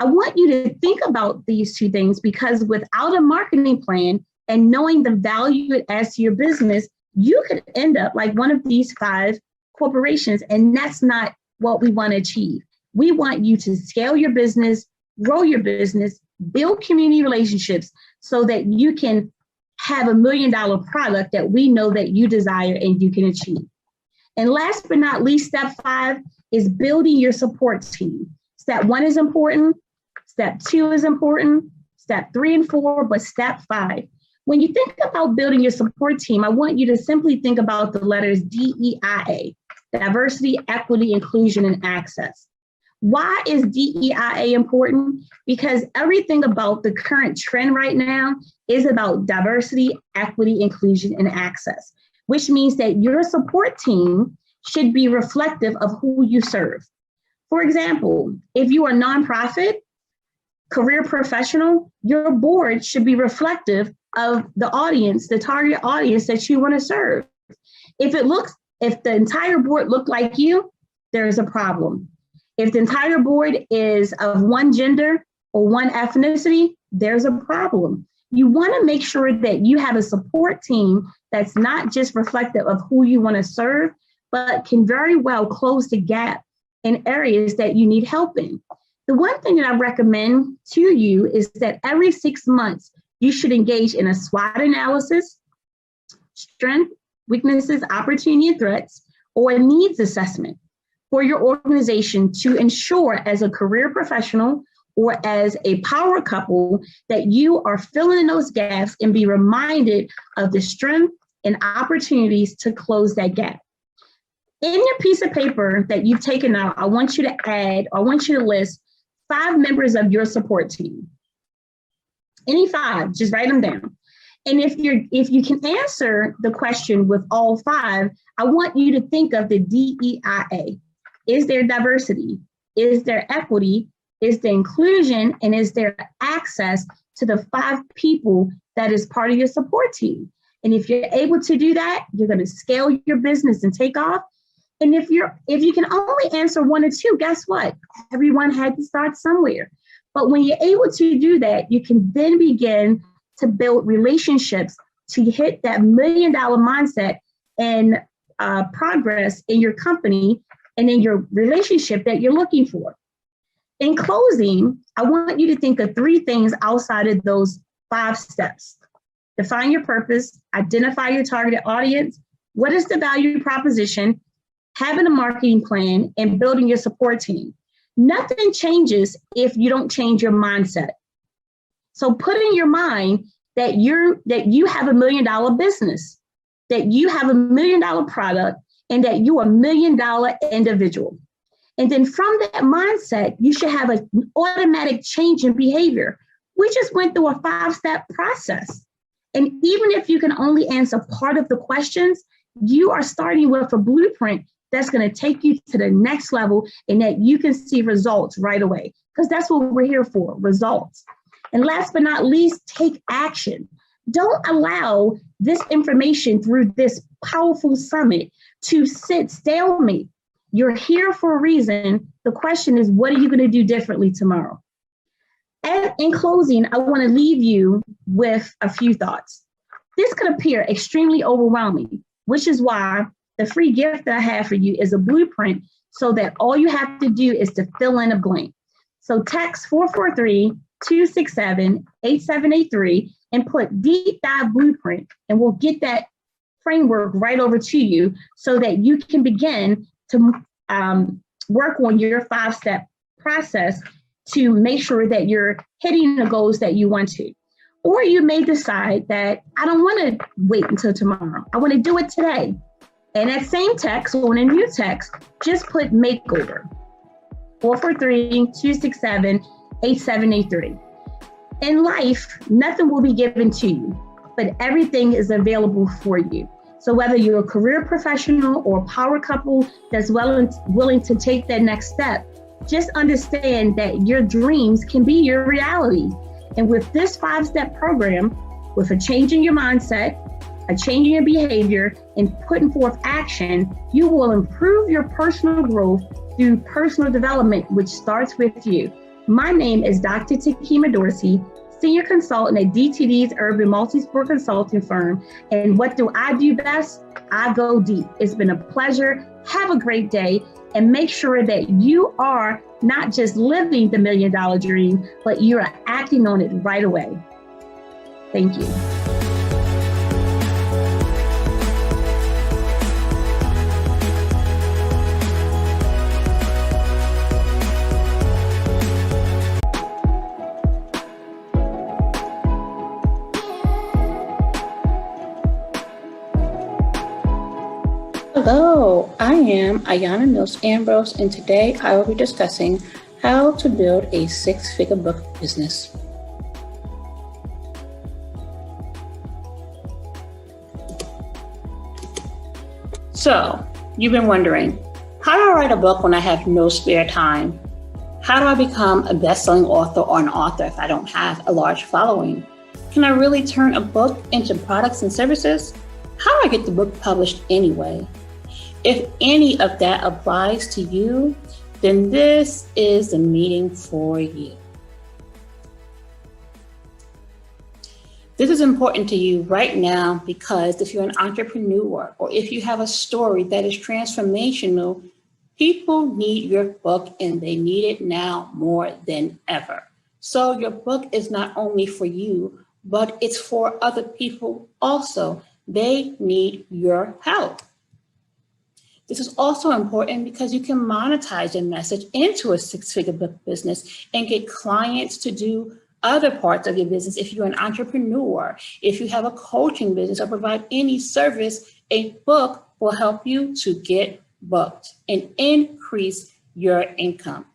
I want you to think about these 2 things, because without a marketing plan and knowing the value it adds to your business, you could end up like one of these 5 corporations, and that's not what we want to achieve. We want you to scale your business, grow your business, build community relationships so that you can have $1 million product that we know that you desire and you can achieve. And last but not least, step 5 is building your support team. Step 1 is important. Step 2 is important. Step 3 and 4, but step 5. When you think about building your support team, I want you to simply think about the letters DEIA, diversity, equity, inclusion, and access. Why is DEIA important? Because everything about the current trend right now is about diversity, equity, inclusion, and access, which means that your support team should be reflective of who you serve. For example, if you are a nonprofit, career professional, your board should be reflective of the audience, the target audience that you want to serve. If the entire board looked like you, there's a problem. If the entire board is of one gender or one ethnicity, there's a problem. You want to make sure that you have a support team that's not just reflective of who you want to serve, but can very well close the gap in areas that you need help in. The one thing that I recommend to you is that every 6 months, you should engage in a SWOT analysis, strengths, weaknesses, opportunity, and threats, or a needs assessment for your organization to ensure as a career professional or as a power couple that you are filling in those gaps and be reminded of the strength and opportunities to close that gap. In your piece of paper that you've taken out, I want you to list 5 members of your support team. Any 5, just write them down. And if you can answer the question with all 5, I want you to think of the DEIA. Is there diversity? Is there equity? Is there inclusion? And is there access to the 5 people that is part of your support team? And if you're able to do that, you're going to scale your business and take off. And if you can only answer 1 or 2, guess what? Everyone had to start somewhere. But when you're able to do that, you can then begin to build relationships to hit that $1 million mindset and progress in your company and in your relationship that you're looking for. In closing, I want you to think of 3 things outside of those 5 steps. Define your purpose, identify your targeted audience, what is the value proposition, having a marketing plan, and building your support team. Nothing changes if you don't change your mindset. So put in your mind that you have $1 million business, that you have $1 million product, and that you are $1 million individual. And then from that mindset, you should have an automatic change in behavior. We just went through a 5-step process. And even if you can only answer part of the questions, you are starting with a blueprint that's going to take you to the next level and that you can see results right away, because that's what we're here for, results. And last but not least, take action. Don't allow this information through this powerful summit to sit stalemate. You're here for a reason. The question is, what are you going to do differently tomorrow? And in closing, I want to leave you with a few thoughts. This could appear extremely overwhelming, which is why the free gift that I have for you is a blueprint so that all you have to do is to fill in a blank. So text 443-267-8783 and put deep dive blueprint, and we'll get that framework right over to you so that you can begin to work on your 5-step process to make sure that you're hitting the goals that you want to. Or you may decide that I don't want to wait until tomorrow. I want to do it today. And that same text, or in a new text, just put makeover. 443-267-8783. In life, nothing will be given to you, but everything is available for you. So whether you're a career professional or a power couple that's willing to take that next step, just understand that your dreams can be your reality. And with this 5-step program, With a change in your mindset, a change in your behavior, and putting forth action, you will improve your personal growth through personal development, which starts with you. My name is Dr. Takima Dorsey, Senior Consultant at DTD's Urban Multi-Sport Consulting Firm. And what do I do best? I go deep. It's been a pleasure. Have a great day. And make sure that you are not just living the $1 million dream, but you are acting on it right away. Thank you. Hello, I am Ayana Mills Ambrose, and today I will be discussing how to build a six-figure book business. So, you've been wondering, how do I write a book when I have no spare time? How do I become a best-selling author or an author if I don't have a large following? Can I really turn a book into products and services? How do I get the book published anyway? If any of that applies to you, then this is the meeting for you. This is important to you right now because if you're an entrepreneur or if you have a story that is transformational, people need your book and they need it now more than ever. So your book is not only for you, but it's for other people also. They need your help. This is also important because you can monetize your message into a six-figure book business and get clients to do other parts of your business. If you're an entrepreneur, if you have a coaching business or provide any service, a book will help you to get booked and increase your income.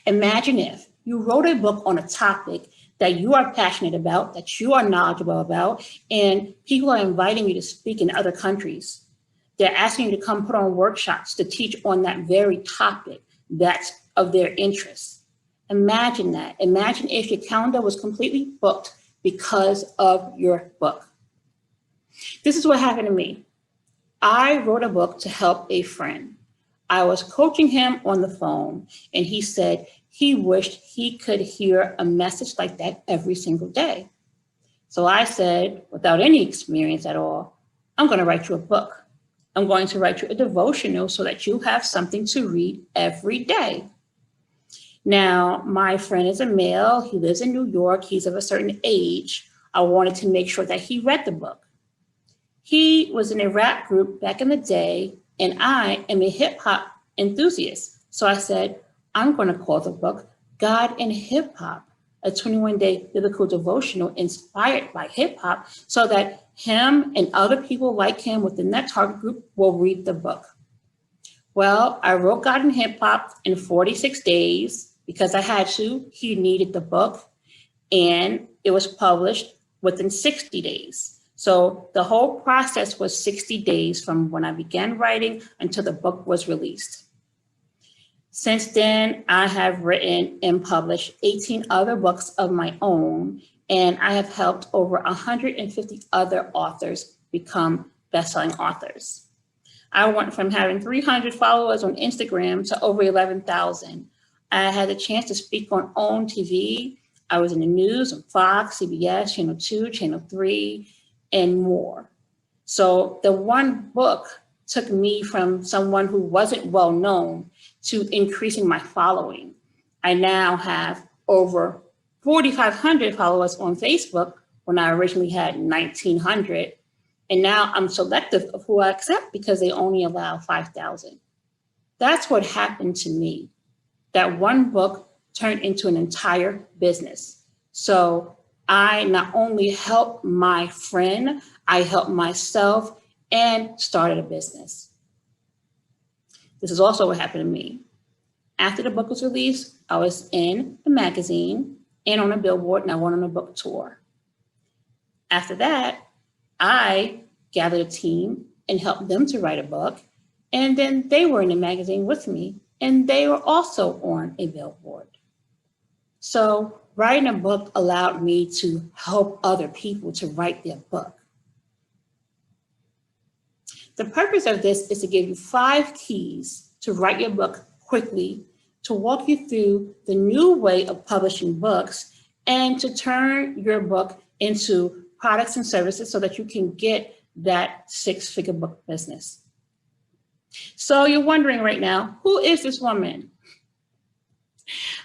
Imagine if you wrote a book on a topic that you are passionate about, that you are knowledgeable about, and people are inviting you to speak in other countries. They're asking you to come put on workshops to teach on that very topic that's of their interest. Imagine that. Imagine if your calendar was completely booked because of your book. This is what happened to me. I wrote a book to help a friend. I was coaching him on the phone, and he said he wished he could hear a message like that every single day. So I said, without any experience at all, I'm going to write you a book. I'm going to write you a devotional so that you have something to read every day. Now, my friend is a male. He lives in New York. He's of a certain age. I wanted to make sure that he read the book. He was in a rap group back in the day, and I am a hip hop enthusiast. So I said, I'm going to call the book God and Hip Hop, a 21-day biblical devotional inspired by hip hop, so that him and other people like him within that target group will read the book. Well, I wrote God and Hip Hop in 46 days because I had to. He needed the book, and it was published within 60 days. So the whole process was 60 days from when I began writing until the book was released. Since then, I have written and published 18 other books of my own, and I have helped over 150 other authors become best-selling authors. I went from having 300 followers on Instagram to over 11,000. I had the chance to speak on OWN TV. I was in the news on Fox, CBS, Channel 2, Channel 3, and more. So the one book took me from someone who wasn't well known to increasing my following. I now have over 4,500 followers on Facebook when I originally had 1,900. And now I'm selective of who I accept because they only allow 5,000. That's what happened to me. That one book turned into an entire business. So I not only helped my friend, I helped myself and started a business. This is also what happened to me. After the book was released, I was in the magazine and on a billboard, and I went on a book tour. After that, I gathered a team and helped them to write a book. And then they were in the magazine with me, and they were also on a billboard. So writing a book allowed me to help other people to write their book. The purpose of this is to give you 5 keys to write your book quickly, to walk you through the new way of publishing books, and to turn your book into products and services so that you can get that 6-figure book business. So you're wondering right now, who is this woman?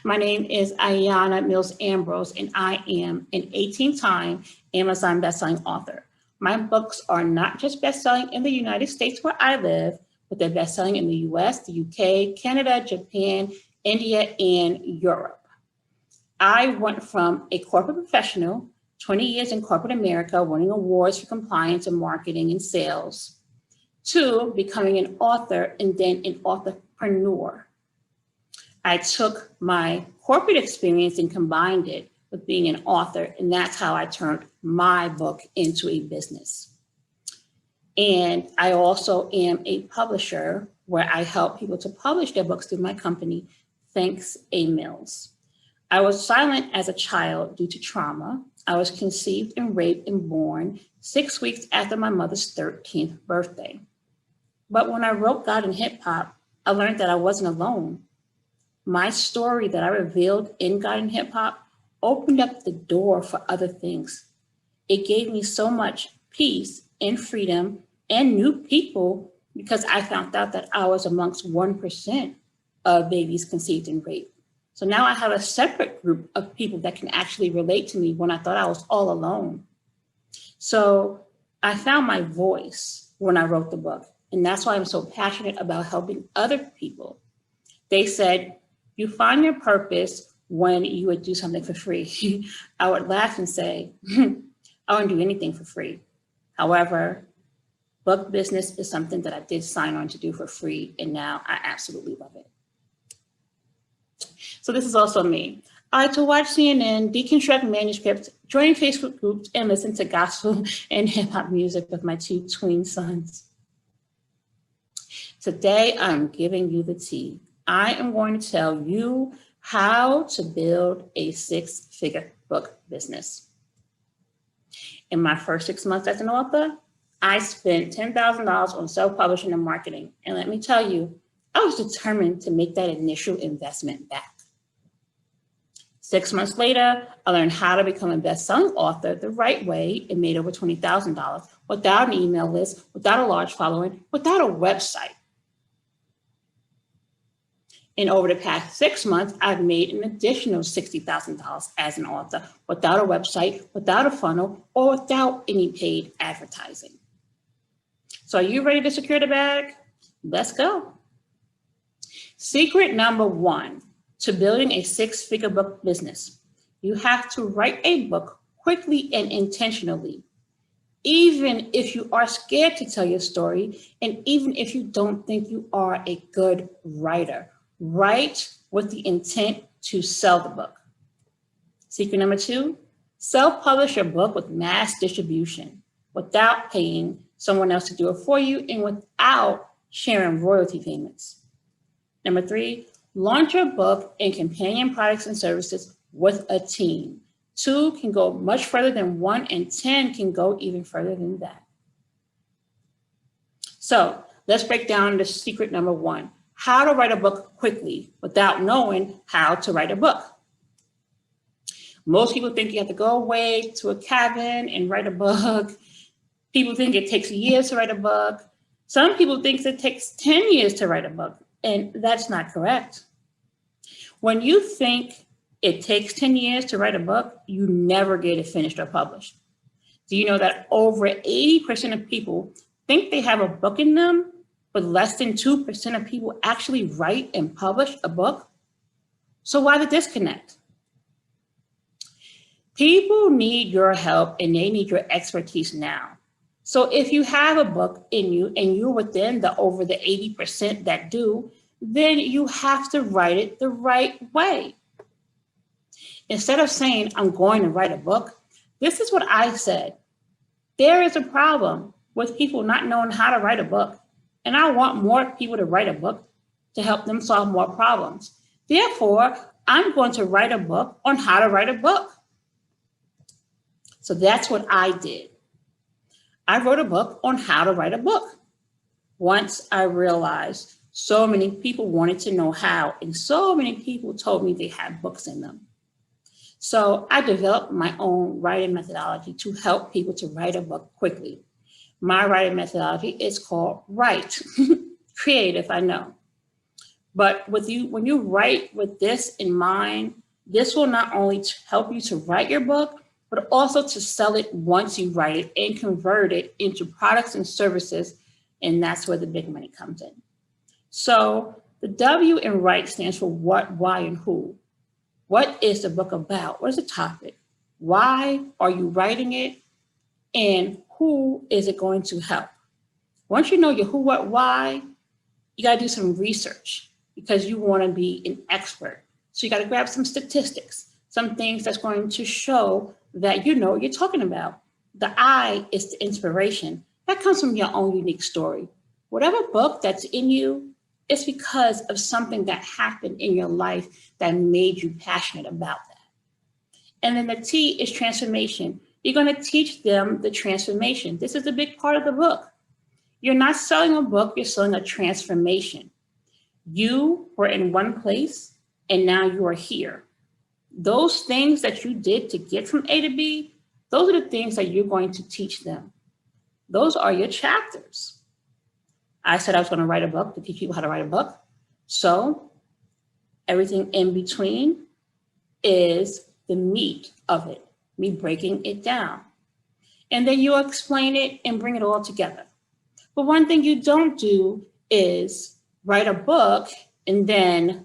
My name is Ayana Mills Ambrose, and I am an 18-time Amazon bestselling author. My books are not just bestselling in the United States where I live, but they're bestselling in the US, the UK, Canada, Japan, India, and Europe. I went from a corporate professional, 20 years in corporate America, winning awards for compliance and marketing and sales, to becoming an author and then an authorpreneur. I took my corporate experience and combined it with being an author, and that's how I turned my book into a business. And I also am a publisher where I help people to publish their books through my company, Thanks A. Mills. I was silent as a child due to trauma. I was conceived and raped and born 6 weeks after my mother's 13th birthday. But when I wrote God in Hip Hop, I learned that I wasn't alone. My story that I revealed in God in Hip Hop opened up the door for other things. It gave me so much peace and freedom and new people because I found out that I was amongst 1% of babies conceived and raped. So now I have a separate group of people that can actually relate to me when I thought I was all alone. So I found my voice when I wrote the book, and that's why I'm so passionate about helping other people. They said, you find your purpose when you would do something for free. I would laugh and say, I wouldn't do anything for free. However, book business is something that I did sign on to do for free, and now I absolutely love it. So this is also me. I like to watch CNN, deconstruct manuscripts, join Facebook groups, and listen to gospel and hip hop music with my 2 tween sons. Today, I'm giving you the tea. I am going to tell you how to build a 6-figure book business. In my first 6 months as an author, I spent $10,000 on self-publishing and marketing. And let me tell you, I was determined to make that initial investment back. 6 months later, I learned how to become a best-selling author the right way and made over $20,000 without an email list, without a large following, without a website. And over the past 6 months, I've made an additional $60,000 as an author without a website, without a funnel, or without any paid advertising. So are you ready to secure the bag? Let's go. Secret number 1 to building a 6-figure book business. You have to write a book quickly and intentionally, even if you are scared to tell your story, and even if you don't think you are a good writer. Write with the intent to sell the book. Secret number 2, self-publish your book with mass distribution without paying someone else to do it for you and without sharing royalty payments. Number 3, launch your book and companion products and services with a team. 2 can go much further than 1, and 10 can go even further than that. So let's break down the secret number 1. How to write a book quickly without knowing how to write a book. Most people think you have to go away to a cabin and write a book. People think it takes years to write a book. Some people think it takes 10 years to write a book, and that's not correct. When you think it takes 10 years to write a book, you never get it finished or published. Do you know that over 80% of people think they have a book in them, but less than 2% of people actually write and publish a book? So why the disconnect? People need your help and they need your expertise now. So if you have a book in you and you're within the over the 80% that do, then you have to write it the right way. Instead of saying, I'm going to write a book, this is what I said. There is a problem with people not knowing how to write a book. And I want more people to write a book to help them solve more problems. Therefore, I'm going to write a book on how to write a book. So that's what I did. I wrote a book on how to write a book. Once I realized so many people wanted to know how, and so many people told me they had books in them. So I developed my own writing methodology to help people to write a book quickly. My writing methodology is called WRITE. Creative, I know. But when you write with this in mind, this will not only help you to write your book, but also to sell it once you write it and convert it into products and services. And that's where the big money comes in. So the W in WRITE stands for what, why, and who. What is the book about? What is the topic? Why are you writing it? And who is it going to help? Once you know your who, what, why, you got to do some research because you want to be an expert. So you got to grab some statistics, some things that's going to show that you know what you're talking about. The I is the inspiration. That comes from your own unique story. Whatever book that's in you, it's because of something that happened in your life that made you passionate about that. And then the T is transformation. You're going to teach them the transformation. This is a big part of the book. You're not selling a book, you're selling a transformation. You were in one place and now you are here. Those things that you did to get from A to B, those are the things that you're going to teach them. Those are your chapters. I said I was going to write a book to teach people how to write a book. So everything in between is the meat of it, me breaking it down. And then you'll explain it and bring it all together. But one thing you don't do is write a book and then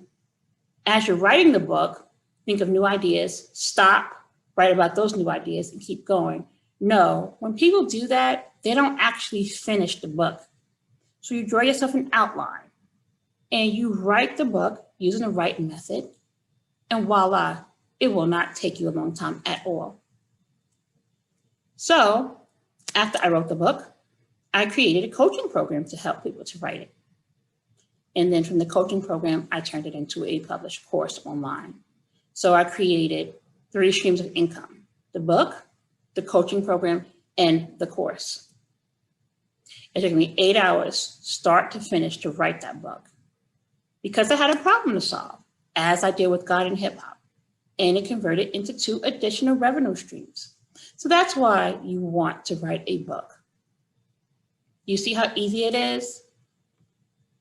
as you're writing the book, think of new ideas, stop, write about those new ideas and keep going. No, when people do that, they don't actually finish the book. So you draw yourself an outline and you write the book using the right method and voila, it will not take you a long time at all. So after I wrote the book, I created a coaching program to help people to write it. And then from the coaching program, I turned it into a published course online. So I created 3 streams of income: the book, the coaching program, and the course. It took me 8 hours, start to finish, to write that book because I had a problem to solve, as I did with God and hip hop, and it converted into 2 additional revenue streams. So that's why you want to write a book. You see how easy it is?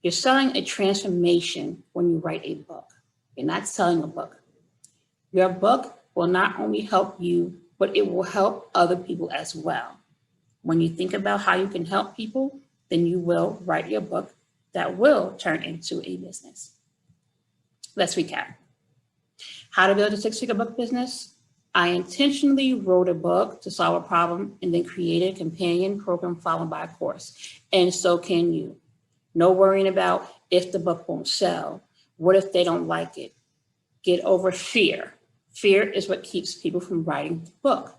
You're selling a transformation when you write a book. You're not selling a book. Your book will not only help you, but it will help other people as well. When you think about how you can help people, then you will write your book that will turn into a business. Let's recap. How to build a 6-figure book business. I intentionally wrote a book to solve a problem and then created a companion program followed by a course. And so can you. No worrying about if the book won't sell. What if they don't like it? Get over fear. Fear is what keeps people from writing the book.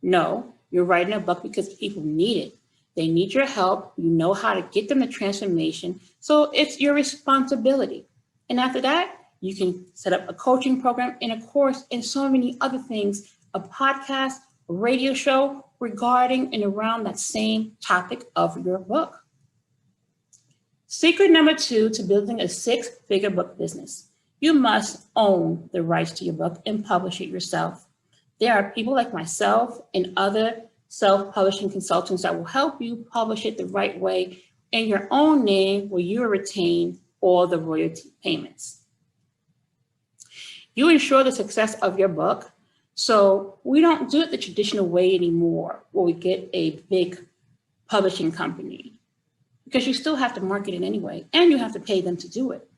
No, you're writing a book because people need it. They need your help. You know how to get them the transformation. So it's your responsibility. And after that, you can set up a coaching program and a course and so many other things, a podcast, a radio show regarding and around that same topic of your book. Secret number 2 to building a 6-figure book business. You must own the rights to your book and publish it yourself. There are people like myself and other self-publishing consultants that will help you publish it the right way in your own name where you retain all the royalty payments. You ensure the success of your book. So we don't do it the traditional way anymore where we get a big publishing company because you still have to market it anyway and you have to pay them to do it.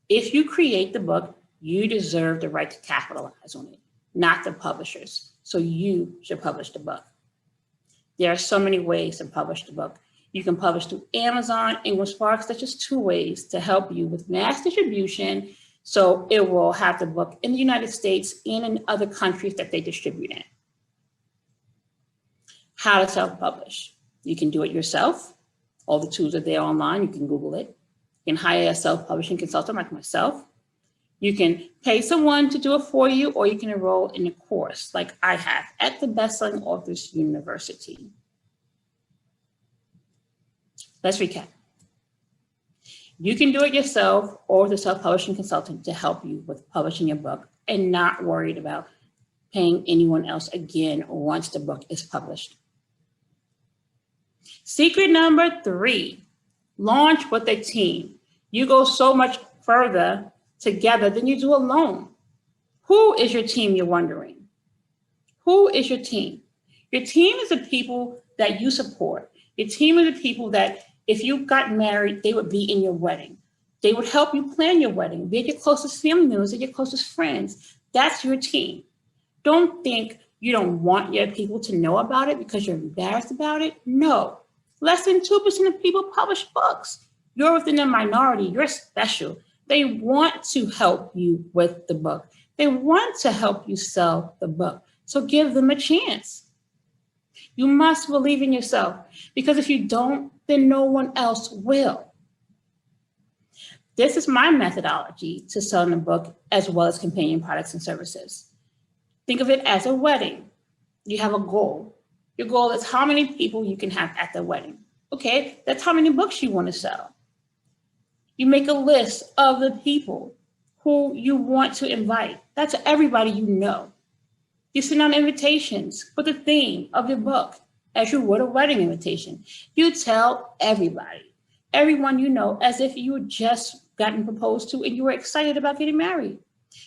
If you create the book, you deserve the right to capitalize on it, not the publishers. So you should publish the book. There are so many ways to publish the book. You can publish through Amazon, English Sparks. That's just 2 ways to help you with mass distribution. So it will have the book in the United States and in other countries that they distribute in. How to self-publish. You can do it yourself. All the tools are there online. You can Google it. You can hire a self-publishing consultant like myself. You can pay someone to do it for you, or you can enroll in a course like I have at the Bestselling Authors University. Let's recap. You can do it yourself or with a self-publishing consultant to help you with publishing your book and not worried about paying anyone else again once the book is published. Secret number 3, launch with a team. You go so much further together than you do alone. Who is your team, you're wondering? Who is your team? Your team is the people that you support. Your team are the people that if you got married, they would be in your wedding. They would help you plan your wedding. They're your closest family members, they're your closest friends. That's your team. Don't think you don't want your people to know about it because you're embarrassed about it. No, less than 2% of people publish books. You're within the minority, you're special. They want to help you with the book. They want to help you sell the book. So give them a chance. You must believe in yourself, because if you don't, then no one else will. This is my methodology to selling a book as well as companion products and services. Think of it as a wedding. You have a goal. Your goal is how many people you can have at the wedding. Okay, that's how many books you want to sell. You make a list of the people who you want to invite. That's everybody you know. You send out invitations for the theme of your book as you would a wedding invitation. You tell everybody, everyone you know, as if you had just gotten proposed to and you were excited about getting married.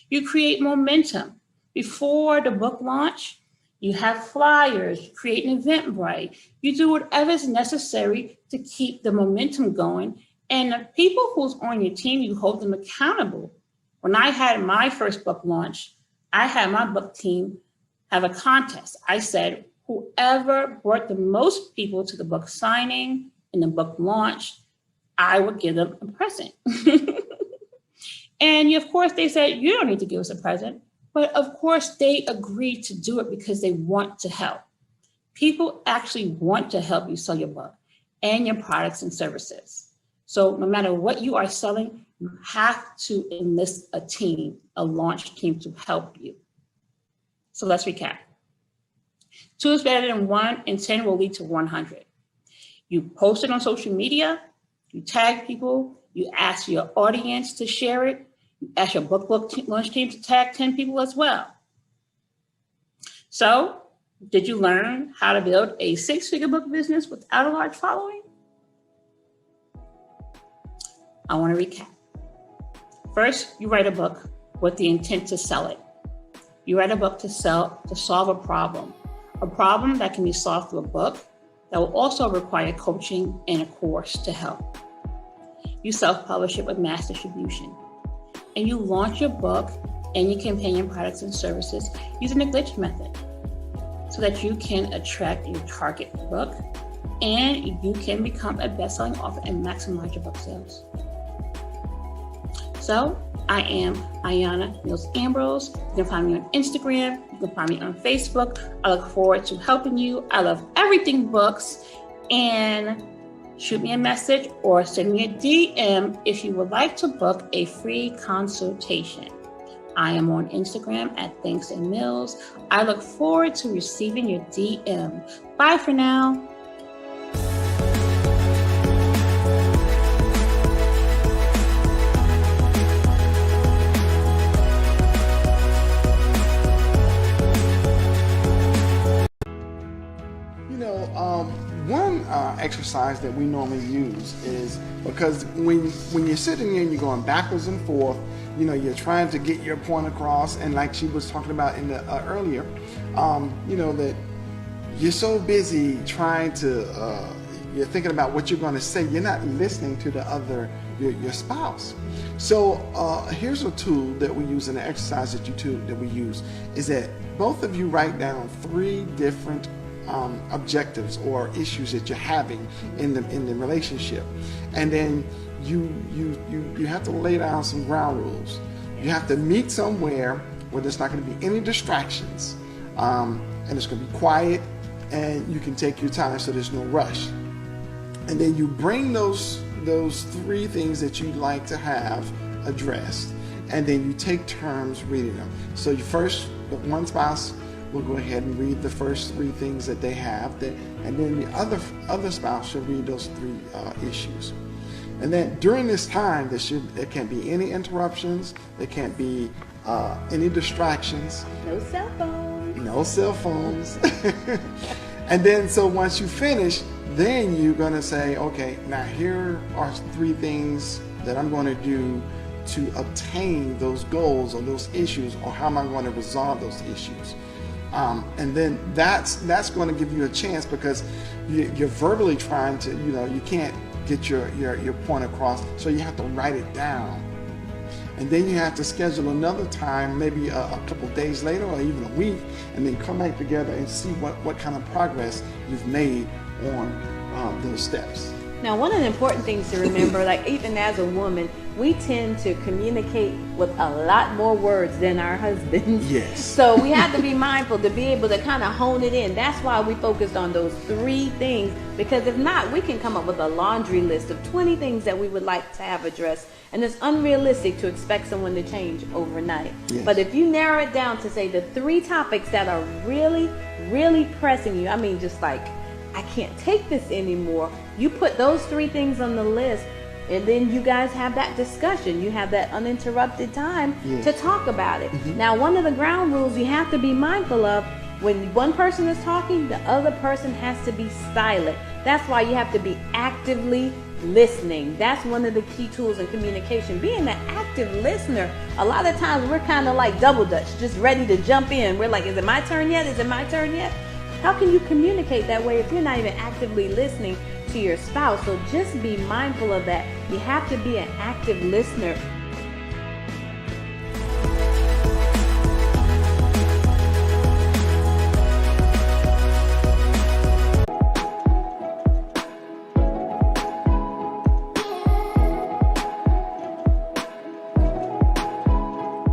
You create momentum. Before the book launch, you have flyers, create an Eventbrite. You do whatever is necessary to keep the momentum going. And the people who's on your team, you hold them accountable. When I had my first book launch, I had my book team have a contest. I said, whoever brought the most people to the book signing and the book launch, I would give them a present. And of course, they said, you don't need to give us a present. But of course, they agreed to do it because they want to help. People actually want to help you sell your book and your products and services. So no matter what you are selling, you have to enlist a team, a launch team to help you. So let's recap. 2 is better than 1, and 10 will lead to 100. You post it on social media, you tag people, you ask your audience to share it, you ask your book launch team to tag 10 people as well. So, did you learn how to build a 6-figure book business without a large following? I want to recap. First, you write a book with the intent to sell it. You write a book to solve a problem that can be solved through a book that will also require coaching and a course to help. You self-publish it with mass distribution. And you launch your book and your companion products and services using the glitch method so that you can attract your target book and you can become a best-selling author and maximize your book sales. So I am Ayana Mills Ambrose. You can find me on Instagram. You can find me on Facebook. I look forward to helping you. I love everything books. And shoot me a message or send me a DM if you would like to book a free consultation. I am on Instagram at Thanks and Mills. I look forward to receiving your DM. Bye for now. One exercise that we normally use is because when you're sitting here and you're going backwards and forth, you're trying to get your point across, and like she was talking about in the earlier, that you're so busy trying to, you're thinking about what you're going to say, you're not listening to the other, your spouse. So here's a tool that we use, in the exercise that we use, is that both of you write down 3 different objectives or issues that you're having in the relationship, and then you have to lay down some ground rules. You have to meet somewhere where there's not going to be any distractions, and it's going to be quiet, and you can take your time, so there's no rush. And then you bring those 3 things that you'd like to have addressed, and then you take turns reading them. So you first, one spouse will go ahead and read the first 3 things that they have, and then the other spouse should read those 3 issues. And then during this time, there can't be any interruptions, there can't be any distractions. No cell phones. No cell phones. And then, so once you finish, then you're going to say, okay, now here are 3 things that I'm going to do to obtain those goals or those issues, or how am I going to resolve those issues. And then that's going to give you a chance, because you're verbally trying to, you can't get your point across, so you have to write it down. And then you have to schedule another time, maybe a couple days later or even a week, and then come back together and see what kind of progress you've made on those steps. Now, one of the important things to remember, like even as a woman, we tend to communicate with a lot more words than our husbands. Yes. So we have to be mindful to be able to kind of hone it in. That's why we focused on those 3 things, because if not, we can come up with a laundry list of 20 things that we would like to have addressed. And it's unrealistic to expect someone to change overnight. Yes. But if you narrow it down to say the 3 topics that are really, really pressing you, I mean, just like, I can't take this anymore. You put those 3 things on the list, and then you guys have that discussion. You have that uninterrupted time to talk about it. Mm-hmm. Now, one of the ground rules you have to be mindful of, when one person is talking, the other person has to be silent. That's why you have to be actively listening. That's one of the key tools in communication. Being an active listener, a lot of times we're kind of like double dutch, just ready to jump in. We're like, is it my turn yet? Is it my turn yet? How can you communicate that way if you're not even actively listening to your spouse? So just be mindful of that. You have to be an active listener.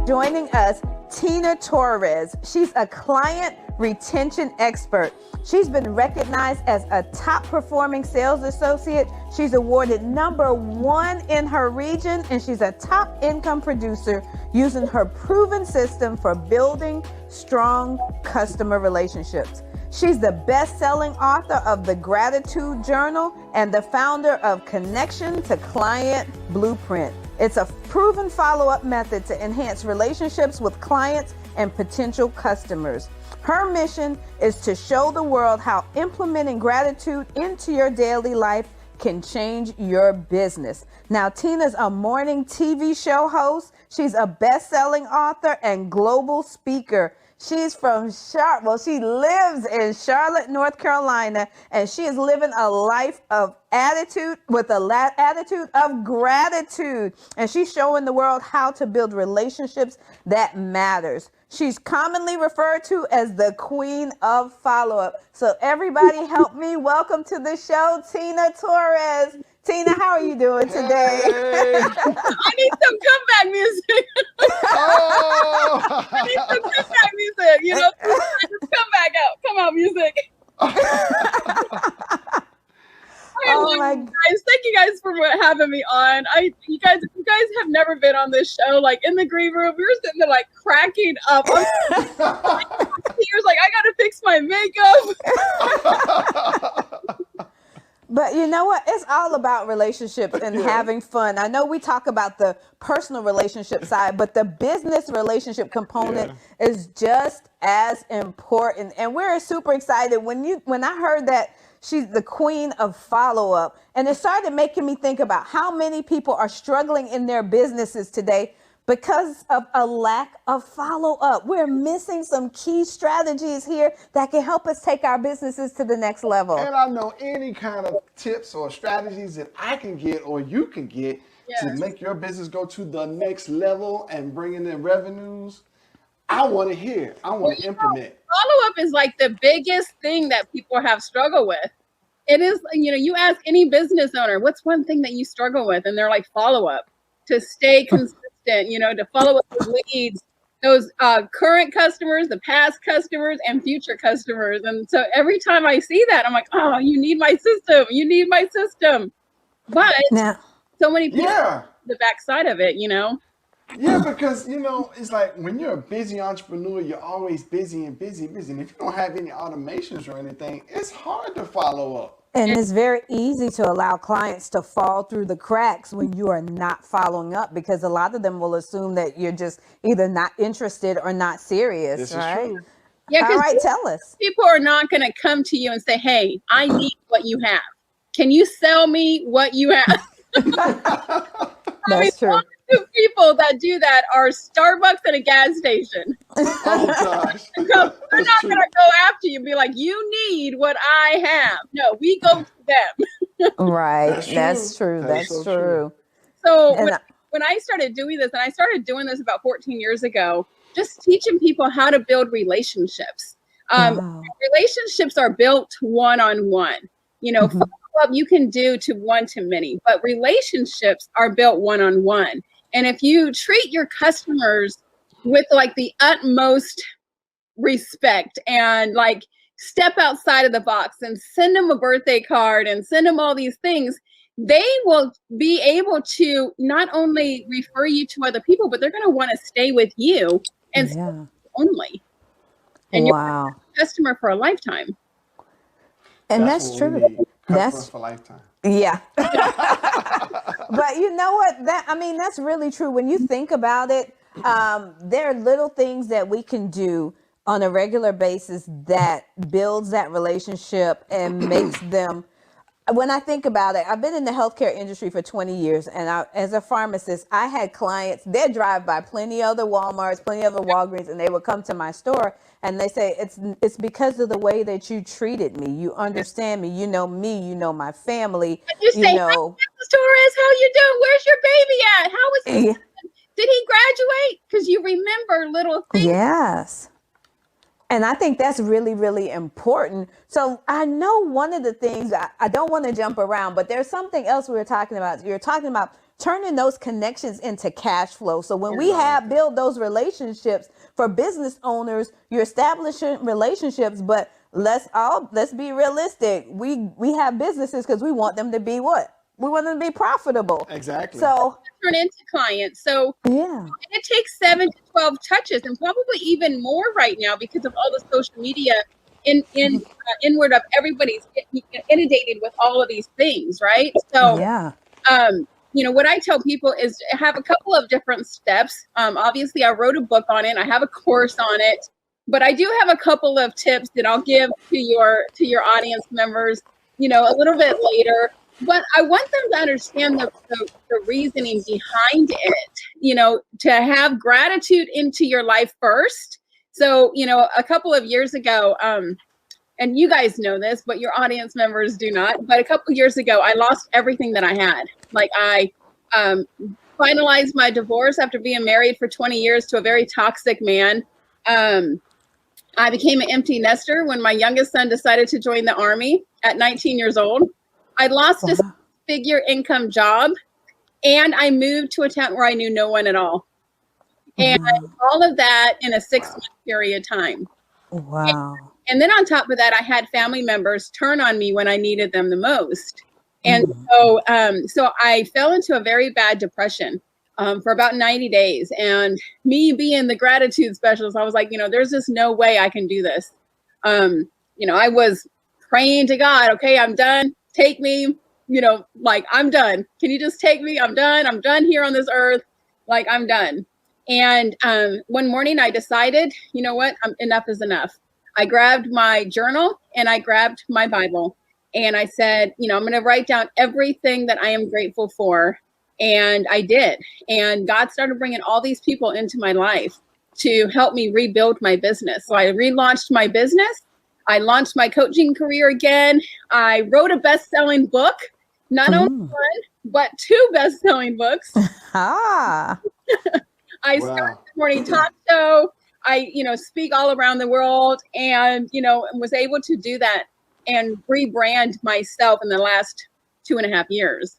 Joining us, Tina Torres. She's a client retention expert. She's been recognized as a top performing sales associate. She's awarded #1 in her region, and she's a top income producer using her proven system for building strong customer relationships. She's the best-selling author of The Gratitude Journal and the founder of Connection to Client Blueprint. It's a proven follow-up method to enhance relationships with clients and potential customers. Her mission is to show the world how implementing gratitude into your daily life can change your business. Now, Tina's a morning TV show host. She's a best-selling author and global speaker. She's from she lives in Charlotte, North Carolina, and she is living a life of attitude with a attitude of gratitude. And she's showing the world how to build relationships that matters. She's commonly referred to as the queen of follow-up. So everybody help me welcome to the show, Tina Torres. Tina, how are you doing today? Hey. I need some comeback music. Oh. I need some comeback music. Just come out music. Guys, thank you guys for having me on. You guys have never been on this show. Like in the green room, we were sitting there like cracking up. Tears, like I gotta fix my makeup. But you know what? It's all about relationships and having fun. I know we talk about the personal relationship side, but the business relationship component is just as important. And we're super excited when I heard that she's the queen of follow-up. And it started making me think about how many people are struggling in their businesses today because of a lack of follow-up. We're missing some key strategies here that can help us take our businesses to the next level. And I know any kind of tips or strategies that I can get or you can get to make your business go to the next level and bring in the revenues. I want to hear. I want to implement. Follow-up is like the biggest thing that people have struggled with. It is, you ask any business owner, what's one thing that you struggle with? And they're like, follow-up. To stay consistent, to follow up with leads, those current customers, the past customers, and future customers. And so every time I see that, I'm like, oh, you need my system. You need my system. But so many people the backside of it, Yeah, because it's like when you're a busy entrepreneur, you're always busy and busy and busy. And if you don't have any automations or anything, it's hard to follow up. And it's very easy to allow clients to fall through the cracks when you are not following up, because a lot of them will assume that you're just either not interested or not serious, This is right? true. Yeah, All because right, tell us. people are not going to come to you and say, "Hey, I need what you have. Can you sell me what you have?" I mean, That's true. the people that do that are Starbucks and a gas station. Oh gosh. They're not That's going true. to go after you and be like, "You need what I have." No, we go to them. Right. That's That's true. true. That is That's so true. true. So And when I started doing this, and I started doing this about 14 years ago, just teaching people how to build relationships. wow. Relationships are built one-on-one. Mhm. Follow-up you can do to one-to-many, but relationships are built one-on-one. And if you treat your customers with like the utmost respect and like step outside of the box and send them a birthday card and send them all these things, they will be able to not only refer you to other people, but they're going to want to stay with you and stay Yeah. only. And you're Wow. a customer for a lifetime. And That's that's what we true. need. Customers That's for lifetime. yeah. But you know what? That's really true. When you think about it, there are little things that we can do on a regular basis that builds that relationship and makes them. When I think about it, I've been in the healthcare industry for 20 years, and as a pharmacist, I had clients. They drive by plenty other Walmarts, plenty other Walgreens, and they would come to my store and they say, "It's because of the way that you treated me. You understand me. You know me. You know my family. You You say, "Hi, know." Mrs. Torres, how you doing? Where's your baby at? How was his? Yeah. Did he graduate?" Because you remember little things. Yes. And I think that's really, really important. So I know one of the things, I don't want to jump around, but there's something else we were talking about. You're talking about turning those connections into cash flow. So when we have build those relationships for business owners, you're establishing relationships, but let's be realistic. We have businesses because we want them to be what? We want them to be profitable. Exactly. So Turn into clients. So yeah. it takes 7 to 12 touches, and probably even more right now because of all the social media inward of everybody's inundated with all of these things, right? So, Yeah. what I tell people is have a couple of different steps. Obviously, I wrote a book on it. I have a course on it, but I do have a couple of tips that I'll give to your audience members, a little bit later. But I want them to understand the reasoning behind it, to have gratitude into your life first. So, a couple of years ago, and you guys know this, but your audience members do not. But a couple of years ago, I lost everything that I had. Like I finalized my divorce after being married for 20 years to a very toxic man. I became an empty nester when my youngest son decided to join the Army at 19 years old. I lost a figure income job, and I moved to a town where I knew no one at all. And all of that in a 6-month period of time. Wow. And then on top of that, I had family members turn on me when I needed them the most. And so I fell into a very bad depression for about 90 days. And me being the gratitude specialist, I was like, there's just no way I can do this. I was praying to God, okay, I'm done. Take me, like I'm done. Can you just take me? I'm done. I'm done here on this earth. Like I'm done. And one morning I decided, you know what? Enough is enough. I grabbed my journal and I grabbed my Bible and I said, I'm going to write down everything that I am grateful for. And I did. And God started bringing all these people into my life to help me rebuild my business. So I relaunched my business. I launched my coaching career again. I wrote a best-selling book, not only one, but 2 best-selling books. I started the morning talk show. I, speak all around the world and, was able to do that and rebrand myself in the last 2.5 years.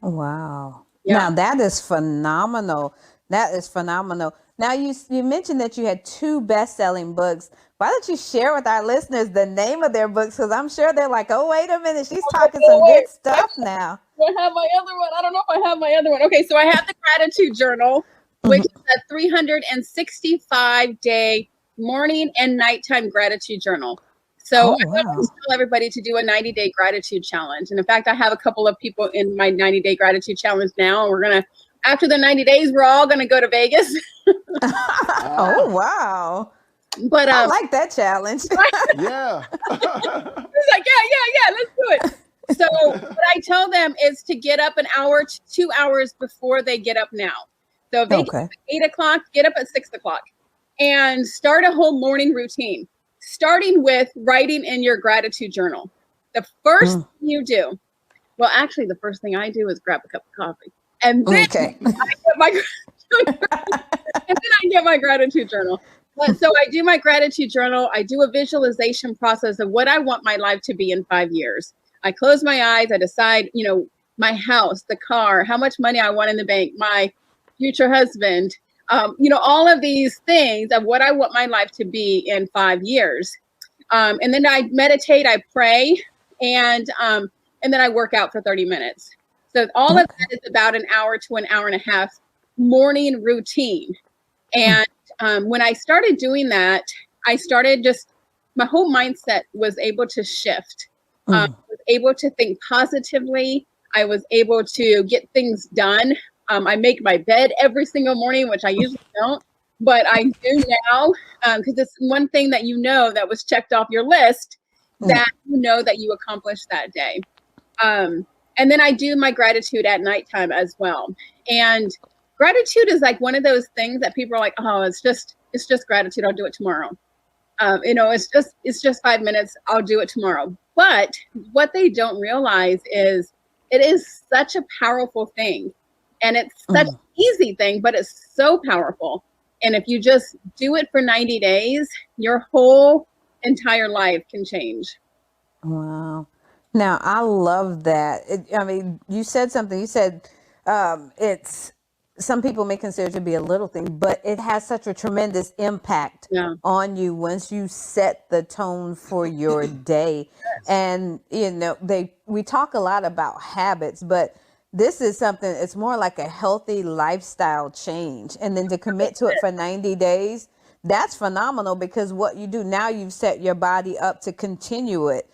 Wow. Yeah. Now that is phenomenal. That is phenomenal. Now you mentioned that you had 2 best-selling books. Why don't you share with our listeners the name of their books? Because I'm sure they're like, oh, wait a minute, she's talking some good stuff now. Do I have my other one? I don't know if I have my other one. Okay, so I have the gratitude journal. which is a 365-day morning and nighttime gratitude journal. So I always tell everybody to do a 90-day gratitude challenge. And in fact, I have a couple of people in my 90-day gratitude challenge now. And we're going to, after the 90 days, we're all going to go to Vegas. Oh, wow. But I like that challenge. Yeah. It's like, yeah, let's do it. So what I tell them is to get up an hour to 2 hours before they get up now. So if they get up at 8 o'clock, get up at 6 o'clock and start a whole morning routine, starting with writing in your gratitude journal. The first thing you do, well, actually, the first thing I do is grab a cup of coffee. And then I get my gratitude journal. So I do my gratitude journal. I do a visualization process of what I want my life to be in 5 years. I close my eyes. I decide, my house, the car, how much money I want in the bank, my future husband, all of these things of what I want my life to be in 5 years. And then I meditate, I pray, and then I work out for 30 minutes. So all of that is about an hour to an hour and a half morning routine. And when I started doing that, I started my whole mindset was able to shift. I was able to think positively. I was able to get things done. I make my bed every single morning, which I usually don't, but I do now because it's one thing that that was checked off your list that that you accomplished that day. And then I do my gratitude at nighttime as well. And gratitude is like one of those things that people are like, oh, it's just gratitude. I'll do it tomorrow. It's just 5 minutes. I'll do it tomorrow. But what they don't realize is it is such a powerful thing. And it's such an easy thing, but it's so powerful. And if you just do it for 90 days, your whole entire life can change. Wow. Now, I love that. You said something. You said it's some people may consider it to be a little thing, but it has such a tremendous impact on you once you set the tone for your day. And, we talk a lot about habits, but this is something, it's more like a healthy lifestyle change. And then to commit to it for 90 days, that's phenomenal because what you do now, you've set your body up to continue it.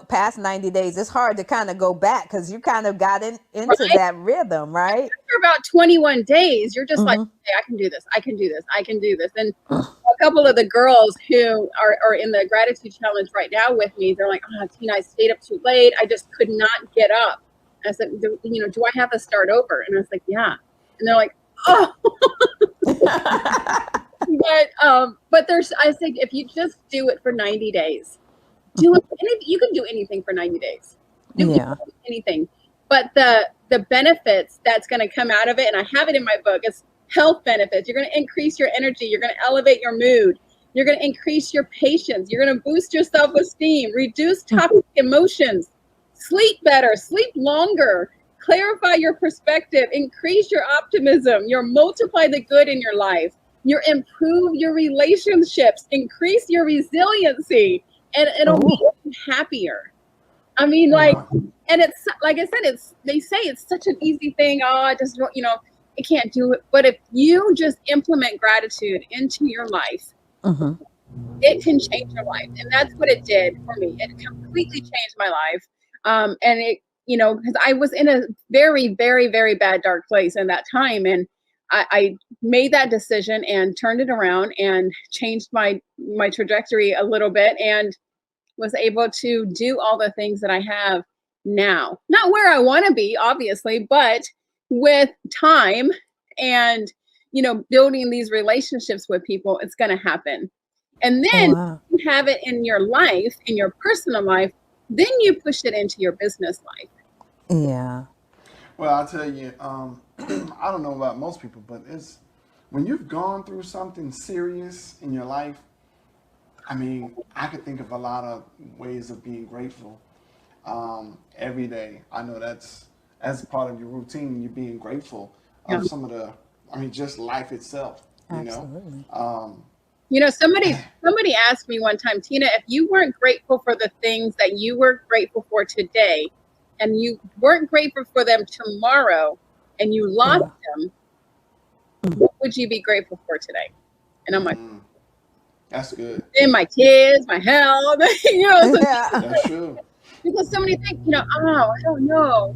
Past 90 days, it's hard to kind of go back because you kind of got into that rhythm, right? After about 21 days, you're just like, hey, I can do this. I can do this. I can do this. And a couple of the girls who are in the gratitude challenge right now with me, they're like, oh, Tina, I stayed up too late. I just could not get up. And I said, do I have to start over? And I was like, yeah. And they're like, oh. But I said, if you just do it for 90 days, you can do anything for 90 days. Do anything. But the benefits that's going to come out of it, and I have it in my book, it's health benefits. You're going to increase your energy. You're going to elevate your mood. You're going to increase your patience. You're going to boost your self-esteem, reduce toxic emotions, sleep better, sleep longer, clarify your perspective, increase your optimism, you'll multiply the good in your life, you improve your relationships, increase your resiliency, and it'll make you happier. I mean, and it's like I said, they say it's such an easy thing. Oh, I just don't, I can't do it. But if you just implement gratitude into your life, it can change your life. And that's what it did for me. It completely changed my life. And it, because I was in a very, very, very bad, dark place in that time. And I made that decision and turned it around and changed my trajectory a little bit and was able to do all the things that I have now. Not where I want to be, obviously, but with time and, building these relationships with people, it's going to happen. And then you have it in your life, in your personal life, then you push it into your business life. Yeah. Well, I'll tell you, I don't know about most people, but it's when you've gone through something serious in your life, I could think of a lot of ways of being grateful every day. I know that's part of your routine, you're being grateful of some of the, just life itself, Absolutely. Somebody asked me one time, Tina, if you weren't grateful for the things that you were grateful for today, and you weren't grateful for them tomorrow, and you lost them, what would you be grateful for today? And I'm like, That's good. in my kids, my health, so That's true. because so many things, I don't know.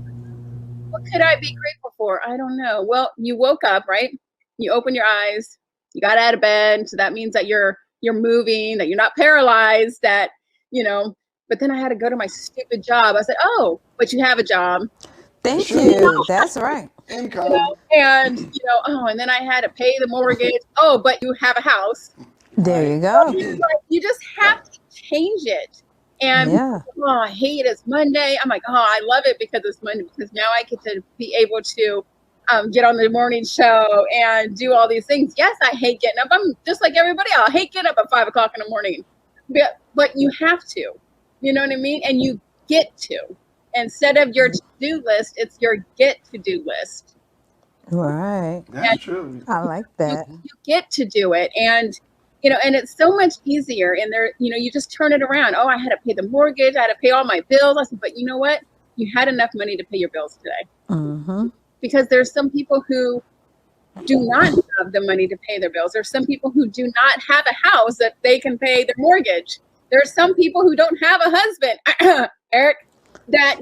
What could I be grateful for? I don't know. Well, you woke up, right? You opened your eyes, you got out of bed. So that means that you're moving, that you're not paralyzed, that, but then I had to go to my stupid job. I said, oh, but you have a job. Thank you. That's right. Income. And, and then I had to pay the mortgage. Oh, but you have a house. There you go. You just have to change it. And I hate it. It's Monday. I'm like, I love it because it's Monday, because now I get to be able to get on the morning show and do all these things. Yes, I hate getting up. I'm just like everybody else. I hate getting up at 5 o'clock in the morning. But you have to. You know what I mean? And you get to. Instead of your to-do list, it's your get-to-do list. Right. That's true. I like that. You get to do it. And and it's so much easier. And there, you just turn it around. Oh, I had to pay the mortgage. I had to pay all my bills. I said, but you know what? You had enough money to pay your bills today. Mm-hmm. Because there's some people who do not have the money to pay their bills. There's some people who do not have a house that they can pay their mortgage. There's some people who don't have a husband, Eric, that,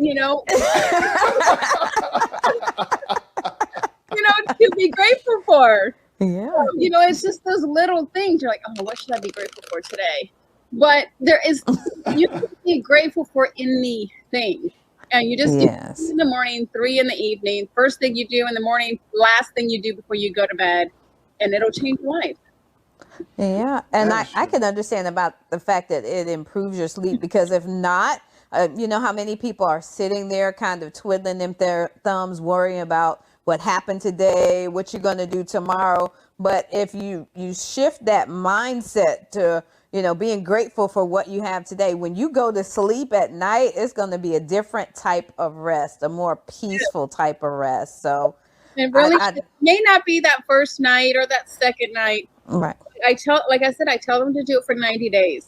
to be grateful for. Yeah. It's just those little things. You're like, oh, what should I be grateful for today? But you can be grateful for anything. And you just do 2 in the morning, 3 in the evening, first thing you do in the morning, last thing you do before you go to bed, and it'll change your life. Yeah. And I can understand about the fact that it improves your sleep, because if not, how many people are sitting there kind of twiddling their thumbs, worrying about what happened today, what you're going to do tomorrow. But if you shift that mindset to, being grateful for what you have today, when you go to sleep at night, it's going to be a different type of rest, a more peaceful type of rest. So it really it may not be that first night or that second night. Right. I tell them to do it for 90 days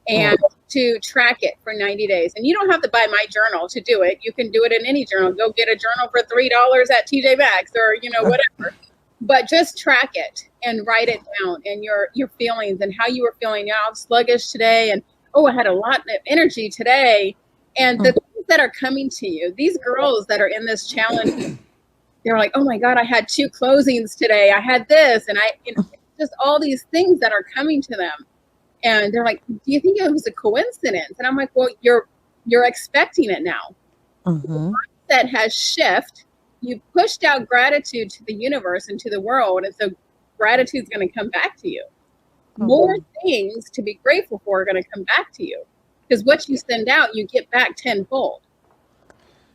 and to track it for 90 days. And you don't have to buy my journal to do it. You can do it in any journal. Go get a journal for $3 at TJ Maxx or, whatever. But just track it and write it down, and your feelings and how you were feeling. I'm sluggish today, and I had a lot of energy today. And the things that are coming to you, these girls that are in this challenge, they're like, oh my God, I had 2 closings today. I had this, and just all these things that are coming to them. And they're like, do you think it was a coincidence? And I'm like, well, you're expecting it now. Mm-hmm. That has shifted. You pushed out gratitude to the universe and to the world. And so gratitude is going to come back to you. Mm-hmm. More things to be grateful for are going to come back to you. Because what you send out, you get back tenfold.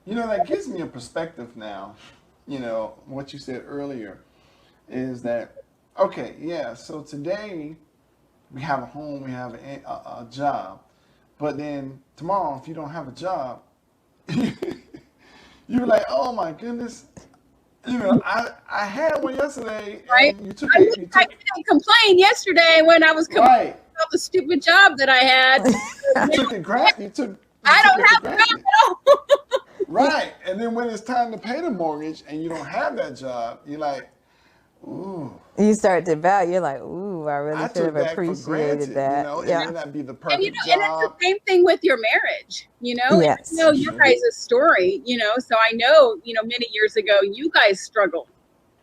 That gives me a perspective now. What you said earlier is that, okay, yeah, so today we have a home, we have a job. But then tomorrow, if you don't have a job, you're like, oh my goodness, I had one yesterday. Right. And I didn't complain yesterday when I was complaining about the stupid job that I had. You took it granted. I don't have a job at all. Right. And then when it's time to pay the mortgage and you don't have that job, you're like, ooh. You start to value. You're like, ooh, I really should have appreciated that. It may not be the perfect job. And it's the same thing with your marriage, Yes. And your guys' story, so I know, many years ago, you guys struggled.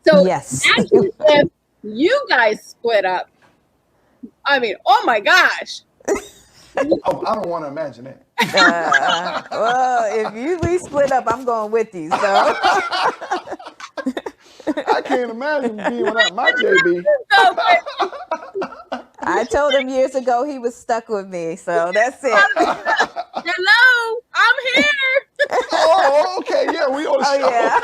So yes. imagine if you guys split up. I mean, oh my gosh. I don't want to imagine it. Well, if we split up, I'm going with you. So I can't imagine being without my JB. I told him years ago he was stuck with me, so that's it. Hello, I'm here. Oh, okay, yeah, we on the show. Yeah.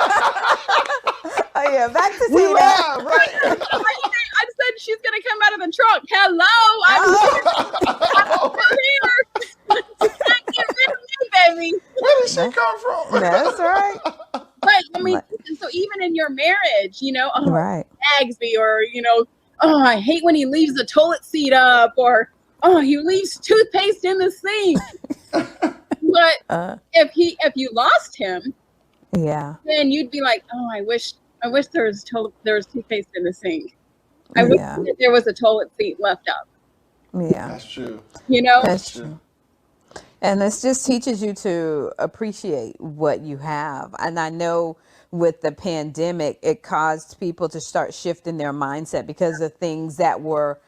Oh yeah, back to we Tina. live, right? I said she's gonna come out of the trunk. Hello, I'm here. Get rid of me, baby. Where did she come from? That's right. But I mean, so even in your marriage, right. Nags me, or oh, I hate when he leaves the toilet seat up, or oh, he leaves toothpaste in the sink. But if you lost him, yeah, then you'd be like, oh, I wish there was toothpaste in the sink. I wish Yeah. that there was a toilet seat left up. Yeah. That's true. You know, That's true. And this just teaches you to appreciate what you have. And I know with the pandemic, it caused people to start shifting their mindset because of things that were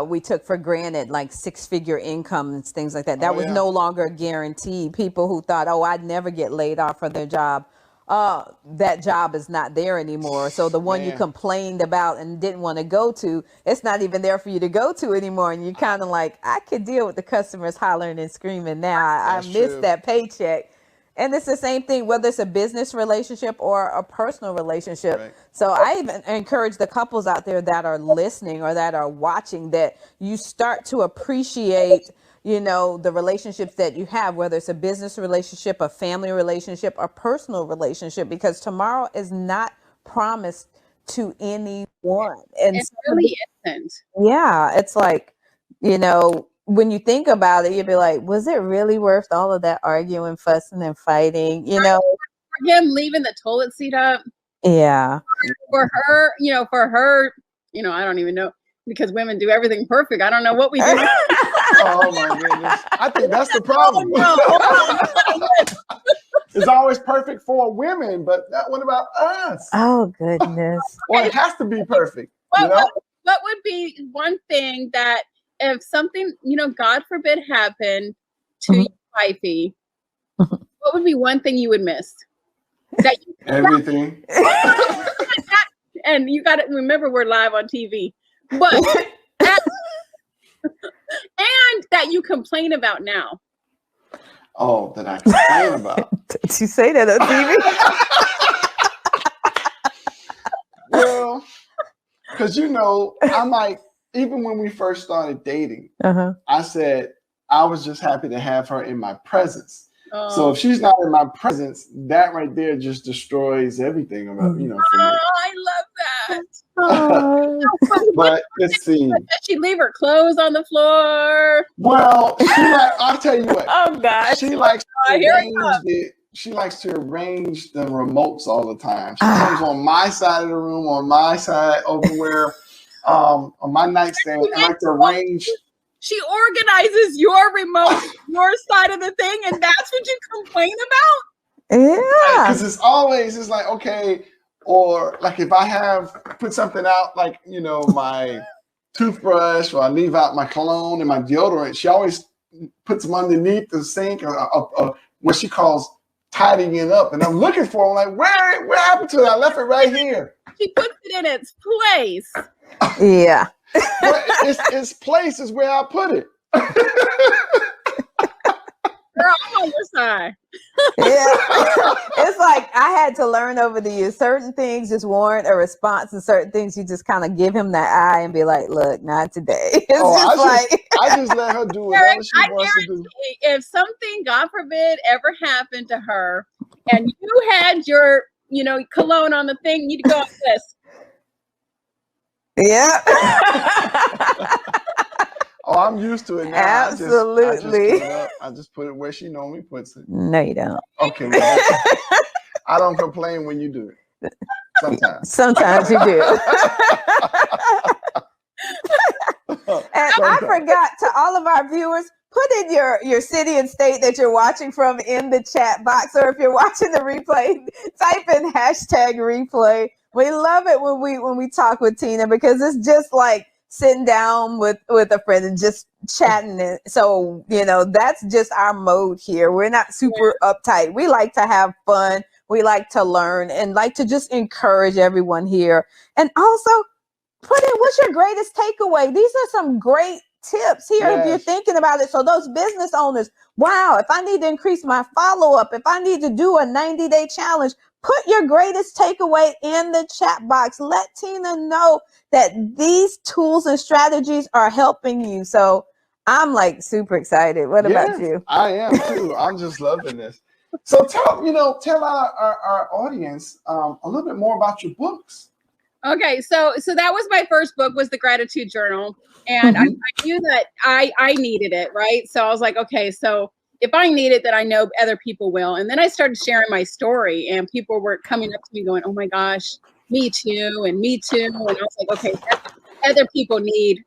we took for granted, like 6-figure incomes, things like that. That was no longer guaranteed. People who thought, oh, I'd never get laid off from their job. That job is not there anymore. So the one you Man. complained about and didn't want to go to, it's not even there for you to go to anymore. And you kind of like, I could deal with the customers hollering and screaming now. I That's missed true. that paycheck. And it's the same thing, whether it's a business relationship or a personal relationship. Right. So I even encourage the couples out there that are listening or that are watching that you start to appreciate, you know, the relationships that you have, whether it's a business relationship, a family relationship, a personal relationship, because tomorrow is not promised to anyone. And it some of really isn't. yeah, it's like, you know, when you think about it, you'd be like, was it really worth all of that arguing, fussing, and fighting? You know? For him leaving the toilet seat up, Yeah. for her, I don't even know, because women do everything perfect. I don't know what we do. Oh my goodness. I think that's the problem. Oh, no. It's always perfect for women, but what about us? Oh, goodness. Well, it has to be perfect. What would be one thing that if something, God forbid, happened to your wifey, what would be one thing you would miss? That you, Everything. and you got to remember we're live on TV, but and that you complain about now. Oh, that I complain about. Did you say that on TV? Well, because I'm like, even when we first started dating, I said I was just happy to have her in my presence. So if she's not in my presence, that right there just destroys everything about, for me. I love that. But let's see. Does she leave her clothes on the floor? Well, I'll tell you what. Oh gosh. She likes She likes to arrange the remotes all the time. She comes on my side of the room, on my side over where on my nightstand. I like to arrange. She organizes your remote, your side of the thing, and that's what you complain about? Yeah. Because it's like, okay, or like if I have put something out, like, my toothbrush, or I leave out my cologne and my deodorant, she always puts them underneath the sink, or what she calls tidying it up. And I'm looking for them, like, where happened to it? I left it right here. She puts it in its place. Yeah. But its place is where I put it. Girl, I'm on your side. Yeah. It's like I had to learn over the years. Certain things just warrant a response, and certain things you just kind of give him that eye and be like, look, not today. It's I just let her do whatever she wants to do. If something, God forbid, ever happened to her and you had your, cologne on the thing, you'd go like this. Yeah. Oh, I'm used to it now. Absolutely. I just put it where she normally puts it. No, you don't. Okay. Well, I don't complain when you do it. Sometimes. Sometimes you do. And I forgot, to all of our viewers, put in your city and state that you're watching from in the chat box, or if you're watching the replay, type in #replay. We love it when we talk with Tina, because it's just like sitting down with a friend and just chatting. And so, that's just our mode here. We're not super uptight. We like to have fun. We like to learn and like to just encourage everyone here. And also put in, what's your greatest takeaway? These are some great tips here. Yes. If you're thinking about it. So those business owners, wow, if I need to increase my follow-up, if I need to do a 90-day challenge, put your greatest takeaway in the chat box. Let Tina know that these tools and strategies are helping you. So I'm like super excited. What about you? I am too. I'm just loving this. So tell our audience a little bit more about your books. Okay, so that was my first book, was the Gratitude Journal, and I knew that I needed it, right? So I was like, okay, so if I need it, then I know other people will. And then I started sharing my story, and people were coming up to me going, oh my gosh, me too, and me too. And I was like, okay, other people need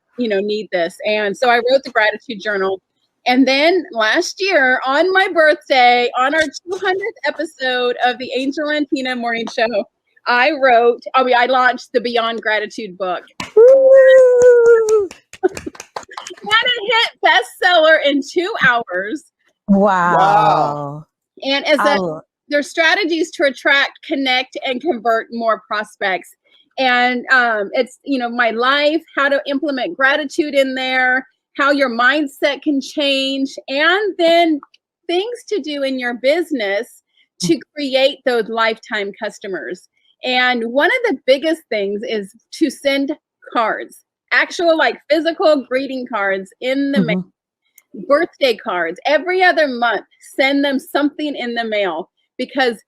this. And so I wrote the gratitude journal. And then last year on my birthday, on our 200th episode of the Angel and Tina Morning Show, I launched the Beyond Gratitude book. And it hit bestseller in 2 hours. Wow. And there's strategies to attract, connect, and convert more prospects. And it's, my life, how to implement gratitude in there, how your mindset can change, and then things to do in your business to create those lifetime customers. And one of the biggest things is to send cards, actual physical greeting cards in the mail, birthday cards every other month. Send them something in the mail, because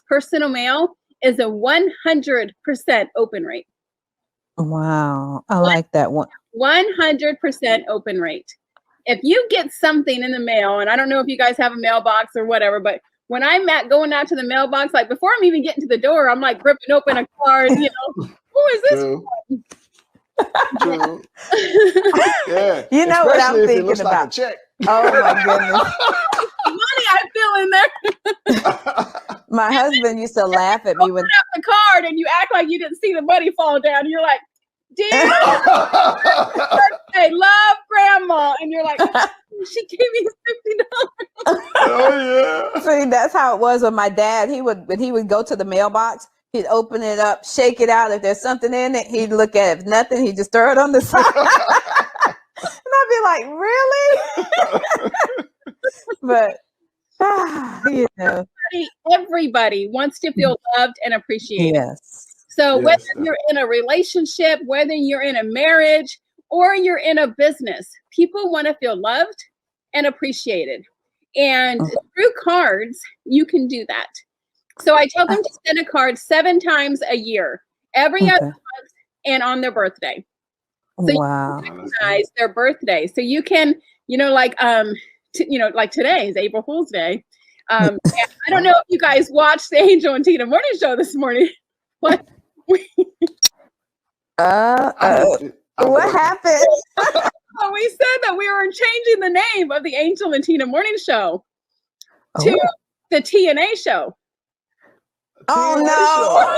personal mail is a 100% open rate. Wow. I like that one. 100% open rate. If you get something in the mail, and I don't know if you guys have a mailbox or whatever, but when I'm going out to the mailbox, before I'm even getting to the door, I'm ripping open a card, who is this? True. True. Yeah. You know what I'm thinking looks about. Like a check. Oh my goodness. Money I feel in there. My husband used to laugh at me when open up the card and you act like you didn't see the money fall down. You're like, dear birthday, love grandma. And you're like, she gave me $50. Oh yeah. See, that's how it was with my dad. When he would go to the mailbox, he'd open it up, shake it out. If there's something in it, he'd look at it. If nothing, he'd just throw it on the side. And I'd be like, really? But everybody wants to feel loved and appreciated. Yes. So whether you're in a relationship, whether you're in a marriage, or you're in a business, people want to feel loved and appreciated. And through cards, you can do that. So I tell them to send a card 7 times a year, every other month, and on their birthday. So you can recognize their birthday. So you can, like today is April Fool's Day. And I don't know if you guys watched the Angel and Tina Morning Show this morning. What happened? We said that we were changing the name of the Angel and Tina Morning Show to the TNA Show. Oh no!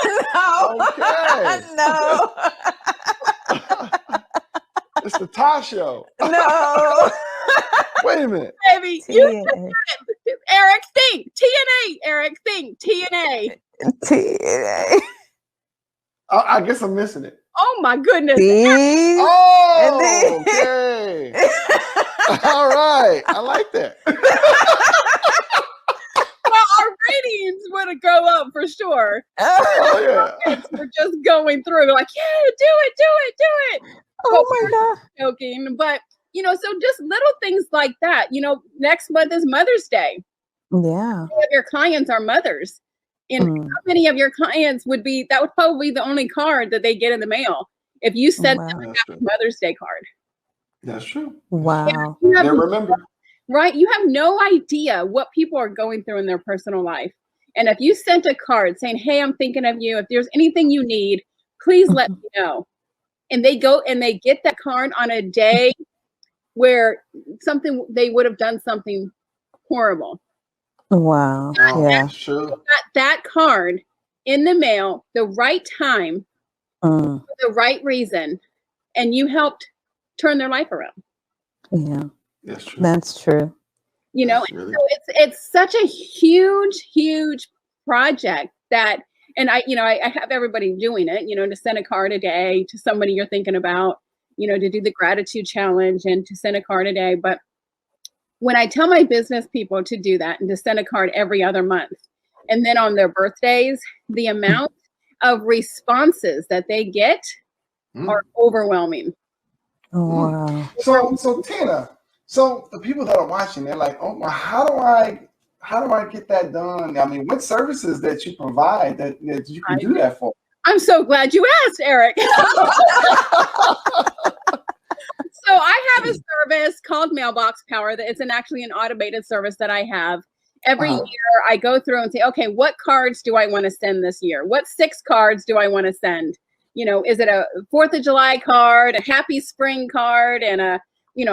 Okay. No. It's the Ty Show. No. Wait a minute. Baby, Eric, think TNA. Eric, think TNA. TNA. I guess I'm missing it. Oh my goodness. Oh, okay. All right. I like that. Well, our ratings would go up for sure. Oh, yeah. We're just going through like, yeah, do it. Oh my God. Joking. But, so just little things like that. Next month is Mother's Day. Yeah. Many of your clients are mothers. And how many of your clients that would probably be the only card that they get in the mail if you sent them a Mother's Day card. That's true. Wow. They remember. Right? You have no idea what people are going through in their personal life. And if you sent a card saying, hey, I'm thinking of you. If there's anything you need, please let me know. And they go and they get that card on a day where they would have done something horrible. Wow. Yeah. Sure. Got that card in the mail, the right time, for the right reason, and you helped turn their life around. Yeah. That's true. That's true. Really... so it's such a huge project that, and I have everybody doing it, to send a card a day to somebody you're thinking about, to do the gratitude challenge and to send a card a day. But when I tell my business people to do that and to send a card every other month, and then on their birthdays, the amount of responses that they get are overwhelming. Wow. So Tina, so the people that are watching, they're like, oh, well, how do I get that done? I mean, what services that you provide that you can do that for? I'm so glad you asked, Eric. So I have a service called Mailbox Power. That it's actually an automated service that I have. Every year I go through and say, okay, what cards do I want to send this year? What 6 cards do I want to send? is it a 4th of July card, a happy spring card, and a,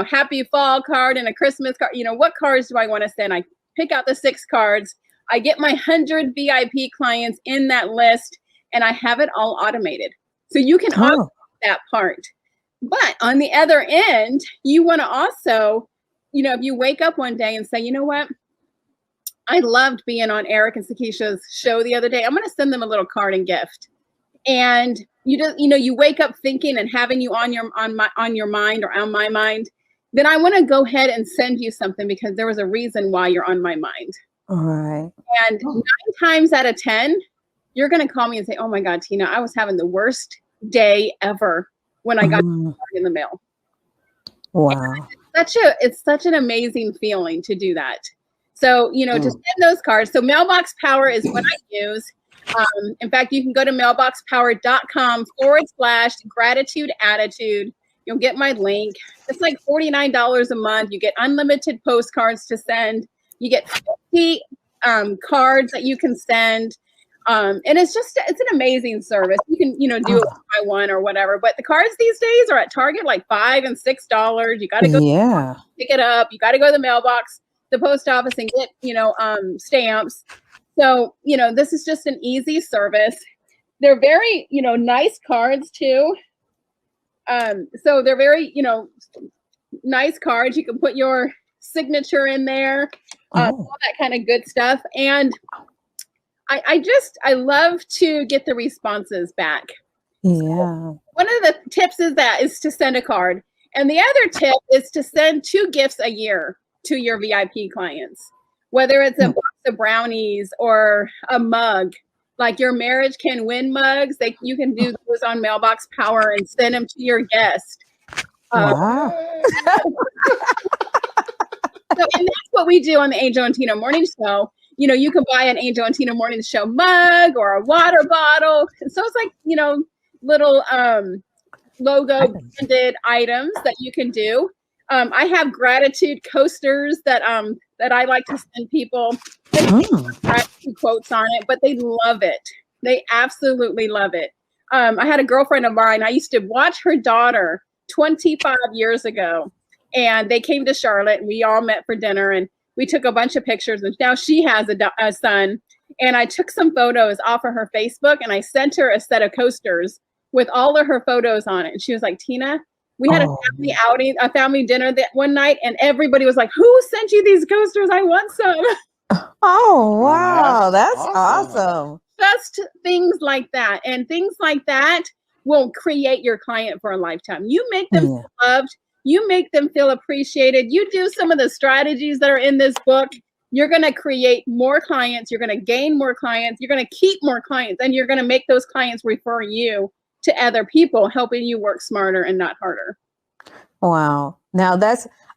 happy fall card and a Christmas card? What cards do I want to send? I pick out the 6 cards. I get my 100 VIP clients in that list, and I have it all automated. So you can automate that part. But on the other end, you want to also, if you wake up one day and say, you know what? I loved being on Eric and Sakisha's show the other day. I'm going to send them a little card and gift. And you wake up thinking and having you on your mind or on my mind, then I want to go ahead and send you something because there was a reason why you're on my mind. All right. And 9 times out of 10, you're going to call me and say, oh my God, Tina, I was having the worst day ever when I got the card in the mail. Wow. It's such an amazing feeling to do that. So, to send those cards. So Mailbox Power is what I use. In fact, you can go to mailboxpower.com/gratitude attitude. You'll get my link. It's like $49 a month. You get unlimited postcards to send. You get 50 cards that you can send. And it's an amazing service. You can, do it one by one or whatever. But the cards these days are at Target like $5 and $6. You got to go pick it up. You got to go to the mailbox, the post office, and get, stamps. So, this is just an easy service. They're very, nice cards too. So they're very, nice cards. You can put your signature in there, all that kind of good stuff. And I love to get the responses back. Yeah. So one of the tips is to send a card. And the other tip is to send 2 gifts a year to your VIP clients, whether it's a box of brownies or a mug. Like your marriage can win mugs, you can do those on Mailbox Power and send them to your guest. Wow. And that's what we do on the Angel and Tina Morning Show. You can buy an Angel and Tina Morning Show mug or a water bottle. So it's like, little logo branded items that you can do. I have gratitude coasters that I like to send people. Gratitude quotes on it, but they love it. They absolutely love it. I had a girlfriend of mine. I used to watch her daughter 25 years ago, and they came to Charlotte, and we all met for dinner, and we took a bunch of pictures. And now she has a son, and I took some photos off of her Facebook, and I sent her a set of coasters with all of her photos on it. And she was like, Tina, we had a family outing, a family dinner that one night, and everybody was like, who sent you these coasters? I want some. Oh, wow. That's awesome. Just things like that. And things like that will create your client for a lifetime. You make them feel loved. You make them feel appreciated. You do some of the strategies that are in this book. You're going to create more clients. You're going to gain more clients. You're going to keep more clients. And you're going to make those clients refer you to other people, helping you work smarter and not harder. Wow. Now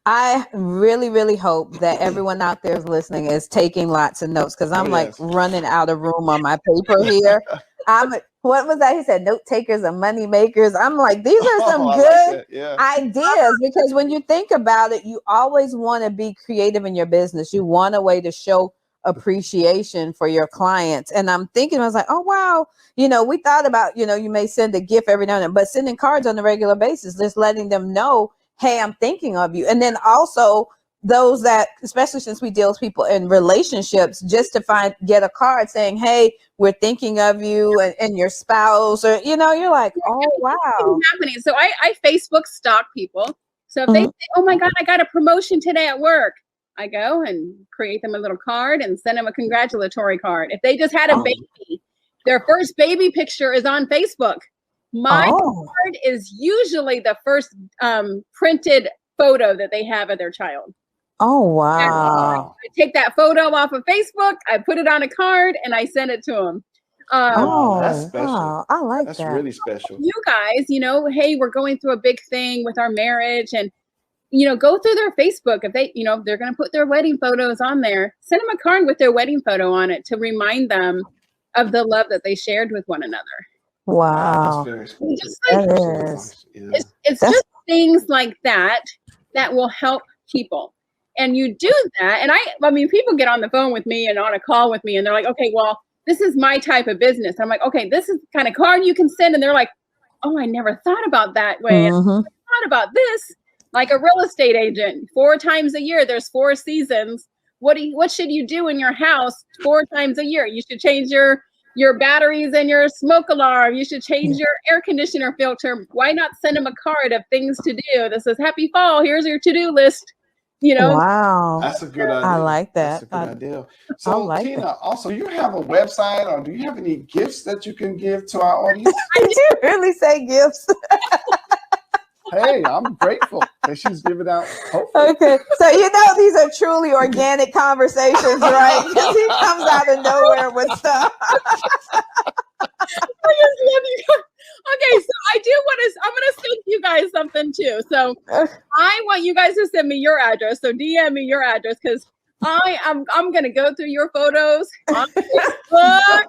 I really, really hope that everyone out there is listening is taking lots of notes, because I'm running out of room on my paper here. What was that? He said, note takers and money makers. I'm like, these are some good ideas, because when you think about it, you always want to be creative in your business. You want a way to show appreciation for your clients. And I'm thinking, I was like, oh, wow. We thought about, you may send a gift every now and then, but sending cards on a regular basis, just letting them know, hey, I'm thinking of you. And then also those that, especially since we deal with people in relationships, just to get a card saying, hey, we're thinking of you and your spouse, or, you're like, oh, wow. Happening. So I Facebook stalk people. So if they say, oh my God, I got a promotion today at work, I go and create them a little card and send them a congratulatory card. If they just had a baby, their first baby picture is on Facebook. My card is usually the first printed photo that they have of their child. Oh, wow. I take that photo off of Facebook, I put it on a card, and I send it to them. That's special. Wow. I like that's that. Really special. You guys, hey, we're going through a big thing with our marriage, and go through their Facebook. If they, they're going to put their wedding photos on there, send them a card with their wedding photo on it to remind them of the love that they shared with one another. Wow. It's just things like that will help people. And you do that. And I mean, people get on the phone with me and on a call with me, and they're like, okay, well, this is my type of business. I'm like, okay, this is the kind of card you can send. And they're like, oh, I never thought about that way. Mm-hmm. I never thought about this. Like a real estate agent, 4 times a year, there's 4 seasons. What should you do in your house 4 times a year? You should change your batteries and your smoke alarm. You should change your air conditioner filter. Why not send them a card of things to do that says happy fall, here's your to-do list, Wow. That's a good idea. I like that. That's a good idea. I So, like Tina, that. also, you have a website, or do you have any gifts that you can give to our audience? Did you really say gifts? Hey, I'm grateful that she's giving out. Hopefully. Okay, so these are truly organic conversations, right? Because he comes out of nowhere with stuff. I just love you guys. Okay, so I'm gonna send you guys something too. So I want you guys to send me your address. So DM me your address, because I'm gonna go through your photos on Facebook.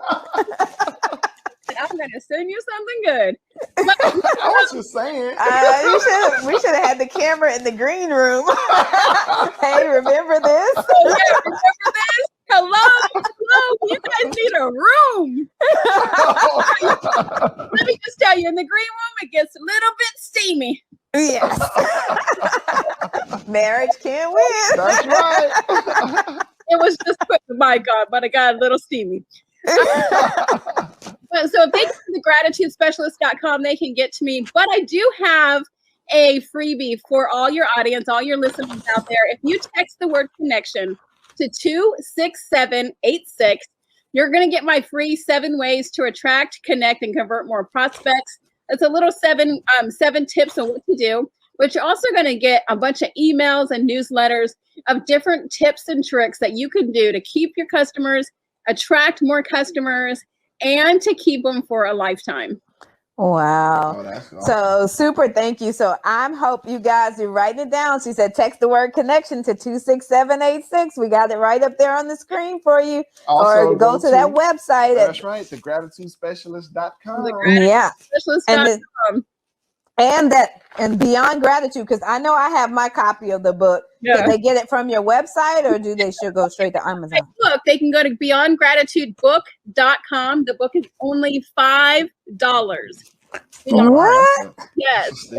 And I'm gonna send you something good. But, I was just saying. We should have had the camera in the green room. Hey, remember this? Oh, yeah, remember this? Hello, you guys need a room. Let me just tell you, in the green room, it gets a little bit steamy. Yes. Marriage can't win. That's right. It was just quick, my God, but it got a little steamy. So if they go to thegratitudespecialist.com, they can get to me. But I do have a freebie for all your audience, all your listeners out there. If you text the word connection to 26786, you're going to get my free 7 ways to attract, connect, and convert more prospects. It's a little 7 tips on what to do, but you're also going to get a bunch of emails and newsletters of different tips and tricks that you can do to keep your customers, attract more customers, and to keep them for a lifetime. Wow. Oh, that's awesome. So super thank you. So I hope you guys are writing it down. She said text the word connection to 26786. We got it right up there on the screen for you. Also, or go to that website. That's right, thegratitudespecialist.com. Yeah. And And beyond gratitude, because I know I have my copy of the book. Yeah. Can they get it from your website, or do they should go straight to Amazon? Look, they can go to beyondgratitudebook.com. The book is only $5. What? Yes,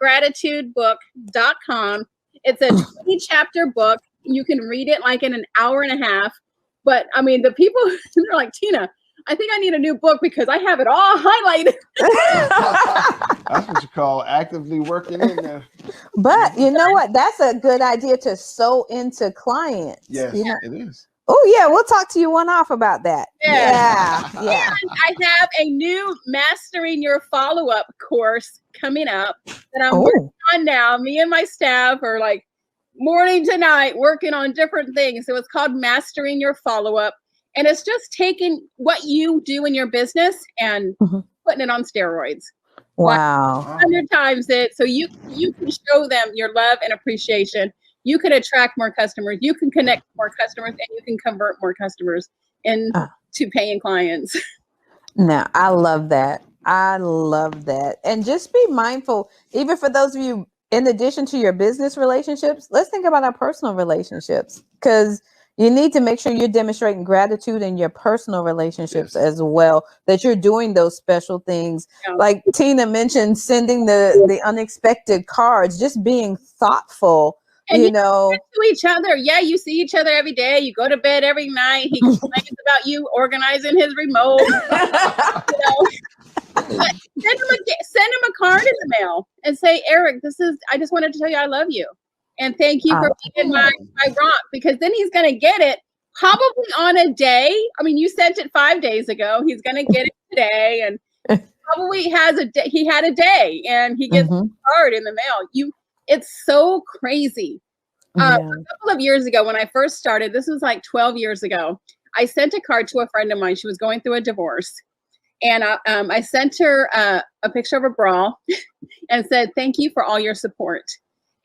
beyondgratitudebook.com. It's a 20-chapter book. You can read it like in an hour and a half. But I mean, the people, they're like, Tina, I think I need a new book because I have it all highlighted. That's what you call actively working in there. But you know what? That's a good idea to sew into clients. Yes, you know? it is. Oh yeah, we'll talk to you one off about that. Yeah. And I have a new Mastering Your Follow-Up course coming up that I'm working on now. Me and my staff are like morning to night working on different things. So it's called Mastering Your Follow-Up. And it's just taking what you do in your business and putting it on steroids. Wow. 100 times it. So you can show them your love and appreciation. You can attract more customers. You can connect more customers, and you can convert more customers into paying clients. No, I love that. I love that. And just be mindful, even for those of you, in addition to your business relationships, let's think about our personal relationships, because you need to make sure you're demonstrating gratitude in your personal relationships as well, that you're doing those special things. Yeah. Like Tina mentioned, sending the unexpected cards, just being thoughtful, and you know. To each other. Yeah, you see each other every day. You go to bed every night. He complains about you organizing his remote. But send him a card in the mail and say, Eric, I just wanted to tell you I love you. And thank you for being my rock, because then he's going to get it probably on a day. I mean, you sent it 5 days ago. He's going to get it today, and probably he had a day, and he gets a card in the mail. It's so crazy. A couple of years ago when I first started, this was like 12 years ago, I sent a card to a friend of mine. She was going through a divorce. And I sent her a picture of a bra and said, thank you for all your support.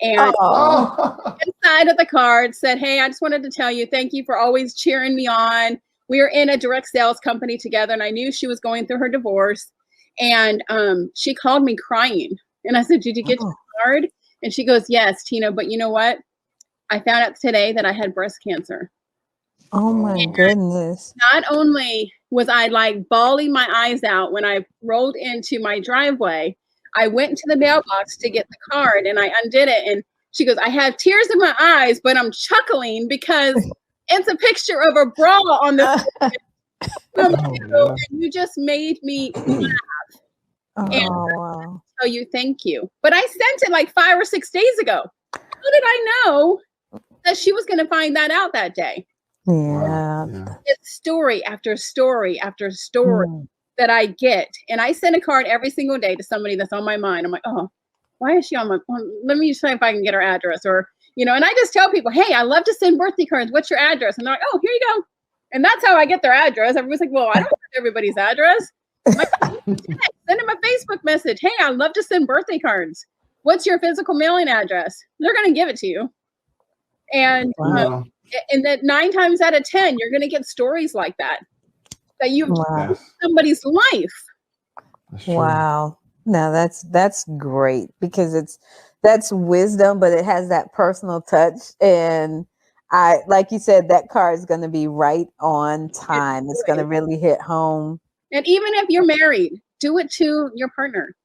And inside of the card said, hey, I just wanted to tell you, thank you for always cheering me on. We were in a direct sales company together, and I knew she was going through her divorce. And she called me crying. And I said, did you get your card? And she goes, yes, Tina, but you know what? I found out today that I had breast cancer. Oh my goodness. Not only was I like bawling my eyes out when I rolled into my driveway. I went to the mailbox to get the card and I undid it. And she goes, I have tears in my eyes, but I'm chuckling because it's a picture of a bra on the and you just made me laugh. And wow. tell you thank you. But I sent it like 5 or 6 days ago. How did I know that she was going to find that out that day? Yeah. It's story after story after story that I get. And I send a card every single day to somebody that's on my mind. I'm like, oh, why is she on my phone? Let me see if I can get her address. Or, you know, and I just tell people, hey, I love to send birthday cards. What's your address? And they're like, oh, here you go. And that's how I get their address. Everybody's like, well, I don't have everybody's address. Send them a Facebook message. Hey, I love to send birthday cards. What's your physical mailing address? They're going to give it to you. And and that 9 times out of 10, you're going to get stories like that you've changed somebody's life. Wow. No, that's great because that's wisdom, but it has that personal touch. And I, like you said, that card is going to be right on time. It's going to really hit home. And even if you're married, do it to your partner,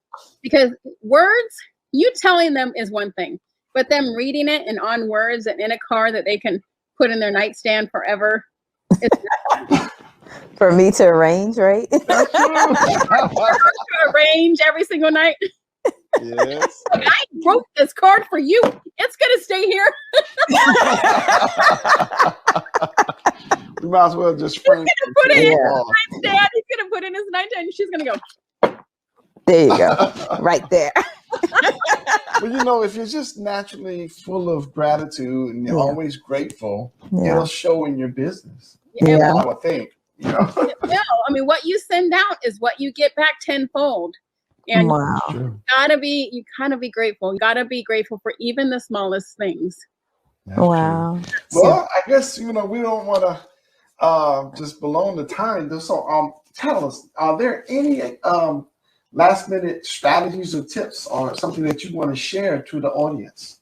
because words, you telling them is one thing, but them reading it and on words and in a card that they can put in their nightstand forever. For me to arrange, right? To arrange every single night. Yes. Like, I wrote this card for you. It's going to stay here. We might as well just frame it. Put it in his nightstand. He's going to put it in his nightstand. And she's going to go. There you go. Right there. Well, you know, if you're just naturally full of gratitude and you're always grateful, it'll show in your business. Yeah. I would think. You know? No, I mean, what you send out is what you get back tenfold. And you gotta be grateful. You gotta be grateful for even the smallest things. That's true. Well, I guess, you know, we don't want to just belong the time. So tell us, are there any last minute strategies or tips or something that you want to share to the audience?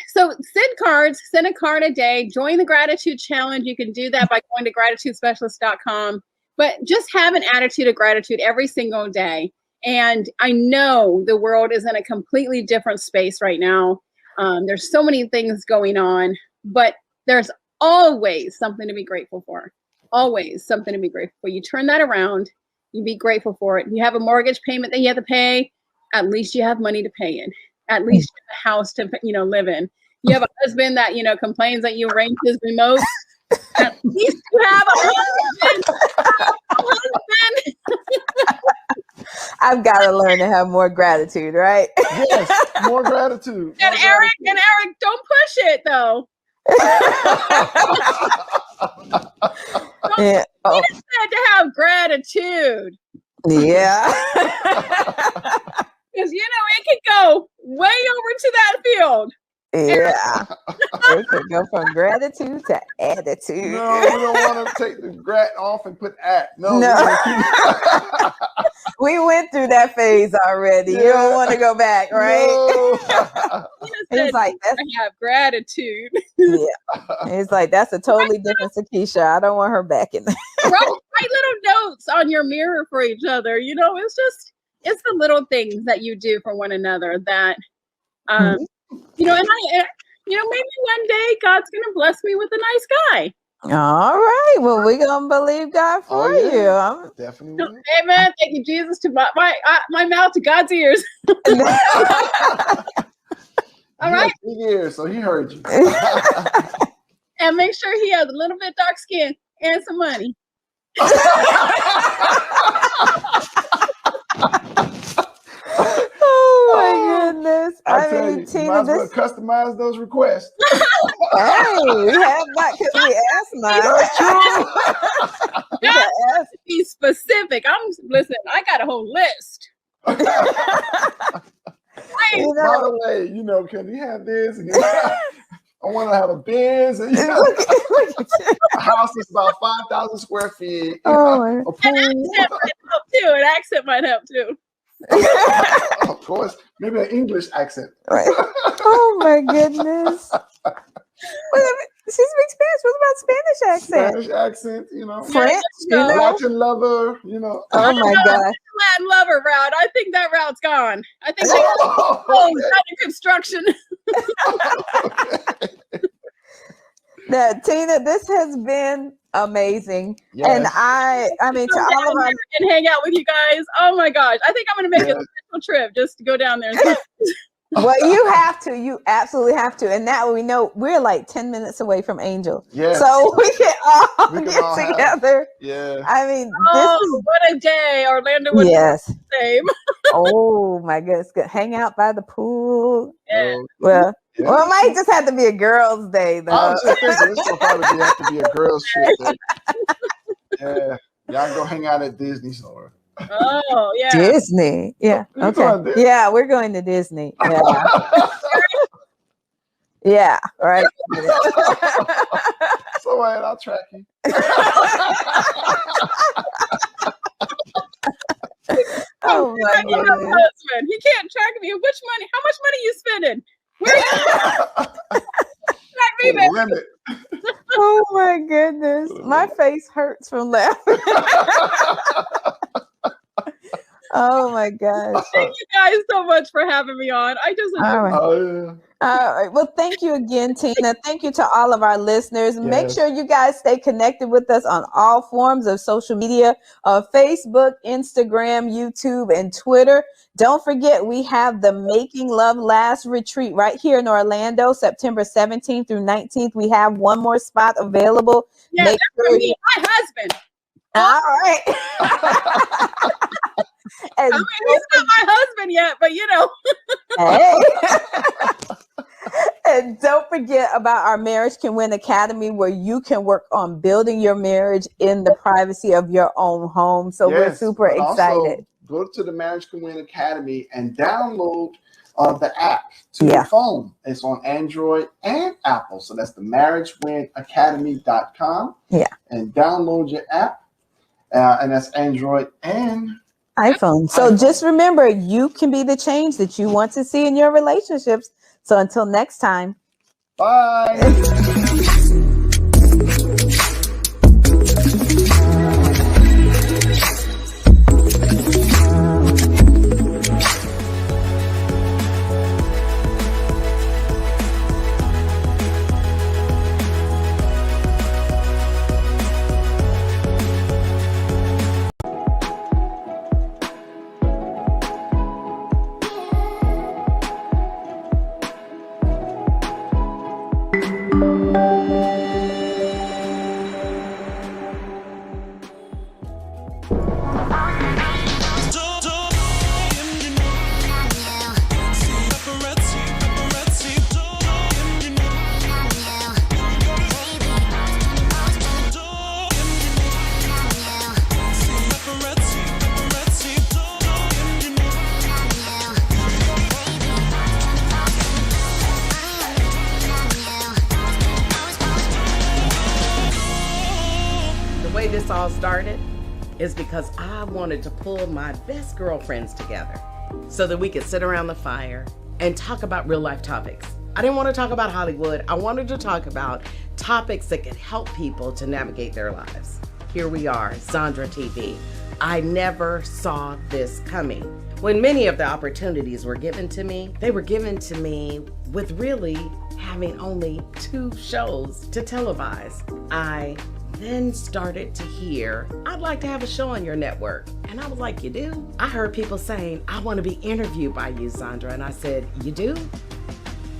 So send a card a day, join the gratitude challenge. You can do that by going to gratitudespecialist.com, but just have an attitude of gratitude every single day. And I know the world is in a completely different space right now. There's so many things going on, but there's always something to be grateful for. Always something to be grateful for. You turn that around, you be grateful for it. You have a mortgage payment that you have to pay, at least you have money to pay in. At least you have a house to, live in. You have a husband that, complains that you arrange his remote. At least you have a husband. I've got to learn to have more gratitude, right? Yes, more gratitude. And Eric, don't push it though. Yeah. You said to have gratitude. Yeah. Because, it could go way over to that field. Yeah. It could go from gratitude to attitude. No, we don't want to take the grat off and put at. No. We went through that phase already. Yeah. You don't want to go back, right? No. It's like, I have gratitude. Yeah. It's like, that's a totally different Sakisha. I don't want her back in there. Write little notes on your mirror for each other. It's the little things that you do for one another that, and maybe one day God's going to bless me with a nice guy. All right. Well, we're going to believe God for you. Definitely. Amen. Thank you, Jesus, to my mouth to God's ears. All right. 3 years, so he heard you. And make sure he has a little bit dark skin and some money. Oh my goodness! I mean, Tina, might as well customize those requests. Hey, we have that because we asked mine. That's true. You got to be specific. Listen. I got a whole list. By the way, can you have this? And I want to have a Benz and a house that's about 5,000 square feet. A pool. An accent might help too. Of course, maybe an English accent. Right. Oh my goodness. She speaks Spanish. What about Spanish accent? Spanish accent, you know. French, you know? Latin lover, you know. Oh my God. Latin lover route. I think that route's gone. I think they under construction. Now, Tina, this has been amazing. Yes. And I mean, to all of our and hang out with you guys. Oh my gosh. I think I'm gonna make a special trip just to go down there. Well, you have to. You absolutely have to. And now we know we're like 10 minutes away from Angel. Yes. So we can all We can get all have- together. Yeah. I mean, What a day. Orlando would Yes. be the same. Oh my goodness. Hang out by the pool. Yeah. Well, Yeah. well, it might just have to be a girls' day, I though. was just thinking this will probably have to be a girls' trip. Yeah. Y'all go hang out at Disney somewhere. Oh, yeah. Disney. Yeah. You Okay. going Disney? Yeah, we're going to Disney. Yeah. Yeah. Right. So I'll track you. Oh my My goodness. husband. He can't track me. Which money? How much money you spending? Where are you? Track me, baby. Limit. Oh my goodness. My face hurts from laughing. Oh my gosh. Thank you guys so much for having me on. I just All right. Oh, yeah. All right. Well, thank you again, Tina. Thank you to all of our listeners. Make Yes. sure you guys stay connected with us on all forms of social media, Facebook, Instagram, YouTube, and Twitter. Don't forget, we have the Making Love Last retreat right here in Orlando, September 17th through 19th. We have one more spot available. yeah, Make that's sure for me, my husband. All right. And I mean, he's not my husband yet, but you know. hey. And don't forget about our Marriage Can Win Academy, where you can work on building your marriage in the privacy of your own home. So we're Yes, super but excited. Also, go to the Marriage Can Win Academy and download the app to Yeah. your phone. It's on Android and Apple. So that's the marriagewinacademy.com. Yeah. And download your app. And that's Android and iPhone. So just remember, you can be the change that you want to see in your relationships. So until next time. bye. The way this all started is because I wanted to pull my best girlfriends together so that we could sit around the fire and talk about real life topics. I didn't want to talk about Hollywood. I wanted to talk about topics that could help people to navigate their lives. Here we are, Zandra TV. I never saw this coming. When many of the opportunities were given to me, they were given to me with really having only 2 shows to televise. I then started to hear, I'd like to have a show on your network. And I was like, you do? I heard people saying, I want to be interviewed by you, Zandra. And I said, you do?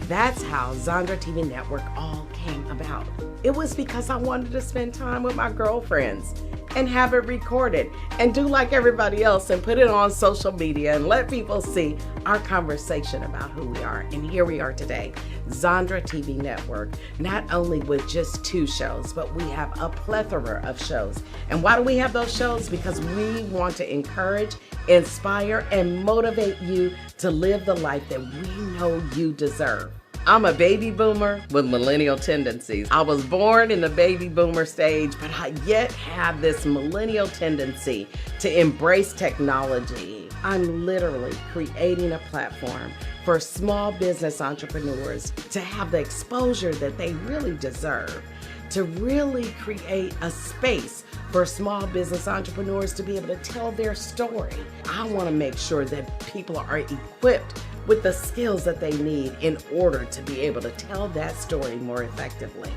That's how Zandra TV Network all came about. It was because I wanted to spend time with my girlfriends and have it recorded and do like everybody else and put it on social media and let people see our conversation about who we are. And here we are today, Zandra TV Network, not only with just 2 shows, but we have a plethora of shows. And why do we have those shows? Because we want to encourage, inspire, and motivate you to live the life that we know you deserve. I'm a baby boomer with millennial tendencies. I was born in the baby boomer stage, but I yet have this millennial tendency to embrace technology. I'm literally creating a platform for small business entrepreneurs to have the exposure that they really deserve, to really create a space for small business entrepreneurs to be able to tell their story. I want to make sure that people are equipped with the skills that they need in order to be able to tell that story more effectively.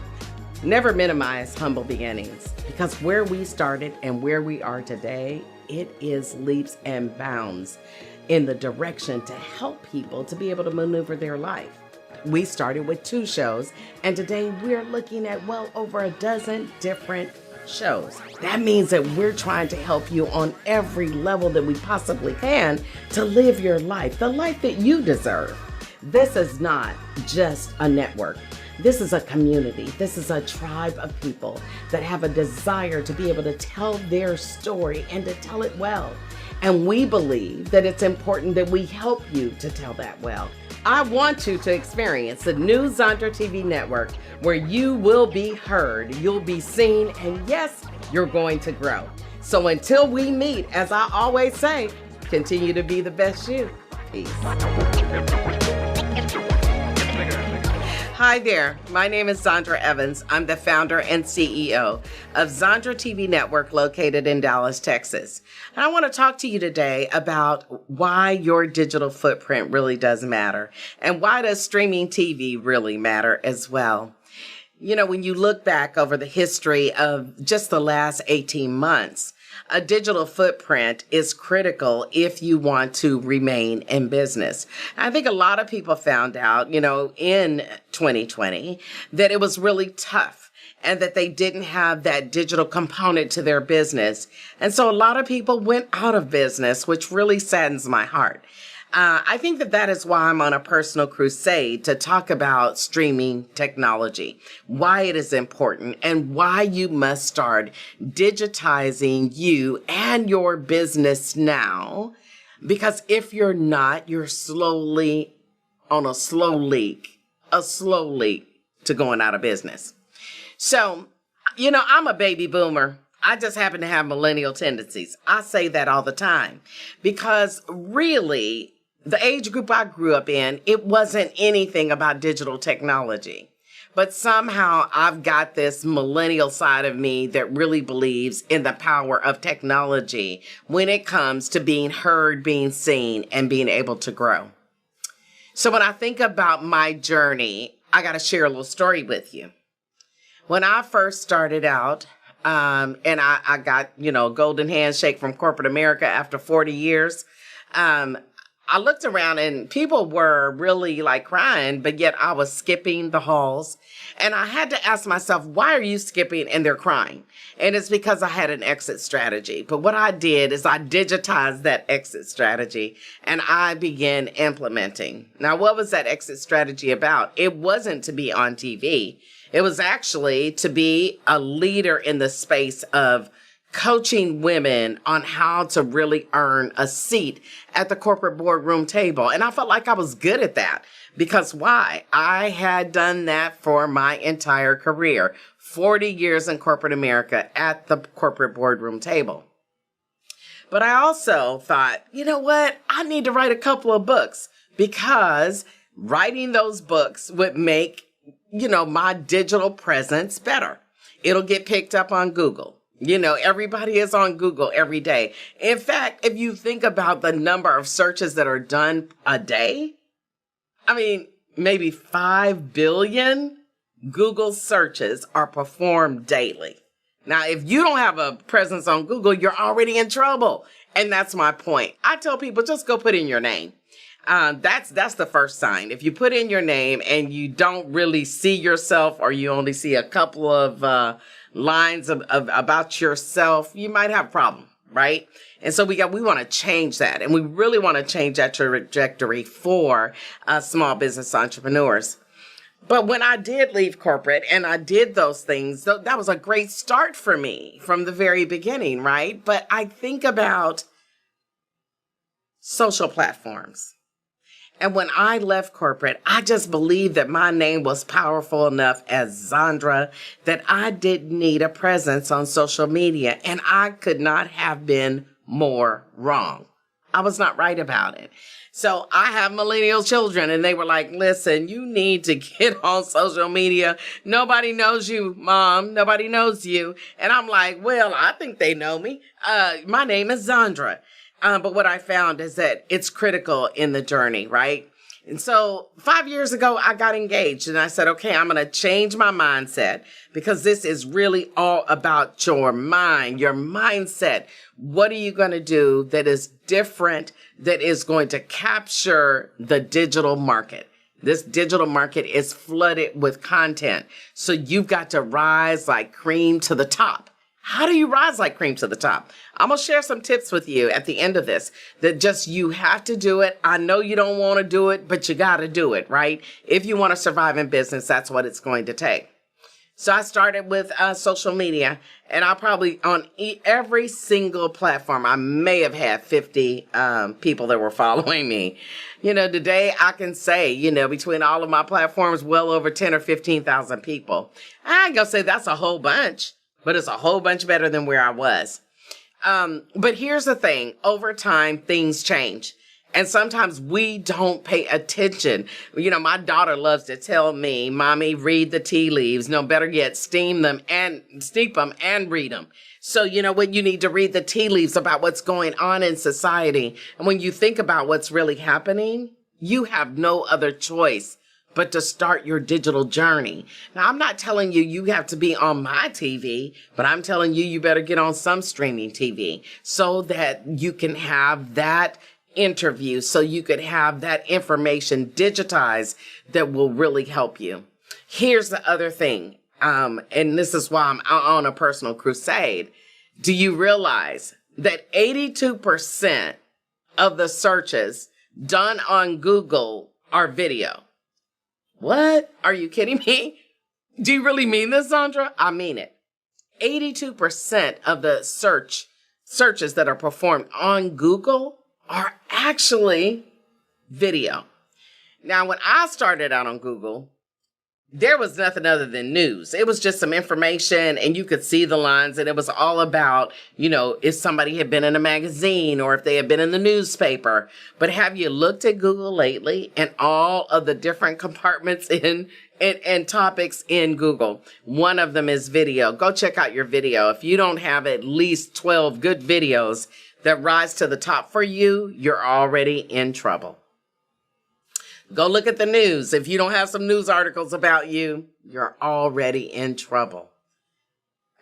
Never minimize humble beginnings, because where we started and where we are today, it is leaps and bounds in the direction to help people to be able to maneuver their life. We started with 2 shows, and today we're looking at well over a dozen different shows. That means that we're trying to help you on every level that we possibly can to live your life, the life that you deserve. This is not just a network. This is a community. This is a tribe of people that have a desire to be able to tell their story and to tell it well. And we believe that it's important that we help you to tell that well. I want you to experience the new Zandra TV network, where you will be heard, you'll be seen, and yes, you're going to grow. So until we meet, as I always say, continue to be the best you. Peace. Hi there, my name is Zandra Evans. I'm the founder and CEO of Zandra TV Network, located in Dallas, Texas. And I want to talk to you today about why your digital footprint really does matter, and why does streaming TV really matter as well. You know, when you look back over the history of just the last 18 months, a digital footprint is critical if you want to remain in business. I think a lot of people found out, in 2020 that it was really tough and that they didn't have that digital component to their business. And so a lot of people went out of business, which really saddens my heart. I think that is why I'm on a personal crusade to talk about streaming technology, why it is important, and why you must start digitizing you and your business now. Because if you're not, you're slowly on a slow leak to going out of business. So, I'm a baby boomer. I just happen to have millennial tendencies. I say that all the time because really, the age group I grew up in, it wasn't anything about digital technology. But somehow I've got this millennial side of me that really believes in the power of technology when it comes to being heard, being seen, and being able to grow. So when I think about my journey, I got to share a little story with you. When I first started out, and I got, golden handshake from corporate America after 40 years, I looked around and people were really crying, but yet I was skipping the halls. And I had to ask myself, why are you skipping? And they're crying. And it's because I had an exit strategy. But what I did is I digitized that exit strategy and I began implementing. Now, what was that exit strategy about? It wasn't to be on TV. It was actually to be a leader in the space of coaching women on how to really earn a seat at the corporate boardroom table. And I felt like I was good at that because why? I had done that for my entire career, 40 years in corporate America at the corporate boardroom table. But I also thought, you know what? I need to write a couple of books because writing those books would make, my digital presence better. It'll get picked up on Google. Everybody is on Google every day. In fact, if you think about the number of searches that are done a day, maybe 5 billion Google searches are performed daily. Now, if you don't have a presence on Google, you're already in trouble. And that's my point. I tell people, just go put in your name. That's the first sign. If you put in your name and you don't really see yourself, or you only see a couple of lines about yourself, you might have a problem, right? And so we want to change that. And we really want to change that trajectory for small business entrepreneurs. But when I did leave corporate and I did those things, that was a great start for me from the very beginning, right? But I think about social platforms. And when I left corporate, I just believed that my name was powerful enough as Zandra that I didn't need a presence on social media. And I could not have been more wrong. I was not right about it. So I have millennial children and they were like, listen, you need to get on social media. Nobody knows you, Mom. Nobody knows you. And I'm like, well, I think they know me. My name is Zandra. But what I found is that it's critical in the journey, right? And so 5 years ago, I got engaged and I said, okay, I'm going to change my mindset because this is really all about your mind, your mindset. What are you going to do that is different, that is going to capture the digital market? This digital market is flooded with content. So you've got to rise like cream to the top. How do you rise like cream to the top? I'm going to share some tips with you at the end of this that just you have to do it. I know you don't want to do it, but you got to do it, right? If you want to survive in business, that's what it's going to take. So I started with social media, and I probably on every single platform, I may have had 50 people that were following me. You know, today I can say, you know, between all of my platforms, well over 10 or 15,000 people. I ain't gonna say that's a whole bunch, but it's a whole bunch better than where I was. But here's the thing, over time, things change. And sometimes we don't pay attention. You know, my daughter loves to tell me, Mommy, read the tea leaves. No, better yet, steep them and read them. So, you know what? You need to read the tea leaves about what's going on in society. And when you think about what's really happening, you have no other choice but to start your digital journey. Now, I'm not telling you you have to be on my TV, but I'm telling you you better get on some streaming TV so that you can have that interview, so you could have that information digitized that will really help you. Here's the other thing, and this is why I'm on a personal crusade. Do you realize that 82% of the searches done on Google are video? What? Are you kidding me? Do you really mean this, Sandra? I mean it. 82% of the searches that are performed on Google are actually video. Now, when I started out on Google, there was nothing other than news. It was just some information and you could see the lines, and it was all about, you know, if somebody had been in a magazine or if they had been in the newspaper. But have you looked at Google lately and all of the different compartments and topics in Google? One of them is video. Go check out your video. If you don't have at least 12 good videos that rise to the top for you, you're already in trouble. Go look at the news. If you don't have some news articles about you, you're already in trouble.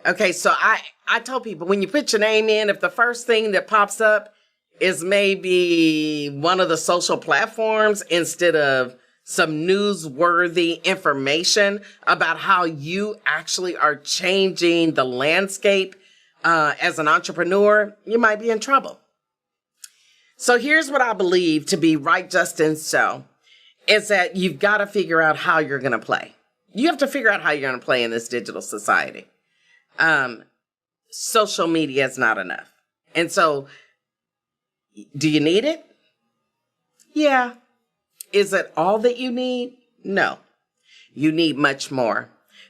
Okay, so I tell people, when you put your name in, if the first thing that pops up is maybe one of the social platforms instead of some newsworthy information about how you actually are changing the landscape as an entrepreneur, you might be in trouble. So here's what I believe to be right, just, and so. Is that you've got to figure out how you're going to play. You have to figure out how you're going to play in this digital society. Social media is not enough. And so, do you need it? Yeah. Is it all that you need? No. You need much more.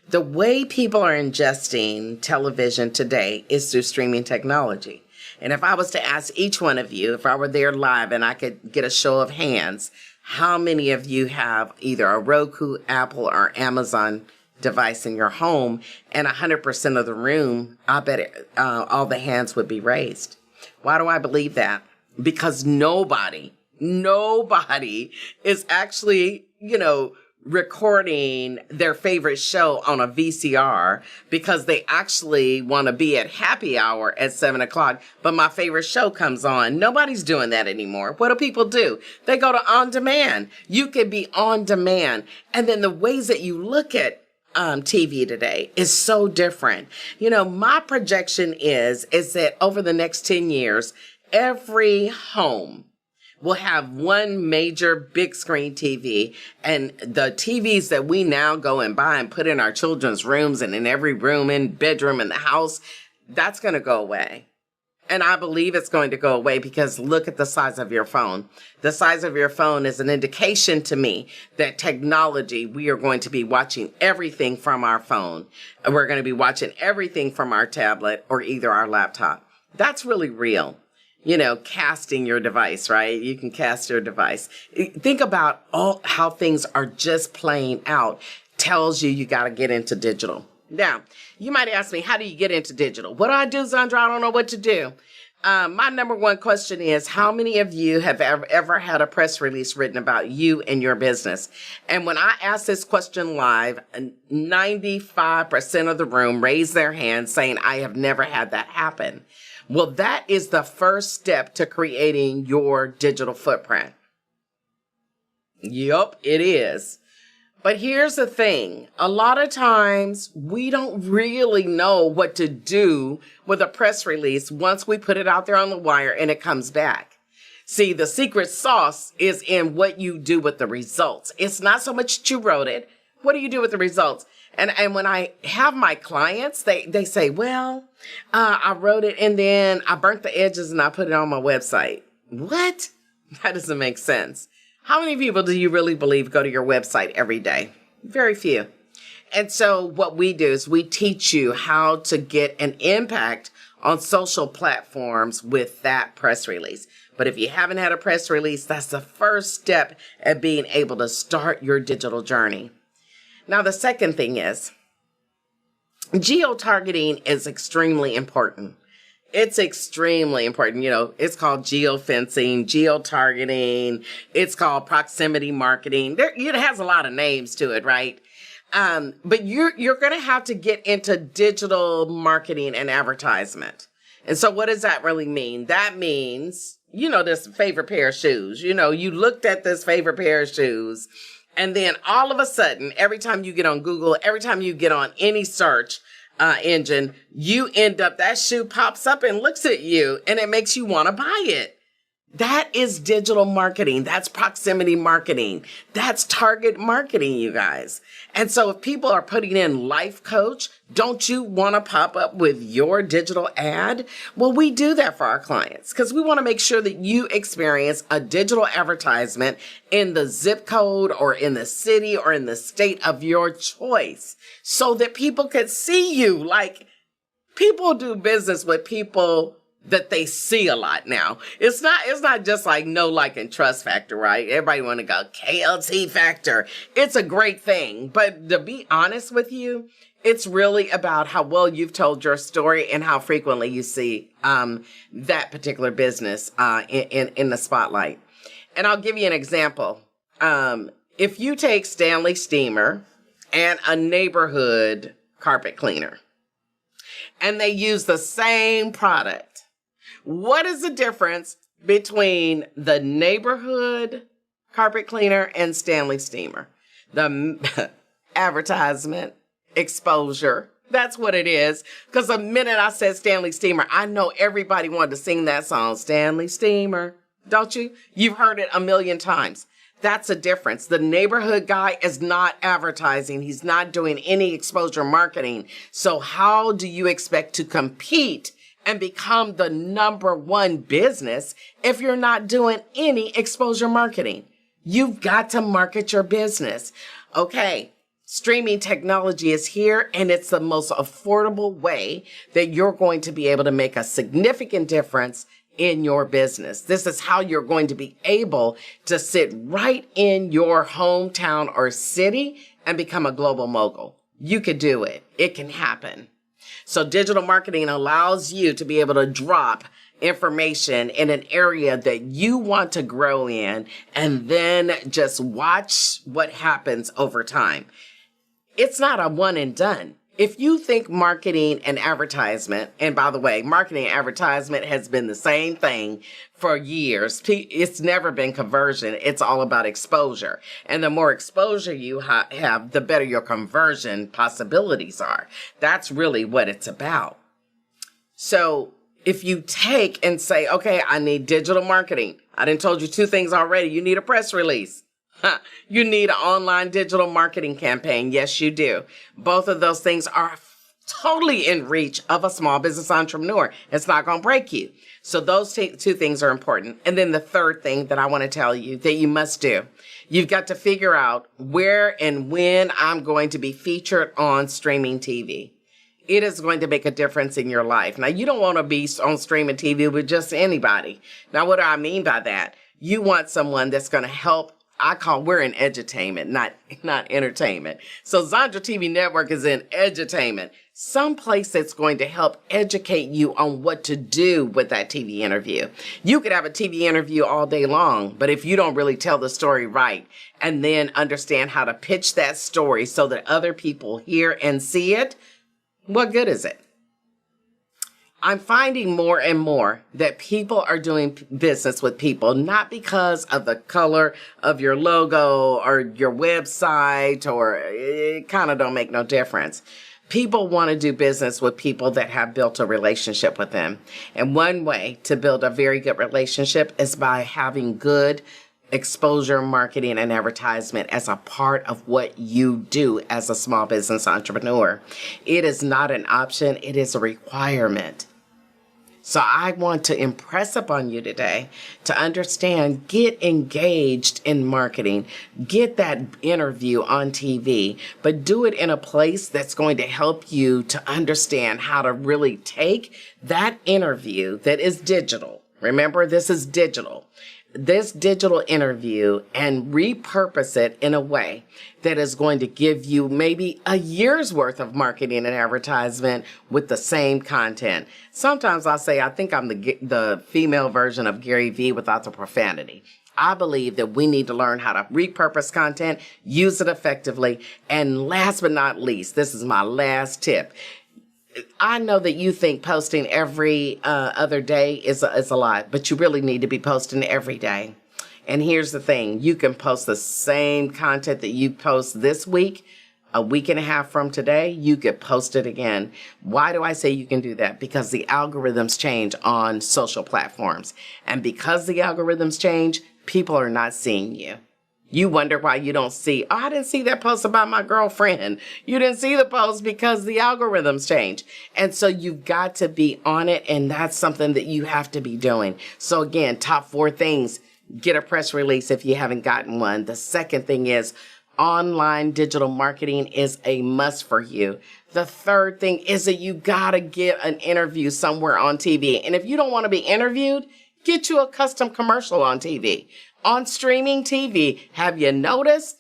The way people are ingesting television today is through streaming technology. And if I was to ask each one of you, if I were there live and I could get a show of hands, how many of you have either a Roku, Apple, or Amazon device in your home? And 100% of the room, I bet all the hands would be raised. Why do I believe that? Because nobody is actually, recording their favorite show on a VCR because they actually want to be at happy hour at 7:00, but my favorite show comes on. Nobody's doing that anymore. What do people do? They go to on demand. You can be on demand. And then the ways that you look at TV today is so different. My projection is that over the next 10 years, every home will have one major big screen TV, and the TVs that we now go and buy and put in our children's rooms and in every room and bedroom in the house, that's going to go away. And I believe it's going to go away because look at the size of your phone. The size of your phone is an indication to me that technology, we are going to be watching everything from our phone. We're going to be watching everything from our tablet or either our laptop. That's really real. You know, casting your device, right? You can cast your device. Think about all how things are just playing out. Tells you got to get into digital. Now, you might ask me, how do you get into digital? What do I do, Zandra? I don't know what to do. My number one question is, how many of you have ever had a press release written about you and your business? And when I ask this question live, 95% of the room raise their hand saying, I have never had that happen. Well, that is the first step to creating your digital footprint. Yup, it is. But here's the thing. A lot of times we don't really know what to do with a press release once we put it out there on the wire and it comes back. See, the secret sauce is in what you do with the results. It's not so much that you wrote it. What do you do with the results? And when I have my clients, they say, well, I wrote it and then I burnt the edges and I put it on my website. What? That doesn't make sense. How many people do you really believe go to your website every day? Very few. And so what we do is we teach you how to get an impact on social platforms with that press release. But if you haven't had a press release, that's the first step at being able to start your digital journey. Now, the second thing is geo-targeting is extremely important. It's extremely important. You know, it's called geofencing, geo-targeting. It's called proximity marketing. It has a lot of names to it, right? But you're going to have to get into digital marketing and advertisement. And so what does that really mean? That means, you know, this favorite pair of shoes. You know, you looked at this favorite pair of shoes, and then all of a sudden, every time you get on Google, every time you get on any search engine, you end up, that shoe pops up and looks at you and it makes you want to buy it. That is digital marketing. That's proximity marketing. That's target marketing, you guys. And so if people are putting in life coach, don't you want to pop up with your digital ad? Well, we do that for our clients because we want to make sure that you experience a digital advertisement in the zip code or in the city or in the state of your choice so that people could see you. Like, people do business with people that they see a lot now. It's not just like know, like, and trust factor, right? Everybody want to go KLT factor. It's a great thing. But to be honest with you, it's really about how well you've told your story and how frequently you see that particular business in the spotlight. And I'll give you an example. If you take Stanley Steamer and a neighborhood carpet cleaner, and they use the same product, what is the difference between the neighborhood carpet cleaner and Stanley Steamer? The advertisement, exposure. That's what it is. Because the minute I said Stanley Steamer, I know everybody wanted to sing that song, Stanley Steamer. Don't you? You've heard it a million times. That's a difference. The neighborhood guy is not advertising. He's not doing any exposure marketing. So how do you expect to compete and become the number one business if you're not doing any exposure marketing? You've got to market your business. Okay, streaming technology is here, and it's the most affordable way that you're going to be able to make a significant difference in your business. This is how you're going to be able to sit right in your hometown or city and become a global mogul. You could do it. It can happen. So digital marketing allows you to be able to drop information in an area that you want to grow in and then just watch what happens over time. It's not a one and done. If you think marketing and advertisement, and by the way, marketing and advertisement has been the same thing for years. It's never been conversion. It's all about exposure. And the more exposure you have, the better your conversion possibilities are. That's really what it's about. So if you take and say, okay, I need digital marketing. I done told you two things already. You need a press release. You need an online digital marketing campaign. Yes, you do. Both of those things are totally in reach of a small business entrepreneur. It's not going to break you. So those two things are important. And then the third thing that I want to tell you that you must do, you've got to figure out where and when I'm going to be featured on streaming TV. It is going to make a difference in your life. Now, you don't want to be on streaming TV with just anybody. Now, what do I mean by that? You want someone that's going to help. We're in edutainment, not entertainment. So Zandra TV Network is in edutainment. Some place that's going to help educate you on what to do with that TV interview. You could have a TV interview all day long, but if you don't really tell the story right and then understand how to pitch that story so that other people hear and see it, what good is it? I'm finding more and more that people are doing business with people, not because of the color of your logo or your website, or it kind of don't make no difference. People want to do business with people that have built a relationship with them. And one way to build a very good relationship is by having good exposure, marketing, and advertisement as a part of what you do as a small business entrepreneur. It is not an option, it is a requirement. So I want to impress upon you today to understand, get engaged in marketing, get that interview on TV, but do it in a place that's going to help you to understand how to really take that interview that is digital. Remember, this is digital. This digital interview and repurpose it in a way that is going to give you maybe a year's worth of marketing and advertisement with the same content. Sometimes I'll say, I think I'm the female version of Gary Vee without the profanity. I believe that we need to learn how to repurpose content, use it effectively, and last but not least, this is my last tip. I know that you think posting every other day is a lot, but you really need to be posting every day. And here's the thing. You can post the same content that you post this week, a week and a half from today, you could post it again. Why do I say you can do that? Because the algorithms change on social platforms. And because the algorithms change, people are not seeing you. You wonder why you don't see, oh, I didn't see that post about my girlfriend. You didn't see the post because the algorithms change. And so you've got to be on it, and that's something that you have to be doing. So again, top 4 things, get a press release if you haven't gotten one. The second thing is online digital marketing is a must for you. The third thing is that you got to get an interview somewhere on TV. And if you don't want to be interviewed, get you a custom commercial on TV. On streaming TV, have you noticed?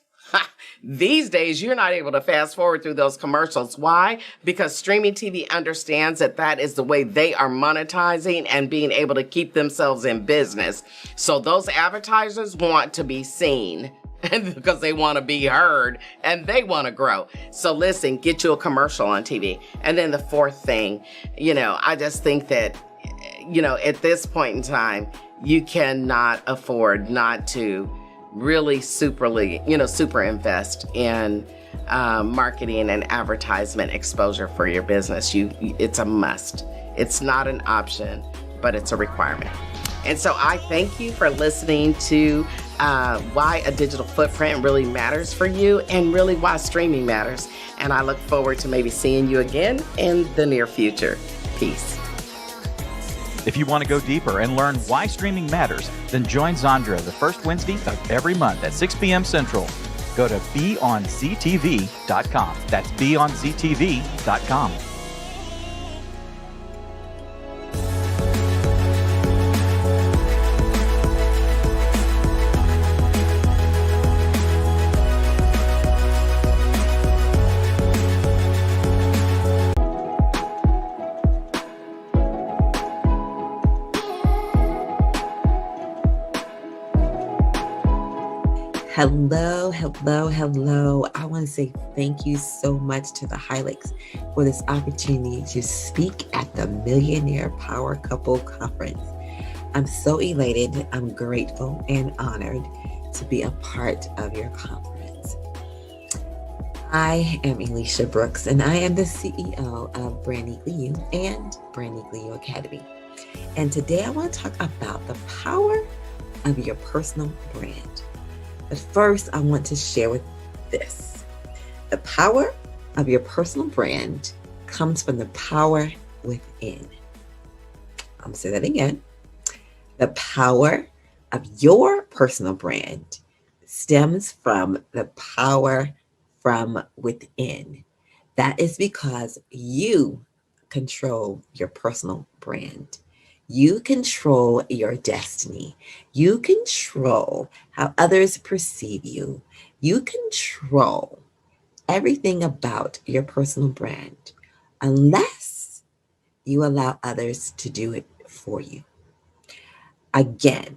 These days, you're not able to fast forward through those commercials. Why? Because streaming TV understands that that is the way they are monetizing and being able to keep themselves in business. So those advertisers want to be seen because they want to be heard and they want to grow. So listen, get you a commercial on TV. And then the fourth thing, I just think that, at this point in time, you cannot afford not to really super invest in marketing and advertisement exposure for your business. It's a must. It's not an option, but it's a requirement. And so I thank you for listening to why a digital footprint really matters for you and really why streaming matters. And I look forward to maybe seeing you again in the near future. Peace. If you want to go deeper and learn why streaming matters, then join Zandra the first Wednesday of every month at 6 p.m. Central. Go to beonztv.com. That's beonztv.com. Hello. I want to say thank you so much to the Hilux for this opportunity to speak at the Millionaire Power Couple Conference. I'm so elated, I'm grateful and honored to be a part of your conference. I am Elisha Brooks, and I am the CEO of Brand Equally You and Brand Equally You Academy. And today I want to talk about the power of your personal brand. But first, I want to share with this. The power of your personal brand comes from the power within. I'm going to say that again. The power of your personal brand stems from the power from within. That is because you control your personal brand. You control your destiny. You control how others perceive you. You control everything about your personal brand, unless you allow others to do it for you. Again,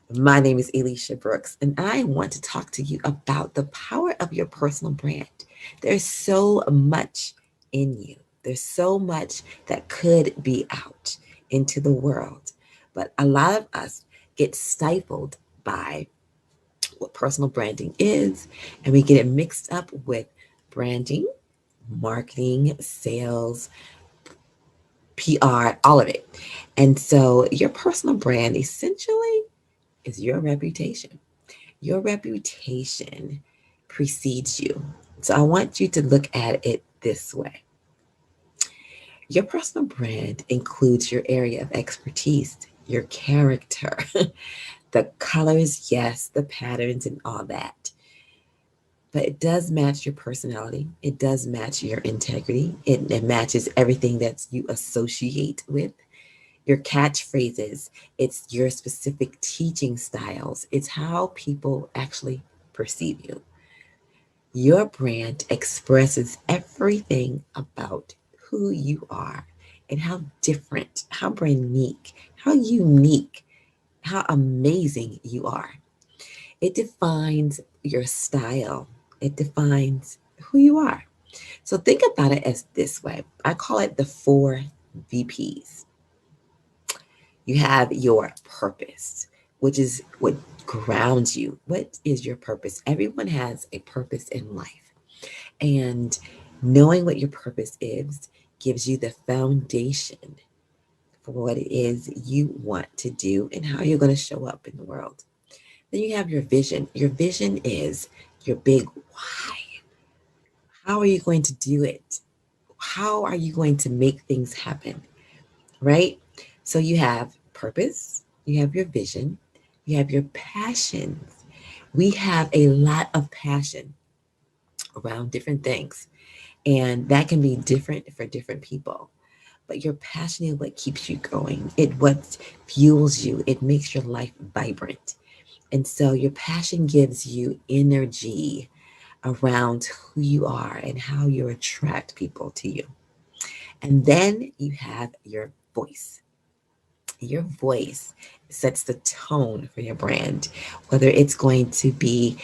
my name is Elisha Brooks, and I want to talk to you about the power of your personal brand. There's so much in you. There's so much that could be out into the world, but a lot of us get stifled by what personal branding is, and we get it mixed up with branding, marketing, sales, PR, all of it. And so your personal brand essentially is your reputation. Your reputation precedes you. So I want you to look at it this way. Your personal brand includes your area of expertise, your character, the colors, yes, the patterns and all that. But it does match your personality. It does match your integrity. It matches everything that you associate with. Your catchphrases, it's your specific teaching styles. It's how people actually perceive you. Your brand expresses everything about who you are and how different, how brand-unique, how unique, how amazing you are. It defines your style. It defines who you are. So think about it as this way. I call it the 4 VPs. You have your purpose, which is what grounds you. What is your purpose? Everyone has a purpose in life. And knowing what your purpose is gives you the foundation for what it is you want to do and how you're going to show up in the world. Then you have your vision. Your vision is your big why. How are you going to do it? How are you going to make things happen? Right? So you have purpose, you have your vision, you have your passions. We have a lot of passion around different things, and that can be different for different people. But your passion is what keeps you going. It what fuels you. It makes your life vibrant. And so your passion gives you energy around who you are and how you attract people to you. And then you have your voice. Your voice sets the tone for your brand, whether it's going to be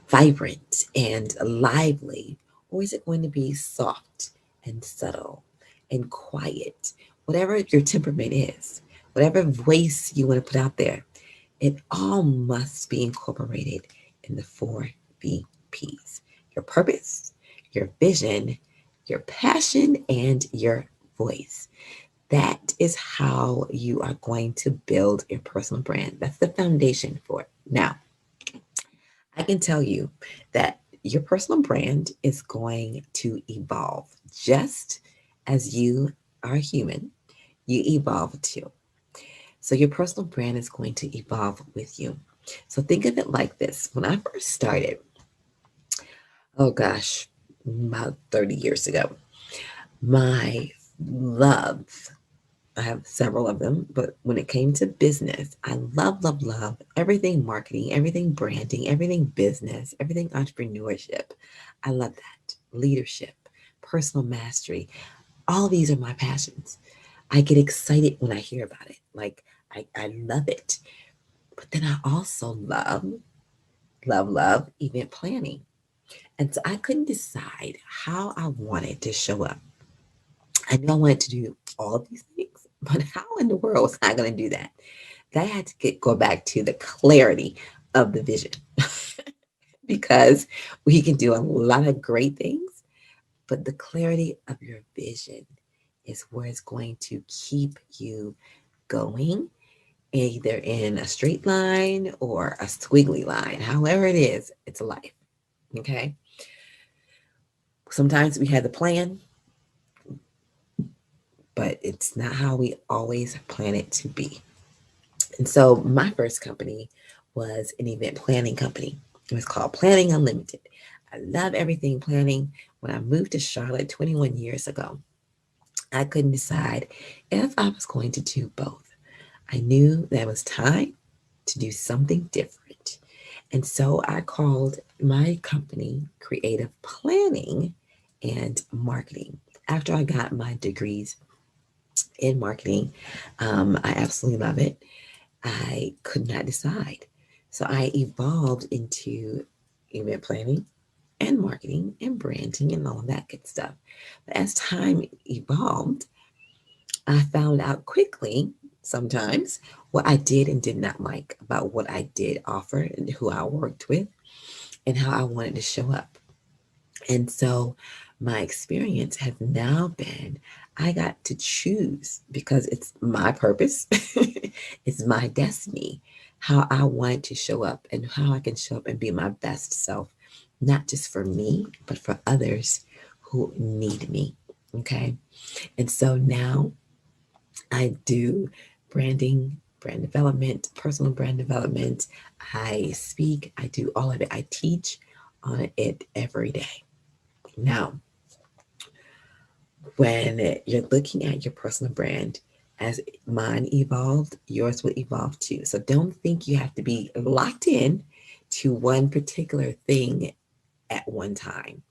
vibrant and lively, or is it going to be soft and subtle and quiet? Whatever your temperament is, whatever voice you want to put out there, it all must be incorporated in the 4 VPs. Your purpose, your vision, your passion, and your voice. That is how you are going to build your personal brand. That's the foundation for it. Now, I can tell you that your personal brand is going to evolve. Just as you are human, you evolve too. So your personal brand is going to evolve with you. So think of it like this. When I first started, oh gosh, about 30 years ago, my love, I have several of them, but when it came to business, I love everything marketing, everything branding, everything business, everything entrepreneurship. I love that. Leadership, personal mastery. All these are my passions. I get excited when I hear about it. Like, I love it. But then I also love event planning. And so I couldn't decide how I wanted to show up. I knew I wanted to do all of these things, but how in the world was I going to do that? That had to go back to the clarity of the vision because we can do a lot of great things, but the clarity of your vision is where it's going to keep you going, either in a straight line or a squiggly line. However it is, it's a life. Okay. Sometimes we have the plan, but it's not how we always plan it to be. And so my first company was an event planning company. It was called Planning Unlimited. I love everything planning. When I moved to Charlotte 21 years ago, I couldn't decide if I was going to do both. I knew that it was time to do something different. And so I called my company Creative Planning and Marketing. After I got my degrees in marketing, I absolutely love it. I could not decide. So I evolved into event planning and marketing and branding and all of that good stuff. But as time evolved, I found out quickly sometimes what I did and did not like about what I did offer and who I worked with and how I wanted to show up. And so my experience has now been I got to choose because it's my purpose, it's my destiny, how I want to show up and how I can show up and be my best self, not just for me, but for others who need me. Okay. And so now I do branding, brand development, personal brand development. I speak, I do all of it. I teach on it every day. Now, when you're looking at your personal brand, as mine evolved, yours will evolve too. So don't think you have to be locked in to one particular thing at one time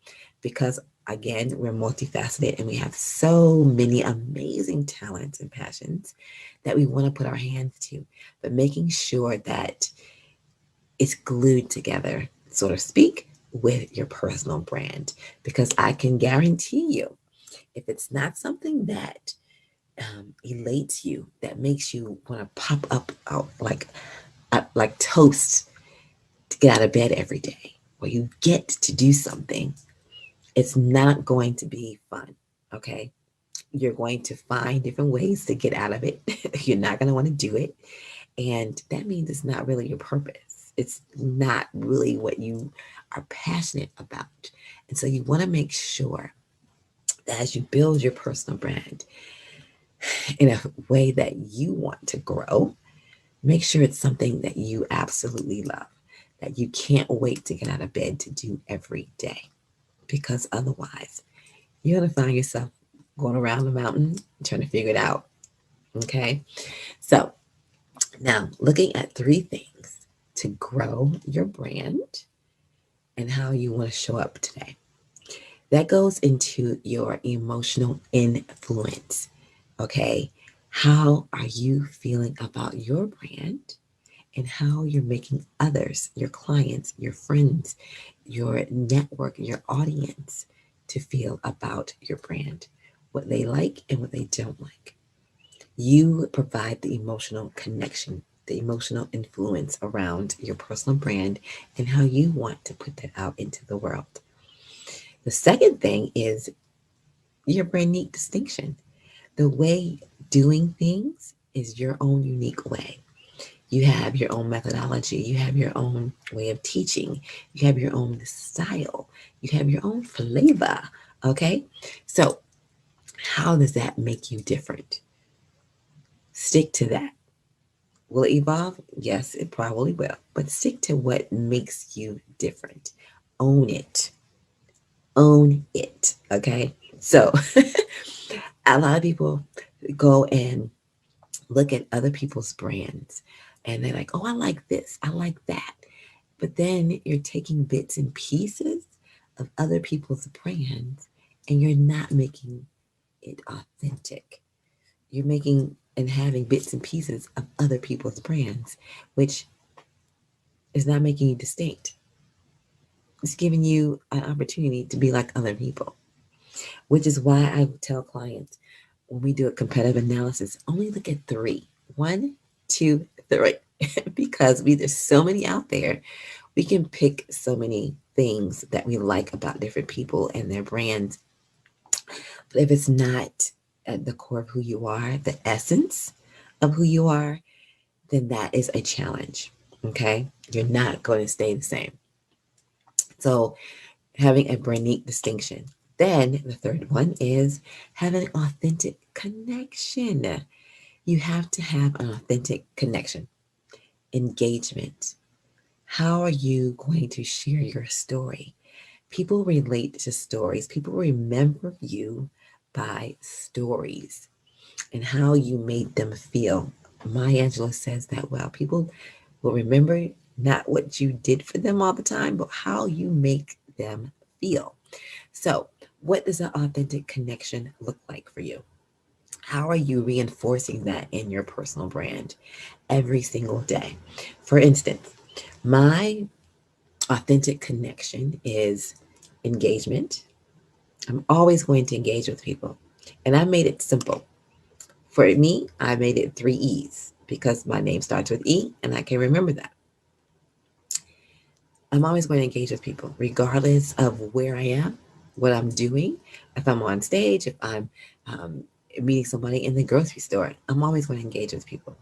because again, we're multifaceted and we have so many amazing talents and passions that we want to put our hands to, but making sure that it's glued together, so to speak, with your personal brand. Because I can guarantee you, if it's not something that elates you, that makes you want to pop up out like toast to get out of bed every day, or you get to do something, it's not going to be fun, okay? You're going to find different ways to get out of it. You're not going to want to do it. And that means it's not really your purpose. It's not really what you are passionate about. And so you want to make sure that as you build your personal brand in a way that you want to grow, make sure it's something that you absolutely love, that you can't wait to get out of bed to do every day. Because otherwise, you're going to find yourself going around the mountain trying to figure it out. Okay? So now looking at 3 things to grow your brand and how you want to show up today. That goes into your emotional influence. Okay? How are you feeling about your brand and how you're making others, your clients, your friends, your network, your audience to feel about your brand, what they like and what they don't like. You provide the emotional connection, the emotional influence around your personal brand and how you want to put that out into the world. The second thing is your brand unique distinction. The way doing things is your own unique way. You have your own methodology. You have your own way of teaching. You have your own style. You have your own flavor. Okay? So, how does that make you different? Stick to that. Will it evolve? Yes, it probably will. But stick to what makes you different. Own it. Own it. Okay? So, a lot of people go and look at other people's brands and they're like, oh, I like this, I like that. But then you're taking bits and pieces of other people's brands and you're not making it authentic. You're making and having bits and pieces of other people's brands, which is not making you distinct. It's giving you an opportunity to be like other people, which is why I tell clients when we do a competitive analysis, only look at 3. 1, 2, 3. Because there's so many out there, we can pick so many things that we like about different people and their brands. But if it's not at the core of who you are, the essence of who you are, then that is a challenge. Okay? You're not going to stay the same. So having a brand unique distinction, Then the third one is have an authentic connection. You have to have an authentic connection. Engagement. How are you going to share your story? People relate to stories. People remember you by stories and how you made them feel. Maya Angelou says that well. People will remember not what you did for them all the time, but how you make them feel. So, what does an authentic connection look like for you? How are you reinforcing that in your personal brand every single day? For instance, my authentic connection is engagement. I'm always going to engage with people. And I made it simple. For me, I made it 3 E's because my name starts with E and I can remember that. I'm always going to engage with people, regardless of where I am, what I'm doing. If I'm on stage, if I'm meeting somebody in the grocery store, I'm always going to engage with people.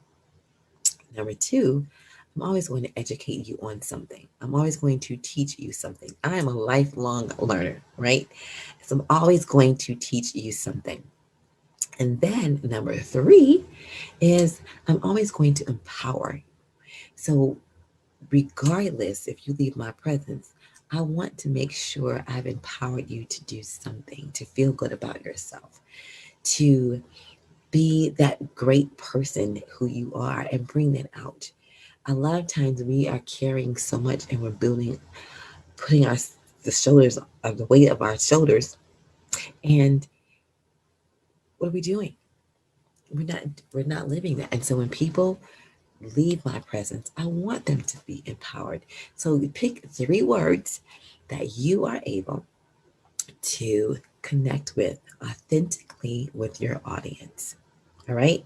Number 2, I'm always going to educate you on something. I'm always going to teach you something. I am a lifelong learner, right? So I'm always going to teach you something. And then number 3 is I'm always going to empower. So regardless if you leave my presence, I want to make sure I've empowered you to do something, to feel good about yourself, to be that great person who you are and bring that out. A lot of times we are carrying so much and we're putting the weight of our shoulders. And what are we doing? We're not living that. And so when people leave my presence, I want them to be empowered. So pick 3 words that you are able to connect with authentically with your audience. All right.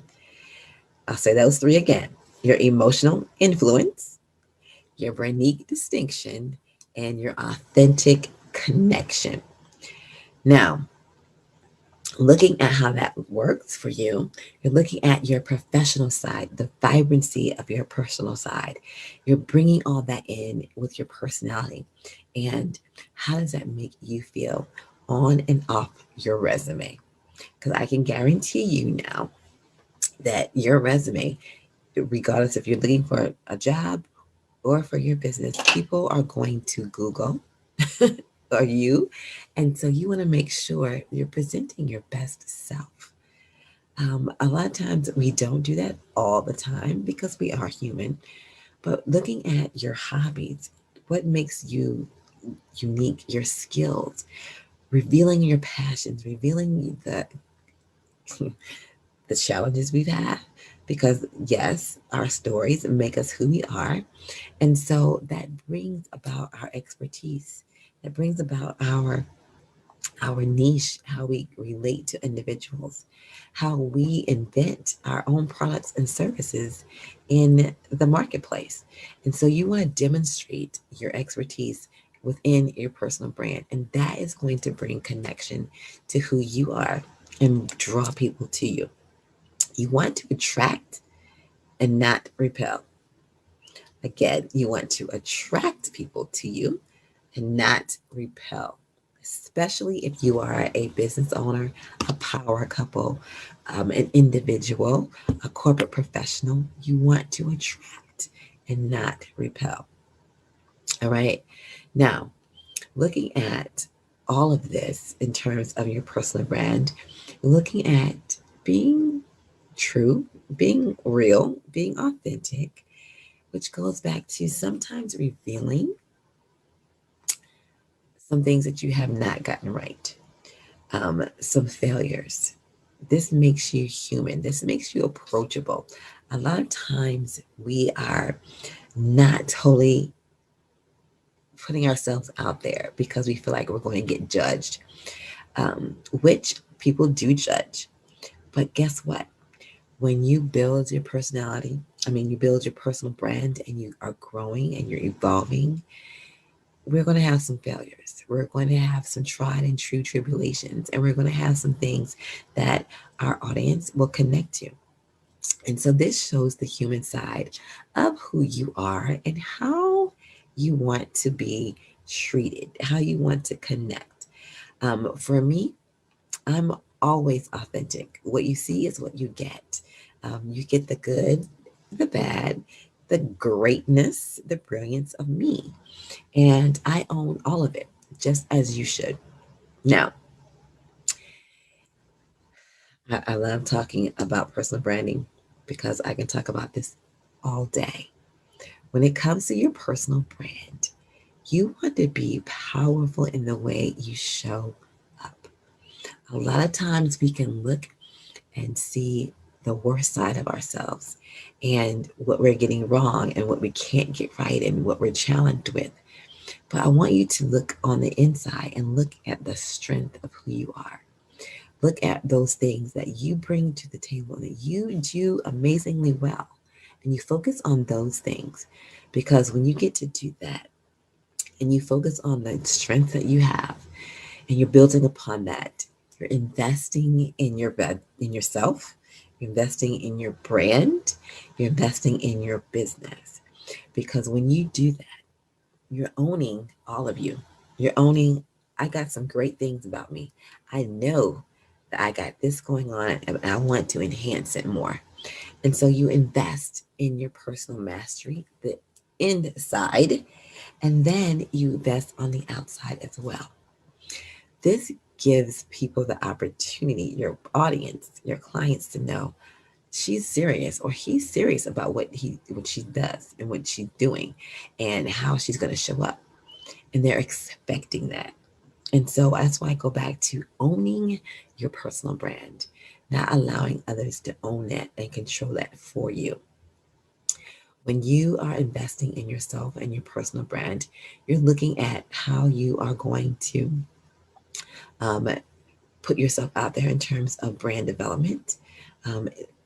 I'll say those 3 again. Your emotional influence, your unique distinction, and your authentic connection. Now, looking at how that works for you, you're looking at your professional side, the vibrancy of your personal side. You're bringing all that in with your personality. And how does that make you feel on and off your resume? Because I can guarantee you now that your resume, regardless if you're looking for a job or for your business, people are going to Google or you. And so you want to make sure you're presenting your best self. A lot of times we don't do that all the time because we are human. But looking at your hobbies, what makes you unique, your skills, revealing your passions, revealing the the challenges we've had, because yes, our stories make us who we are. And so that brings about our expertise. That brings about our niche, how we relate to individuals, how we invent our own products and services in the marketplace. And so you want to demonstrate your expertise within your personal brand. And that is going to bring connection to who you are and draw people to you. You want to attract and not repel. Again, you want to attract people to you and not repel, especially if you are a business owner, a power couple, an individual, a corporate professional. You want to attract and not repel. All right. Now, looking at all of this in terms of your personal brand, looking at being true, being real, being authentic, which goes back to sometimes revealing some things that you have not gotten right, some failures. This makes you human. This makes you approachable. A lot of times we are not totally putting ourselves out there because we feel like we're going to get judged, which people do judge. But guess what? When you build your personality, you build your personal brand and you are growing and you're evolving, we're going to have some failures. We're going to have some tried and true tribulations, and we're going to have some things that our audience will connect to. And so this shows the human side of who you are and how you want to be treated, how you want to connect. For me, I'm always authentic. What you see is what you get. You get the good, the bad, the greatness, the brilliance of me. And I own all of it, just as you should. Now, I love talking about personal branding because I can talk about this all day. When it comes to your personal brand, you want to be powerful in the way you show up. A lot of times we can look and see the worst side of ourselves and what we're getting wrong and what we can't get right and what we're challenged with. But I want you to look on the inside and look at the strength of who you are. Look at those things that you bring to the table that you do amazingly well. And you focus on those things, because when you get to do that and you focus on the strength that you have and you're building upon that, you're investing in yourself, you're investing in your brand, you're investing in your business. Because when you do that, you're owning all of you. You're owning, I got some great things about me. I know that I got this going on and I want to enhance it more. And so you invest in your personal mastery, the inside, and then you invest on the outside as well. This gives people the opportunity, your audience, your clients, to know she's serious or he's serious about what she does and what she's doing and how she's going to show up. And they're expecting that. And so that's why I go back to owning your personal brand, not allowing others to own that and control that for you. When you are investing in yourself and your personal brand, you're looking at how you are going to put yourself out there in terms of brand development,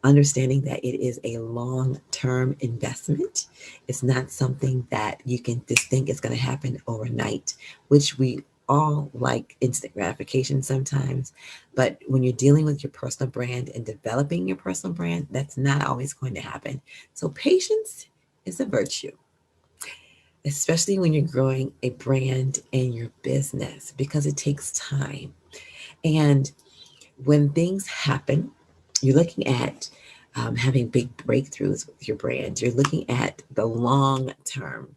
understanding that it is a long-term investment. It's not something that you can just think is going to happen overnight, which we all like instant gratification sometimes. But when you're dealing with your personal brand and developing your personal brand, that's not always going to happen. So patience is a virtue, especially when you're growing a brand in your business, because it takes time. And when things happen, you're looking at having big breakthroughs with your brand. You're looking at the long term,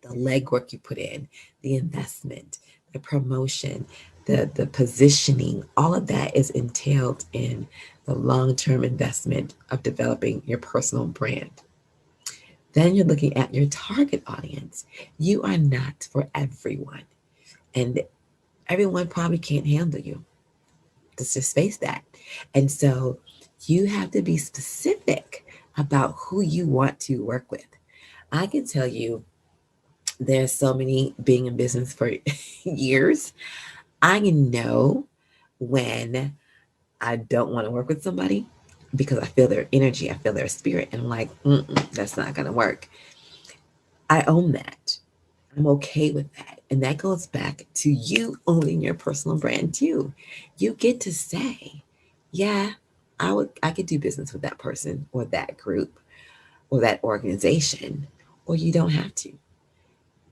the legwork you put in, the investment, the promotion, the positioning. All of that is entailed in the long-term investment of developing your personal brand. Then you're looking at your target audience. You are not for everyone, and everyone probably can't handle you. Let's just face that. And so you have to be specific about who you want to work with. I can tell you there's so many, being in business for years, I know when I don't want to work with somebody because I feel their energy, I feel their spirit, and I'm like, that's not going to work. I own that. I'm okay with that. And that goes back to you owning your personal brand too. You get to say, yeah, I could do business with that person or that group or that organization, or you don't have to.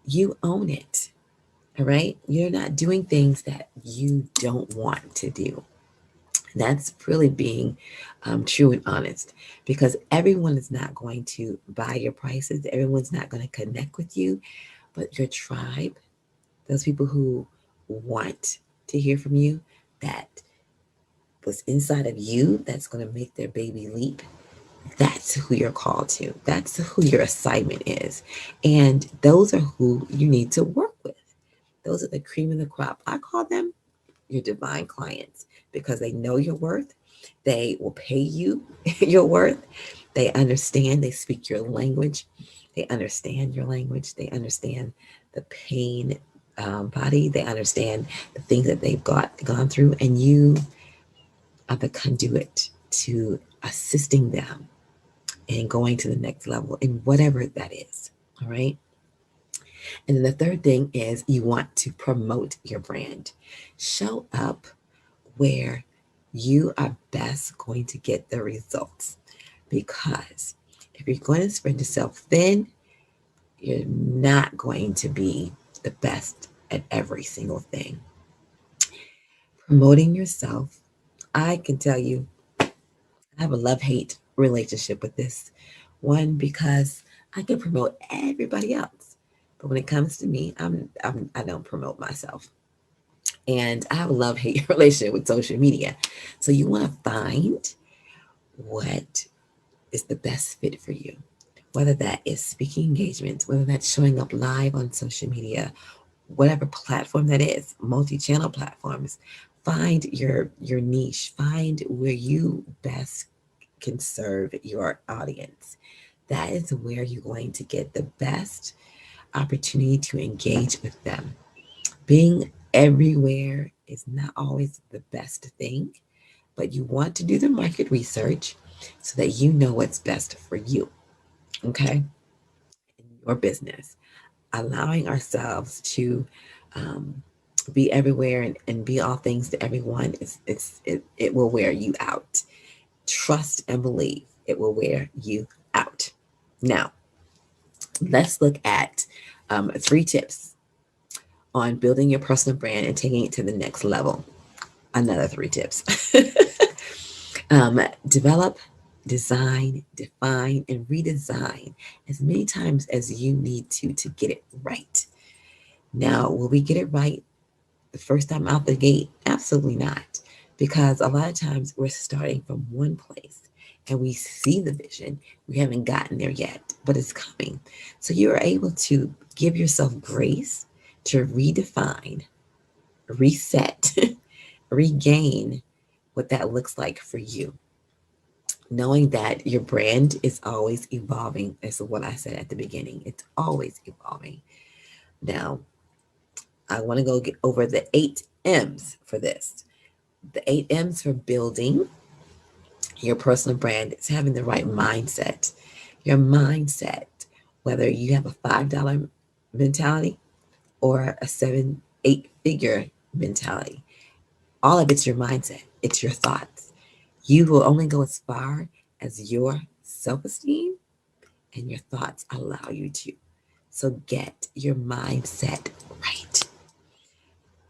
You own it. All right. You're not doing things that you don't want to do. That's really being true and honest, because everyone is not going to buy your prices. Everyone's not going to connect with you, but your tribe, those people who want to hear from you, that was inside of you, that's going to make their baby leap. That's who you're called to. That's who your assignment is. And those are who you need to work with. Those are the cream of the crop. I call them your divine clients, because they know your worth. They will pay you your worth. They understand. They speak your language. They understand your language. They understand the pain body. They understand the things that they've gone through. And you are the conduit to assisting them and going to the next level in whatever that is. All right. And then the third thing is you want to promote your brand. Show up where you are best going to get the results. Because if you're going to spread yourself thin, you're not going to be the best at every single thing. promoting yourself. I can tell you, I have a love-hate relationship with this one because I can promote everybody else, but when it comes to me, I don't promote myself. And I have a love-hate relationship with social media. So you want to find what is the best fit for you, whether that is speaking engagements, whether that's showing up live on social media, whatever platform that is, multi-channel platforms. Find your niche. Find where you best can serve your audience. That is where you're going to get the best opportunity to engage with them. Being everywhere is not always the best thing, but you want to do the market research so that you know what's best for you, okay? In your business. Allowing ourselves to be everywhere and be all things to everyone it will wear you out. Trust and believe it will wear you out. Now, let's look at 3 tips on building your personal brand and taking it to the next level. Another 3 tips. Develop, design, define, and redesign as many times as you need to get it right. Now, will we get it right the first time out the gate? Absolutely not. Because a lot of times we're starting from one place and we see the vision. We haven't gotten there yet, but it's coming. So you are able to give yourself grace to redefine, reset, regain what that looks like for you. Knowing that your brand is always evolving, is what I said at the beginning. It's always evolving. Now, I want to go get over the 8 M's for this. The 8 M's for building your personal brand is having the right mindset. Your mindset, whether you have a $5 mentality or a 7, 8 figure mentality, all of it's your mindset. It's your thoughts. You will only go as far as your self-esteem and your thoughts allow you to. So get your mindset right.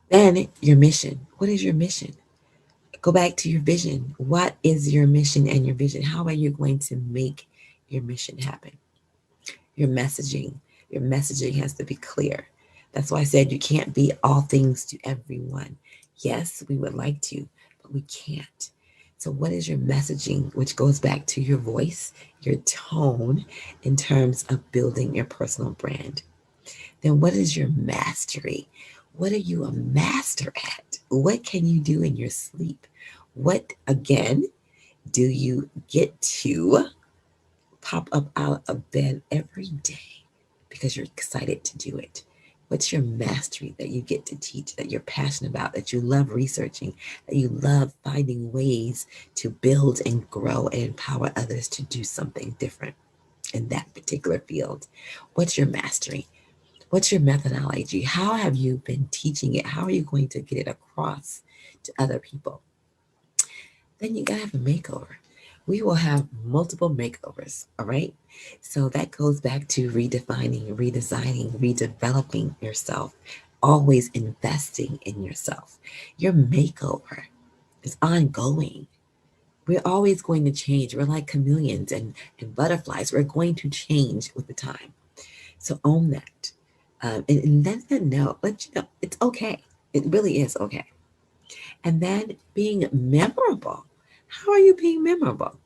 Then your mission. What is your mission? Go back to your vision. What is your mission and your vision? How are you going to make your mission happen? Your messaging. Your messaging has to be clear. That's why I said you can't be all things to everyone. Yes, we would like to, but we can't. So what is your messaging, which goes back to your voice, your tone in terms of building your personal brand? Then what is your mastery? What are you a master at? What can you do in your sleep? What, again, do you get to pop up out of bed every day because you're excited to do it? What's your mastery that you get to teach, that you're passionate about, that you love researching, that you love finding ways to build and grow and empower others to do something different in that particular field? What's your mastery? What's your methodology? How have you been teaching it? How are you going to get it across to other people? Then you gotta have a makeover. We will have multiple makeovers, all right? So that goes back to redefining, redesigning, redeveloping yourself, always investing in yourself. Your makeover is ongoing. We're always going to change. We're like chameleons and butterflies. We're going to change with the time. So own that. And let them know, let you know it's okay. It really is okay. And then being memorable. How are you being memorable?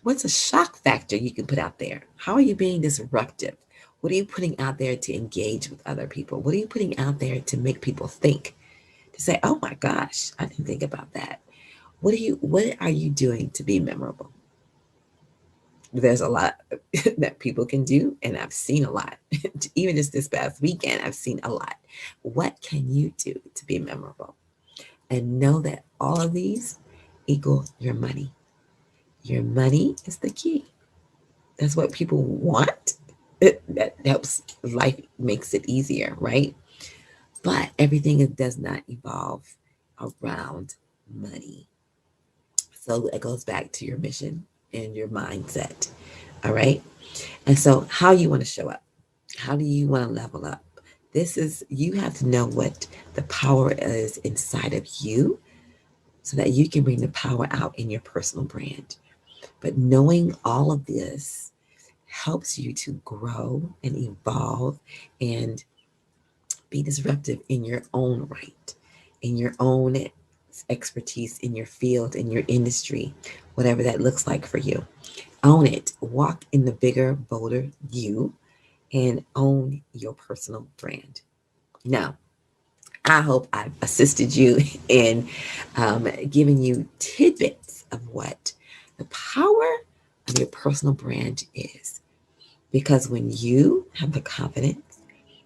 What's a shock factor you can put out there? How are you being disruptive? What are you putting out there to engage with other people? What are you putting out there to make people think? To say, oh my gosh, I didn't think about that. What are you doing to be memorable? There's a lot that people can do, and I've seen a lot. Even just this past weekend, I've seen a lot. What can you do to be memorable? And know that all of these equal your money. Your money is the key. That's what people want. That helps life, makes it easier, right? But everything does not evolve around money. So it goes back to your mission and your mindset. All right. And so how you want to show up? How do you want to level up? You have to know what the power is inside of you so that you can bring the power out in your personal brand. But knowing all of this helps you to grow and evolve and be disruptive in your own right, in your own expertise, in your field, in your industry, whatever that looks like for you. Own it. Walk in the bigger, bolder you and own your personal brand. Now, I hope I've assisted you in giving you tidbits of what the power of your personal brand is. Because when you have the confidence,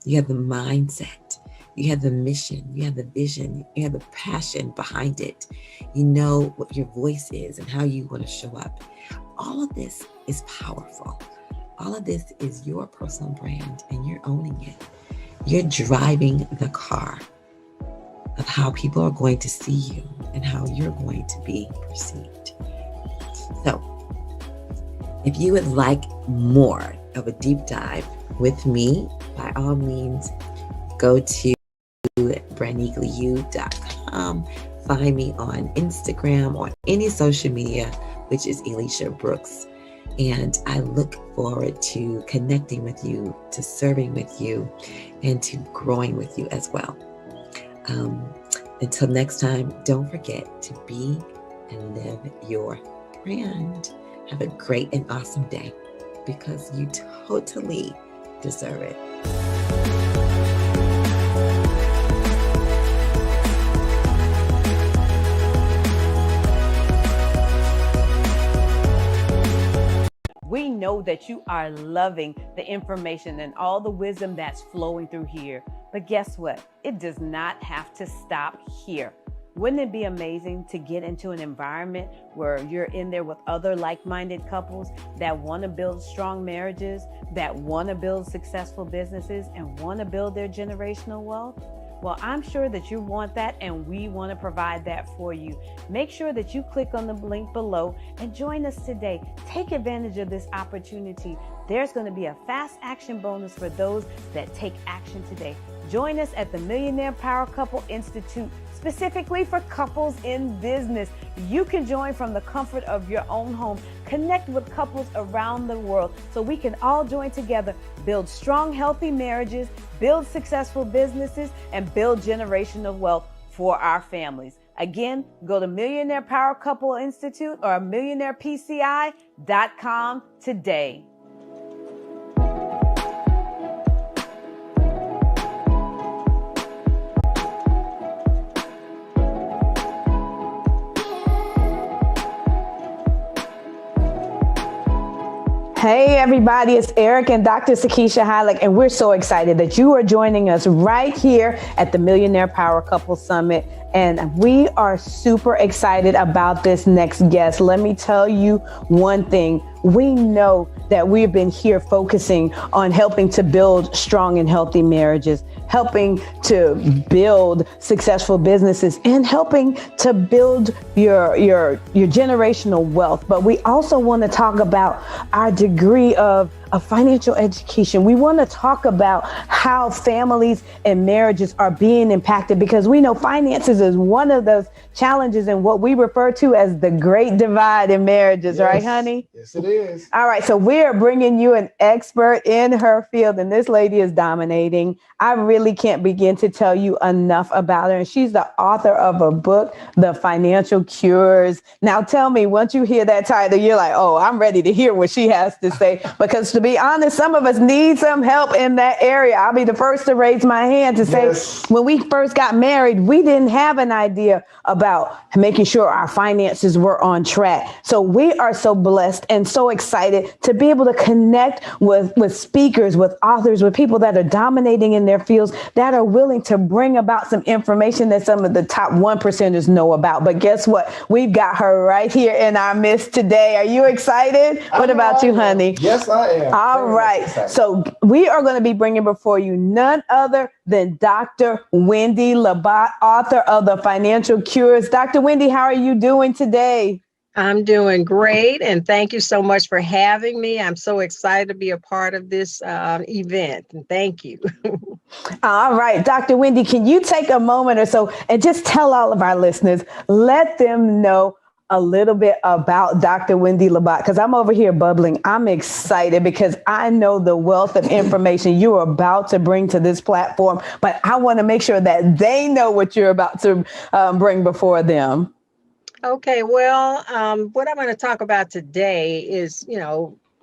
you have the mindset, you have the mission, you have the vision, you have the passion behind it, you know what your voice is and how you want to show up. All of this is powerful. All of this is your personal brand and you're owning it. You're driving the car of how people are going to see you and how you're going to be perceived. So, if you would like more of a deep dive with me, by all means, go to brandneagleyou.com. Find me on Instagram or any social media, which is Alicia Brooks. And I look forward to connecting with you, to serving with you, and to growing with you as well. Until next time, don't forget to be and live your brand. Have a great and awesome day because you totally deserve it. We know that you are loving the information and all the wisdom that's flowing through here. But guess what? It does not have to stop here. Wouldn't it be amazing to get into an environment where you're in there with other like-minded couples that want to build strong marriages, that want to build successful businesses, and want to build their generational wealth? Well, I'm sure that you want that, and we want to provide that for you. Make sure that you click on the link below and join us today. Take advantage of this opportunity. There's going to be a fast action bonus for those that take action today. Join us at the Millionaire Power Couple Institute, specifically for couples in business. You can join from the comfort of your own home. Connect with couples around the world so we can all join together, build strong, healthy marriages, build successful businesses, and build generational wealth for our families. Again, go to Millionaire Power Couple Institute or MillionairePCI.com today. Hey everybody, it's Eric and Dr. Sakisha Hylick, and we're so excited that you are joining us right here at the Millionaire Power Couple Summit. And we are super excited about this next guest. Let me tell you one thing. We know that we've been here focusing on helping to build strong and healthy marriages, helping to build successful businesses, and helping to build your generational wealth. But we also want to talk about our degree of financial education. We want to talk about how families and marriages are being impacted, because we know finances is one of those challenges in what we refer to as the great divide in marriages, right, honey? Yes, it is. All right, so we're bringing you an expert in her field, and this lady is dominating. I really can't begin to tell you enough about her. And she's the author of a book, The Financial Cures. Now tell me, once you hear that title, you're like, oh, I'm ready to hear what she has to say. Because to be honest, some of us need some help in that area. I'll be the first to raise my hand to say, when we first got married, we didn't have an idea about making sure our finances were on track. So we are so blessed and so excited to be able to connect with speakers, with authors, with people that are dominating in their fields, that are willing to bring about some information that some of the top 1%ers know about. But guess what? We've got her right here in our midst today. Are you excited? What about you, honey? Yes, I am. All right. So we are going to be bringing before you none other than Dr. Wendy Labat, author of The Financial Cures. Dr. Wendy, how are you doing today? I'm doing great, and thank you so much for having me. I'm so excited to be a part of this event, and thank you. All right, Dr. Wendy, can you take a moment or so and just tell all of our listeners, let them know a little bit about Dr. Wendy Labat, because I'm over here bubbling. I'm excited because I know the wealth of information you are about to bring to this platform, but I want to make sure that they know what you're about to bring before them. Okay, well, what I'm going to talk about today is,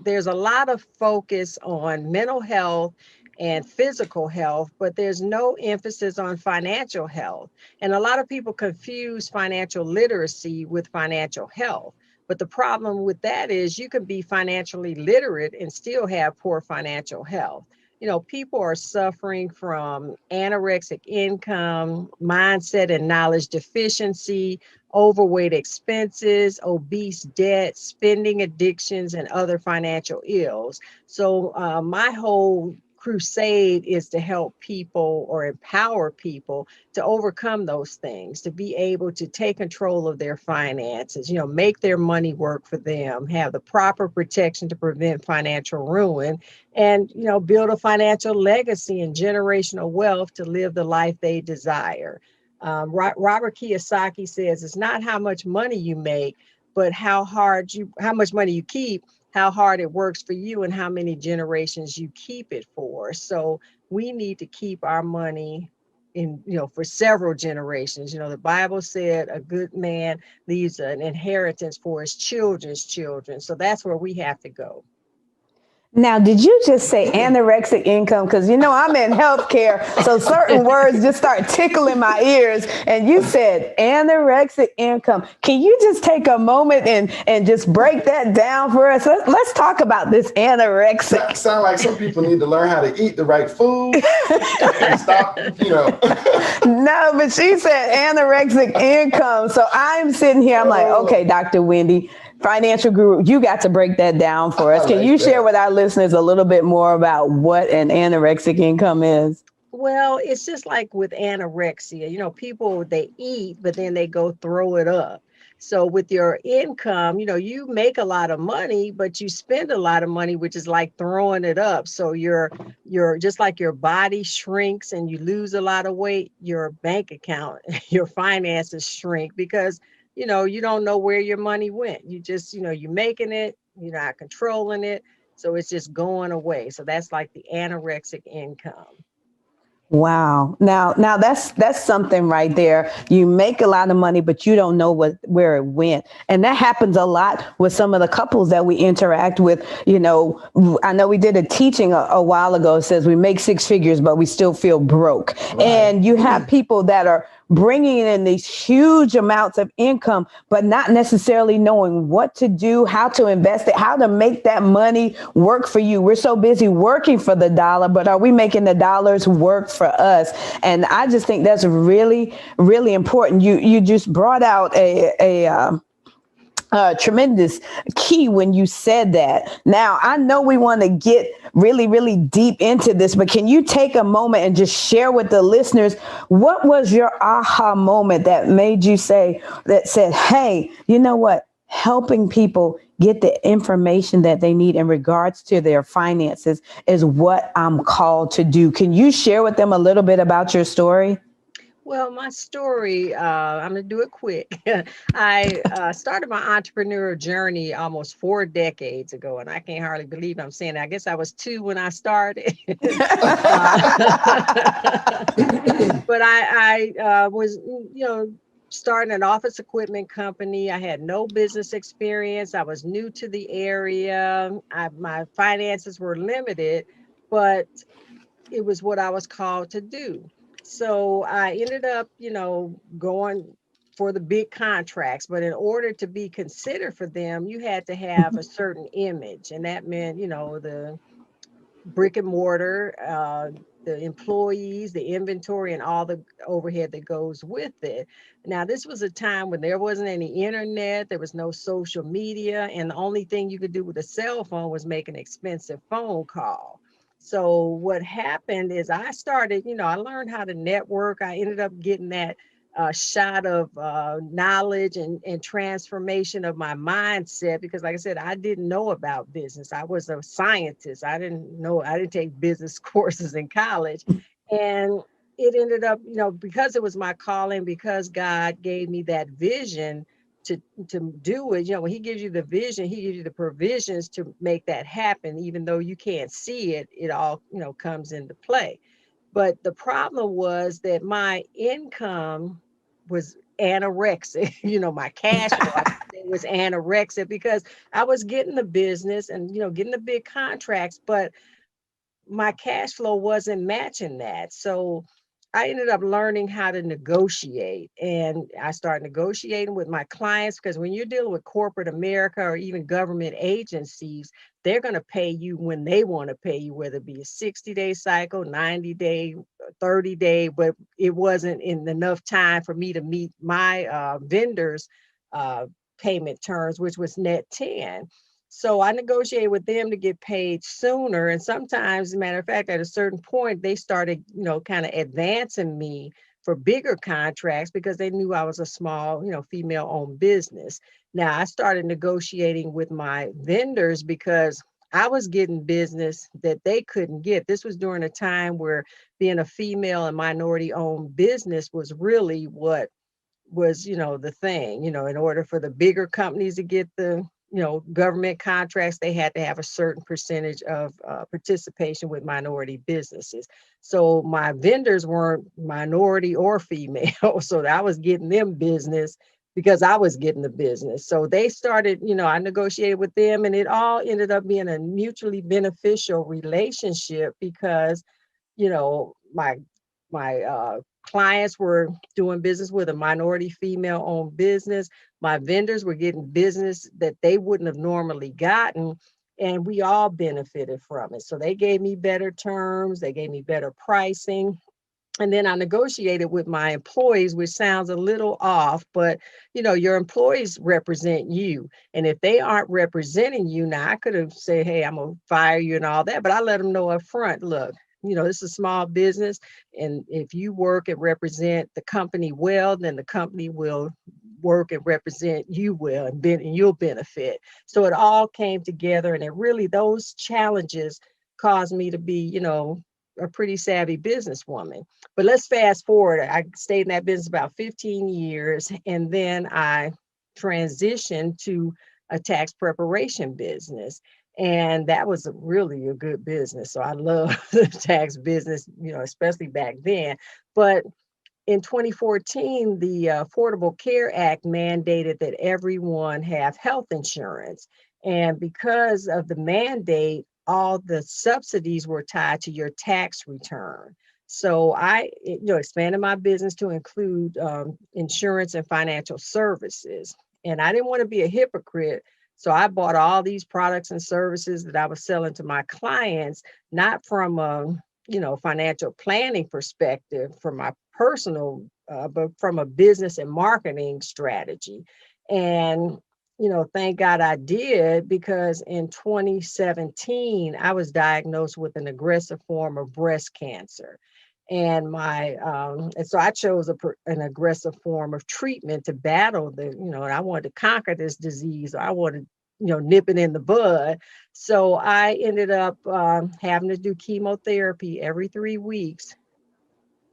there's a lot of focus on mental health and physical health, but there's no emphasis on financial health. And a lot of people confuse financial literacy with financial health. But the problem with that is you can be financially literate and still have poor financial health. People are suffering from anorexic income, mindset and knowledge deficiency, overweight expenses, obese debt, spending addictions, and other financial ills. So my whole crusade is to help people or empower people to overcome those things, to be able to take control of their finances, make their money work for them, have the proper protection to prevent financial ruin, and, build a financial legacy and generational wealth to live the life they desire. Robert Kiyosaki says it's not how much money you make, but how much money you keep, how hard it works for you, and how many generations you keep it for. So we need to keep our money for several generations. The Bible said a good man leaves an inheritance for his children's children. So that's where we have to go. Now, did you just say anorexic income? Because, I'm in healthcare, so certain words just start tickling my ears. And you said anorexic income. Can you just take a moment and just break that down for us? Let's talk about this anorexic. Sound like some people need to learn how to eat the right food and stop, No, but she said anorexic income. So I'm sitting here, I'm like, okay, Dr. Wendy, financial guru, you got to break that down for us. Can you share with our listeners a little bit more about what an anorexic income is? Well, it's just like with anorexia, people, they eat, but then they go throw it up. So with your income, you make a lot of money, but you spend a lot of money, which is like throwing it up. So you're just like your body shrinks and you lose a lot of weight, your bank account, your finances shrink because you don't know where your money went. You just, you're making it, you're not controlling it. So it's just going away. So that's like the anorexic income. Wow. Now that's something right there. You make a lot of money, but you don't know where it went. And that happens a lot with some of the couples that we interact with. I know we did a teaching a while ago. It says we make six figures, but we still feel broke. Right. And you have people that are bringing in these huge amounts of income, but not necessarily knowing what to do, how to invest it, how to make that money work for you. We're so busy working for the dollar, but are we making the dollars work for us? And I just think that's really, really important. You just brought out a tremendous key when you said that. Now, I know we want to get really, really deep into this, but can you take a moment and just share with the listeners, what was your aha moment that made you said, hey, you know what? Helping people get the information that they need in regards to their finances is what I'm called to do. Can you share with them a little bit about your story? Well, my story, I'm going to do it quick. I started my entrepreneurial journey almost 4 decades ago, and I can't hardly believe I'm saying that. I guess I was 2 when I started. But I was, starting an office equipment company. I had no business experience. I was new to the area. My finances were limited, but it was what I was called to do. So I ended up, going for the big contracts, but in order to be considered for them, you had to have a certain image. And that meant, the brick and mortar, the employees, the inventory, and all the overhead that goes with it. Now, this was a time when there wasn't any internet, there was no social media, and the only thing you could do with a cell phone was make an expensive phone call. So what happened is I started, I learned how to network. I ended up getting that shot of knowledge and transformation of my mindset, because like I said, I didn't know about business. I was a scientist. I didn't take business courses in college. And it ended up, because it was my calling, because God gave me that vision to do it. When he gives you the vision, he gives you the provisions to make that happen. Even though you can't see it, it all, comes into play. But the problem was that my income was anorexic. My cash flow was anorexic, because I was getting the business and, getting the big contracts, but my cash flow wasn't matching that. So I ended up learning how to negotiate, and I started negotiating with my clients, because when you're dealing with corporate America or even government agencies, they're going to pay you when they want to pay you, whether it be a 60-day cycle, 90-day, 30-day, but it wasn't in enough time for me to meet my vendors' payment terms, which was net 10. So I negotiated with them to get paid sooner. And sometimes, as a matter of fact, at a certain point, they started, kind of advancing me for bigger contracts, because they knew I was a small, female-owned business. Now, I started negotiating with my vendors because I was getting business that they couldn't get. This was during a time where being a female and minority-owned business was really what was, the thing. In order for the bigger companies to get the government contracts, they had to have a certain percentage of participation with minority businesses. So my vendors weren't minority or female. So I was getting them business because I was getting the business. So they started, I negotiated with them, and it all ended up being a mutually beneficial relationship, because, my clients were doing business with a minority female-owned business. My vendors were getting business that they wouldn't have normally gotten, and we all benefited from it. So they gave me better terms, they gave me better pricing. And then I negotiated with my employees, which sounds a little off, but your employees represent you. And if they aren't representing you, now I could have said, hey, I'm gonna fire you and all that, but I let them know up front, look, this is a small business, and if you work and represent the company well, then the company will work and represent you well, and you'll benefit. So it all came together, and those challenges caused me to be, a pretty savvy businesswoman. But let's fast forward. I stayed in that business about 15 years, and then I transitioned to a tax preparation business. And that was really a good business. So I love the tax business, especially back then. But in 2014, the Affordable Care Act mandated that everyone have health insurance. And because of the mandate, all the subsidies were tied to your tax return. So I, expanded my business to include insurance and financial services. And I didn't want to be a hypocrite. So I bought all these products and services that I was selling to my clients, not from a, financial planning perspective, from my personal, but from a business and marketing strategy. And thank God I did, because in 2017, I was diagnosed with an aggressive form of breast cancer. And and so I chose an aggressive form of treatment to battle and I wanted to conquer this disease. I wanted, nip it in the bud. So I ended up having to do chemotherapy every 3 weeks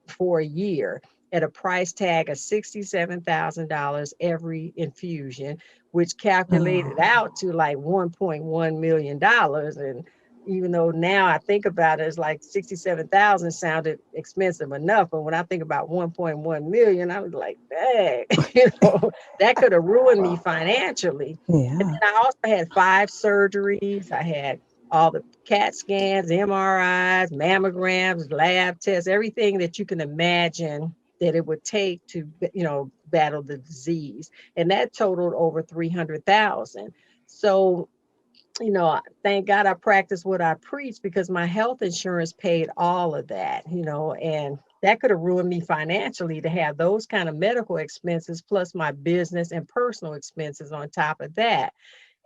for a year, at a price tag of $67,000 every infusion, which calculated out to like $1.1 million. And even though now I think about it, it's like 67,000 sounded expensive enough, but when I think about 1.1 million, I was like, dang, that could have ruined me financially. Yeah. And then I also had 5 surgeries. I had all the CAT scans, MRIs, mammograms, lab tests, everything that you can imagine that it would take to, battle the disease. And that totaled over 300,000. So, thank God I practiced what I preach, because my health insurance paid all of that, and that could have ruined me financially to have those kind of medical expenses, plus my business and personal expenses on top of that.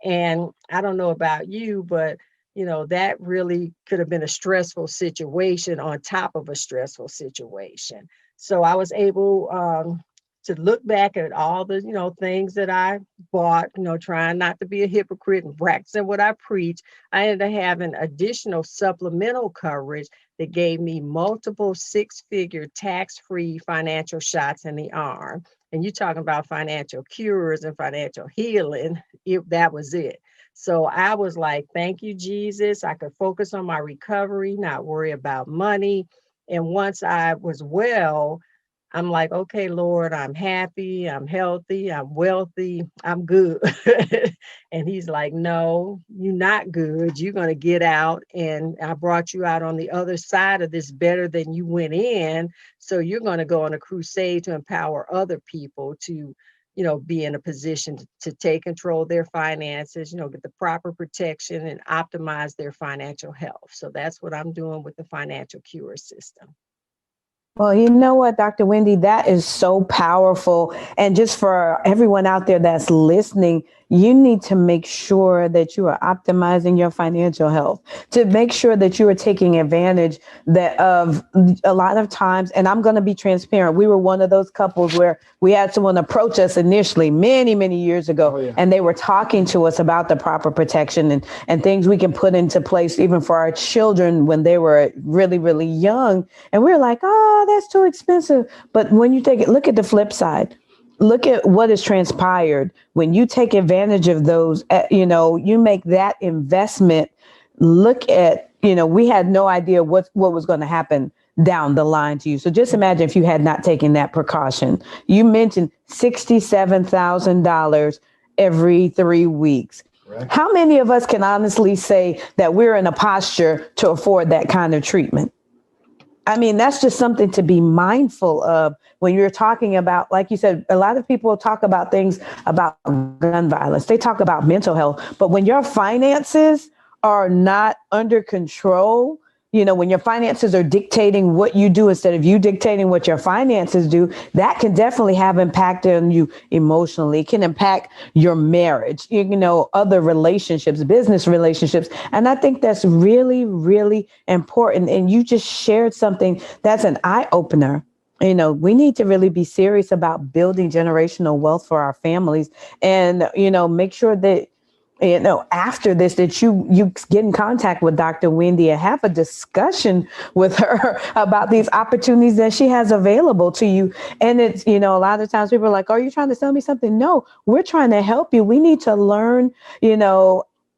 And I don't know about you, but that really could have been a stressful situation on top of a stressful situation. So I was able to look back at all the, things that I bought, trying not to be a hypocrite and practicing what I preach. I ended up having additional supplemental coverage that gave me multiple six-figure tax-free financial shots in the arm. And you're talking about financial cures and financial healing. That was it. So I was like, thank you, Jesus. I could focus on my recovery, not worry about money. And once I was well, I'm like, okay, Lord, I'm happy, I'm healthy, I'm wealthy, I'm good. And he's like, no, you're not good. You're going to get out. And I brought you out on the other side of this better than you went in. So you're going to go on a crusade to empower other people to, be in a position to take control of their finances, get the proper protection and optimize their financial health. So that's what I'm doing with the financial cure system. Well, you know what, Dr. Wendy, that is so powerful. And just for everyone out there that's listening, you need to make sure that you are optimizing your financial health, to make sure that you are taking advantage of a lot of times. And I'm going to be transparent. We were one of those couples where we had someone approach us initially many, many years ago, and they were talking to us about the proper protection and things we can put into place even for our children when they were really, really young. And we were like, oh, that's too expensive. But when you look at the flip side. Look at what has transpired when you take advantage of those, you make that investment. Look at, we had no idea what was going to happen down the line to you. So just imagine if you had not taken that precaution. You mentioned $67,000 every 3 weeks. Right. How many of us can honestly say that we're in a posture to afford that kind of treatment? I mean, that's just something to be mindful of when you're talking about, like you said, a lot of people talk about things about gun violence. They talk about mental health. But when your finances are not under control, when your finances are dictating what you do instead of you dictating what your finances do, that can definitely have impact on you emotionally. It can impact your marriage, other relationships, business relationships. And I think that's really, really important. And you just shared something that's an eye opener. We need to really be serious about building generational wealth for our families and, make sure that after this, that you get in contact with Dr. Wendy and have a discussion with her about these opportunities that she has available to you. And it's, a lot of times people are like, are you trying to sell me something? No, we're trying to help you. We need to learn,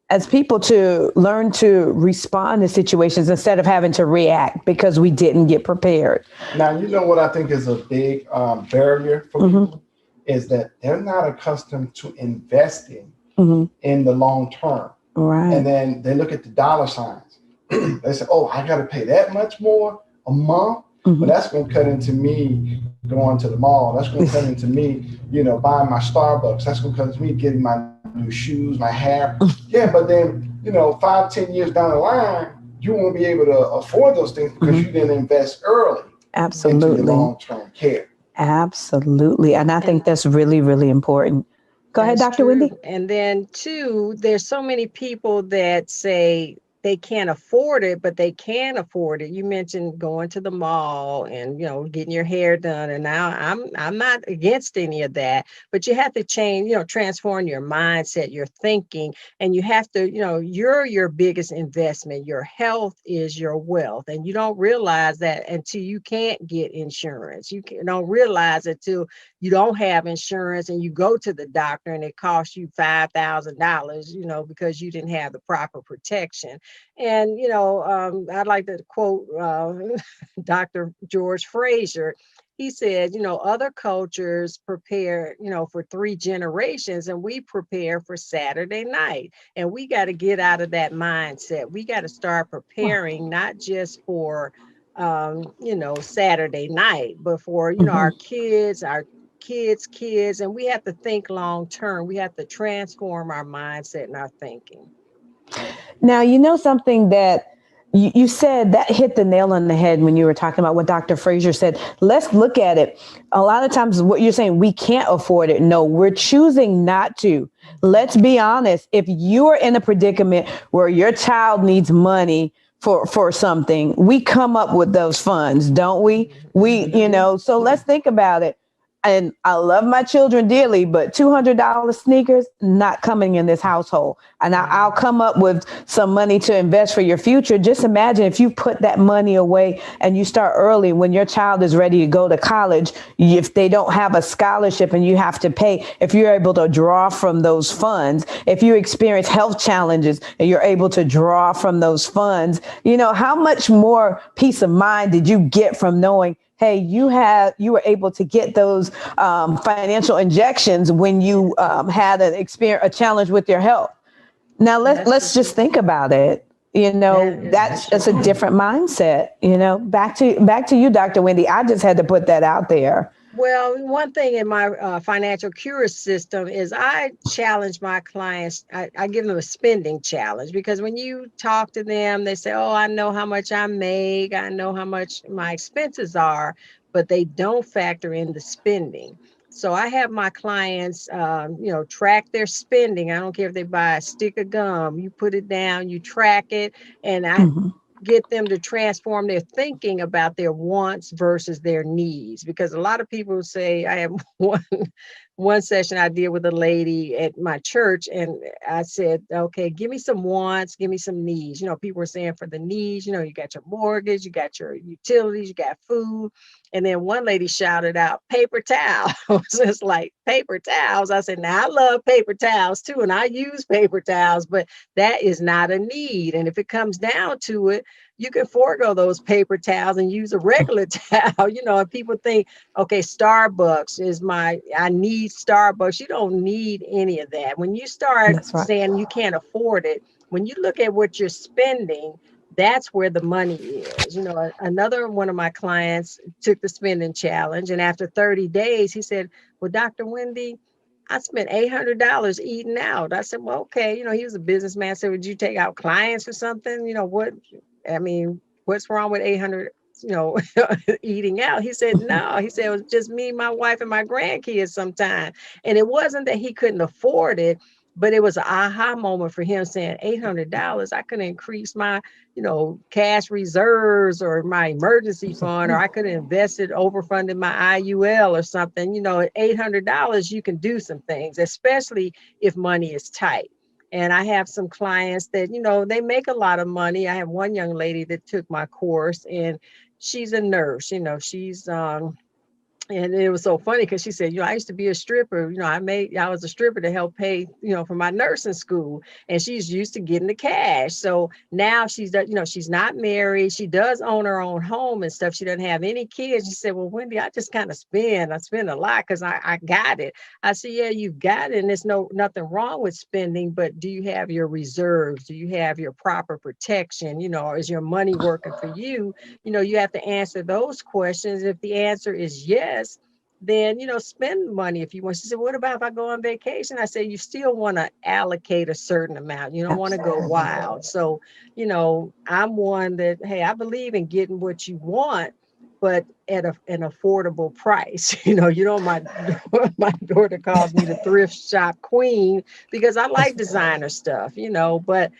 as people to learn to respond to situations instead of having to react because we didn't get prepared. Now, what I think is a big barrier for people is that they're not accustomed to investing in the long term. Right. And then they look at the dollar signs. They say, oh, I got to pay that much more a month. But that's going to cut into me going to the mall. That's going to cut into me, buying my Starbucks. That's going to cut into me getting my new shoes, my hair. Yeah, but then, 5-10 years down the line, you won't be able to afford those things because you didn't invest early. Absolutely. Into your long-term care. Absolutely. And I think that's really, really important. Go ahead, Dr. Wendy. And then two, there's so many people that say they can't afford it, but they can afford it. You mentioned going to the mall and, getting your hair done. And now I'm not against any of that, but you have to change, transform your mindset, your thinking, and you have to, you're your biggest investment. Your health is your wealth. And you don't realize that until you can't get insurance. You don't realize it till you don't have insurance and you go to the doctor and it costs you $5,000, because you didn't have the proper protection. And, I'd like to quote Dr. George Fraser. He said, other cultures prepare, for 3 generations and we prepare for Saturday night. And we got to get out of that mindset. We got to start preparing not just for, Saturday night, but for, our kids, and we have to think long term. We have to transform our mindset and our thinking. Now, something that you said that hit the nail on the head when you were talking about what Dr. Fraser said. Let's look at it. A lot of times what you're saying, we can't afford it. No, we're choosing not to. Let's be honest. If you are in a predicament where your child needs money for something, we come up with those funds, don't we? So let's think about it. and I love my children dearly, but $200 sneakers not coming in this household. And I'll come up with some money to invest for your future. Just imagine if you put that money away and you start early when your child is ready to go to college. If they don't have a scholarship and you have to pay, if you're able to draw from those funds, if you experience health challenges and you're able to draw from those funds, you know, how much more peace of mind did you get from knowing, hey, you were able to get those financial injections when you had a challenge with your health. Now let's just think about it. You know, that's a different mindset. You know, back to you, Dr. Wendy. I just had to put that out there. Well, one thing in my financial cure system is I challenge my clients. I give them a spending challenge, because when you talk to them, they say, oh, I know how much I make. I know how much my expenses are, but they don't factor in the spending. So I have my clients, track their spending. I don't care if they buy a stick of gum, you put it down, you track it, and I get them to transform their thinking about their wants versus their needs. Because a lot of people say, I have one session I did with a lady at my church, and I said, okay, give me some wants, give me some needs. You know, people were saying for the needs, you know, you got your mortgage, you got your utilities, you got food. And then one lady shouted out, paper towels. It's like, paper towels. I said, now I love paper towels too, and I use paper towels, but that is not a need. And if it comes down to it, you can forego those paper towels and use a regular towel. You know, and people think, okay, Starbucks is I need Starbucks. You don't need any of that. When you start saying you can't afford it, when you look at what you're spending, that's where the money is. You know, another one of my clients took the spending challenge, and after 30 days, he said, well, Dr. Wendy, I spent $800 eating out. I said, well, okay. You know, he was a businessman. I said, would you take out clients or something? You know, what's wrong with 800, eating out? He said, no. He said, it was just me, my wife, and my grandkids sometime. And it wasn't that he couldn't afford it, but it was an aha moment for him, saying $800, I could increase my, cash reserves or my emergency fund, or I could have invested, overfunded my IUL or something. You know, at $800, you can do some things, especially if money is tight. And I have some clients that, they make a lot of money. I have one young lady that took my course, and she's a nurse. She's and it was so funny because she said, I used to be a stripper. I was a stripper to help pay, for my nursing school. And she's used to getting the cash. So now she's not married. She does own her own home and stuff. She doesn't have any kids. She said, well, Wendy, I just kind of spend. I spend a lot because I got it. I said, yeah, you've got it. And there's nothing wrong with spending, but do you have your reserves? Do you have your proper protection? Is your money working for you? You have to answer those questions. If the answer is yes, then, spend money if you want. She said, what about if I go on vacation? I say, you still want to allocate a certain amount. You don't want to go wild. So, I'm one that, hey, I believe in getting what you want, but at an affordable price. My daughter calls me the thrift shop queen because I like designer stuff, but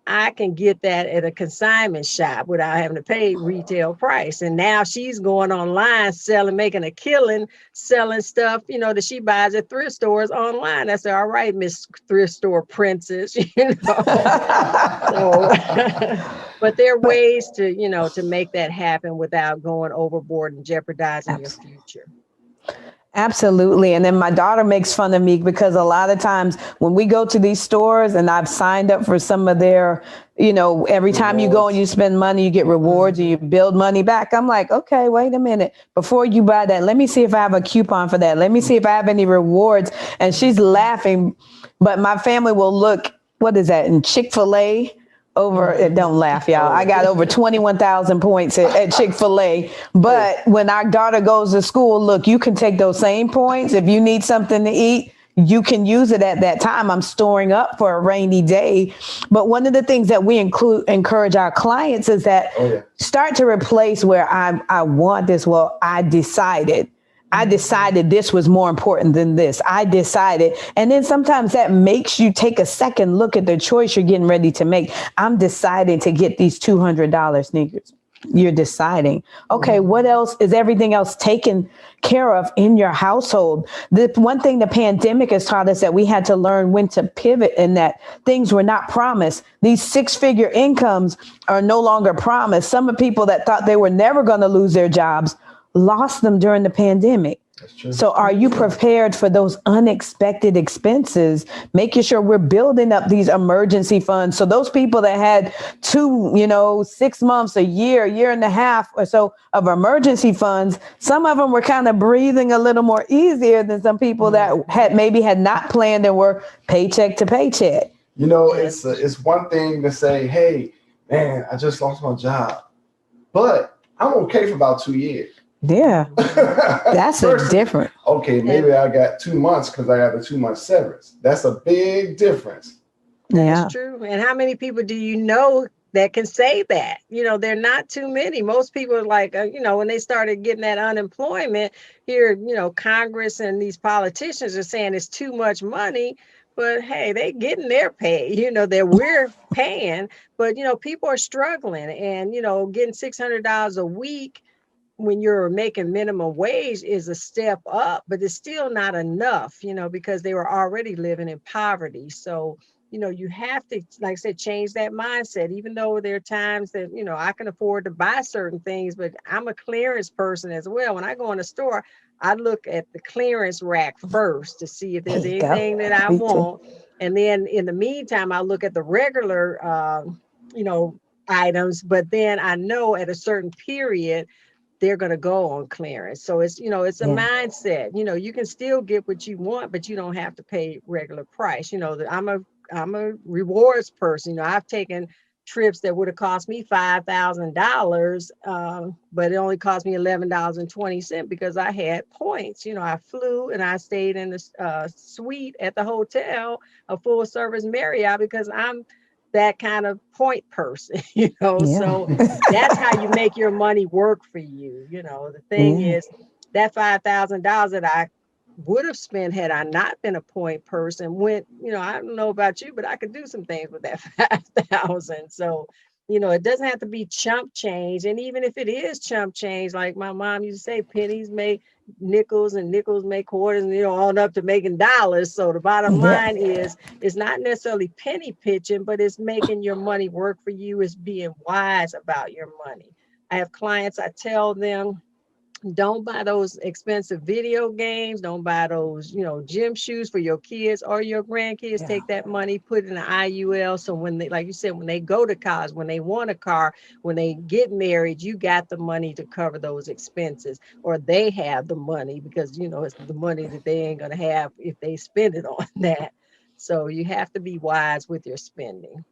I can get that at a consignment shop without having to pay retail price. And now she's going online making a killing, selling stuff, that she buys at thrift stores online. I said, all right, Miss Thrift Store Princess, So, but there are ways to make that happen without going overboard and jeopardizing your future. Absolutely. And then my daughter makes fun of me because a lot of times when we go to these stores, and I've signed up for some of their, every time you go and you spend money, you get rewards and you build money back. I'm like, okay, wait a minute. Before you buy that, let me see if I have a coupon for that. Let me see if I have any rewards. And she's laughing, but my family will look, what is that, in Chick-fil-A? Don't laugh, y'all. I got over 21,000 points at Chick-fil-A. But when our daughter goes to school, look, you can take those same points. If you need something to eat, you can use it at that time. I'm storing up for a rainy day. But one of the things that we encourage our clients is that start to replace where I want this. Well, I decided this was more important than this. I decided. And then sometimes that makes you take a second look at the choice you're getting ready to make. I'm deciding to get these $200 sneakers. you're deciding, okay, what else is everything else taken care of in your household? The one thing the pandemic has taught us that we had to learn when to pivot and that things were not promised. These 6-figure incomes are no longer promised. Some of the people that thought they were never going to lose their jobs lost them during the pandemic. So are you prepared for those unexpected expenses? Making sure we're building up these emergency funds. So those people that had 6 months, a year and a half or so of emergency funds, some of them were kind of breathing a little more easier than some people that had not planned and were paycheck to paycheck. It's one thing to say, hey, man, I just lost my job, but I'm okay for about 2 years. Yeah, that's different. Okay, maybe I got 2 months because I got a 2-month severance. That's a big difference. That's true. And how many people do you know that can say that? They're not too many. Most people are like, when they started getting that unemployment here, Congress and these politicians are saying it's too much money. But hey, they getting their pay, that we're paying. But, people are struggling and, getting $600 a week when you're making minimum wage is a step up, but it's still not enough, because they were already living in poverty. So, you have to, like I said, change that mindset, even though there are times that, I can afford to buy certain things, but I'm a clearance person as well. When I go in a store, I look at the clearance rack first to see if there's anything that I want. And then in the meantime, I look at the regular, items, but then I know at a certain period, they're going to go on clearance. So it's, it's a mindset, you can still get what you want, but you don't have to pay regular price. I'm a rewards person. I've taken trips that would have cost me $5,000, but it only cost me $11.20 because I had points. I flew and I stayed in the suite at the hotel, a full service Marriott, because I'm that kind of point person, so that's how you make your money work for you. The thing is that $5,000 that I would have spent had I not been a point person went, I don't know about you, but I could do some things with that 5,000. So, it doesn't have to be chump change. And even if it is chump change, like my mom used to say, pennies make nickels and nickels make quarters, and on up to making dollars. So the bottom line is, it's not necessarily penny pitching, but it's making your money work for you. It's being wise about your money. I have clients, I tell them, don't buy those expensive video games. Don't buy those, gym shoes for your kids or your grandkids. Take that money, put it in an IUL. So when they, like you said, when they go to college, when they want a car, when they get married, you got the money to cover those expenses, or they have the money because, it's the money that they ain't going to have if they spend it on that. So you have to be wise with your spending.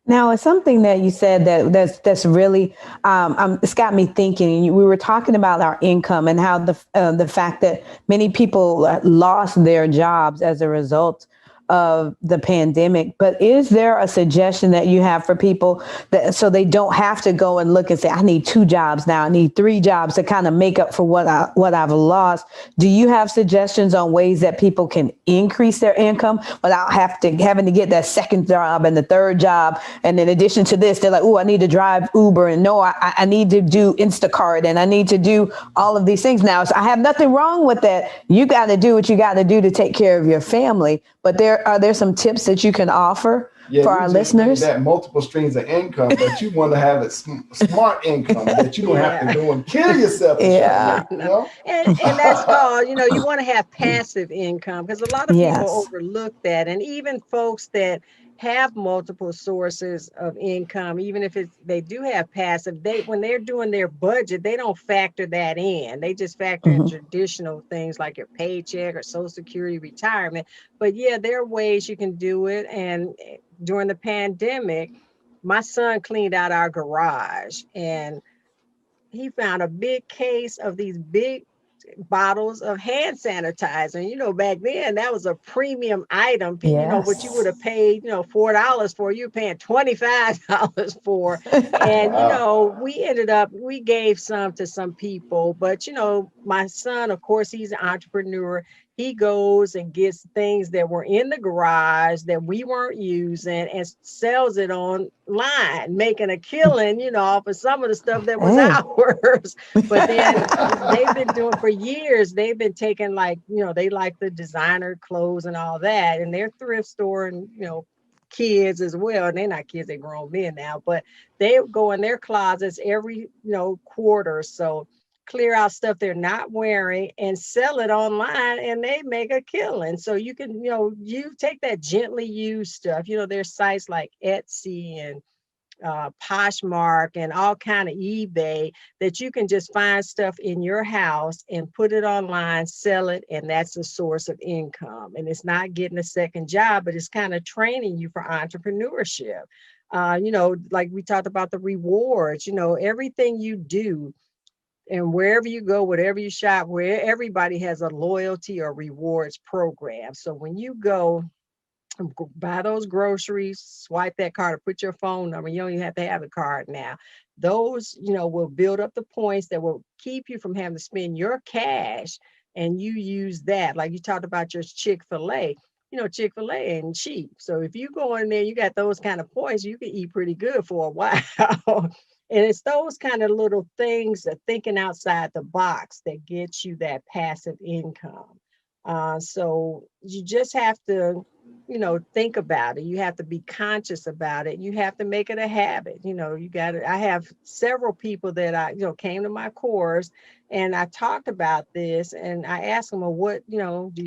Now, it's something that you said that's really it's got me thinking. We were talking about our income and how the fact that many people lost their jobs as a result of the pandemic. But is there a suggestion that you have for people that so they don't have to go and look and say, I need 2 jobs now, I need 3 jobs to kind of make up for what I've lost? Do you have suggestions on ways that people can increase their income without having to get that second job and the third job? And in addition to this, they're like, oh, I need to drive Uber, and no, I need to do Instacart, and I need to do all of these things now. So I have nothing wrong with that. You got to do what you got to do to take care of your family. But are there some tips that you can offer for our listeners? That multiple streams of income, but you want to have it smart income that you don't have to go and kill yourself. And that's called, you want to have passive income, because a lot of people overlook that. And even folks that have multiple sources of income, even if they do have passive, when they're doing their budget, they don't factor that in. They just factor in traditional things like your paycheck or Social Security, retirement. But there are ways you can do it. And during the pandemic, my son cleaned out our garage and he found a big case of these big bottles of hand sanitizer. Back then that was a premium item. What you would have paid, $4 for, you're paying $25 for. And we gave some to some people, but my son, of course, he's an entrepreneur. he goes and gets things that were in the garage that we weren't using and sells it online, making a killing, off of some of the stuff that was ours. But then they've been doing for years, they've been taking they like the designer clothes and all that, and they're thrift store and, kids as well. And they're not kids, they're grown men now, but they go in their closets every, quarter. So clear out stuff they're not wearing and sell it online, and they make a killing. So you can, you take that gently used stuff, there's sites like Etsy and Poshmark and all kind of eBay that you can just find stuff in your house and put it online, sell it, and that's a source of income. And it's not getting a second job, but it's kind of training you for entrepreneurship. Like we talked about the rewards, everything you do and wherever you go, whatever you shop, where everybody has a loyalty or rewards program. So when you go buy those groceries, swipe that card or put your phone number, you don't even have to have a card now. Those, will build up the points that will keep you from having to spend your cash, and you use that. Like you talked about your Chick-fil-A. Chick-fil-A ain't cheap. So if you go in there, you got those kind of points, you can eat pretty good for a while. And it's those kind of little things that thinking outside the box that gets you that passive income. So you just have to, think about it. You have to be conscious about it. You have to make it a habit. I have several people that came to my course, and I talked about this, and I asked them, well, what,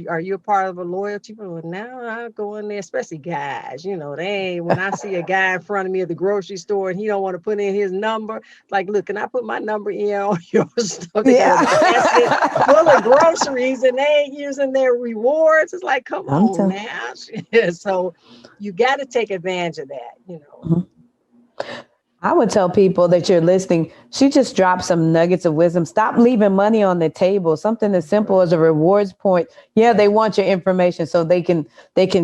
are you a part of a loyalty? Well, no, I go in there, especially guys, when I see a guy in front of me at the grocery store and he don't want to put in his number, like, look, can I put my number in on your stuff? They got a basket full of groceries and they ain't using their rewards. It's like, come on now. So you got to take advantage of that, I would tell people that you're listening, she just dropped some nuggets of wisdom. Stop leaving money on the table. Something as simple as a rewards point. Yeah, they want your information so they can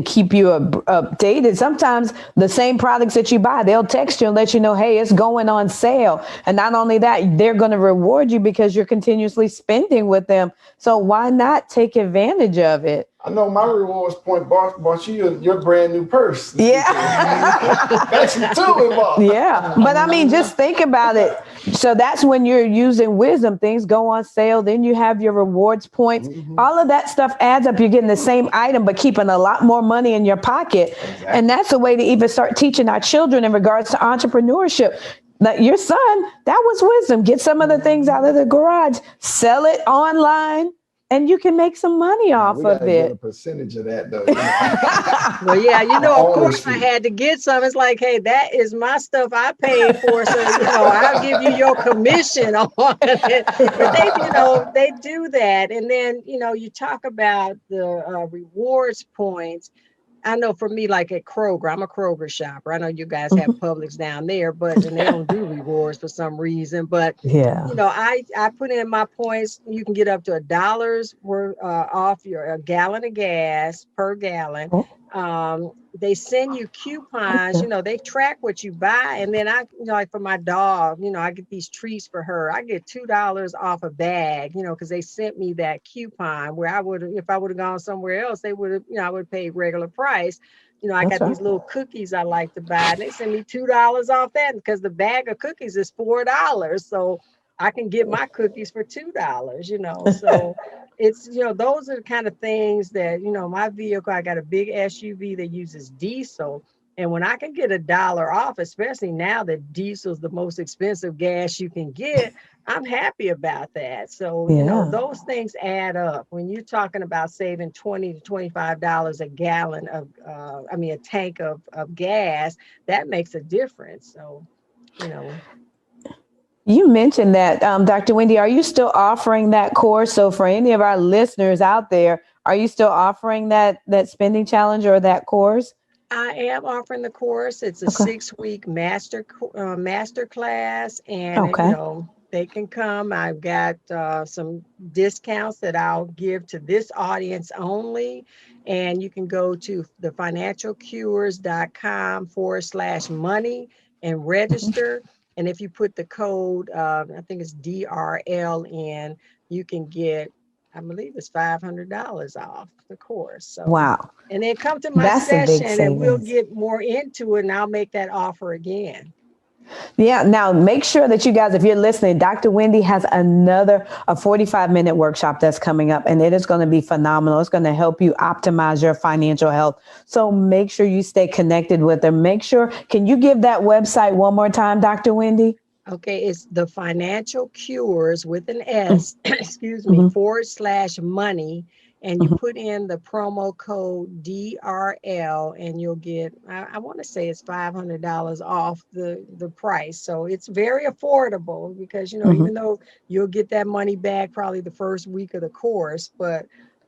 keep you updated. Sometimes the same products that you buy, they'll text you and let you know, hey, it's going on sale. And not only that, they're going to reward you because you're continuously spending with them. So why not take advantage of it? I know my rewards point bought you your brand new purse. Yeah. That's too involved. Yeah. But I mean, just think about it. So that's when you're using wisdom. Things go on sale. Then you have your rewards points. Mm-hmm. All of that stuff adds up. You're getting the same item, but keeping a lot more money in your pocket. Exactly. And that's a way to even start teaching our children in regards to entrepreneurship. Like your son, that was wisdom. Get some of the things out of the garage, sell it online, and you can make some money off of it. Get a percentage of that, though. Well, yeah, of course I had to get some. It's like, hey, that is my stuff I paid for, so I'll give you your commission on it. But they do that, and then you talk about the rewards points. I know for me, like at Kroger, I'm a Kroger shopper. I know you guys have Publix down there, and they don't do rewards for some reason. But yeah, I put in my points. You can get up to $1 worth off a gallon of gas per gallon. They send you coupons. They track what you buy, and then like for my dog, I get these treats for her. I get $2 off a bag, because they sent me that coupon. Where if I would have gone somewhere else, they would have, I would have paid regular price. I got these little cookies I like to buy, and they send me $2 off that because the bag of cookies is $4. So I can get my cookies for $2, so it's, those are the kind of things that, my vehicle, I got a big SUV that uses diesel. And when I can get $1 off, especially now that diesel is the most expensive gas you can get, I'm happy about that. So, those things add up. When you're talking about saving $20 to $25 a gallon of, a tank of gas, that makes a difference. So, You mentioned that, Dr. Wendy, are you still offering that course? So for any of our listeners out there, are you still offering that spending challenge or that course? I am offering the course. It's a 6-week master class, and they can come. I've got some discounts that I'll give to this audience only, and you can go to thefinancialcures.com/money and register. And if you put the code, I think it's DRL in, you can get I believe it's $500 off the course. So, Wow. and then come to my That's a big session and we'll savings. get more into it and I'll make that offer again. Yeah. Now make sure that you guys, if you're listening, Dr. Wendy has a 45-minute workshop that's coming up, and it is going to be phenomenal. It's going to help you optimize your financial health. So make sure you stay connected with her. Make sure, can you give that website one more time, Dr. Wendy? Okay, it's the Financial Cures with an S, excuse me, /money. And you put in the promo code DRL and you'll get, I want to say it's $500 off the price. So it's very affordable because, you know, even though you'll get that money back probably the first week of the course, but,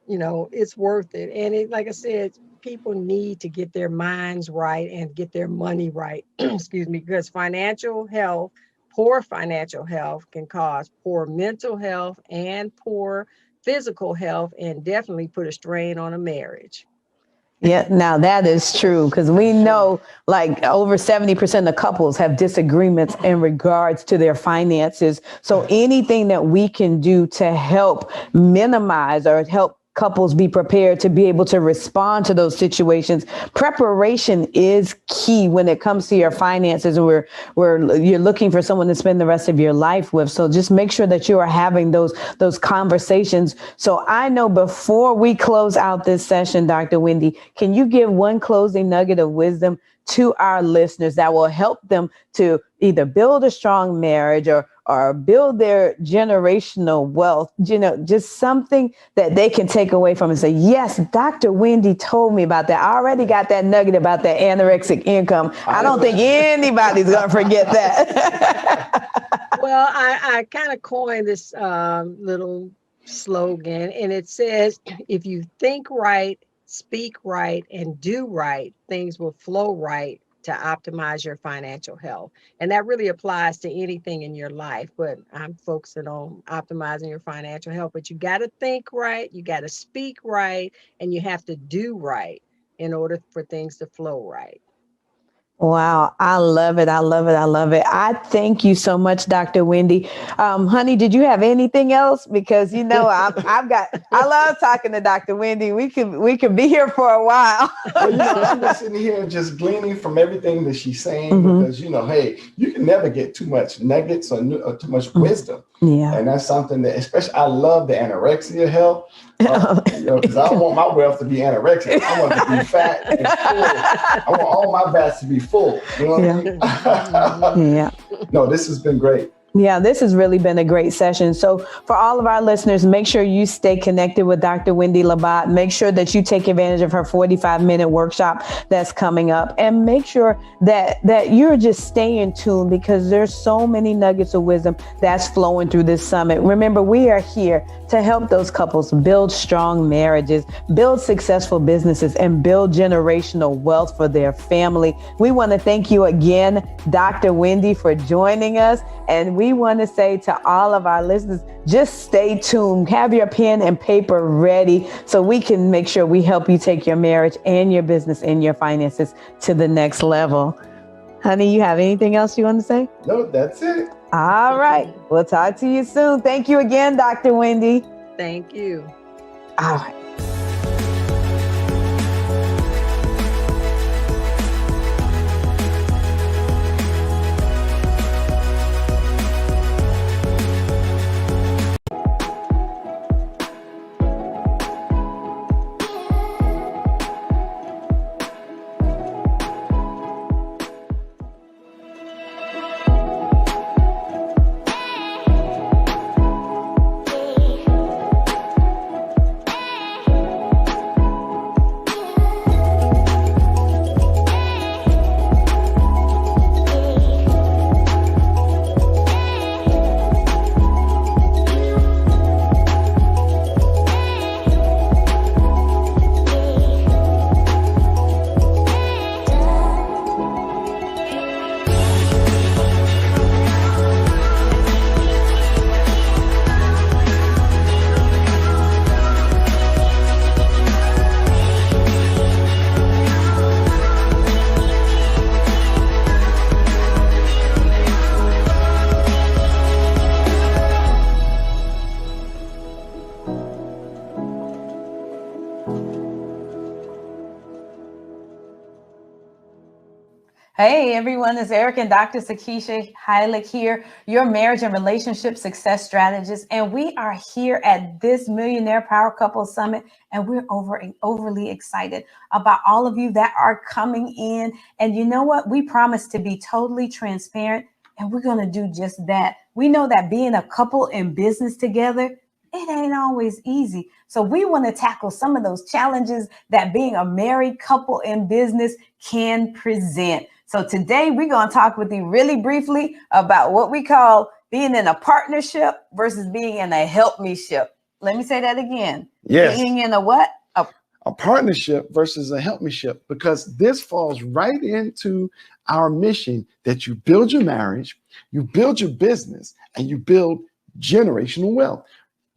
you know, it's worth it. And it, like I said, people need to get their minds right and get their money right, excuse me, because poor financial health can cause poor mental health and poor physical health, and definitely put a strain on a marriage. Yeah, now that is true, because we know like over 70% of couples have disagreements in regards to their finances. So anything that we can do to help minimize or help couples be prepared to be able to respond to those situations. Preparation is key when it comes to your finances, and you're looking for someone to spend the rest of your life with. So just make sure that you are having those conversations. So I know before we close out this session, Dr. Wendy, can you give one closing nugget of wisdom to our listeners that will help them to either build a strong marriage or build their generational wealth, you know, just something that they can take away from and say, yes, Dr. Wendy told me about that. I already got that nugget about that anorexic income. I don't think anybody's going to forget that. Well, I kind of coined this little slogan, and it says, if you think right, speak right, and do right, things will flow right to optimize your financial health. And that really applies to anything in your life, but I'm focusing on optimizing your financial health. But you got to think right, you got to speak right, and you have to do right in order for things to flow right. Wow. I love it. I love it. I love it. I thank you so much, Dr. Wendy. Honey, did you have anything else? Because, you know, I love talking to Dr. Wendy. We can be here for a while. Well, you know, I'm just sitting here just gleaning from everything that she's saying because, you know, hey, you can never get too much nuggets or too much wisdom. Yeah. And that's something that, especially, I love the anorexia health. You know, because I don't want my wealth to be anorexic. I want it to be fat and full. I want all my vats to be full. You know what I mean? Yeah. No, this has been great. Yeah, this has really been a great session. So for all of our listeners, make sure you stay connected with Dr. Wendy Labatt. Make sure that you take advantage of her 45-minute workshop that's coming up, and make sure that you're just staying tuned, because there's so many nuggets of wisdom that's flowing through this summit. Remember, we are here to help those couples build strong marriages, build successful businesses, and build generational wealth for their family. We want to thank you again, Dr. Wendy, for joining us. And we want to say to all of our listeners, just stay tuned. Have your pen and paper ready so we can make sure we help you take your marriage and your business and your finances to the next level. Honey, you have anything else you want to say? No, that's it. All right. We'll talk to you soon. Thank you again, Dr. Wendy. Thank you. All right. Hey everyone, it's Eric and Dr. Sakisha Heilig here, your marriage and relationship success strategist. And we are here at this Millionaire Power Couple Summit, and we're overly excited about all of you that are coming in. And you know what? We promise to be totally transparent, and we're going to do just that. We know that being a couple in business together, it ain't always easy. So we want to tackle some of those challenges that being a married couple in business can present. So today we're going to talk with you really briefly about what we call being in a partnership versus being in a help me ship. Let me say that again. Yes. Being in a what? A partnership versus a help me ship, because this falls right into our mission that you build your marriage, you build your business, and you build generational wealth.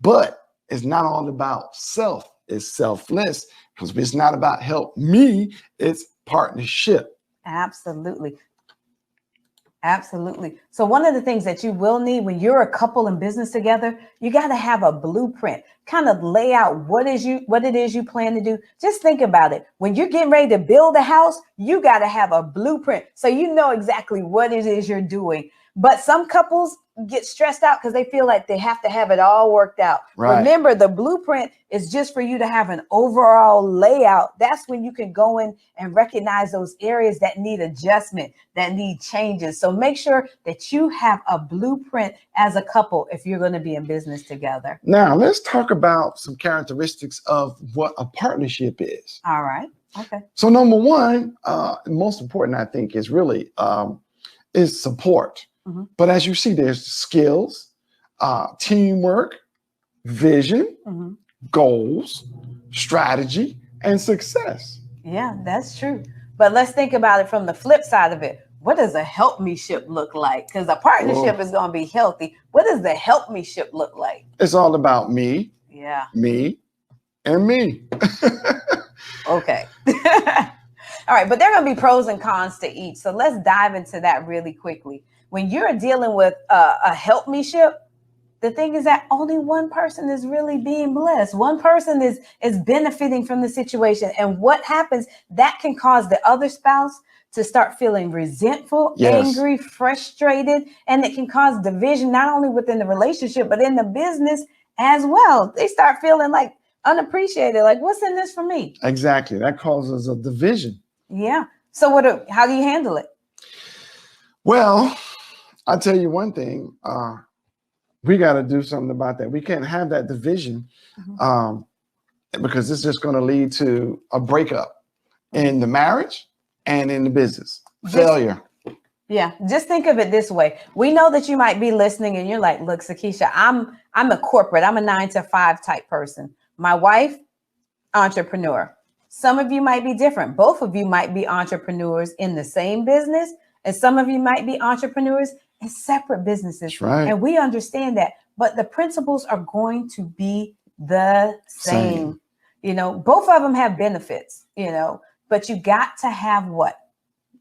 But it's not all about self. It's selfless, because it's not about help me. It's partnership. Absolutely. Absolutely. So one of the things that you will need when you're a couple in business together, you got to have a blueprint, kind of lay out what it is you plan to do. Just think about it. When you're getting ready to build a house, you got to have a blueprint so you know exactly what it is you're doing. But some couples get stressed out because they feel like they have to have it all worked out. Right. Remember, the blueprint is just for you to have an overall layout. That's when you can go in and recognize those areas that need adjustment, that need changes. So make sure that you have a blueprint as a couple if you're going to be in business together. Now, let's talk about some characteristics of what a partnership is. All right. Okay. So number one, most important, I think, is really is support. Mm-hmm. But as you see, there's skills, teamwork, vision, Mm-hmm. goals, strategy, and success. Yeah, that's true. But let's think about it from the flip side of it. What does a help me ship look like? Because a partnership is going to be healthy. What does the help me ship look like? It's all about me, Yeah. me, and me. Okay. All right. But there are going to be pros and cons to each. So let's dive into that really quickly. When you're dealing with a help me ship, the thing is that only one person is really being blessed. One person is benefiting from the situation. And what happens, that can cause the other spouse to start feeling resentful, Yes. angry, frustrated, and it can cause division, not only within the relationship, but in the business as well. They start feeling like unappreciated, like, what's in this for me? Exactly. That causes a division. Yeah. So how do you handle it? Well, I'll tell you one thing. We got to do something about that. We can't have that division because it's just going to lead to a breakup in the marriage and in the business. Failure. Yeah, just think of it this way. We know that you might be listening and you're like, look, Sakisha, I'm a corporate, I'm a 9-to-5 type person. My wife, entrepreneur. Some of you might be different. Both of you might be entrepreneurs in the same business, and some of you might be entrepreneurs in separate businesses. That's right. And we understand that, but the principles are going to be the same. You know, both of them have benefits, but you got to have what?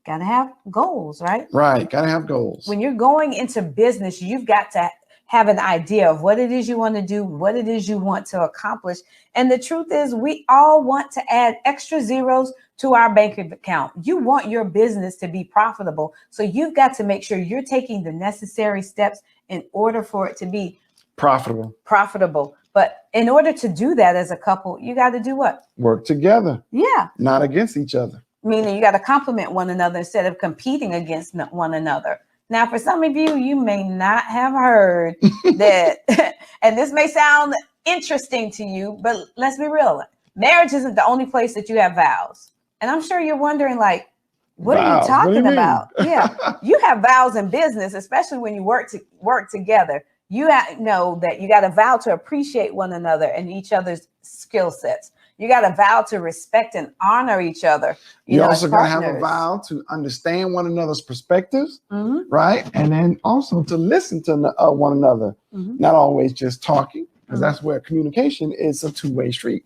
Got to have goals, right? Right. Got to have goals. When you're going into business, you've got to have an idea of what it is you want to do, what it is you want to accomplish. And the truth is, we all want to add extra zeros to our bank account. You want your business to be profitable. So you've got to make sure you're taking the necessary steps in order for it to be profitable. But in order to do that as a couple, you got to do what? Work together. Yeah. Not against each other. Meaning you got to complement one another instead of competing against one another. Now, for some of you, you may not have heard that, and this may sound interesting to you, but let's be real. Marriage isn't the only place that you have vows. And I'm sure you're wondering, like, what vows? are you talking What do you about? mean? Yeah, you have vows in business, especially when you work together. You know that you got to vow to appreciate one another and each other's skill sets. You got to vow to respect and honor each other. You also got to have a partners. vow to understand one another's perspectives, right? And then also to listen to one another, not always just talking, because that's where communication is a two-way street.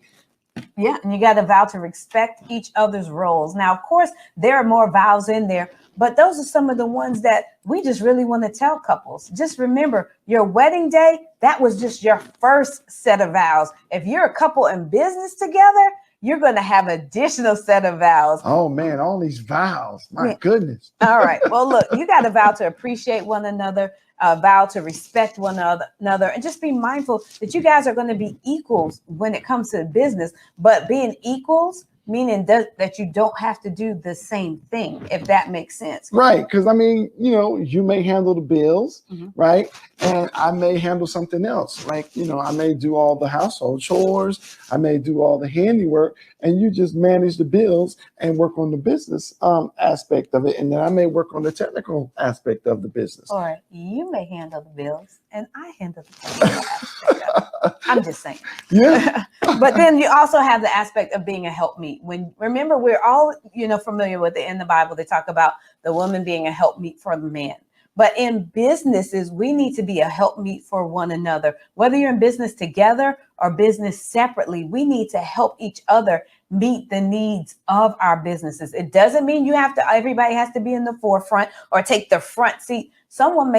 Yeah, and you got to vow to respect each other's roles. Now, of course, there are more vows in there, but those are some of the ones that we just really want to tell couples. Just remember, your wedding day, that was just your first set of vows. If you're a couple in business together, you're going to have additional set of vows. Oh man, all these vows. My goodness. All right. Well, look, you got to vow to appreciate one another, vow to respect one another, and just be mindful that you guys are going to be equals when it comes to business. But being equals, meaning that you don't have to do the same thing, if that makes sense. Right. Because I mean, you know, you may handle the bills, right? And I may handle something else. Like, you know, I may do all the household chores, I may do all the handiwork, and you just manage the bills and work on the business aspect of it. And then I may work on the technical aspect of the business. Or you may handle the bills and I handle the technical aspect of it. I'm just saying. Yeah. But then you also have the aspect of being a helpmeet. Remember, we're all, you know, familiar with it in the Bible. They talk about the woman being a helpmeet for the man. But in businesses, we need to be a helpmeet for one another. Whether you're in business together or business separately, we need to help each other meet the needs of our businesses. It doesn't mean everybody has to be in the forefront or take the front seat. Someone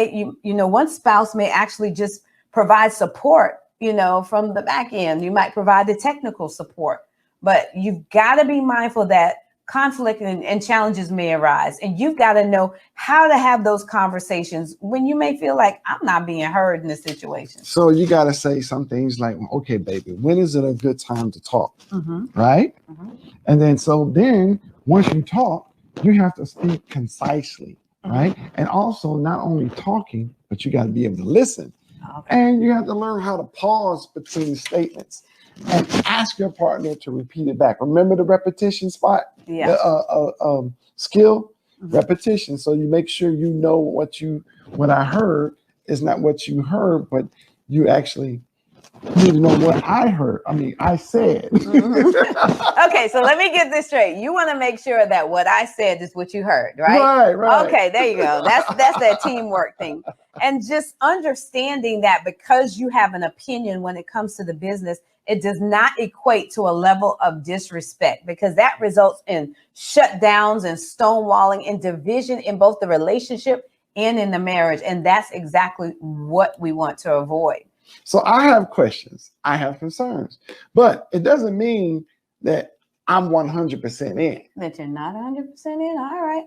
one spouse may actually just provide support, you know, from the back end. You might provide the technical support, but you've got to be mindful that conflict and challenges may arise, and you've got to know how to have those conversations when you may feel like I'm not being heard in this situation. So you got to say some things like, okay, baby, when is it a good time to talk? Right? And then once you talk, you have to speak concisely, right? And also not only talking, but you got to be able to listen. And you have to learn how to pause between statements and ask your partner to repeat it back. Remember the repetition spot? Yeah. The skill, repetition. So you make sure you know what I heard is not what you heard, but you actually need to know what I said. Okay, so let me get this straight. You want to make sure that what I said is what you heard, right? Right. Okay, there you go. That's that teamwork thing. And just understanding that because you have an opinion when it comes to the business, it does not equate to a level of disrespect, because that results in shutdowns and stonewalling and division in both the relationship and in the marriage. And that's exactly what we want to avoid. So I have questions, I have concerns, but it doesn't mean that I'm 100% in. That you're not 100% in. All right.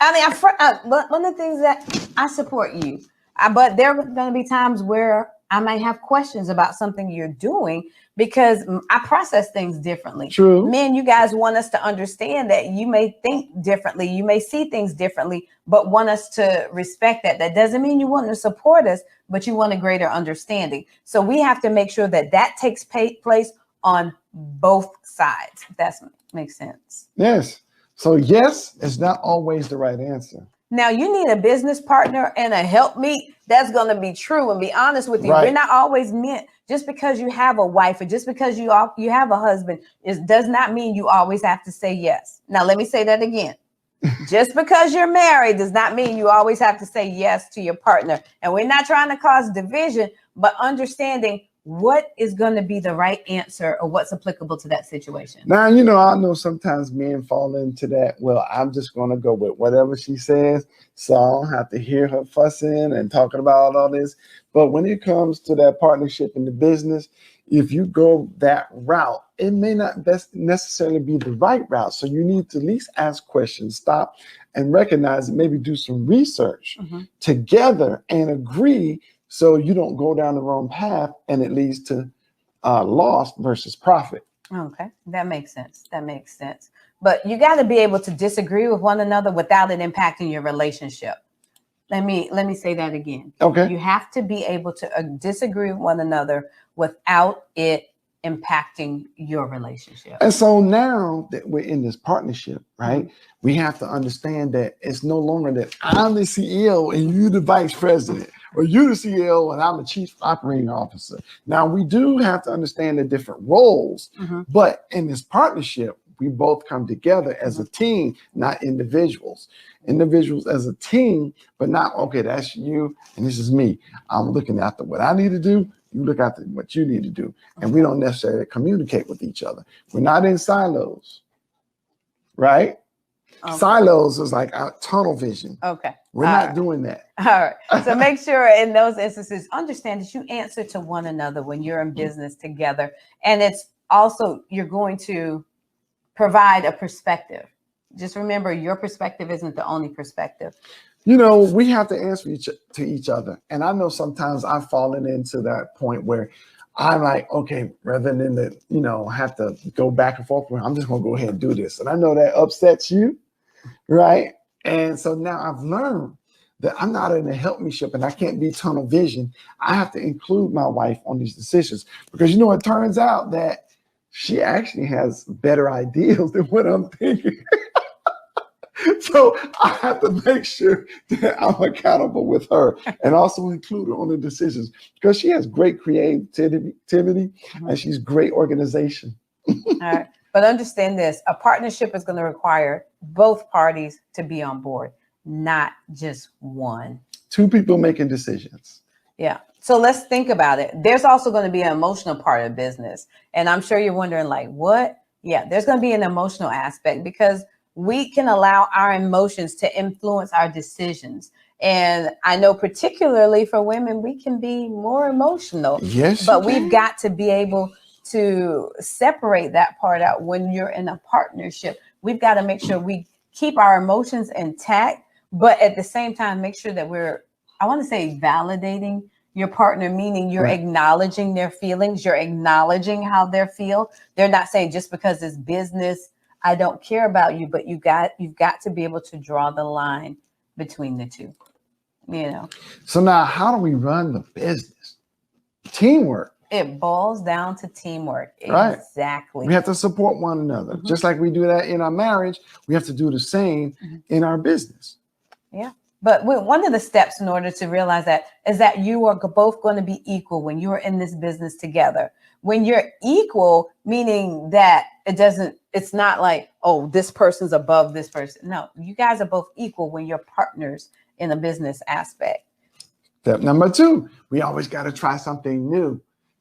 I mean, one of the things that I support you, but there are going to be times where I might have questions about something you're doing because I process things differently. True. Men, you guys want us to understand that you may think differently, you may see things differently, but want us to respect that. That doesn't mean you want to support us, but you want a greater understanding. So we have to make sure that takes place on both sides. If that makes sense. Yes. So yes, it's not always the right answer. Now, you need a business partner and a helpmeet. That's going to be true. And be honest with you, Right. We're not always meant, just because you have a wife or just because you have a husband, it does not mean you always have to say yes. Now, let me say that again. Just because you're married does not mean you always have to say yes to your partner. And we're not trying to cause division, but understanding what is going to be the right answer or what's applicable to that situation. Now, I know sometimes men fall into that. Well, I'm just going to go with whatever she says, so I don't have to hear her fussing and talking about all this. But when it comes to that partnership in the business, if you go that route, it may not necessarily be the right route. So you need to at least ask questions, stop and recognize it, maybe do some research together and agree, so you don't go down the wrong path and it leads to loss versus profit. Okay, that makes sense. But you got to be able to disagree with one another without it impacting your relationship. Let me say that again. Okay. You have to be able to disagree with one another without it impacting your relationship. And so now that we're in this partnership, right, we have to understand that it's no longer that I'm the CEO and you the vice president, or you the CEO and I'm the chief operating officer. Now, we do have to understand the different roles, but in this partnership, we both come together as a team, not individuals. Individuals as a team, but not, okay, that's you and this is me. I'm looking after what I need to do. You look after what you need to do. And we don't necessarily communicate with each other. We're not in silos, right? Okay. Silos is like our tunnel vision. Okay. We're not doing that. All right. So make sure in those instances, understand that you answer to one another when you're in business together. And it's also, you're going to provide a perspective. Just remember, your perspective isn't the only perspective. You know, we have to answer to each other. And I know sometimes I've fallen into that point where I'm like, okay, rather than have to go back and forth, I'm just going to go ahead and do this. And I know that upsets you, right? And so now I've learned that I'm not in a help me ship and I can't be tunnel vision. I have to include my wife on these decisions because, it turns out that she actually has better ideas than what I'm thinking. So I have to make sure that I'm accountable with her and also include her on the decisions because she has great creativity and she's great organization. All right. But understand this, a partnership is going to require both parties to be on board, not just one. Two people making decisions. Yeah. So let's think about it. There's also going to be an emotional part of business. And I'm sure you're wondering like, what? Yeah, there's going to be an emotional aspect because we can allow our emotions to influence our decisions. And I know particularly for women, we can be more emotional. Yes. But we've got to be able to separate that part out when you're in a partnership. We've got to make sure we keep our emotions intact, but at the same time, make sure that I want to say validating your partner, meaning you're acknowledging their feelings, you're acknowledging how they feel. They're not saying just because it's business, I don't care about you, but you've got to be able to draw the line between the two, So now how do we run the business? Teamwork. It boils down to teamwork. Right. Exactly. We have to support one another. Just like we do that in our marriage, we have to do the same in our business. Yeah. But one of the steps in order to realize that is that you are both going to be equal when you are in this business together. When you're equal, meaning that it's not like, oh, this person's above this person. No, you guys are both equal when you're partners in a business aspect. Step number 2, we always got to try something new.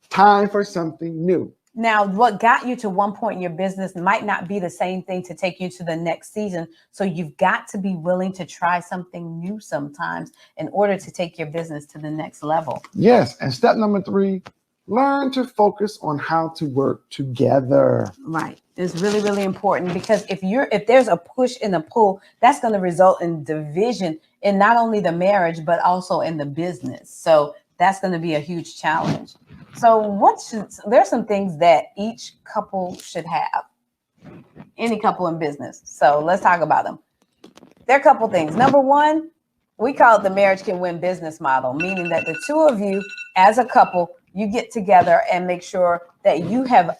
Time for something new. Now, what got you to one point in your business might not be the same thing to take you to the next season. So you've got to be willing to try something new sometimes in order to take your business to the next level. Yes. And step number 3, learn to focus on how to work together. Right. It's really, really important because if there's a push and a pull, that's going to result in division in not only the marriage, but also in the business. So that's going to be a huge challenge. So there's some things that each couple should have, any couple in business. So let's talk about them. There are a couple things. Number 1, we call it the marriage can win business model, meaning that the two of you as a couple, you get together and make sure that you have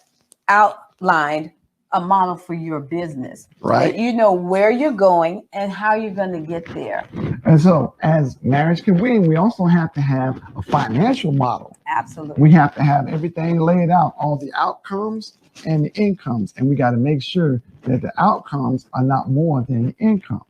outlined a model for your business. Right. That you know where you're going and how you're going to get there. And so as marriage can win, we also have to have a financial model. Absolutely. We have to have everything laid out, all the outcomes and the incomes. And we got to make sure that the outcomes are not more than the incomes.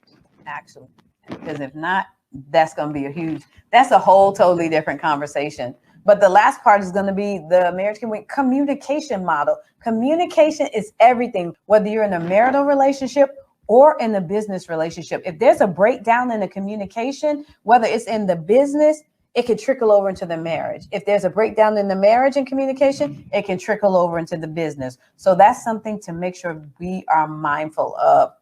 Actually, because if not, that's going to be that's a whole totally different conversation. But the last part is going to be the marriage can win communication model. Communication is everything, whether you're in a marital relationship or in a business relationship. If there's a breakdown in the communication, whether it's in the business, it can trickle over into the marriage. If there's a breakdown in the marriage and communication, it can trickle over into the business. So that's something to make sure we are mindful of.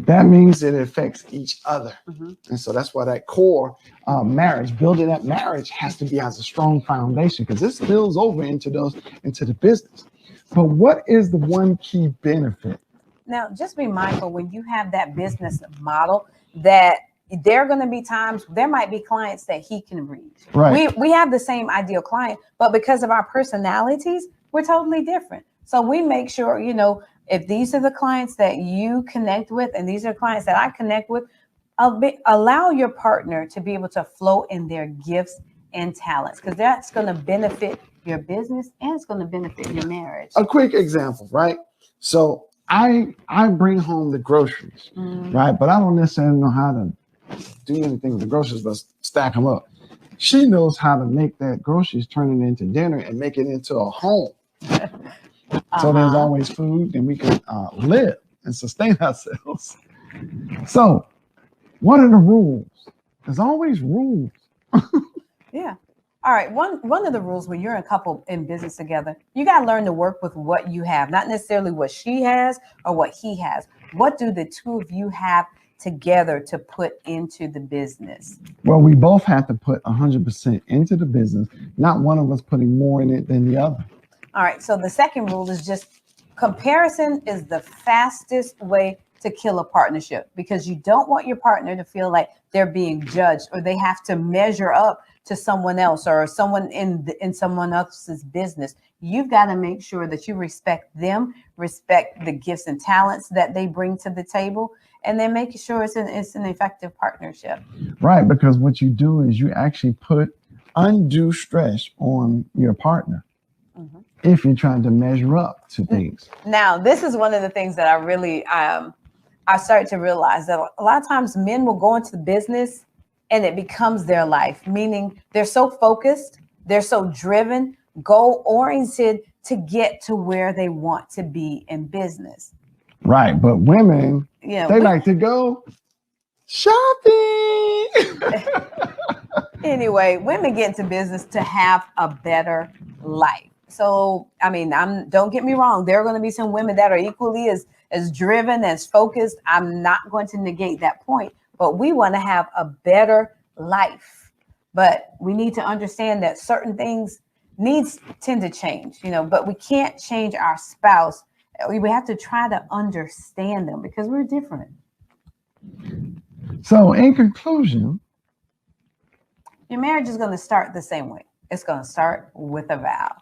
That means it affects each other. And so that's why that core marriage, building that marriage has to be as a strong foundation because this spills over into the business. But what is the one key benefit? Now, just be mindful when you have that business model that there are going to be times there might be clients that he can reach. Right. We have the same ideal client, but because of our personalities, we're totally different. So we make sure, if these are the clients that you connect with and these are clients that I connect with, allow your partner to be able to flow in their gifts and talents because that's going to benefit your business and it's going to benefit your marriage. A quick example, right? So I bring home the groceries, right? But I don't necessarily know how to do anything with the groceries, but stack them up. She knows how to make that groceries turn it into dinner and make it into a home. So there's always food and we can live and sustain ourselves. So what are the rules? There's always rules. Yeah. All right. One of the rules when you're a couple in business together, you got to learn to work with what you have, not necessarily what she has or what he has. What do the two of you have together to put into the business? Well, we both have to put 100% into the business, not one of us putting more in it than the other. All right. So the second rule is just comparison is the fastest way to kill a partnership, because you don't want your partner to feel like they're being judged or they have to measure up to someone else or someone in someone else's business. You've got to make sure that you respect them, respect the gifts and talents that they bring to the table, and then making sure it's an effective partnership. Right, because what you do is you actually put undue stress on your partner if you're trying to measure up to things. Now, this is one of the things that I really I started to realize that a lot of times men will go into the business and it becomes their life, meaning they're so focused, they're so driven, goal-oriented to get to where they want to be in business. Right, but women, they like to go shopping. Anyway, women get into business to have a better life. So, I mean, don't get me wrong. There are going to be some women that are equally as driven, as focused. I'm not going to negate that point, but we want to have a better life. But we need to understand that certain things tend to change, but we can't change our spouse. We have to try to understand them because we're different. So in conclusion, your marriage is going to start the same way. It's going to start with a vow.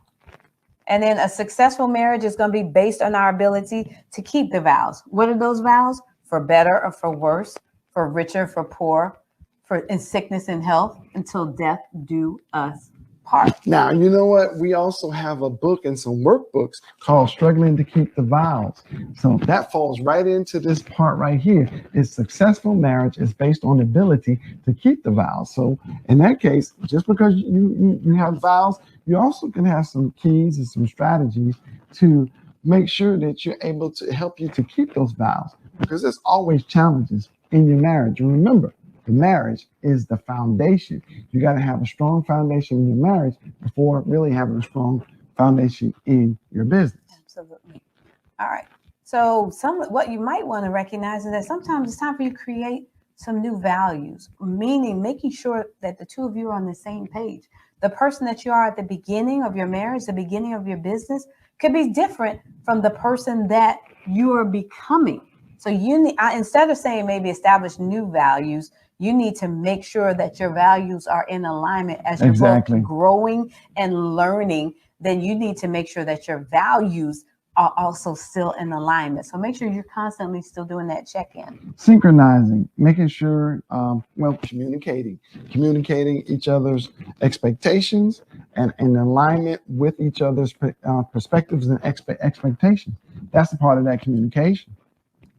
And then a successful marriage is going to be based on our ability to keep the vows. What are those vows? For better or for worse, for richer, for poor, for in sickness and health, until death do us part. Now, you know what? We also have a book and some workbooks called Struggling to Keep the Vows. So that falls right into this part right here. Is successful marriage is based on the ability to keep the vows. So in that case, just because you have vows, you also can have some keys and some strategies to make sure that you're able to help you to keep those vows, because there's always challenges in your marriage. And remember, the marriage is the foundation. You got to have a strong foundation in your marriage before really having a strong foundation in your business. Absolutely. All right. So what you might want to recognize is that sometimes it's time for you to create some new values, meaning making sure that the two of you are on the same page. The person that you are at the beginning of your marriage, the beginning of your business, could be different from the person that you are becoming. So you need, instead of saying maybe establish new values, you need to make sure that your values are in alignment as you're both growing and learning. Then you need to make sure that your values are also still in alignment. So make sure you're constantly still doing that check-in. Synchronizing, making sure, communicating each other's expectations and in alignment with each other's perspectives and expectations. That's a part of that communication.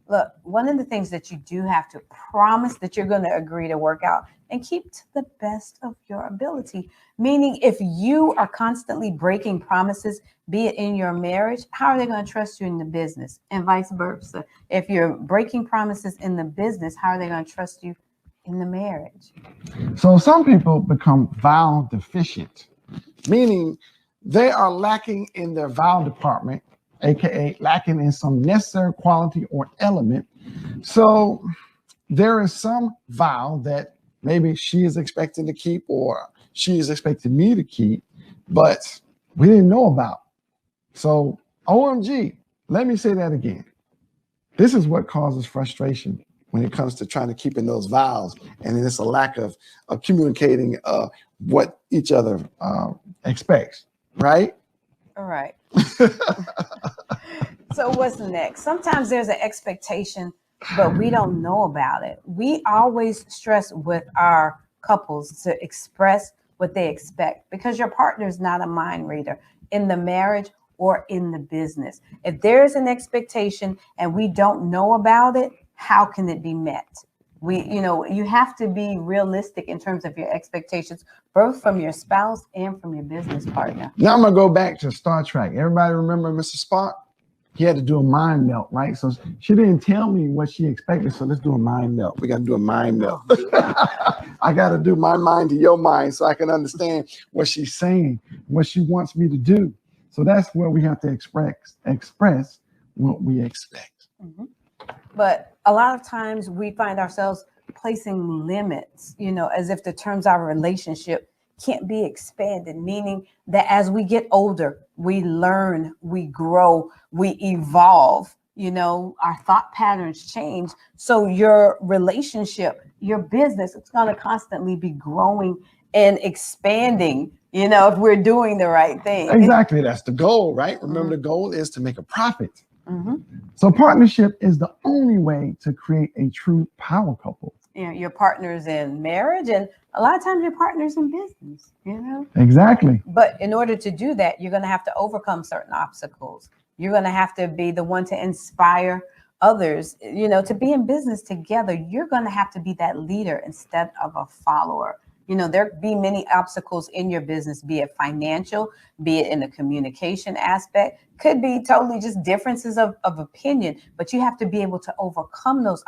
Look, one of the things that you do have to promise that you're going to agree to work out and keep to the best of your ability. Meaning, if you are constantly breaking promises, be it in your marriage, how are they going to trust you in the business? And vice versa. If you're breaking promises in the business, how are they going to trust you in the marriage? So some people become vow deficient, meaning they are lacking in their vow department, aka lacking in some necessary quality or element. So there is some vow that maybe she is expecting to keep or she is expecting me to keep, but we didn't know about. So OMG, let me say that again. This is what causes frustration when it comes to trying to keep in those vows, and it's a lack of communicating what each other expects, right? All right. So what's next? Sometimes there's an expectation, but we don't know about it. We always stress with our couples to express what they expect, because your partner is not a mind reader in the marriage or in the business. If there's an expectation and we don't know about it, how can it be met? You have to be realistic in terms of your expectations, both from your spouse and from your business partner. Now I'm gonna go back to Star Trek. Everybody remember Mr. Spock? He had to do a mind melt, right? So she didn't tell me what she expected. So let's do a mind melt. We got to do a mind melt. I got to do my mind to your mind so I can understand what she's saying, what she wants me to do. So that's where we have to express what we expect. Mm-hmm. But a lot of times we find ourselves placing limits, as if the terms of our relationship can't be expanded, meaning that as we get older, we learn, we grow, we evolve, our thought patterns change. So your relationship, your business, it's going to constantly be growing and expanding, if we're doing the right thing. Exactly. That's the goal, right? Remember, the goal is to make a profit. Mm-hmm. So partnership is the only way to create a true power couple. Your partners in marriage, and a lot of times your partners in business, Exactly. But in order to do that, you're going to have to overcome certain obstacles. You're going to have to be the one to inspire others, to be in business together. You're going to have to be that leader instead of a follower. There be many obstacles in your business, be it financial, be it in the communication aspect, could be totally just differences of opinion, but you have to be able to overcome those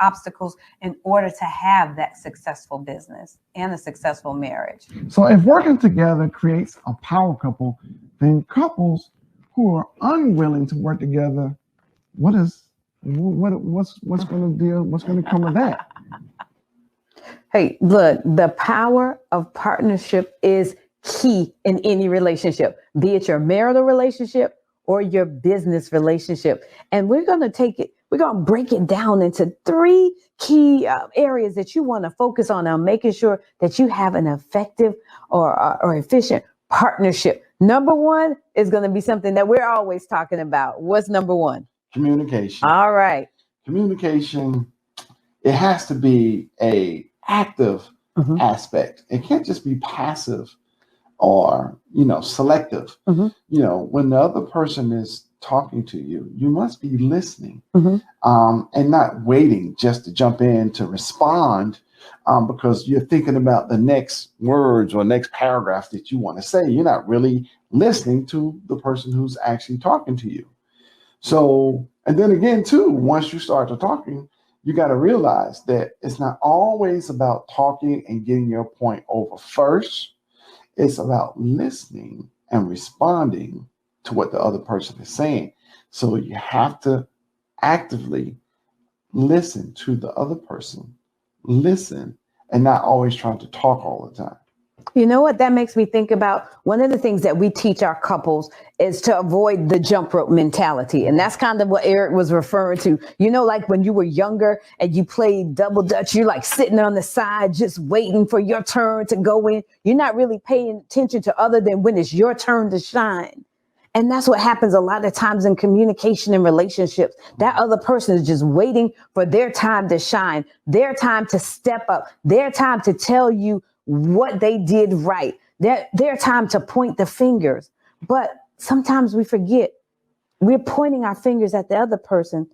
obstacles in order to have that successful business and a successful marriage. So if working together creates a power couple, then couples who are unwilling to work together, what's going to come of that? Hey, look, the power of partnership is key in any relationship, be it your marital relationship or your business relationship. And we're going to break it down into 3 key areas that you want to focus on making sure that you have an effective or efficient partnership. Number 1 is going to be something that we're always talking about. What's number 1? Communication. All right. Communication, it has to be a active aspect. It can't just be passive or, selective. When the other person is talking to you, you must be listening and not waiting just to jump in to respond because you're thinking about the next words or next paragraph that you want to say. You're not really listening to the person who's actually talking to you. So, and then again, too, once you start to talking, you got to realize that it's not always about talking and getting your point over first. It's about listening and responding to what the other person is saying. So you have to actively listen to the other person, listen, and not always trying to talk all the time. You know what? That makes me think about one of the things that we teach our couples is to avoid the jump rope mentality. And that's kind of what Eric was referring to. Like when you were younger and you played double dutch, you're like sitting on the side, just waiting for your turn to go in. You're not really paying attention to other than when it's your turn to shine. And that's what happens a lot of times in communication and relationships. That other person is just waiting for their time to shine, their time to step up, their time to tell you what they did right, their time to point the fingers. But sometimes we forget we're pointing our fingers at the other person,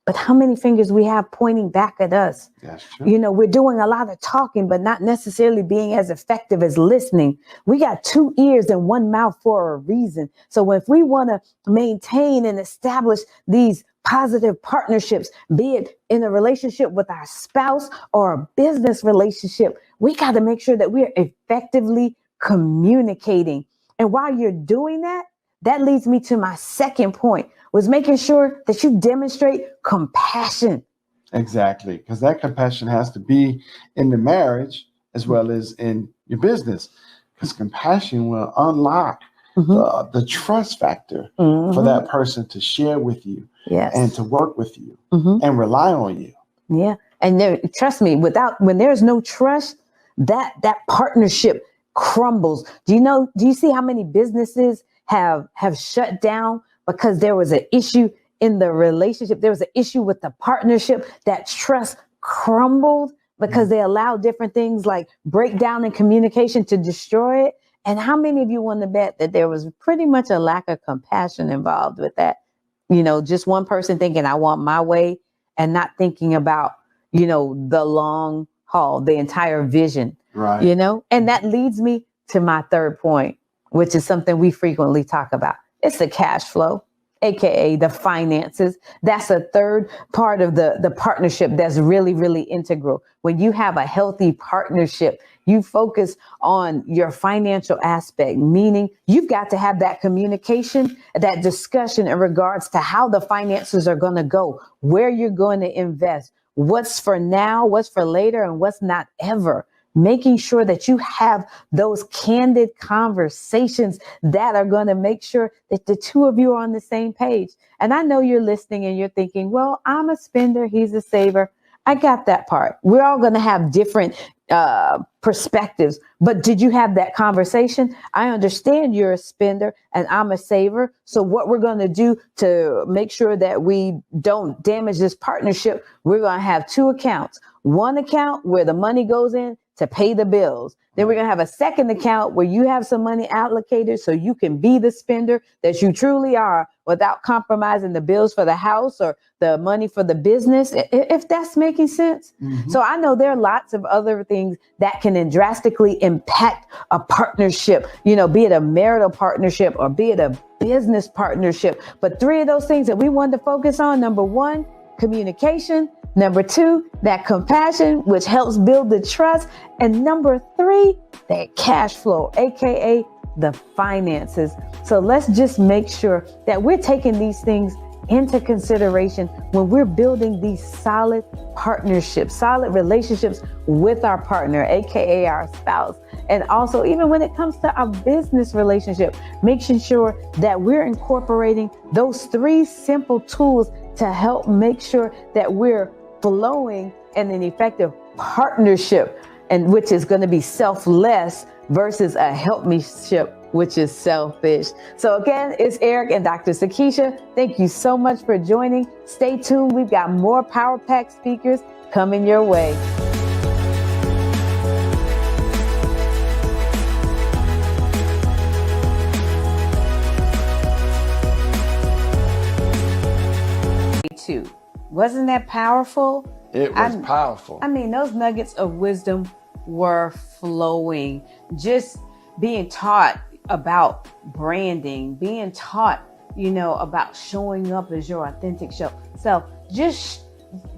but how many fingers we have pointing back at us? That's true. We're doing a lot of talking, but not necessarily being as effective as listening. We got 2 ears and 1 mouth for a reason. So if we want to maintain and establish these positive partnerships, be it in a relationship with our spouse or a business relationship, we got to make sure that we're effectively communicating. And while you're doing that, that leads me to my second point, was making sure that you demonstrate compassion. Exactly, because that compassion has to be in the marriage as well as in your business, because compassion will unlock the trust factor for that person to share with you and to work with you and rely on you. Yeah. And trust me, when there's no trust, that partnership crumbles. Do you see how many businesses have shut down because there was an issue in the relationship? There was an issue with the partnership. That trust crumbled because they allowed different things like breakdown in communication to destroy it. And how many of you want to bet that there was pretty much a lack of compassion involved with that? Just one person thinking, I want my way, and not thinking about, the long haul, the entire vision, right? And that leads me to my third point, which is something we frequently talk about. It's the cash flow. AKA the finances. That's a third part of the partnership that's really, really integral. When you have a healthy partnership, you focus on your financial aspect, meaning you've got to have that communication, that discussion in regards to how the finances are going to go, where you're going to invest, what's for now, what's for later, and what's not ever. Making sure that you have those candid conversations that are going to make sure that the two of you are on the same page. And I know you're listening and you're thinking, well, I'm a spender, he's a saver. I got that part. We're all going to have different perspectives, but did you have that conversation? I understand you're a spender and I'm a saver. So what we're going to do to make sure that we don't damage this partnership, we're going to have two accounts. One account where the money goes in to pay the bills. Then we're going to have a second account where you have some money allocated so you can be the spender that you truly are without compromising the bills for the house or the money for the business, if that's making sense. Mm-hmm. So I know there are lots of other things that can drastically impact a partnership, be it a marital partnership or be it a business partnership. But three of those things that we wanted to focus on: number one, communication; number two, that compassion, which helps build the trust; and number three, that cash flow, AKA the finances. So let's just make sure that we're taking these things into consideration when we're building these solid partnerships, solid relationships with our partner, AKA our spouse. And also, even when it comes to our business relationship, making sure that we're incorporating those three simple tools to help make sure that we're flowing in an effective partnership, and which is going to be selfless versus a help me ship, which is selfish. So again, it's Eric and Dr. Sakisha. Thank you so much for joining. Stay tuned. We've got more Power Pack speakers coming your way. Wasn't that powerful? It was powerful. I mean, those nuggets of wisdom were flowing. Just being taught about branding, being taught, about showing up as your authentic self. Just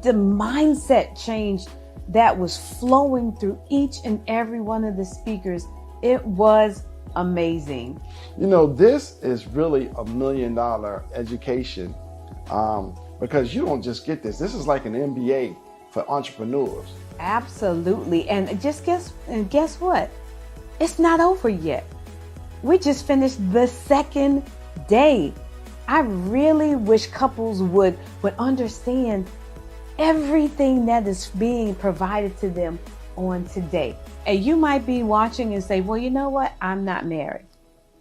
the mindset change that was flowing through each and every one of the speakers. It was amazing. This is really $1 million education. Because you don't just get this. This is like an MBA for entrepreneurs. Absolutely. And guess what? It's not over yet. We just finished the second day. I really wish couples would understand everything that is being provided to them on today. And you might be watching and say, well, you know what? I'm not married.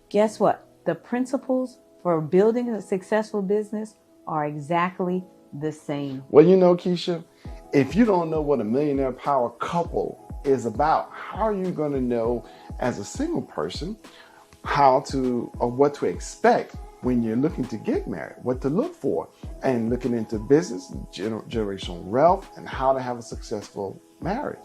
Guess what? The principles for building a successful business are exactly the same. Well, Keisha, if you don't know what a Millionaire Power Couple is about, how are you going to know as a single person what to expect when you're looking to get married, what to look for, and looking into business, generational wealth, and how to have a successful marriage?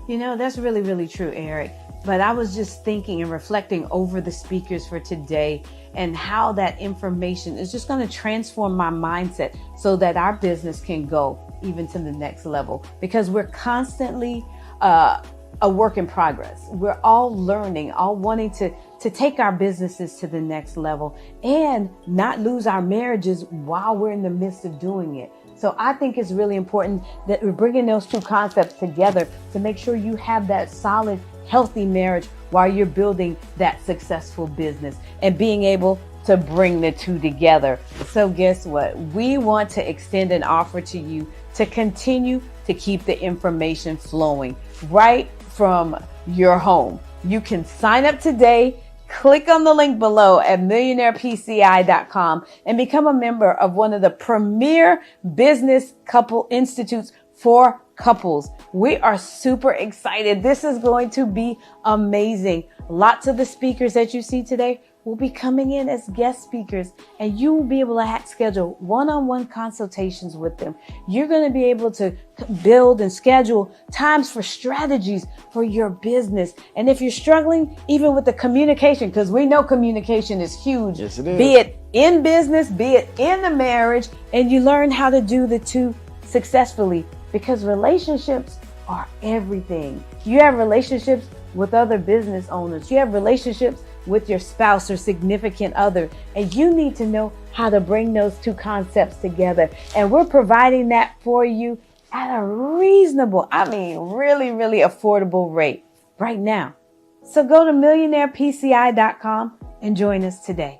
That's really, really true, Eric. But I was just thinking and reflecting over the speakers for today and how that information is just going to transform my mindset so that our business can go even to the next level, because we're constantly a work in progress. We're all learning, all wanting to take our businesses to the next level and not lose our marriages while we're in the midst of doing it. So I think it's really important that we're bringing those two concepts together to make sure you have that solid, healthy marriage while you're building that successful business and being able to bring the two together. So guess what? We want to extend an offer to you to continue to keep the information flowing right from your home. You can sign up today. Click on the link below at millionairepci.com and become a member of one of the premier business couple institutes for couples. We are super excited. This is going to be amazing. Lots of the speakers that you see today will be coming in as guest speakers, and you will be able to schedule one-on-one consultations with them. You're going to be able to build and schedule times for strategies for your business. And if you're struggling even with the communication, because we know communication is huge, yes, it is. Be it in business, be it in the marriage, and you learn how to do the two successfully, because relationships are everything. You have relationships with other business owners. You have relationships with your spouse or significant other, and you need to know how to bring those two concepts together. And we're providing that for you at a reasonable, really, really affordable rate right now. So go to millionairepci.com and join us today.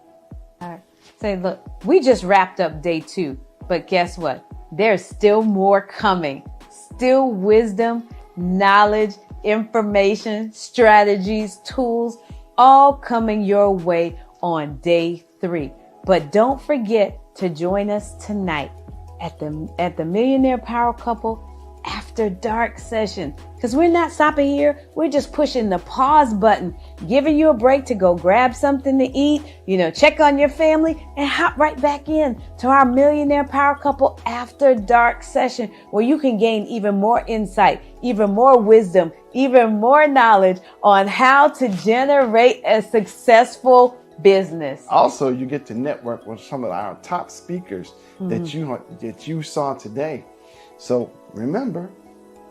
All right. Say, look, we just wrapped up day 2, but guess what? There's still more coming. Still wisdom, knowledge, information, strategies, tools, all coming your way on day 3. But don't forget to join us tonight at the Millionaire Power Couple After Dark session, because we're not stopping here. We're just pushing the pause button, giving you a break to go grab something to eat, check on your family, and hop right back in to our Millionaire Power Couple After Dark session, where you can gain even more insight, even more wisdom, even more knowledge on how to generate a successful business. Also, you get to network with some of our top speakers that you saw today. So remember,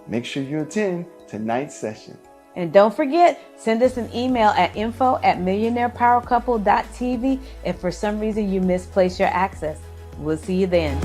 make sure you attend tonight's session. And don't forget, send us an email at info@millionairepowercouple.tv if for some reason you misplace your access. We'll see you then.